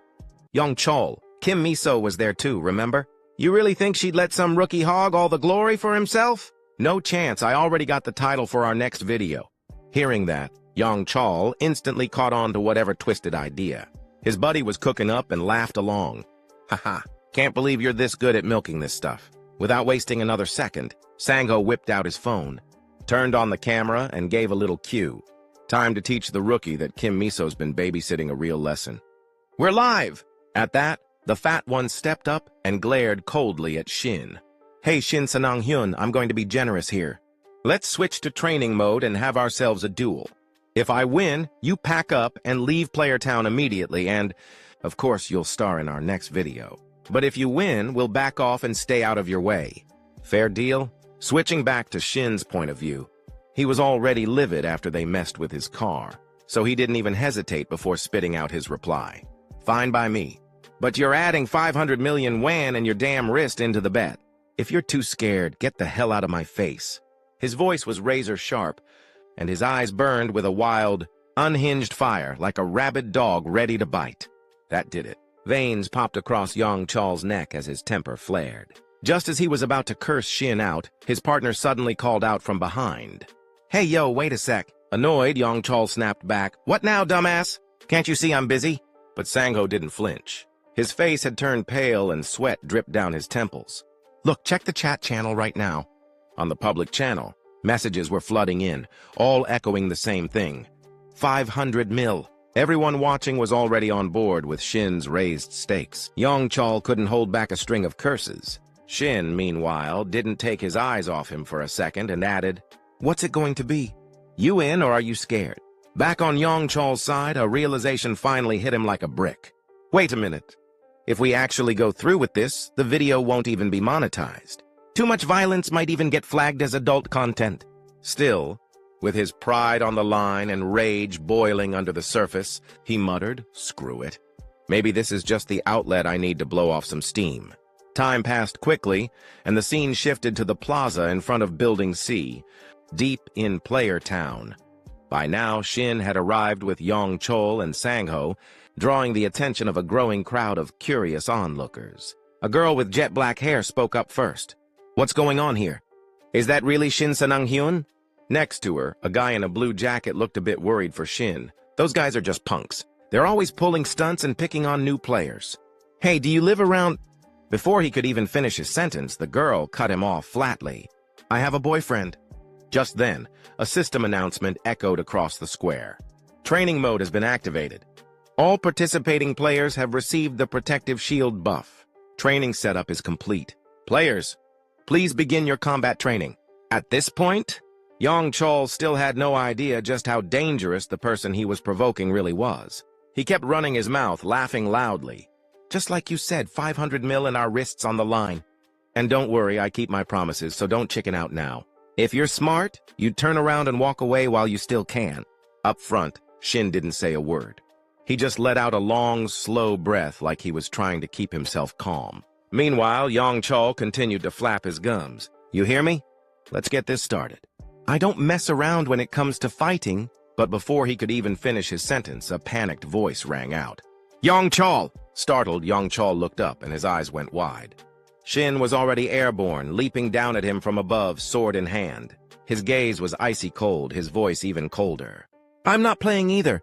Yongchol, Kim Miso was there too, remember? You really think she'd let some rookie hog all the glory for himself? No chance, I already got the title for our next video." Hearing that, Yongchol instantly caught on to whatever twisted idea. His buddy was cooking up and laughed along. "Haha, can't believe you're this good at milking this stuff." Without wasting another second, Sangho whipped out his phone, turned on the camera, and gave a little cue. Time to teach the rookie that Kim Miso's been babysitting a real lesson. "We're live!" At that, the fat one stepped up and glared coldly at Shin. "Hey Shin Sanang-hyun, I'm going to be generous here. Let's switch to training mode and have ourselves a duel. If I win, you pack up and leave Player Town immediately and, of course, you'll star in our next video. But if you win, we'll back off and stay out of your way. Fair deal?" Switching back to Shin's point of view, he was already livid after they messed with his car, so he didn't even hesitate before spitting out his reply. "Fine by me. But you're adding 500 million yuan and your damn wrist into the bet. If you're too scared, get the hell out of my face." His voice was razor sharp, and his eyes burned with a wild, unhinged fire like a rabid dog ready to bite. That did it. Veins popped across Yongchol's neck as his temper flared. Just as he was about to curse Shin out, his partner suddenly called out from behind. "Hey yo, wait a sec." Annoyed, Yongchol snapped back, "What now, dumbass? Can't you see I'm busy?" But Sangho didn't flinch. His face had turned pale and sweat dripped down his temples. "Look, check the chat channel right now." On the public channel, messages were flooding in, all echoing the same thing. 500 mil. Everyone watching was already on board with Shin's raised stakes. Yongchol couldn't hold back a string of curses. Shin, meanwhile, didn't take his eyes off him for a second and added, "What's it going to be? You in or are you scared?" Back on Yongchol's side, a realization finally hit him like a brick. Wait a minute. If we actually go through with this, the video won't even be monetized. Too much violence might even get flagged as adult content. Still, with his pride on the line and rage boiling under the surface, he muttered, "Screw it. Maybe this is just the outlet I need to blow off some steam." Time passed quickly, and the scene shifted to the plaza in front of Building C, deep in Player Town. By now, Shin had arrived with Yongchol and Sangho, drawing the attention of a growing crowd of curious onlookers. A girl with jet black hair spoke up first. "What's going on here? Is that really Shin Sanang-hyun?" Next to her, a guy in a blue jacket looked a bit worried for Shin. "Those guys are just punks. They're always pulling stunts and picking on new players. Hey, do you live around—" Before he could even finish his sentence, the girl cut him off flatly. "I have a boyfriend." Just then, a system announcement echoed across the square. Training mode has been activated. All participating players have received the protective shield buff. Training setup is complete. Players, please begin your combat training. At this point, Yongchol still had no idea just how dangerous the person he was provoking really was. He kept running his mouth, laughing loudly. "Just like you said, 500 mil and our wrists on the line. And don't worry, I keep my promises, so don't chicken out now. If you're smart, you'd turn around and walk away while you still can. Up front, Shin didn't say a word. He just let out a long, slow breath like he was trying to keep himself calm. Meanwhile, Yang Chol continued to flap his gums. You hear me? Let's get this started. I don't mess around when it comes to fighting, but before he could even finish his sentence, a panicked voice rang out. Yang Chol! Startled, Yang Chol looked up and his eyes went wide. Shin was already airborne, leaping down at him from above, sword in hand. His gaze was icy cold, his voice even colder. I'm not playing either.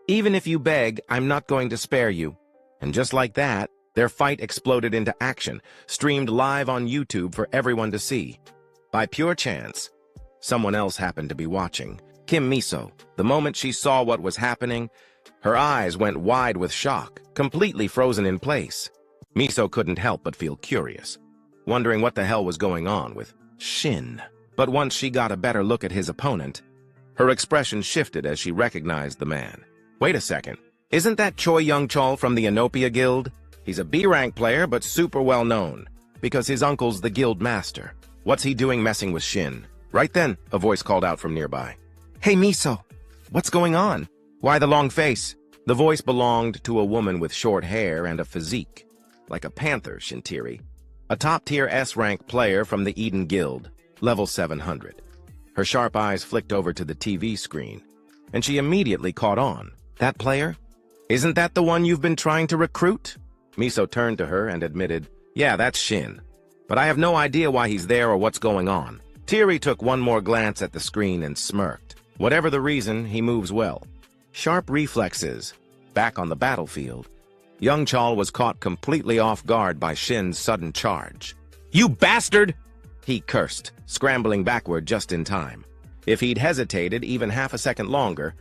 Even if you beg, I'm not going to spare you. And just like that, their fight exploded into action, streamed live on YouTube for everyone to see. By pure chance, someone else happened to be watching. Kim Miso. The moment she saw what was happening, her eyes went wide with shock, completely frozen in place. Miso couldn't help but feel curious, wondering what the hell was going on with Shin. But once she got a better look at his opponent, her expression shifted as she recognized the man. Wait a second, isn't that Choi Young-chol from the Inopia Guild? He's a B-rank player, but super well-known, because his uncle's the guild master. What's he doing messing with Shin? Right then, a voice called out from nearby. Hey, Miso, what's going on? Why the long face? The voice belonged to a woman with short hair and a physique, like a panther, Shintiri, a top-tier S-rank player from the Eden Guild, level 700. Her sharp eyes flicked over to the TV screen, and she immediately caught on. That player? Isn't that the one you've been trying to recruit? Miso turned to her and admitted, yeah, that's Shin. But I have no idea why he's there or what's going on. Tiri took one more glance at the screen and smirked. Whatever the reason, he moves well. Sharp reflexes. Back on the battlefield, Young Chol was caught completely off guard by Shin's sudden charge. You bastard! He cursed, scrambling backward just in time. If he'd hesitated even half a second longer,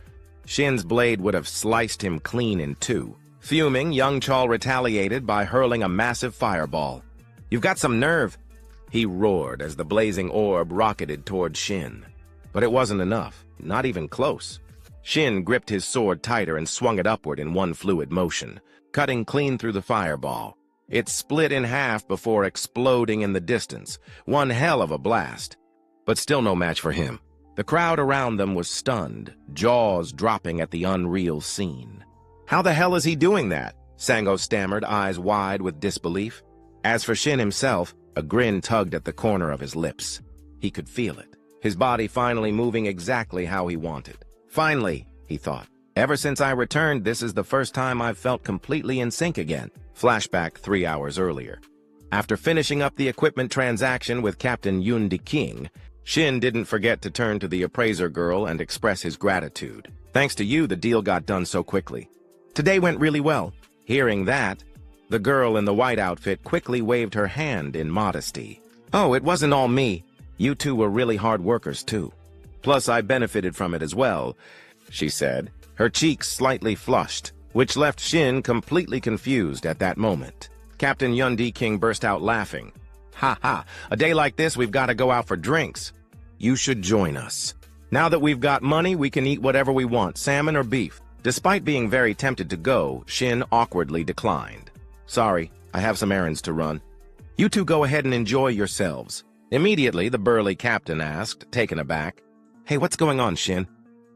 Shin's blade would have sliced him clean in two. Fuming, Young Chol retaliated by hurling a massive fireball. You've got some nerve, he roared as the blazing orb rocketed toward Shin. But it wasn't enough, not even close. Shin gripped his sword tighter and swung it upward in one fluid motion, cutting clean through the fireball. It split in half before exploding in the distance. One hell of a blast, but still no match for him. The crowd around them was stunned, jaws dropping at the unreal scene. How the hell is he doing that? Sango stammered, eyes wide with disbelief. As for Shin himself, a grin tugged at the corner of his lips. He could feel it, his body finally moving exactly how he wanted. Finally, he thought. Ever since I returned, this is the first time I've felt completely in sync again. Flashback 3 hours earlier. After finishing up the equipment transaction with Captain Yun Di King, Shin didn't forget to turn to the appraiser girl and express his gratitude. Thanks to you, the deal got done so quickly. Today went really well. Hearing that, the girl in the white outfit quickly waved her hand in modesty. Oh, it wasn't all me. You two were really hard workers, too. Plus, I benefited from it as well, she said, her cheeks slightly flushed, which left Shin completely confused at that moment. Captain Yun Di King burst out laughing. Ha ha, a day like this we've got to go out for drinks. You should join us. Now that we've got money, we can eat whatever we want, salmon or beef. Despite being very tempted to go, Shin awkwardly declined. Sorry, I have some errands to run. You two go ahead and enjoy yourselves. Immediately, the burly captain asked, taken aback. Hey, what's going on, Shin?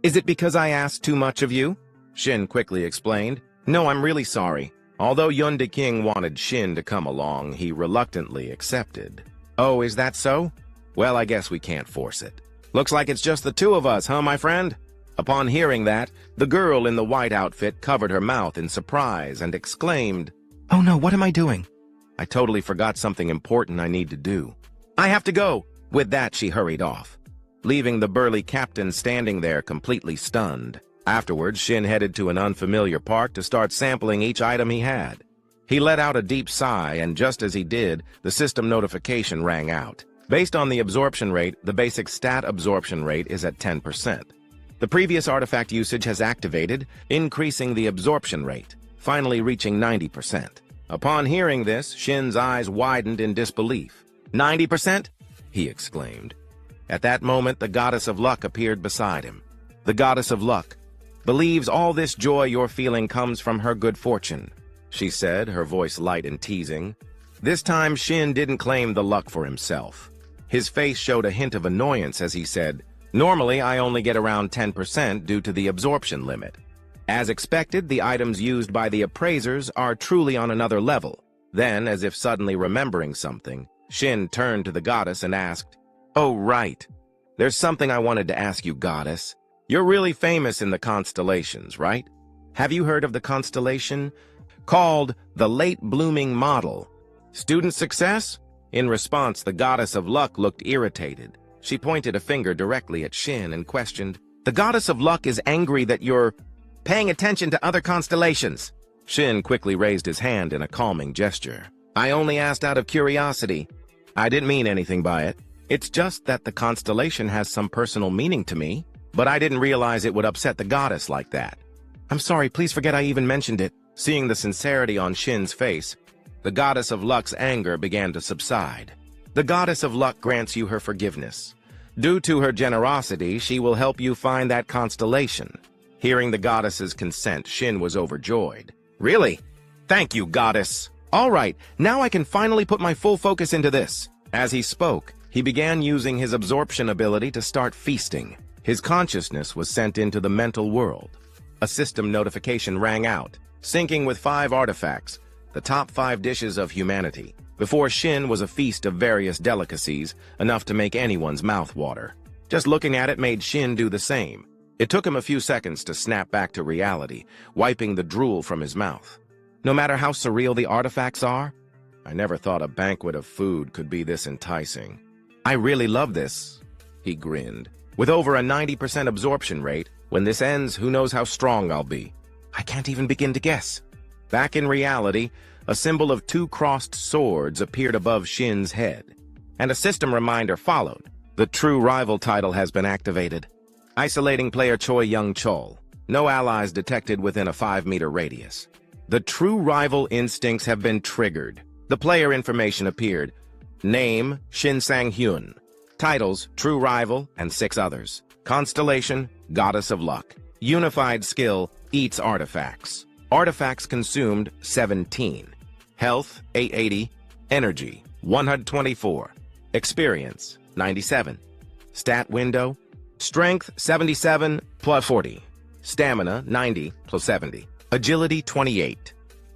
Is it because I asked too much of you? Shin quickly explained. No, I'm really sorry. Although Yun Di King wanted Shin to come along, he reluctantly accepted. Oh, is that so? Well, I guess we can't force it. Looks like it's just the two of us, huh, my friend? Upon hearing that, the girl in the white outfit covered her mouth in surprise and exclaimed, Oh no, what am I doing? I totally forgot something important I need to do. I have to go! With that, she hurried off, leaving the burly captain standing there completely stunned. Afterwards, Shin headed to an unfamiliar park to start sampling each item he had. He let out a deep sigh, and just as he did, the system notification rang out. Based on the absorption rate, the basic stat absorption rate is at 10%. The previous artifact usage has activated, increasing the absorption rate, finally reaching 90%. Upon hearing this, Shin's eyes widened in disbelief. 90%? He exclaimed. At that moment, the goddess of luck appeared beside him. The goddess of luck believes all this joy you're feeling comes from her good fortune, she said, her voice light and teasing. This time, Shin didn't claim the luck for himself. His face showed a hint of annoyance as he said, "Normally, I only get around 10% due to the absorption limit. As expected, the items used by the appraisers are truly on another level." Then, as if suddenly remembering something, Shin turned to the goddess and asked, "Oh, right. There's something I wanted to ask you, goddess. You're really famous in the constellations, right? Have you heard of the constellation called the Late Blooming Model? Student success?" In response, the goddess of luck looked irritated. She pointed a finger directly at Shin and questioned, "The goddess of luck is angry that you're paying attention to other constellations." Shin quickly raised his hand in a calming gesture. "I only asked out of curiosity. I didn't mean anything by it. It's just that the constellation has some personal meaning to me, but I didn't realize it would upset the goddess like that. I'm sorry, please forget I even mentioned it." Seeing the sincerity on Shin's face, the goddess of luck's anger began to subside. "The goddess of luck grants you her forgiveness. Due to her generosity, she will help you find that constellation." Hearing the goddess's consent, Shin was overjoyed. "Really? Thank you, goddess. All right, now I can finally put my full focus into this." As he spoke, he began using his absorption ability to start feasting. His consciousness was sent into the mental world. A system notification rang out, syncing with 5 artifacts, the top 5 dishes of humanity. Before Shin was a feast of various delicacies, enough to make anyone's mouth water. Just looking at it made Shin do the same. It took him a few seconds to snap back to reality, wiping the drool from his mouth. No matter how surreal the artifacts are, I never thought a banquet of food could be this enticing. "I really love this," he grinned. "With over a 90% absorption rate, when this ends, who knows how strong I'll be. I can't even begin to guess." Back in reality, a symbol of 2 crossed swords appeared above Shin's head, and a system reminder followed. The True Rival title has been activated. Isolating player Choi Young-chol. No allies detected within a 5-meter radius. The True Rival instincts have been triggered. The player information appeared. Name, Shin Sang-hyun. Titles, True Rival, and 6 others. Constellation, Goddess of Luck. Unified skill, eats artifacts. Artifacts consumed, 17. Health, 880. Energy, 124. Experience, 97. Stat window, Strength, 77 plus 40. Stamina, 90 plus 70. Agility, 28.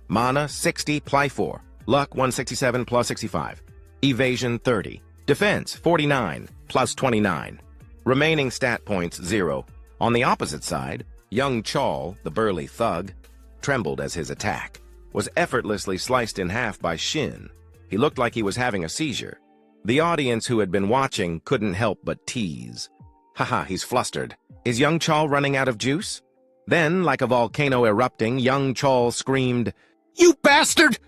Mana, 60 plus 4. Luck, 167 plus 65. Evasion, 30. Defense, 49 plus 29. Remaining stat points, 0. On the opposite side, young Chol, the burly thug, trembled as his attack was effortlessly sliced in half by Shin. He looked like he was having a seizure. The audience who had been watching couldn't help but tease. "Haha, he's flustered. Is young Chol running out of juice?" Then, like a volcano erupting, young Chol screamed, "You bastard!"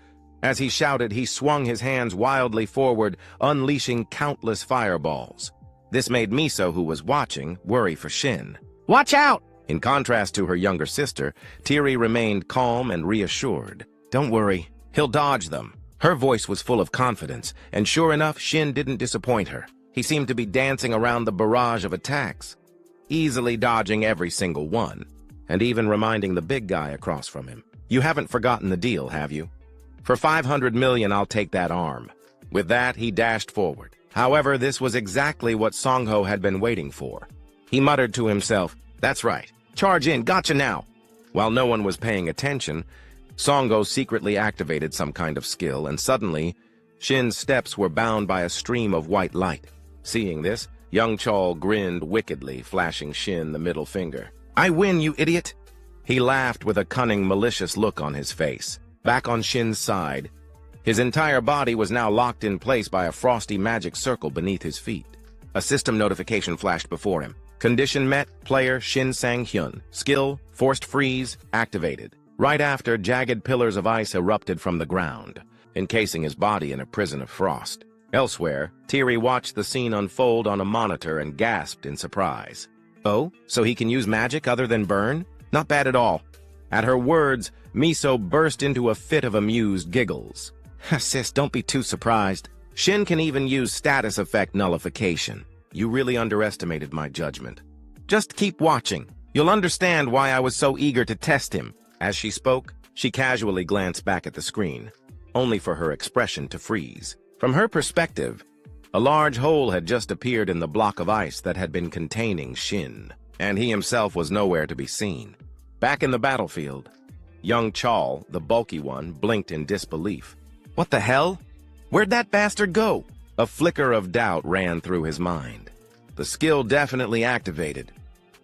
As he shouted, he swung his hands wildly forward, unleashing countless fireballs. This made Miso, who was watching, worry for Shin. "Watch out!" In contrast to her younger sister, Tiri remained calm and reassured. "Don't worry, he'll dodge them." Her voice was full of confidence, and sure enough, Shin didn't disappoint her. He seemed to be dancing around the barrage of attacks, easily dodging every single one, and even reminding the big guy across from him. "You haven't forgotten the deal, have you? For 500 million, I'll take that arm." With that, he dashed forward. However, this was exactly what Songho had been waiting for. He muttered to himself, "That's right. Charge in, gotcha now." While no one was paying attention, Songho secretly activated some kind of skill, and suddenly, Shin's steps were bound by a stream of white light. Seeing this, young Chol grinned wickedly, flashing Shin the middle finger. "I win, you idiot!" He laughed with a cunning, malicious look on his face. Back on Shin's side, his entire body was now locked in place by a frosty magic circle beneath his feet. A system notification flashed before him. Condition met, player Shin Sang-hyun. Skill, forced freeze, activated. Right after, jagged pillars of ice erupted from the ground, encasing his body in a prison of frost. Elsewhere, Tiri watched the scene unfold on a monitor and gasped in surprise. "Oh, so he can use magic other than burn? Not bad at all." At her words, Miso burst into a fit of amused giggles. "Sis, don't be too surprised. Shin can even use status effect nullification. You really underestimated my judgment. Just keep watching. You'll understand why I was so eager to test him." As she spoke, she casually glanced back at the screen, only for her expression to freeze. From her perspective, A large hole had just appeared in the block of ice that had been containing Shin, and he himself was nowhere to be seen. Back in the battlefield, young Chal, the bulky one, blinked in disbelief. What the hell? Where'd that bastard go? A flicker of doubt ran through his mind. The skill definitely activated.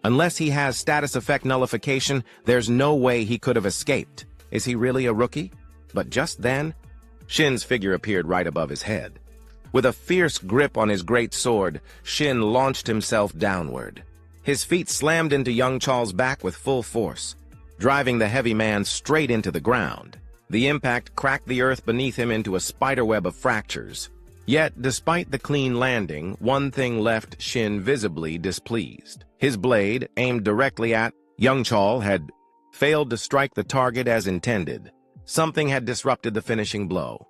Unless he has status effect nullification, there's no way he could have escaped. Is he really a rookie? But just then, Shin's figure appeared right above his head. With a fierce grip on his great sword, Shin launched himself downward. His feet slammed into young Chal's back with full force, driving the heavy man straight into the ground. The impact cracked the earth beneath him into a spiderweb of fractures. Yet, despite the clean landing, one thing left Shin visibly displeased. His blade, aimed directly at young Chal, had failed to strike the target as intended. Something had disrupted the finishing blow.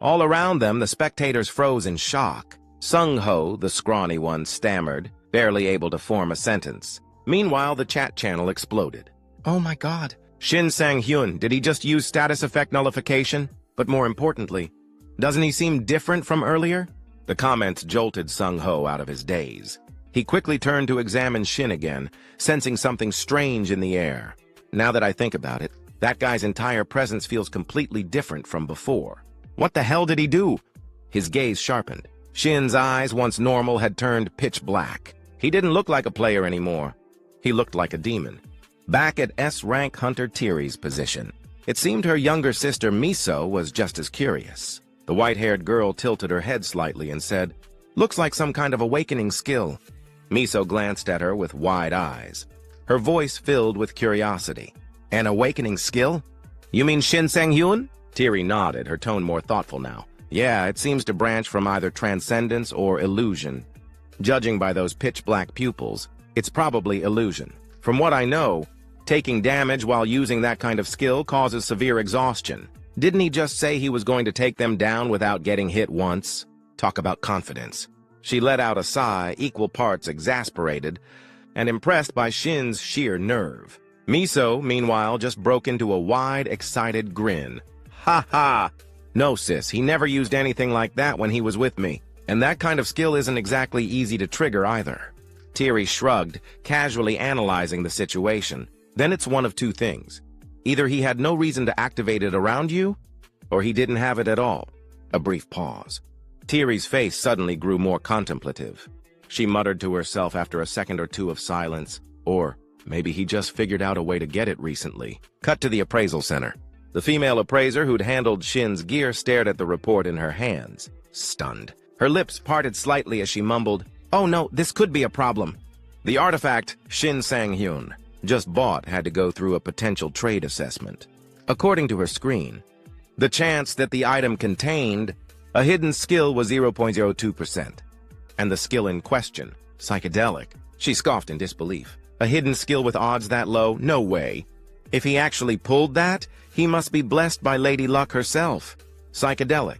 All around them, the spectators froze in shock. Sung-ho, the scrawny one, stammered, barely able to form a sentence. Meanwhile, the chat channel exploded. Oh my god. Shin Sang-hyun, did he just use status effect nullification? But more importantly, doesn't he seem different from earlier? The comments jolted Sung-ho out of his daze. He quickly turned to examine Shin again, sensing something strange in the air. Now that I think about it, that guy's entire presence feels completely different from before. What the hell did he do? His gaze sharpened. Shin's eyes, once normal, had turned pitch black. He didn't look like a player anymore. He looked like a demon. Back at S-rank Hunter Tiri's position, it seemed her younger sister Miso was just as curious. The white-haired girl tilted her head slightly and said, "Looks like some kind of awakening skill." Miso glanced at her with wide eyes. Her voice filled with curiosity. "An awakening skill? You mean Shin Sang-hyun?" Tiri nodded, her tone more thoughtful now. "Yeah, it seems to branch from either transcendence or illusion. Judging by those pitch-black pupils, it's probably illusion. From what I know, taking damage while using that kind of skill causes severe exhaustion. Didn't he just say he was going to take them down without getting hit once? Talk about confidence." She let out a sigh, equal parts exasperated and impressed by Shin's sheer nerve. Miso, meanwhile, just broke into a wide, excited grin. "Ha ha! No, sis, he never used anything like that when he was with me. And that kind of skill isn't exactly easy to trigger either." Tiri shrugged, casually analyzing the situation. "Then it's one of two things. Either he had no reason to activate it around you, or he didn't have it at all." A brief pause. Tiri's face suddenly grew more contemplative. She muttered to herself after a second or two of silence, or maybe he just figured out a way to get it recently. Cut to the appraisal center. The female appraiser who'd handled Shin's gear stared at the report in her hands, stunned. Her lips parted slightly as she mumbled, "Oh no, this could be a problem." The artifact Shin Sang-hyun just bought had to go through a potential trade assessment. According to her screen, the chance that the item contained a hidden skill was 0.02%. And the skill in question, psychedelic. She scoffed in disbelief. A hidden skill with odds that low? No way. If he actually pulled that, he must be blessed by Lady Luck herself. Psychedelic.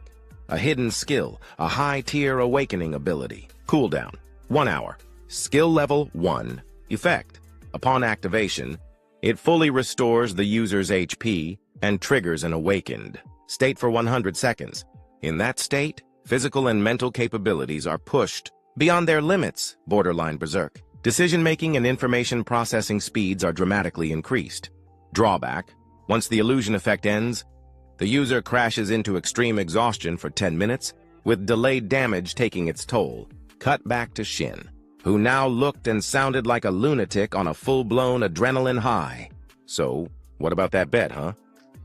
A hidden skill, a high-tier awakening ability. Cooldown, 1 hour. Skill level 1. Effect. Upon activation, it fully restores the user's HP and triggers an awakened state for 100 seconds. In that state, physical and mental capabilities are pushed beyond their limits, borderline berserk. Decision-making and information processing speeds are dramatically increased. Drawback: once the illusion effect ends, the user crashes into extreme exhaustion for 10 minutes, with delayed damage taking its toll. Cut back to Shin, who now looked and sounded like a lunatic on a full-blown adrenaline high. "So, what about that bet, huh?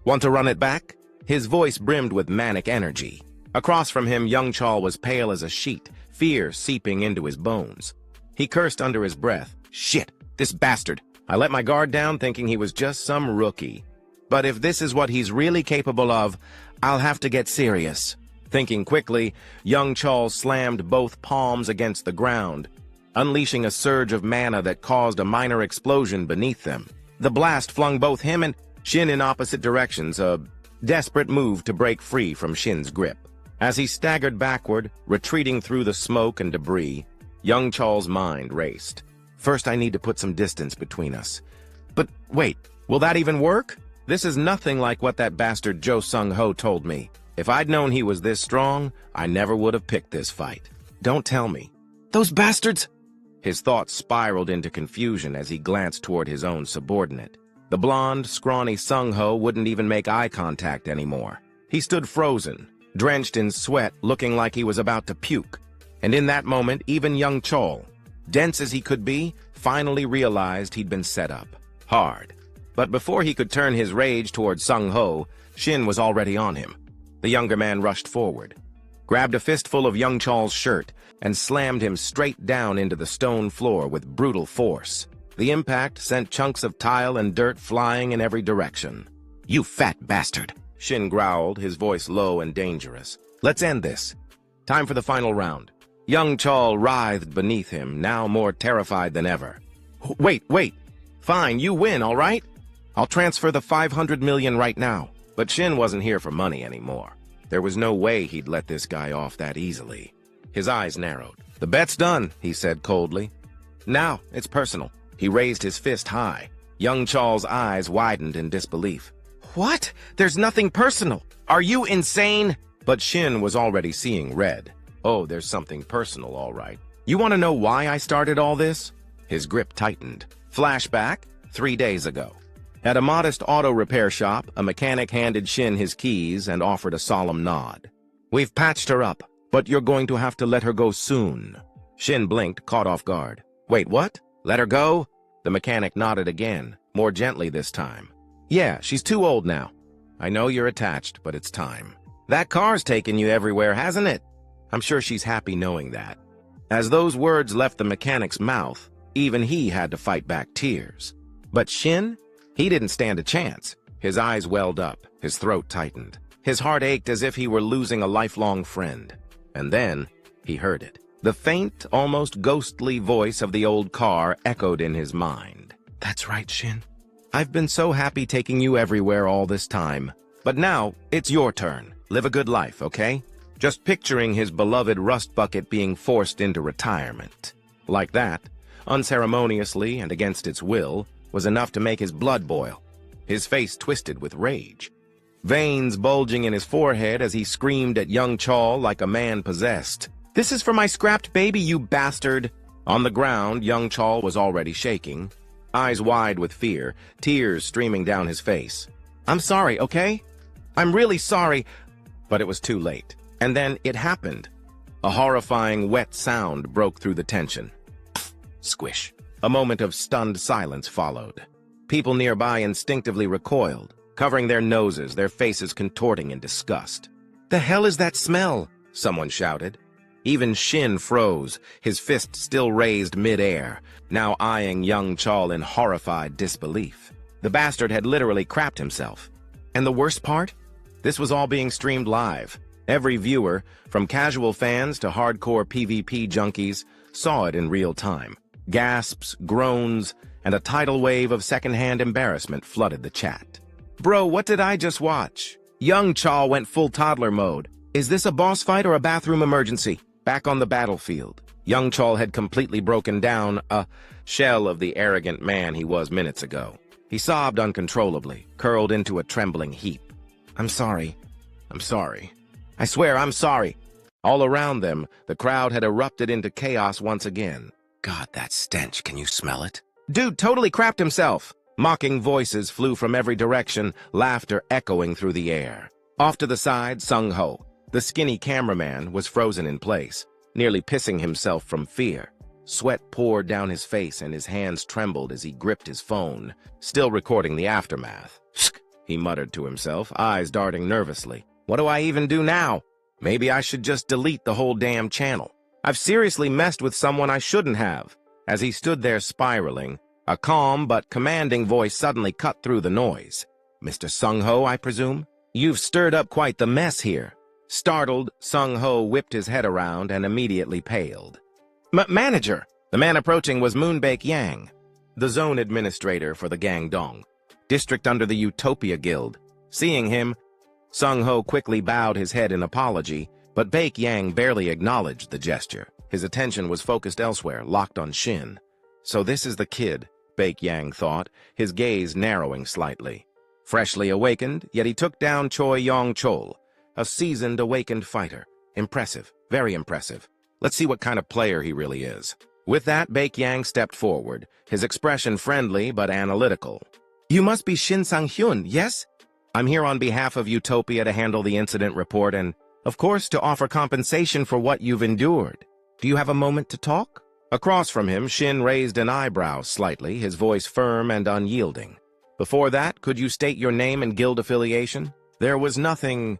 Want to run it back?" His voice brimmed with manic energy. Across from him, young Chal was pale as a sheet, fear seeping into his bones. He cursed under his breath. "Shit, this bastard! I let my guard down thinking he was just some rookie. But if this is what he's really capable of, I'll have to get serious." Thinking quickly, young Chal slammed both palms against the ground, unleashing a surge of mana that caused a minor explosion beneath them. The blast flung both him and Shin in opposite directions, a desperate move to break free from Shin's grip. As he staggered backward, retreating through the smoke and debris, young Chal's mind raced. "First, I need to put some distance between us. But wait, will that even work? This is nothing like what that bastard Jo Sung-ho told me. If I'd known he was this strong, I never would have picked this fight." Don't tell me. Those bastards! His thoughts spiraled into confusion as he glanced toward his own subordinate. The blonde, scrawny Sung-ho wouldn't even make eye contact anymore. He stood frozen, drenched in sweat, looking like he was about to puke. And in that moment, even young Chol, dense as he could be, finally realized he'd been set up. Hard. But before he could turn his rage toward Sung-ho, Shin was already on him. The younger man rushed forward, grabbed a fistful of young Chol's shirt, and slammed him straight down into the stone floor with brutal force. The impact sent chunks of tile and dirt flying in every direction. You fat bastard! Shin growled, his voice low and dangerous. Let's end this. Time for the final round. Young Chol writhed beneath him, now more terrified than ever. Wait. Fine, you win, all right? I'll transfer the 500 million right now. But Shin wasn't here for money anymore. There was no way he'd let this guy off that easily. His eyes narrowed. The bet's done, he said coldly. Now, it's personal. He raised his fist high. Young Chol's eyes widened in disbelief. What? There's nothing personal. Are you insane? But Shin was already seeing red. Oh, there's something personal, all right. You want to know why I started all this? His grip tightened. Flashback, 3 days ago. At a modest auto repair shop, a mechanic handed Shin his keys and offered a solemn nod. We've patched her up, but you're going to have to let her go soon. Shin blinked, caught off guard. Wait, what? Let her go? The mechanic nodded again, more gently this time. Yeah, she's too old now. I know you're attached, but it's time. That car's taken you everywhere, hasn't it? I'm sure she's happy knowing that. As those words left the mechanic's mouth, even he had to fight back tears. But Shin? He didn't stand a chance. His eyes welled up, his throat tightened. His heart ached as if he were losing a lifelong friend. And then, he heard it. The faint, almost ghostly voice of the old car echoed in his mind. That's right, Shin. I've been so happy taking you everywhere all this time. But now, it's your turn. Live a good life, okay? Just picturing his beloved rust bucket being forced into retirement. Like that, unceremoniously and against its will, was enough to make his blood boil. His face twisted with rage. Veins bulging in his forehead as he screamed at young Chol like a man possessed. This is for my scrapped baby, you bastard! On the ground, young Chol was already shaking, eyes wide with fear, tears streaming down his face. I'm sorry, okay? I'm really sorry. But it was too late. And then it happened. A horrifying, wet sound broke through the tension. Squish. A moment of stunned silence followed. People nearby instinctively recoiled, covering their noses, their faces contorting in disgust. The hell is that smell? Someone shouted. Even Shin froze, his fist still raised mid-air, now eyeing young Chol in horrified disbelief. The bastard had literally crapped himself. And the worst part? This was all being streamed live. Every viewer, from casual fans to hardcore PvP junkies, saw it in real time. Gasps, groans, and a tidal wave of secondhand embarrassment flooded the chat. Bro, what did I just watch? Young Chol went full toddler mode. Is this a boss fight or a bathroom emergency? Back on the battlefield, young Chol had completely broken down, a shell of the arrogant man he was minutes ago. He sobbed uncontrollably, curled into a trembling heap. I'm sorry. I swear I'm sorry. All around them, the crowd had erupted into chaos once again. God, that stench, can you smell it? Dude totally crapped himself. Mocking voices flew from every direction, laughter echoing through the air. Off to the side, Sung-ho, the skinny cameraman, was frozen in place, nearly pissing himself from fear. Sweat poured down his face and his hands trembled as he gripped his phone, still recording the aftermath. He muttered to himself, eyes darting nervously. What do I even do now? Maybe I should just delete the whole damn channel. I've seriously messed with someone I shouldn't have. As he stood there spiraling, a calm but commanding voice suddenly cut through the noise. Mr. Sung-ho, I presume? You've stirred up quite the mess here. Startled, Sung-ho whipped his head around and immediately paled. Manager! The man approaching was Moonbake Yang, the zone administrator for the Gangdong, district under the Utopia Guild. Seeing him, Sung-ho quickly bowed his head in apology, but Bake Yang barely acknowledged the gesture. His attention was focused elsewhere, locked on Shin. So this is the kid, Bake Yang thought, his gaze narrowing slightly. Freshly awakened, yet he took down Choi Yong-chol, a seasoned awakened fighter. Impressive, very impressive. Let's see what kind of player he really is. With that, Baek-yang stepped forward, his expression friendly but analytical. You must be Shin Sang-hyun, yes? I'm here on behalf of Utopia to handle the incident report and, of course, to offer compensation for what you've endured. Do you have a moment to talk? Across from him, Shin raised an eyebrow slightly, his voice firm and unyielding. Before that, could you state your name and guild affiliation? There was nothing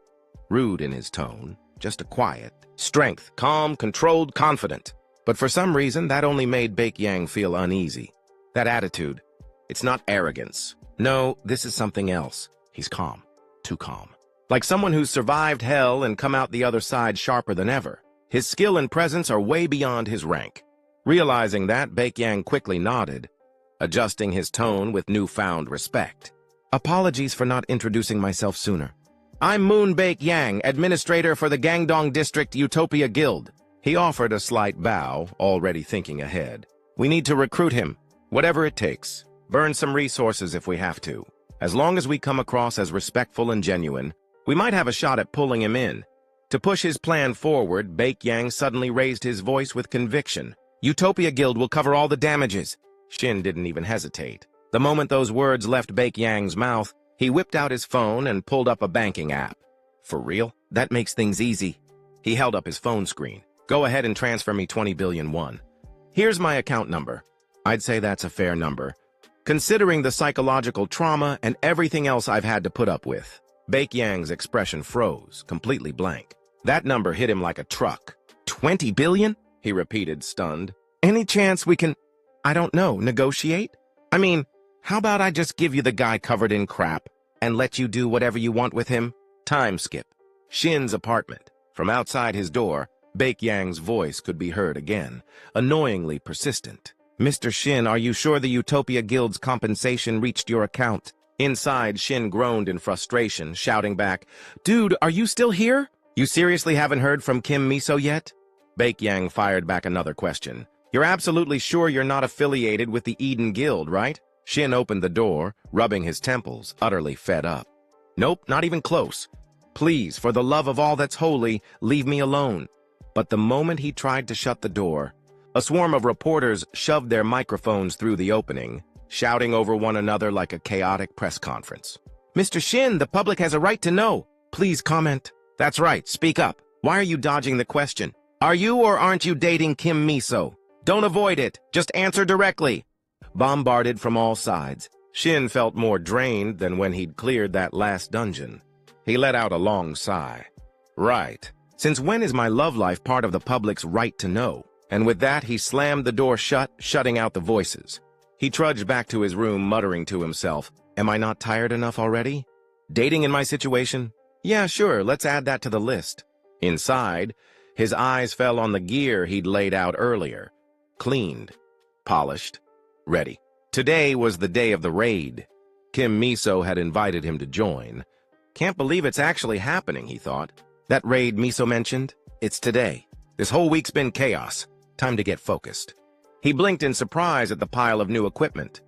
rude in his tone, just a quiet strength, calm, controlled, confident. But for some reason, that only made Baek-yang feel uneasy. That attitude, it's not arrogance. No, this is something else. He's calm, too calm. Like someone who's survived hell and come out the other side sharper than ever. His skill and presence are way beyond his rank. Realizing that, Baek-yang quickly nodded, adjusting his tone with newfound respect. Apologies for not introducing myself sooner. I'm Moon Baek-yang, administrator for the Gangdong District Utopia Guild. He offered a slight bow, already thinking ahead. We need to recruit him, whatever it takes. Burn some resources if we have to. As long as we come across as respectful and genuine, we might have a shot at pulling him in. To push his plan forward, Baek-yang suddenly raised his voice with conviction. Utopia Guild will cover all the damages. Shin didn't even hesitate. The moment those words left Baek-yang's mouth, he whipped out his phone and pulled up a banking app. For real? That makes things easy. He held up his phone screen. Go ahead and transfer me 20 billion won. Here's my account number. I'd say that's a fair number, considering the psychological trauma and everything else I've had to put up with. Baek-yang's expression froze, completely blank. That number hit him like a truck. 20 billion? He repeated, stunned. Any chance we can, I don't know, negotiate? I mean, how about I just give you the guy covered in crap and let you do whatever you want with him? Time skip. Shin's apartment. From outside his door, Baek-yang's voice could be heard again, annoyingly persistent. Mr. Shin, are you sure the Utopia Guild's compensation reached your account? Inside, Shin groaned in frustration, shouting back, Dude, are you still here? You seriously haven't heard from Kim Miso yet? Baek-yang fired back another question. You're absolutely sure you're not affiliated with the Eden Guild, right? Shin opened the door, rubbing his temples, utterly fed up. Nope, not even close. Please, for the love of all that's holy, leave me alone. But the moment he tried to shut the door, a swarm of reporters shoved their microphones through the opening, shouting over one another like a chaotic press conference. Mr. Shin, the public has a right to know. Please comment. That's right, speak up. Why are you dodging the question? Are you or aren't you dating Kim Miso? Don't avoid it. Just answer directly. Bombarded from all sides, Shin felt more drained than when he'd cleared that last dungeon. He let out a long sigh. Right. Since when is my love life part of the public's right to know? And with that, he slammed the door shut, shutting out the voices. He trudged back to his room, muttering to himself, Am I not tired enough already? Dating in my situation? Yeah, sure, let's add that to the list. Inside, his eyes fell on the gear he'd laid out earlier. Cleaned, polished, ready. Today was the day of the raid. Kim Miso had invited him to join. Can't believe it's actually happening, he thought. That raid Miso mentioned? It's today. This whole week's been chaos. Time to get focused. He blinked in surprise at the pile of new equipment.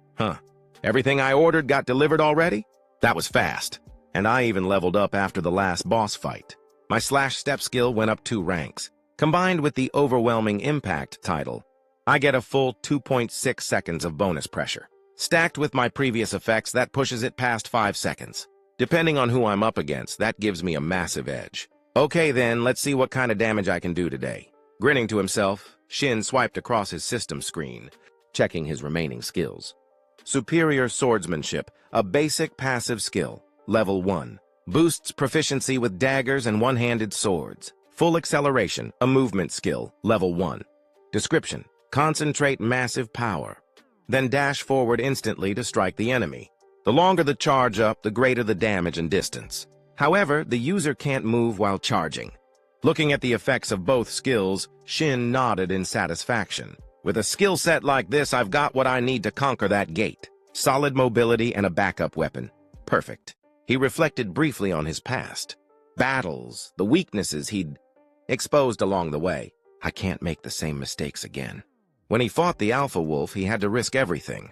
Everything I ordered got delivered already? That was fast. And I even leveled up after the last boss fight. My slash-step skill went up 2 ranks. Combined with the overwhelming impact title, I get a full 2.6 seconds of bonus pressure. Stacked with my previous effects, that pushes it past 5 seconds. Depending on who I'm up against, that gives me a massive edge. Okay then, let's see what kind of damage I can do today. Grinning to himself, Shin swiped across his system screen, checking his remaining skills. Superior Swordsmanship, a basic passive skill, level 1. Boosts proficiency with daggers and one-handed swords. Full Acceleration, a movement skill, level 1. Description: concentrate massive power, then dash forward instantly to strike the enemy. The longer the charge up, the greater the damage and distance. However, the user can't move while charging. Looking at the effects of both skills, Shin nodded in satisfaction. With a skill set like this, I've got what I need to conquer that gate. Solid mobility and a backup weapon. Perfect. He reflected briefly on his past. Battles, the weaknesses he'd exposed along the way. I can't make the same mistakes again. When he fought the Alpha Wolf, he had to risk everything.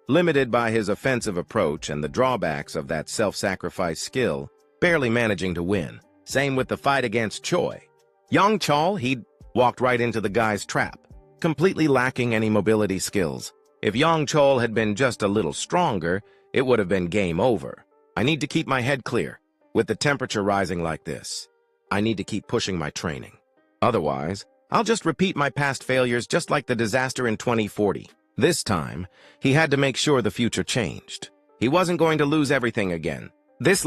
Limited by his offensive approach and the drawbacks of that self-sacrifice skill, barely managing to win. Same with the fight against Choi. Young Chol, he'd walked right into the guy's trap, completely lacking any mobility skills. If Yang Chol had been just a little stronger, it would have been game over. I need to keep my head clear. With the temperature rising like this, I need to keep pushing my training. Otherwise, I'll just repeat my past failures just like the disaster in 2040. This time, he had to make sure the future changed. He wasn't going to lose everything again. This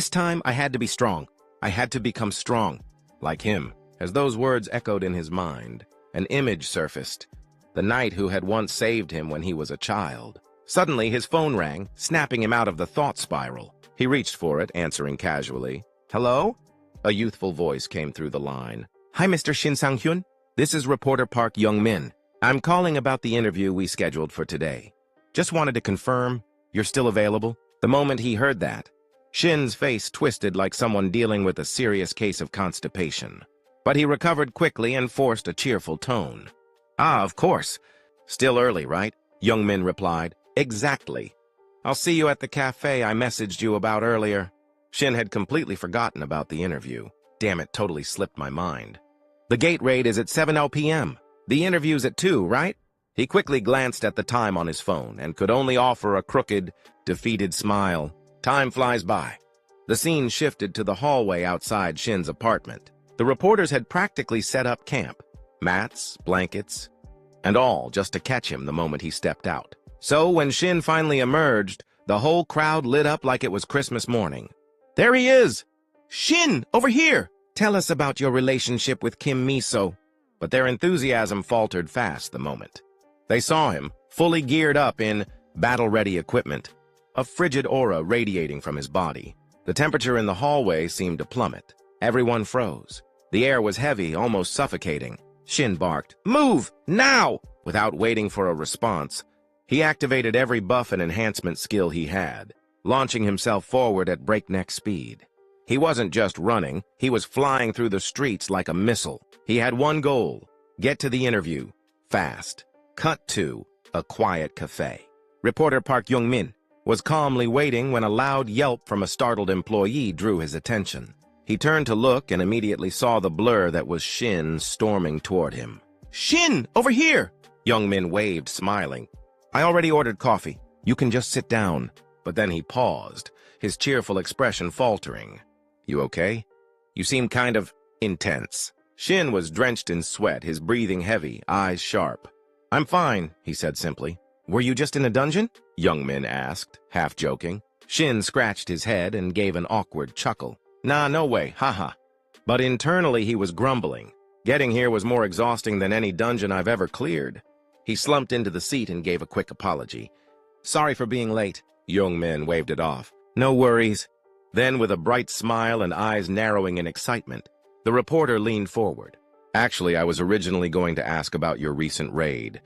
time I had to be strong. I had to become strong, like him. As those words echoed in his mind, an image surfaced. The knight who had once saved him when he was a child. Suddenly, his phone rang, snapping him out of the thought spiral. He reached for it, answering casually. "Hello?" A youthful voice came through the line. "Hi, Mr. Shin Sang-hyun. This is reporter Park Young-min. I'm calling about the interview we scheduled for today. Just wanted to confirm you're still available." The moment he heard that, Shin's face twisted like someone dealing with a serious case of constipation. But he recovered quickly and forced a cheerful tone. "Ah, of course. Still early, right?" Young-min replied. "Exactly. I'll see you at the cafe I messaged you about earlier." Shin had completely forgotten about the interview. Damn, it totally slipped my mind. "The gate raid is at 7 p.m. The interview's at 2, right?" He quickly glanced at the time on his phone and could only offer a crooked, defeated smile. Time flies by. The scene shifted to the hallway outside Shin's apartment. The reporters had practically set up camp. Mats, blankets, and all just to catch him the moment he stepped out. So when Shin finally emerged, the whole crowd lit up like it was Christmas morning. "There he is! Shin, over here! Tell us about your relationship with Kim Miso." But their enthusiasm faltered fast the moment they saw him, fully geared up in battle-ready equipment, a frigid aura radiating from his body. The temperature in the hallway seemed to plummet. Everyone froze. The air was heavy, almost suffocating. Shin barked, "Move! Now!" Without waiting for a response, he activated every buff and enhancement skill he had, launching himself forward at breakneck speed. He wasn't just running, he was flying through the streets like a missile. He had one goal: get to the interview, fast. Cut to a quiet cafe. Reporter Park Young-min was calmly waiting when a loud yelp from a startled employee drew his attention. He turned to look and immediately saw the blur that was Shin storming toward him. "Shin, over here!" Young-min waved, smiling. "I already ordered coffee. You can just sit down." But then he paused, his cheerful expression faltering. "You okay? You seem kind of intense." Shin was drenched in sweat, his breathing heavy, eyes sharp. "I'm fine," he said simply. "Were you just in a dungeon?" Young-min asked, half joking. Shin scratched his head and gave an awkward chuckle. "Nah, no way, haha." But internally he was grumbling. Getting here was more exhausting than any dungeon I've ever cleared. He slumped into the seat and gave a quick apology. "Sorry for being late." Young-min waved it off. "No worries." Then, with a bright smile and eyes narrowing in excitement, the reporter leaned forward. "Actually, I was originally going to ask about your recent raid,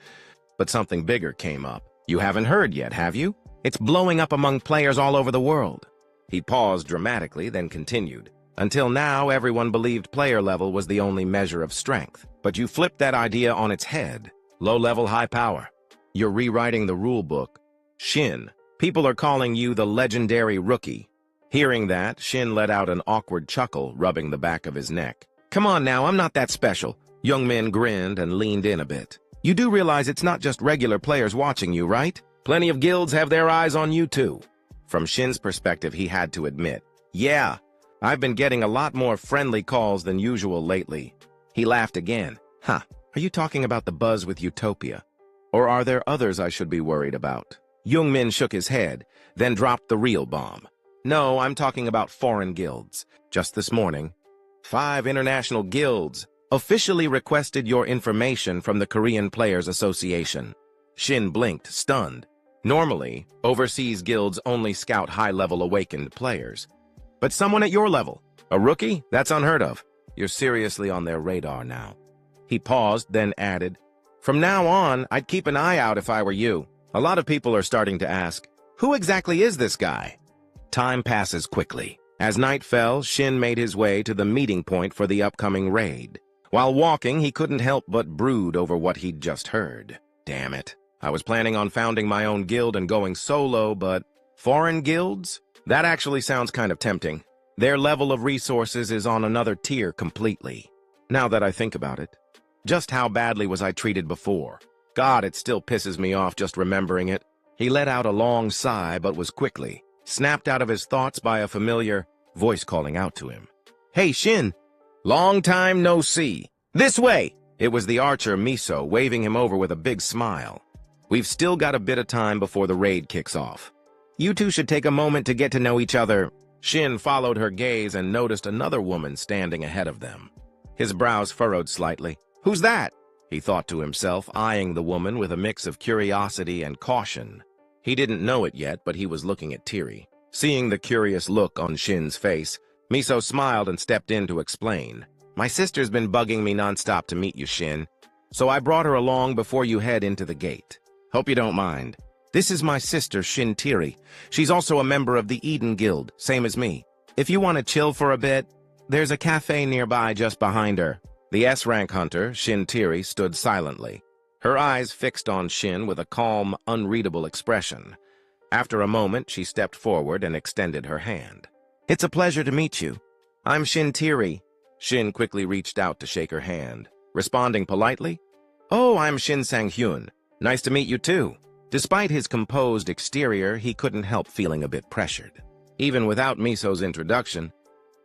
but something bigger came up. You haven't heard yet, have you? It's blowing up among players all over the world." He paused dramatically, then continued. "Until now, everyone believed player level was the only measure of strength. But you flipped that idea on its head. Low level, high power. You're rewriting the rule book. Shin, people are calling you the legendary rookie." Hearing that, Shin let out an awkward chuckle, rubbing the back of his neck. "Come on now, I'm not that special." Young-min grinned and leaned in a bit. "You do realize it's not just regular players watching you, right? Plenty of guilds have their eyes on you too." From Shin's perspective, he had to admit, "Yeah, I've been getting a lot more friendly calls than usual lately." He laughed again. "Huh, are you talking about the buzz with Utopia? Or are there others I should be worried about?" Young-min shook his head, then dropped the real bomb. "No, I'm talking about foreign guilds. Just this morning, 5 international guilds officially requested your information from the Korean Players Association." Shin blinked, stunned. Normally, overseas guilds only scout high-level awakened players. But someone at your level, a rookie? That's unheard of. You're seriously on their radar now. He paused, then added, "From now on, I'd keep an eye out if I were you. A lot of people are starting to ask, who exactly is this guy?" Time passes quickly. As night fell, Shin made his way to the meeting point for the upcoming raid. While walking, he couldn't help but brood over what he'd just heard. Damn it. I was planning on founding my own guild and going solo, but foreign guilds? That actually sounds kind of tempting. Their level of resources is on another tier completely. now that I think about it. Just how badly was I treated before? God, it still pisses me off just remembering it. He let out a long sigh, but was quickly snapped out of his thoughts by a familiar voice calling out to him. "Hey, Shin! Long time no see! This way!" It was the archer Miso waving him over with a big smile. "We've still got a bit of time before the raid kicks off. You two should take a moment to get to know each other." Shin followed her gaze and noticed another woman standing ahead of them. His brows furrowed slightly. "Who's that?" he thought to himself, eyeing the woman with a mix of curiosity and caution. He didn't know it yet, but he was looking at Tiri. Seeing the curious look on Shin's face, Miso smiled and stepped in to explain. "My sister's been bugging me nonstop to meet you, Shin, so I brought her along before you head into the gate. Hope you don't mind. This is my sister, Shin Tiri. She's also a member of the Eden Guild, same as me. If you want to chill for a bit, there's a cafe nearby just behind her." The S-rank hunter, Shin Tiri, stood silently, her eyes fixed on Shin with a calm, unreadable expression. After a moment, she stepped forward and extended her hand. "It's a pleasure to meet you. I'm Shin Tiri." Shin quickly reached out to shake her hand, responding politely, "Oh, I'm Shin Sang-hyun. Nice to meet you too." Despite his composed exterior, he couldn't help feeling a bit pressured. Even without Miso's introduction,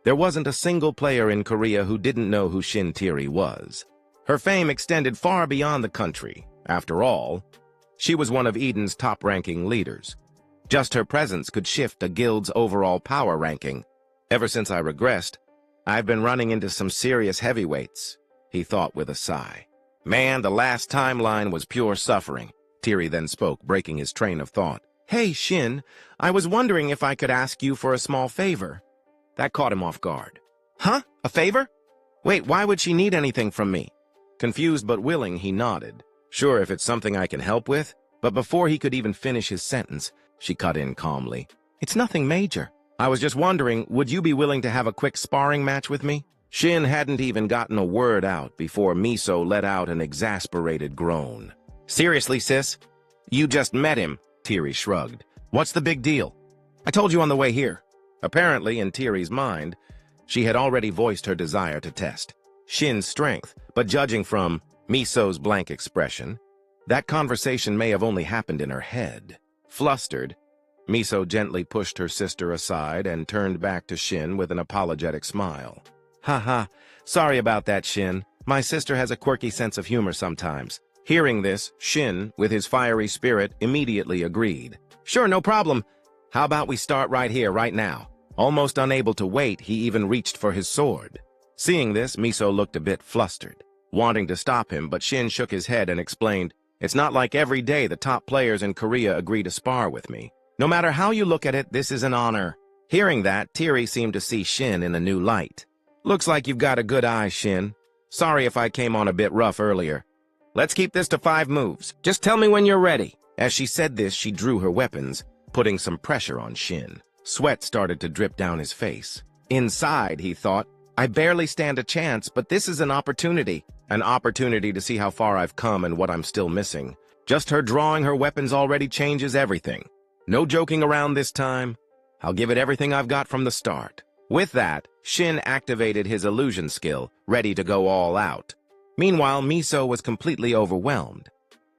there wasn't a single player in Korea who didn't know who Shin Tiri was. Her fame extended far beyond the country. After all, she was one of Eden's top-ranking leaders. Just her presence could shift a guild's overall power ranking. "Ever since I regressed, I've been running into some serious heavyweights," he thought with a sigh. "Man, the last timeline was pure suffering." Tiri then spoke, breaking his train of thought. "Hey, Shin, I was wondering if I could ask you for a small favor." That caught him off guard. "Huh? A favor? Wait, why would she need anything from me?" Confused but willing, he nodded. "Sure, if it's something I can help with." But before he could even finish his sentence, she cut in calmly. "It's nothing major. I was just wondering, would you be willing to have a quick sparring match with me?" Shin hadn't even gotten a word out before Miso let out an exasperated groan. "Seriously, sis? You just met him," Tiri shrugged. "What's the big deal? I told you on the way here." Apparently, in Tiri's mind, she had already voiced her desire to test Shin's strength, but judging from Miso's blank expression, that conversation may have only happened in her head. Flustered, Miso gently pushed her sister aside and turned back to Shin with an apologetic smile. "Haha, sorry about that, Shin. My sister has a quirky sense of humor sometimes." Hearing this, Shin, with his fiery spirit, immediately agreed. "Sure, no problem. How about we start right here, right now?" Almost unable to wait, he even reached for his sword. Seeing this, Miso looked a bit flustered, wanting to stop him, but Shin shook his head and explained, "It's not like every day the top players in Korea agree to spar with me. No matter how you look at it, this is an honor." Hearing that, Tiri seemed to see Shin in a new light. "Looks like you've got a good eye, Shin. Sorry if I came on a bit rough earlier. Let's keep this to 5 moves. Just tell me when you're ready." As she said this, she drew her weapons, putting some pressure on Shin. Sweat started to drip down his face. Inside, he thought, "I barely stand a chance, but this is an opportunity. An opportunity to see how far I've come and what I'm still missing. Just her drawing her weapons already changes everything. No joking around this time. I'll give it everything I've got from the start." With that, Shin activated his illusion skill, ready to go all out. Meanwhile, Miso was completely overwhelmed,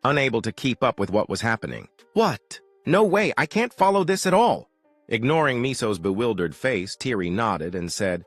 unable to keep up with what was happening. "What? No way, I can't follow this at all." Ignoring Miso's bewildered face, Tiri nodded and said,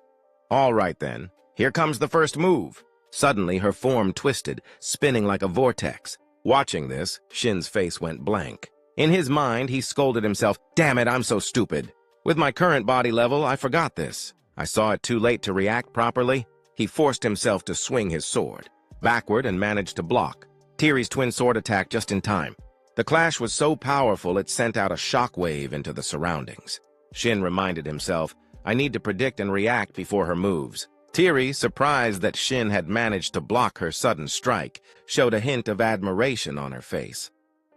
"All right then, here comes the first move." Suddenly, her form twisted, spinning like a vortex. Watching this, Shin's face went blank. In his mind, he scolded himself, "Damn it, I'm so stupid. With my current body level, I forgot this. I saw it too late to react properly." He forced himself to swing his sword backward and managed to block Tiri's twin sword attack just in time. The clash was so powerful it sent out a shockwave into the surroundings. Shin reminded himself, "I need to predict and react before her moves." Tiri, surprised that Shin had managed to block her sudden strike, showed a hint of admiration on her face.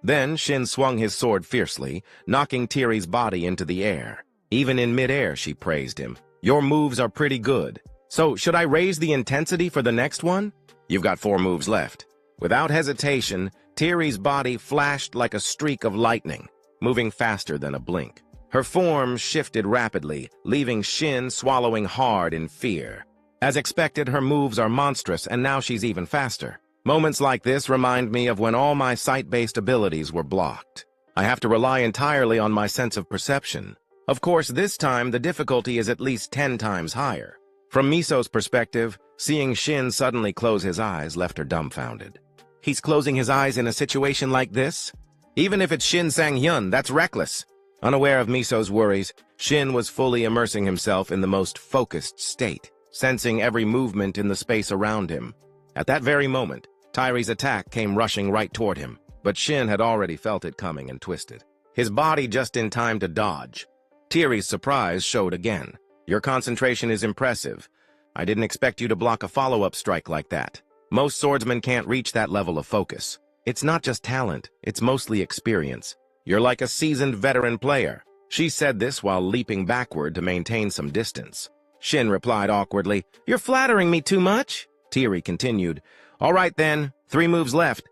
Then Shin swung his sword fiercely, knocking Tiri's body into the air. Even in midair, she praised him. "Your moves are pretty good. So, should I raise the intensity for the next one? You've got 4 moves left." Without hesitation, Tiri's body flashed like a streak of lightning, moving faster than a blink. Her form shifted rapidly, leaving Shin swallowing hard in fear. As expected, her moves are monstrous, and now she's even faster. Moments like this remind me of when all my sight-based abilities were blocked. I have to rely entirely on my sense of perception. Of course, this time the difficulty is at least 10 times higher. From Miso's perspective, seeing Shin suddenly close his eyes left her dumbfounded. He's closing his eyes in a situation like this? Even if it's Shin Sang-hyun, that's reckless. Unaware of Miso's worries, Shin was fully immersing himself in the most focused state, sensing every movement in the space around him. At that very moment, Tyree's attack came rushing right toward him, but Shin had already felt it coming and twisted, his body just in time to dodge. Tyree's surprise showed again. Your concentration is impressive. I didn't expect you to block a follow-up strike like that. Most swordsmen can't reach that level of focus. It's not just talent, it's mostly experience. You're like a seasoned veteran player. She said this while leaping backward to maintain some distance. Shin replied awkwardly, "You're flattering me too much?" Tyree continued, "All right then, 3 moves left."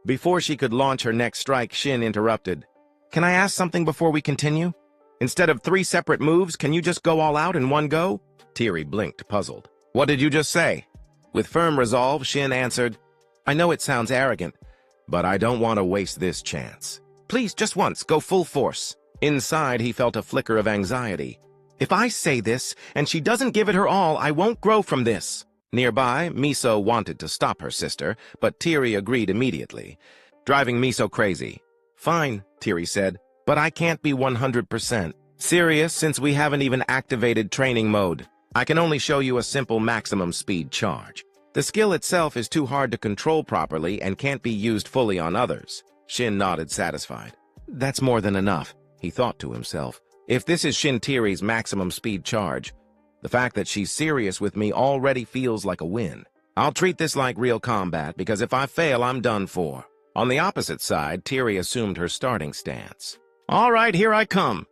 Before she could launch her next strike, Shin interrupted. "Can I ask something before we continue? Instead of 3 separate moves, can you just go all out in one go?" Tyree blinked, puzzled. "What did you just say?" With firm resolve, Shin answered, "I know it sounds arrogant, but I don't want to waste this chance. Please, just once, go full force." Inside, he felt a flicker of anxiety. "If I say this, and she doesn't give it her all, I won't grow from this." Nearby, Miso wanted to stop her sister, but Tyree agreed immediately, driving Miso crazy. "Fine," Tyree said, "but I can't be 100% serious since we haven't even activated training mode. I can only show you a simple maximum speed charge. The skill itself is too hard to control properly and can't be used fully on others." Shin nodded, satisfied. "That's more than enough," he thought to himself. "If this is Shin Tyree's maximum speed charge, the fact that she's serious with me already feels like a win. I'll treat this like real combat, because if I fail, I'm done for." On the opposite side, Tyree assumed her starting stance. "All right, here I come."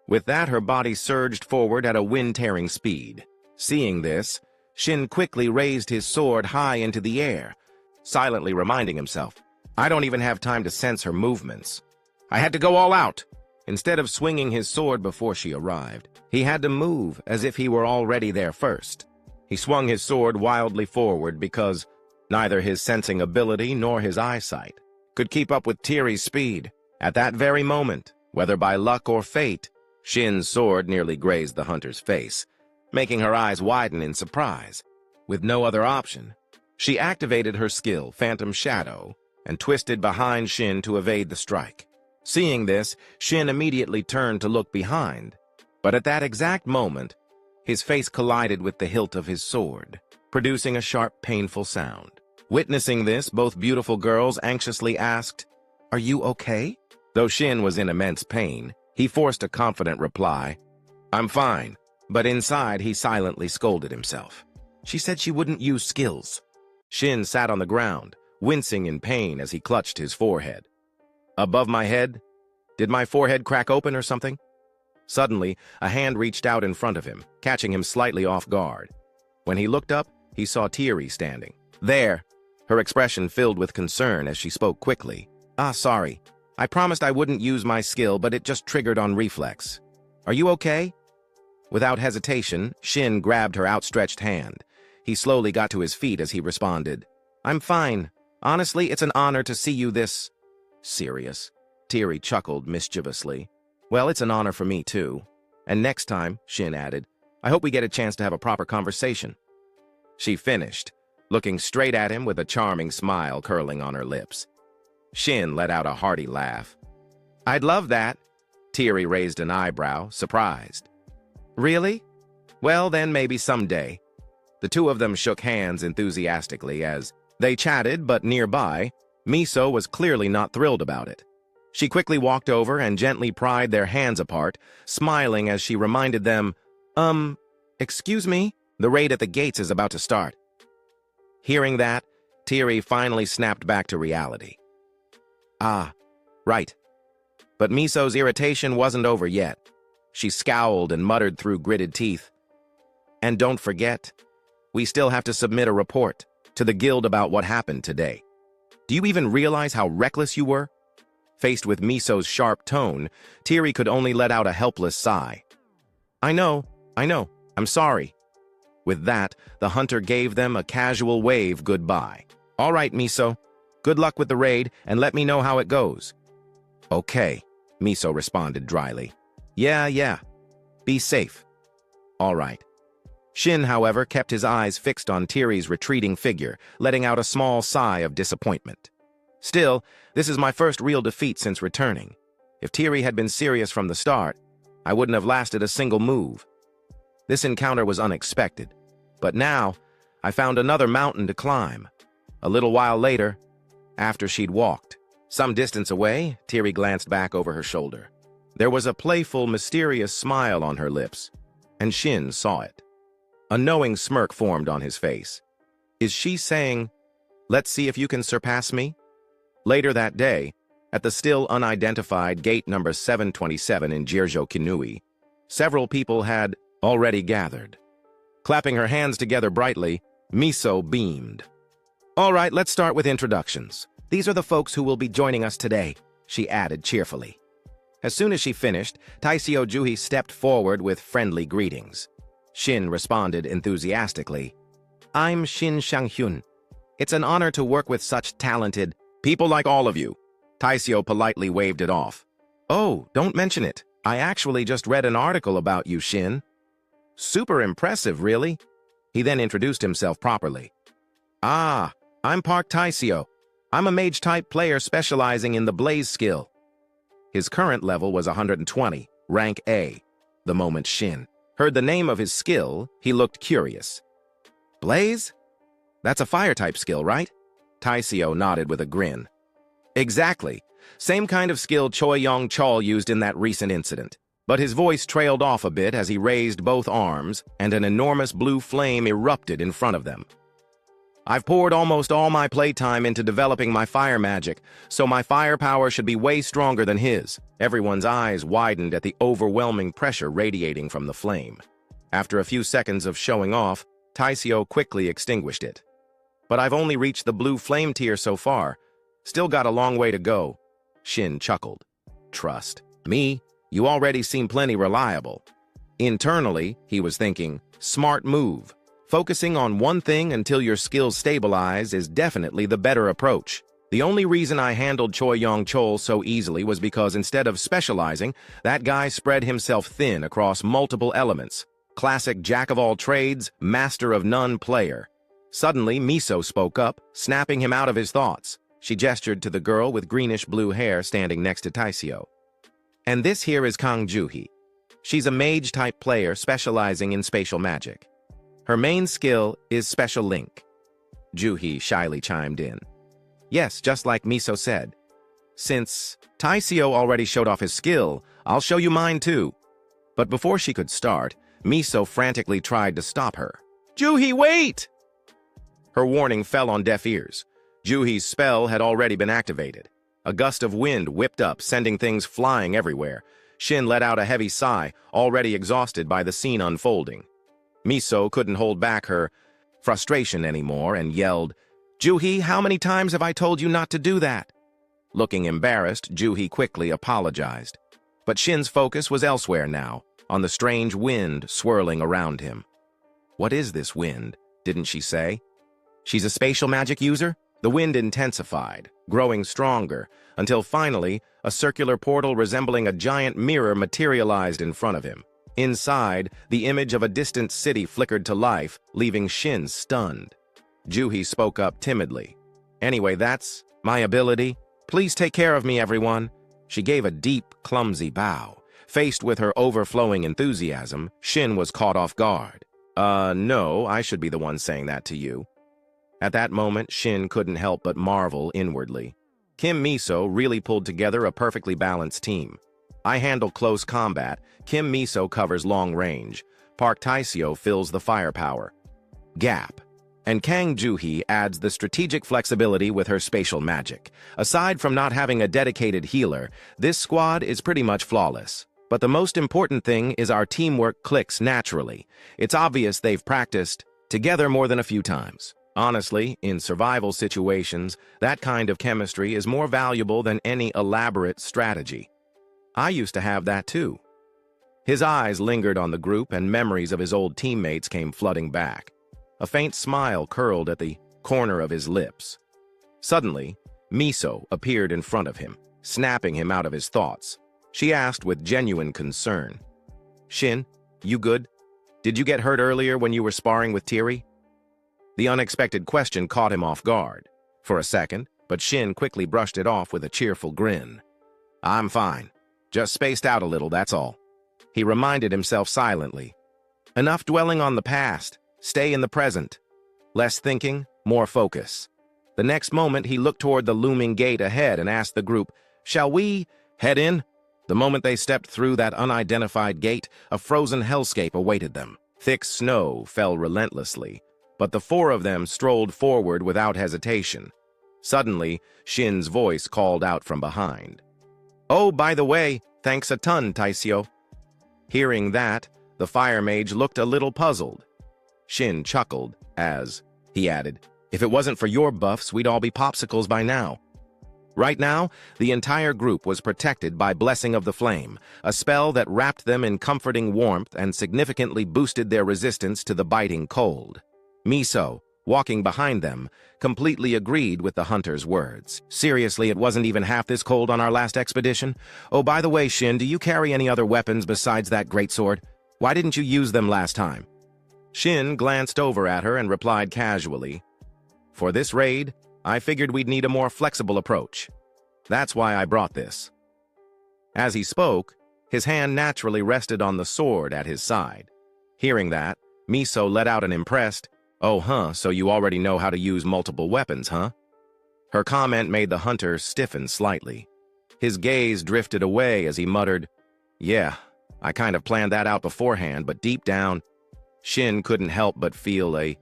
With that, her body surged forward at a wind-tearing speed. Seeing this, Shin quickly raised his sword high into the air, silently reminding himself, "I don't even have time to sense her movements. I had to go all out." Instead of swinging his sword before she arrived, he had to move as if he were already there first. He swung his sword wildly forward because neither his sensing ability nor his eyesight could keep up with Tyree's speed. At that very moment, whether by luck or fate, Shin's sword nearly grazed the hunter's face, making her eyes widen in surprise. With no other option, she activated her skill, Phantom Shadow, and twisted behind Shin to evade the strike. Seeing this, Shin immediately turned to look behind, but at that exact moment, his face collided with the hilt of his sword, producing a sharp, painful sound. Witnessing this, both beautiful girls anxiously asked, "Are you okay?" Though Shin was in immense pain, he forced a confident reply, "I'm fine," but inside he silently scolded himself. She said she wouldn't use skills. Shin sat on the ground, wincing in pain as he clutched his forehead. Above my head? Did my forehead crack open or something? Suddenly, a hand reached out in front of him, catching him slightly off guard. When he looked up, he saw Tyree standing. "There." Her expression filled with concern as she spoke quickly. Sorry. I promised I wouldn't use my skill, but it just triggered on reflex. Are you okay?" Without hesitation, Shin grabbed her outstretched hand. He slowly got to his feet as he responded, "I'm fine. Honestly, it's an honor to see you this serious." Tyree chuckled mischievously. "Well, it's an honor for me, too. And next time," Shin added, "I hope we get a chance to have a proper conversation." She finished, looking straight at him with a charming smile curling on her lips. Shin let out a hearty laugh. "I'd love that." Tyree raised an eyebrow, surprised. "Really? Well, then maybe someday." The two of them shook hands enthusiastically as they chatted, but nearby, Miso was clearly not thrilled about it. She quickly walked over and gently pried their hands apart, smiling as she reminded them, Excuse me? The raid at the gates is about to start." Hearing that, Tyree finally snapped back to reality. "Ah, right." But Miso's irritation wasn't over yet. She scowled and muttered through gritted teeth, "And don't forget, we still have to submit a report to the guild about what happened today. Do you even realize how reckless you were?" Faced with Miso's sharp tone, Tyree could only let out a helpless sigh. I know, I'm sorry." With that, the hunter gave them a casual wave goodbye. "All right, Miso. Good luck with the raid, and let me know how it goes." "Okay," Miso responded dryly. Yeah. Be safe." "All right." Shin, however, kept his eyes fixed on Tiri's retreating figure, letting out a small sigh of disappointment. "Still, this is my first real defeat since returning. If Tiri had been serious from the start, I wouldn't have lasted a single move. This encounter was unexpected, but now I found another mountain to climb." A little while later, after she'd walked some distance away, Tiri glanced back over her shoulder. There was a playful, mysterious smile on her lips, and Shin saw it. A knowing smirk formed on his face. Is she saying, "Let's see if you can surpass me"? Later that day, at the still unidentified gate number 727 in Jirjo Kinui, several people had already gathered. Clapping her hands together brightly, Miso beamed. "All right, let's start with introductions. These are the folks who will be joining us today," she added cheerfully. As soon as she finished, Taisio Juhi stepped forward with friendly greetings. Shin responded enthusiastically. "I'm Shin Shanghyun. It's an honor to work with such talented people like all of you." Taisio politely waved it off. "Oh, don't mention it. I actually just read an article about you, Shin." "Super impressive, really?" He then introduced himself properly. "Ah, I'm Park Taisio. I'm a mage-type player specializing in the blaze skill." His current level was 120, rank A. The moment Shin heard the name of his skill, he looked curious. "Blaze? That's a fire-type skill, right?" Taisio nodded with a grin. "Exactly. Same kind of skill Choi Yong-chol used in that recent incident." But his voice trailed off a bit as he raised both arms, and an enormous blue flame erupted in front of them. "I've poured almost all my playtime into developing my fire magic, so my firepower should be way stronger than his." Everyone's eyes widened at the overwhelming pressure radiating from the flame. After a few seconds of showing off, Taisio quickly extinguished it. "But I've only reached the blue flame tier so far. Still got a long way to go." Shin chuckled. "Trust me, you already seem plenty reliable." Internally, he was thinking, smart move. Focusing on one thing until your skills stabilize is definitely the better approach. The only reason I handled Choi Yong-chol so easily was because instead of specializing, that guy spread himself thin across multiple elements. Classic jack-of-all-trades, master-of-none player. Suddenly, Miso spoke up, snapping him out of his thoughts. She gestured to the girl with greenish-blue hair standing next to Taisio. "And this here is Kang Juhi. She's a mage-type player specializing in spatial magic. Her main skill is Special Link." Juhi shyly chimed in. "Yes, just like Miso said. Since Taisio already showed off his skill, I'll show you mine too." But before she could start, Miso frantically tried to stop her. "Juhi, wait!" Her warning fell on deaf ears. Juhi's spell had already been activated. A gust of wind whipped up, sending things flying everywhere. Shin let out a heavy sigh, already exhausted by the scene unfolding. Miso couldn't hold back her frustration anymore and yelled, "Juhi, how many times have I told you not to do that?" Looking embarrassed, Juhi quickly apologized. But Shin's focus was elsewhere now, on the strange wind swirling around him. "What is this wind?" didn't she say? She's a spatial magic user? The wind intensified, growing stronger, until finally, a circular portal resembling a giant mirror materialized in front of him. Inside, the image of a distant city flickered to life, leaving Shin stunned. Juhi spoke up timidly. "Anyway, that's my ability. Please take care of me, everyone." She gave a deep, clumsy bow. Faced with her overflowing enthusiasm, Shin was caught off guard. No, I should be the one saying that to you." At that moment, Shin couldn't help but marvel inwardly. Kim Miso really pulled together a perfectly balanced team. I handle close combat, Kim Miso covers long range, Park Taisio fills the firepower gap, and Kang Juhi adds the strategic flexibility with her spatial magic. Aside from not having a dedicated healer, this squad is pretty much flawless. But the most important thing is our teamwork clicks naturally. It's obvious they've practiced together more than a few times. Honestly, in survival situations, that kind of chemistry is more valuable than any elaborate strategy. I used to have that too. His eyes lingered on the group, and memories of his old teammates came flooding back. A faint smile curled at the corner of his lips. Suddenly, Miso appeared in front of him, snapping him out of his thoughts. She asked with genuine concern, "Shin, you good? Did you get hurt earlier when you were sparring with Tiri?" The unexpected question caught him off guard for a second, but Shin quickly brushed it off with a cheerful grin. "I'm fine. Just spaced out a little, that's all." He reminded himself silently. Enough dwelling on the past. Stay in the present. Less thinking, more focus. The next moment, he looked toward the looming gate ahead and asked the group, "Shall we head in?" The moment they stepped through that unidentified gate, a frozen hellscape awaited them. Thick snow fell relentlessly, but the four of them strolled forward without hesitation. Suddenly, Shin's voice called out from behind. "Oh, by the way, thanks a ton, Taisio." Hearing that, the fire mage looked a little puzzled. Shin chuckled as he added, "If it wasn't for your buffs, we'd all be popsicles by now." Right now, the entire group was protected by Blessing of the Flame, a spell that wrapped them in comforting warmth and significantly boosted their resistance to the biting cold. Miso, walking behind them, completely agreed with the hunter's words. "Seriously, it wasn't even half this cold on our last expedition? Oh, by the way, Shin, do you carry any other weapons besides that greatsword? Why didn't you use them last time?" Shin glanced over at her and replied casually, "For this raid, I figured we'd need a more flexible approach. That's why I brought this." As he spoke, his hand naturally rested on the sword at his side. Hearing that, Miso let out an impressed, "Oh, so you already know how to use multiple weapons, huh?" Her comment made the hunter stiffen slightly. His gaze drifted away as he muttered, "Yeah, I kind of planned that out beforehand, but deep down..." Shin couldn't help but feel a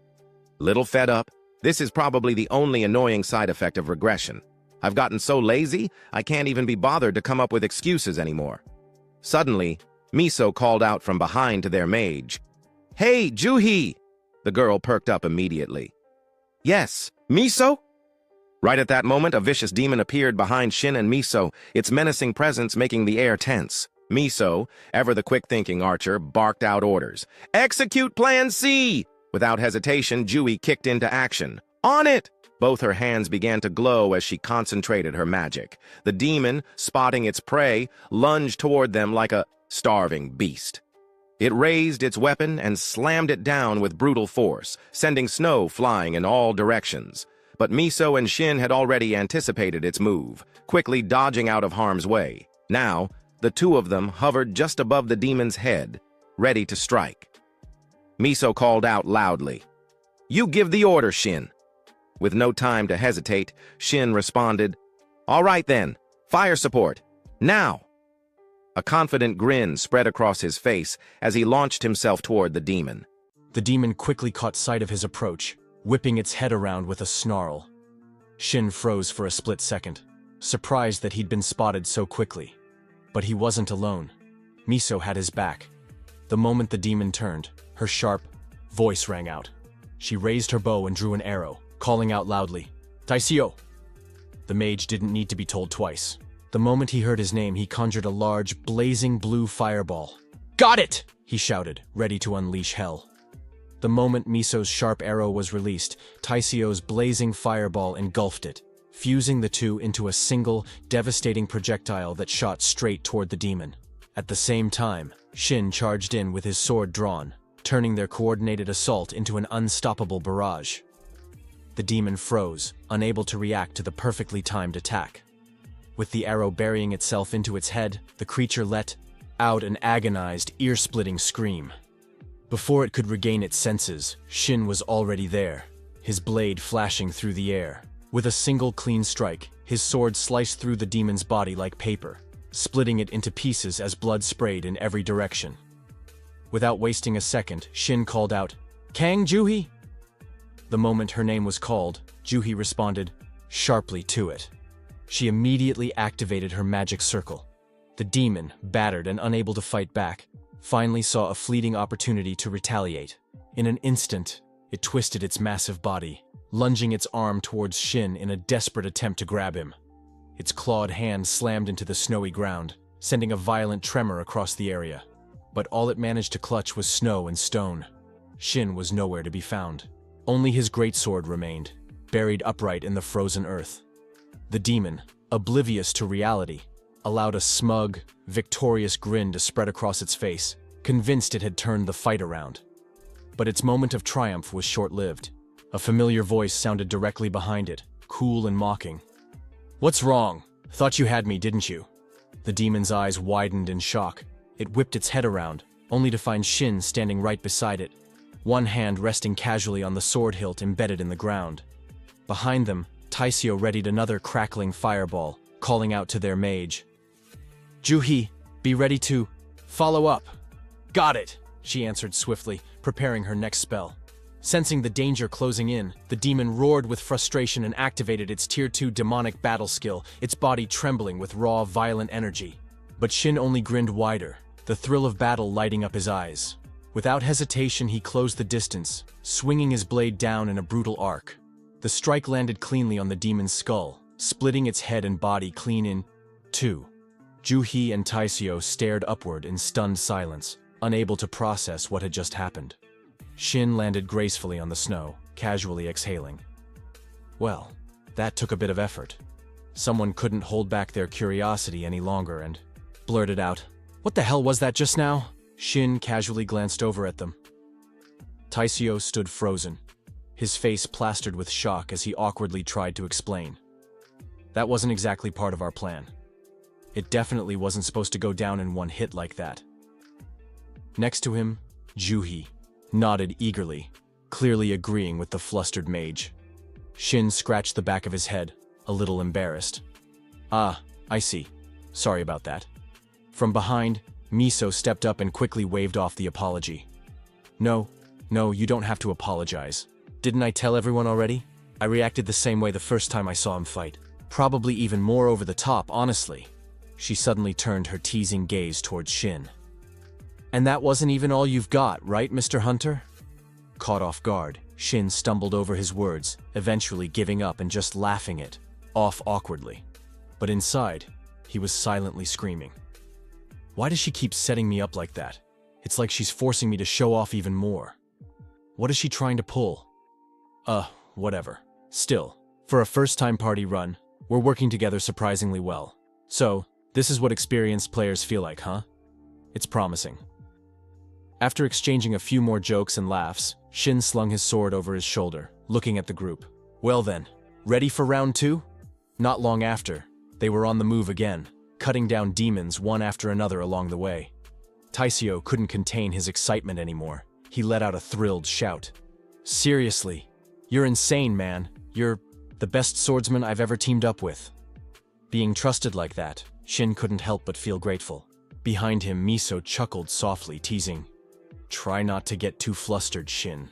little fed up. This is probably the only annoying side effect of regression. I've gotten so lazy, I can't even be bothered to come up with excuses anymore. Suddenly, Miso called out from behind to their mage, "Hey, Juhi!" The girl perked up immediately. "Yes, Miso?" Right at that moment, a vicious demon appeared behind Shin and Miso, its menacing presence making the air tense. Miso, ever the quick-thinking archer, barked out orders. "Execute Plan C!" Without hesitation, Jui kicked into action. "On it!" Both her hands began to glow as she concentrated her magic. The demon, spotting its prey, lunged toward them like a starving beast. It raised its weapon and slammed it down with brutal force, sending snow flying in all directions. But Miso and Shin had already anticipated its move, quickly dodging out of harm's way. Now, the two of them hovered just above the demon's head, ready to strike. Miso called out loudly, "You give the order, Shin." With no time to hesitate, Shin responded, "All right then, fire support, now." A confident grin spread across his face as he launched himself toward the demon. The demon quickly caught sight of his approach, whipping its head around with a snarl. Shin froze for a split second, surprised that he'd been spotted so quickly. But he wasn't alone. Miso had his back. The moment the demon turned, her sharp voice rang out. She raised her bow and drew an arrow, calling out loudly, "Taisio!" The mage didn't need to be told twice. The moment he heard his name, he conjured a large, blazing blue fireball. "Got it!" he shouted, ready to unleash hell. The moment Miso's sharp arrow was released, Taisio's blazing fireball engulfed it, fusing the two into a single, devastating projectile that shot straight toward the demon. At the same time, Shin charged in with his sword drawn, turning their coordinated assault into an unstoppable barrage. The demon froze, unable to react to the perfectly timed attack. With the arrow burying itself into its head, the creature let out an agonized, ear-splitting scream. Before it could regain its senses, Shin was already there, his blade flashing through the air. With a single clean strike, his sword sliced through the demon's body like paper, splitting it into pieces as blood sprayed in every direction. Without wasting a second, Shin called out, "Kang Juhi!" The moment her name was called, Juhi responded sharply to it. She immediately activated her magic circle. The demon, battered and unable to fight back, finally saw a fleeting opportunity to retaliate. In an instant, it twisted its massive body, lunging its arm towards Shin in a desperate attempt to grab him. Its clawed hand slammed into the snowy ground, sending a violent tremor across the area. but all it managed to clutch was snow and stone. Shin was nowhere to be found. Only his greatsword remained, buried upright in the frozen earth. The demon, oblivious to reality, allowed a smug, victorious grin to spread across its face, convinced it had turned the fight around. But its moment of triumph was short-lived. A familiar voice sounded directly behind it, cool and mocking. "What's wrong? Thought you had me, didn't you?" The demon's eyes widened in shock. It whipped its head around, only to find Shin standing right beside it, one hand resting casually on the sword hilt embedded in the ground. Behind them, Taisio readied another crackling fireball, calling out to their mage. "Juhi, be ready to follow up." "Got it," she answered swiftly, preparing her next spell. Sensing the danger closing in, the demon roared with frustration and activated its Tier 2 demonic battle skill, its body trembling with raw, violent energy. But Shin only grinned wider, the thrill of battle lighting up his eyes. Without hesitation, he closed the distance, swinging his blade down in a brutal arc. The strike landed cleanly on the demon's skull, splitting its head and body clean in two. Juhi and Taisio stared upward in stunned silence, unable to process what had just happened. Shin landed gracefully on the snow, casually exhaling. Well, that took a bit of effort. Someone couldn't hold back their curiosity any longer and blurted out, "What the hell was that just now?" Shin casually glanced over at them. Taisio stood frozen, his face plastered with shock as he awkwardly tried to explain. "That wasn't exactly part of our plan. It definitely wasn't supposed to go down in one hit like that." Next to him, Juhi nodded eagerly, clearly agreeing with the flustered mage. Shin scratched the back of his head, a little embarrassed. "Ah, I see. Sorry about that." From behind, Miso stepped up and quickly waved off the apology. No, you don't have to apologize. Didn't I tell everyone already? I reacted the same way the first time I saw him fight. Probably even more over the top, honestly." She suddenly turned her teasing gaze towards Shin. "And that wasn't even all you've got, right, Mr. Hunter?" Caught off guard, Shin stumbled over his words, eventually giving up and just laughing it off awkwardly. But inside, he was silently screaming. Why does she keep setting me up like that? It's like she's forcing me to show off even more. What is she trying to pull? Whatever. Still, for a first-time party run, we're working together surprisingly well. So, this is what experienced players feel like, huh? It's promising. After exchanging a few more jokes and laughs, Shin slung his sword over his shoulder, looking at the group. Well then, ready for round 2? Not long after, they were on the move again, cutting down demons one after another along the way. Taisio couldn't contain his excitement anymore. He let out a thrilled shout. "Seriously, you're insane, man. You're the best swordsman I've ever teamed up with." Being trusted like that, Shin couldn't help but feel grateful. Behind him, Miso chuckled softly, teasing, "Try not to get too flustered, Shin.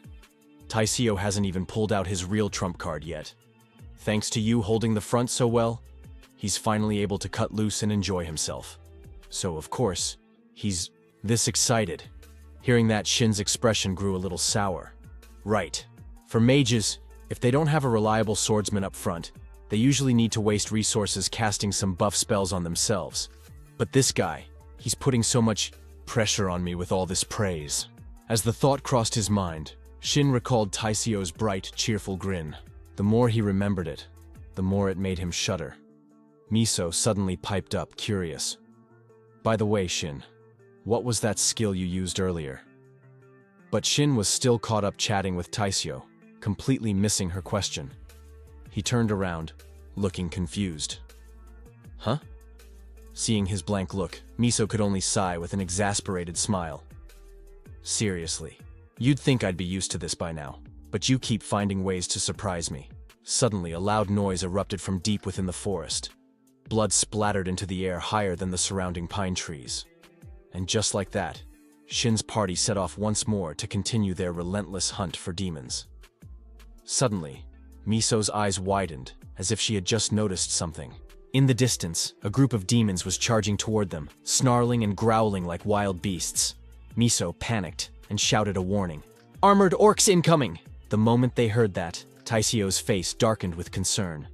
Taisio hasn't even pulled out his real trump card yet. Thanks to you holding the front so well, he's finally able to cut loose and enjoy himself. So, of course, he's this excited." Hearing that, Shin's expression grew a little sour. Right. For mages, if they don't have a reliable swordsman up front, they usually need to waste resources casting some buff spells on themselves. But this guy, he's putting so much pressure on me with all this praise. As the thought crossed his mind, Shin recalled Taisio's bright, cheerful grin. The more he remembered it, the more it made him shudder. Miso suddenly piped up, curious. "By the way, Shin, what was that skill you used earlier?" But Shin was still caught up chatting with Taisio, completely missing her question. He turned around, looking confused. "Huh?" Seeing his blank look, Miso could only sigh with an exasperated smile. "Seriously, you'd think I'd be used to this by now, but you keep finding ways to surprise me." Suddenly, a loud noise erupted from deep within the forest. Blood splattered into the air higher than the surrounding pine trees. And just like that, Shin's party set off once more to continue their relentless hunt for demons. Suddenly, Miso's eyes widened, as if she had just noticed something. In the distance, a group of demons was charging toward them, snarling and growling like wild beasts. Miso panicked and shouted a warning. "Armored orcs incoming!" The moment they heard that, Taisio's face darkened with concern.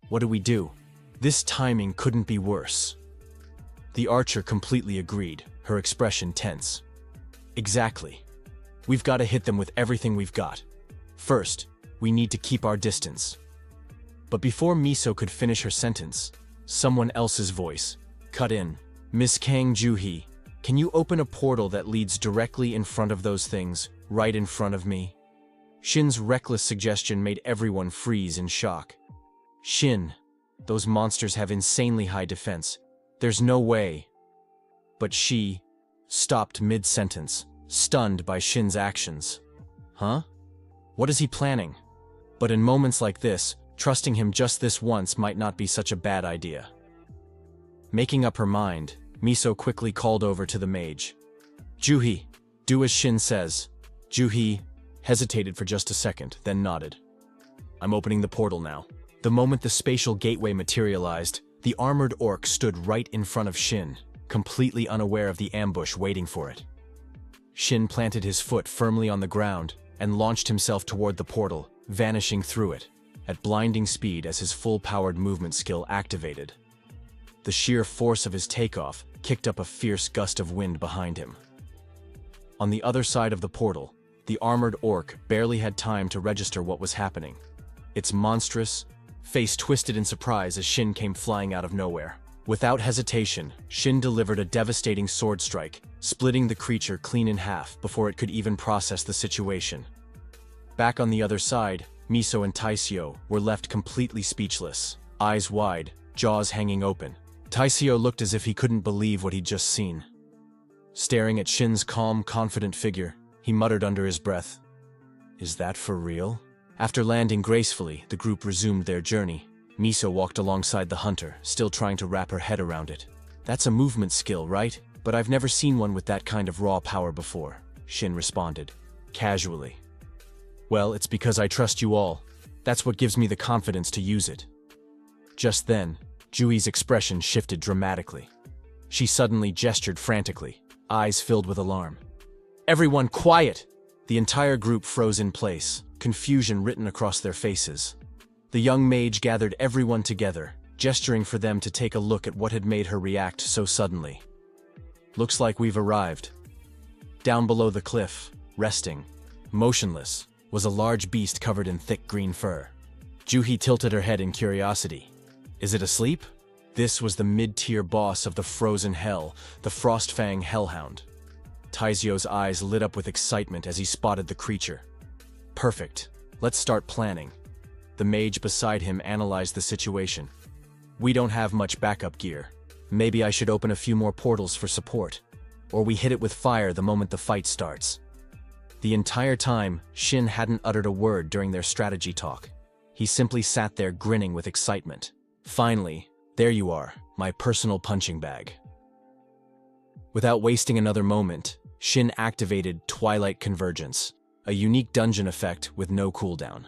"What do we do? This timing couldn't be worse." The archer completely agreed, her expression tense. Exactly. We've got to hit them with everything we've got. First, we need to keep our distance. But before Miso could finish her sentence, someone else's voice cut in. Miss Kang Juhee, can you open a portal that leads directly in front of those things, right in front of me? Shin's reckless suggestion made everyone freeze in shock. Shin, those monsters have insanely high defense. There's no way. But she stopped mid-sentence, stunned by Shin's actions. Huh? What is he planning? But in moments like this, trusting him just this once might not be such a bad idea. Making up her mind, Miso quickly called over to the mage. Juhee, do as Shin says. Juhee hesitated for just a second, then nodded. I'm opening the portal now. The moment the spatial gateway materialized, the armored orc stood right in front of Shin, completely unaware of the ambush waiting for it. Shin planted his foot firmly on the ground and launched himself toward the portal, vanishing through it, at blinding speed as his full-powered movement skill activated. The sheer force of his takeoff kicked up a fierce gust of wind behind him. On the other side of the portal, the armored orc barely had time to register what was happening. Its monstrous face twisted in surprise as Shin came flying out of nowhere. Without hesitation, Shin delivered a devastating sword strike, splitting the creature clean in half before it could even process the situation. Back on the other side, Miso and Taisio were left completely speechless, eyes wide, jaws hanging open. Taisio looked as if he couldn't believe what he'd just seen. Staring at Shin's calm, confident figure, he muttered under his breath, "Is that for real?" After landing gracefully, the group resumed their journey. Miso walked alongside the hunter, still trying to wrap her head around it. "That's a movement skill, right? But I've never seen one with that kind of raw power before," Shin responded, casually. "Well, it's because I trust you all. That's what gives me the confidence to use it." Just then, Juhee's expression shifted dramatically. She suddenly gestured frantically, eyes filled with alarm. "Everyone quiet!" The entire group froze in place, confusion written across their faces. The young mage gathered everyone together, gesturing for them to take a look at what had made her react so suddenly. "Looks like we've arrived." Down below the cliff, resting, motionless, was a large beast covered in thick green fur. Juhee tilted her head in curiosity. "Is it asleep?" This was the mid-tier boss of the frozen hell, the Frostfang Hellhound. Taisio's eyes lit up with excitement as he spotted the creature. "Perfect. Let's start planning." The mage beside him analyzed the situation. "We don't have much backup gear. Maybe I should open a few more portals for support. Or we hit it with fire the moment the fight starts." The entire time, Shin hadn't uttered a word during their strategy talk. He simply sat there grinning with excitement. "Finally, there you are, my personal punching bag." Without wasting another moment, Shin activated Twilight Convergence, a unique dungeon effect with no cooldown.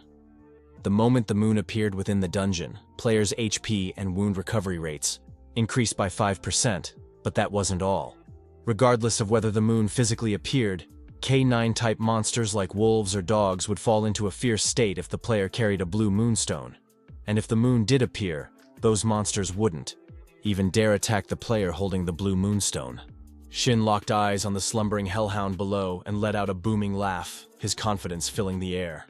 The moment the moon appeared within the dungeon, players' HP and wound recovery rates increased by 5%, but that wasn't all. Regardless of whether the moon physically appeared, K9-type monsters like wolves or dogs would fall into a fierce state if the player carried a blue moonstone. And if the moon did appear, those monsters wouldn't even dare attack the player holding the blue moonstone. Shin locked eyes on the slumbering hellhound below and let out a booming laugh, his confidence filling the air.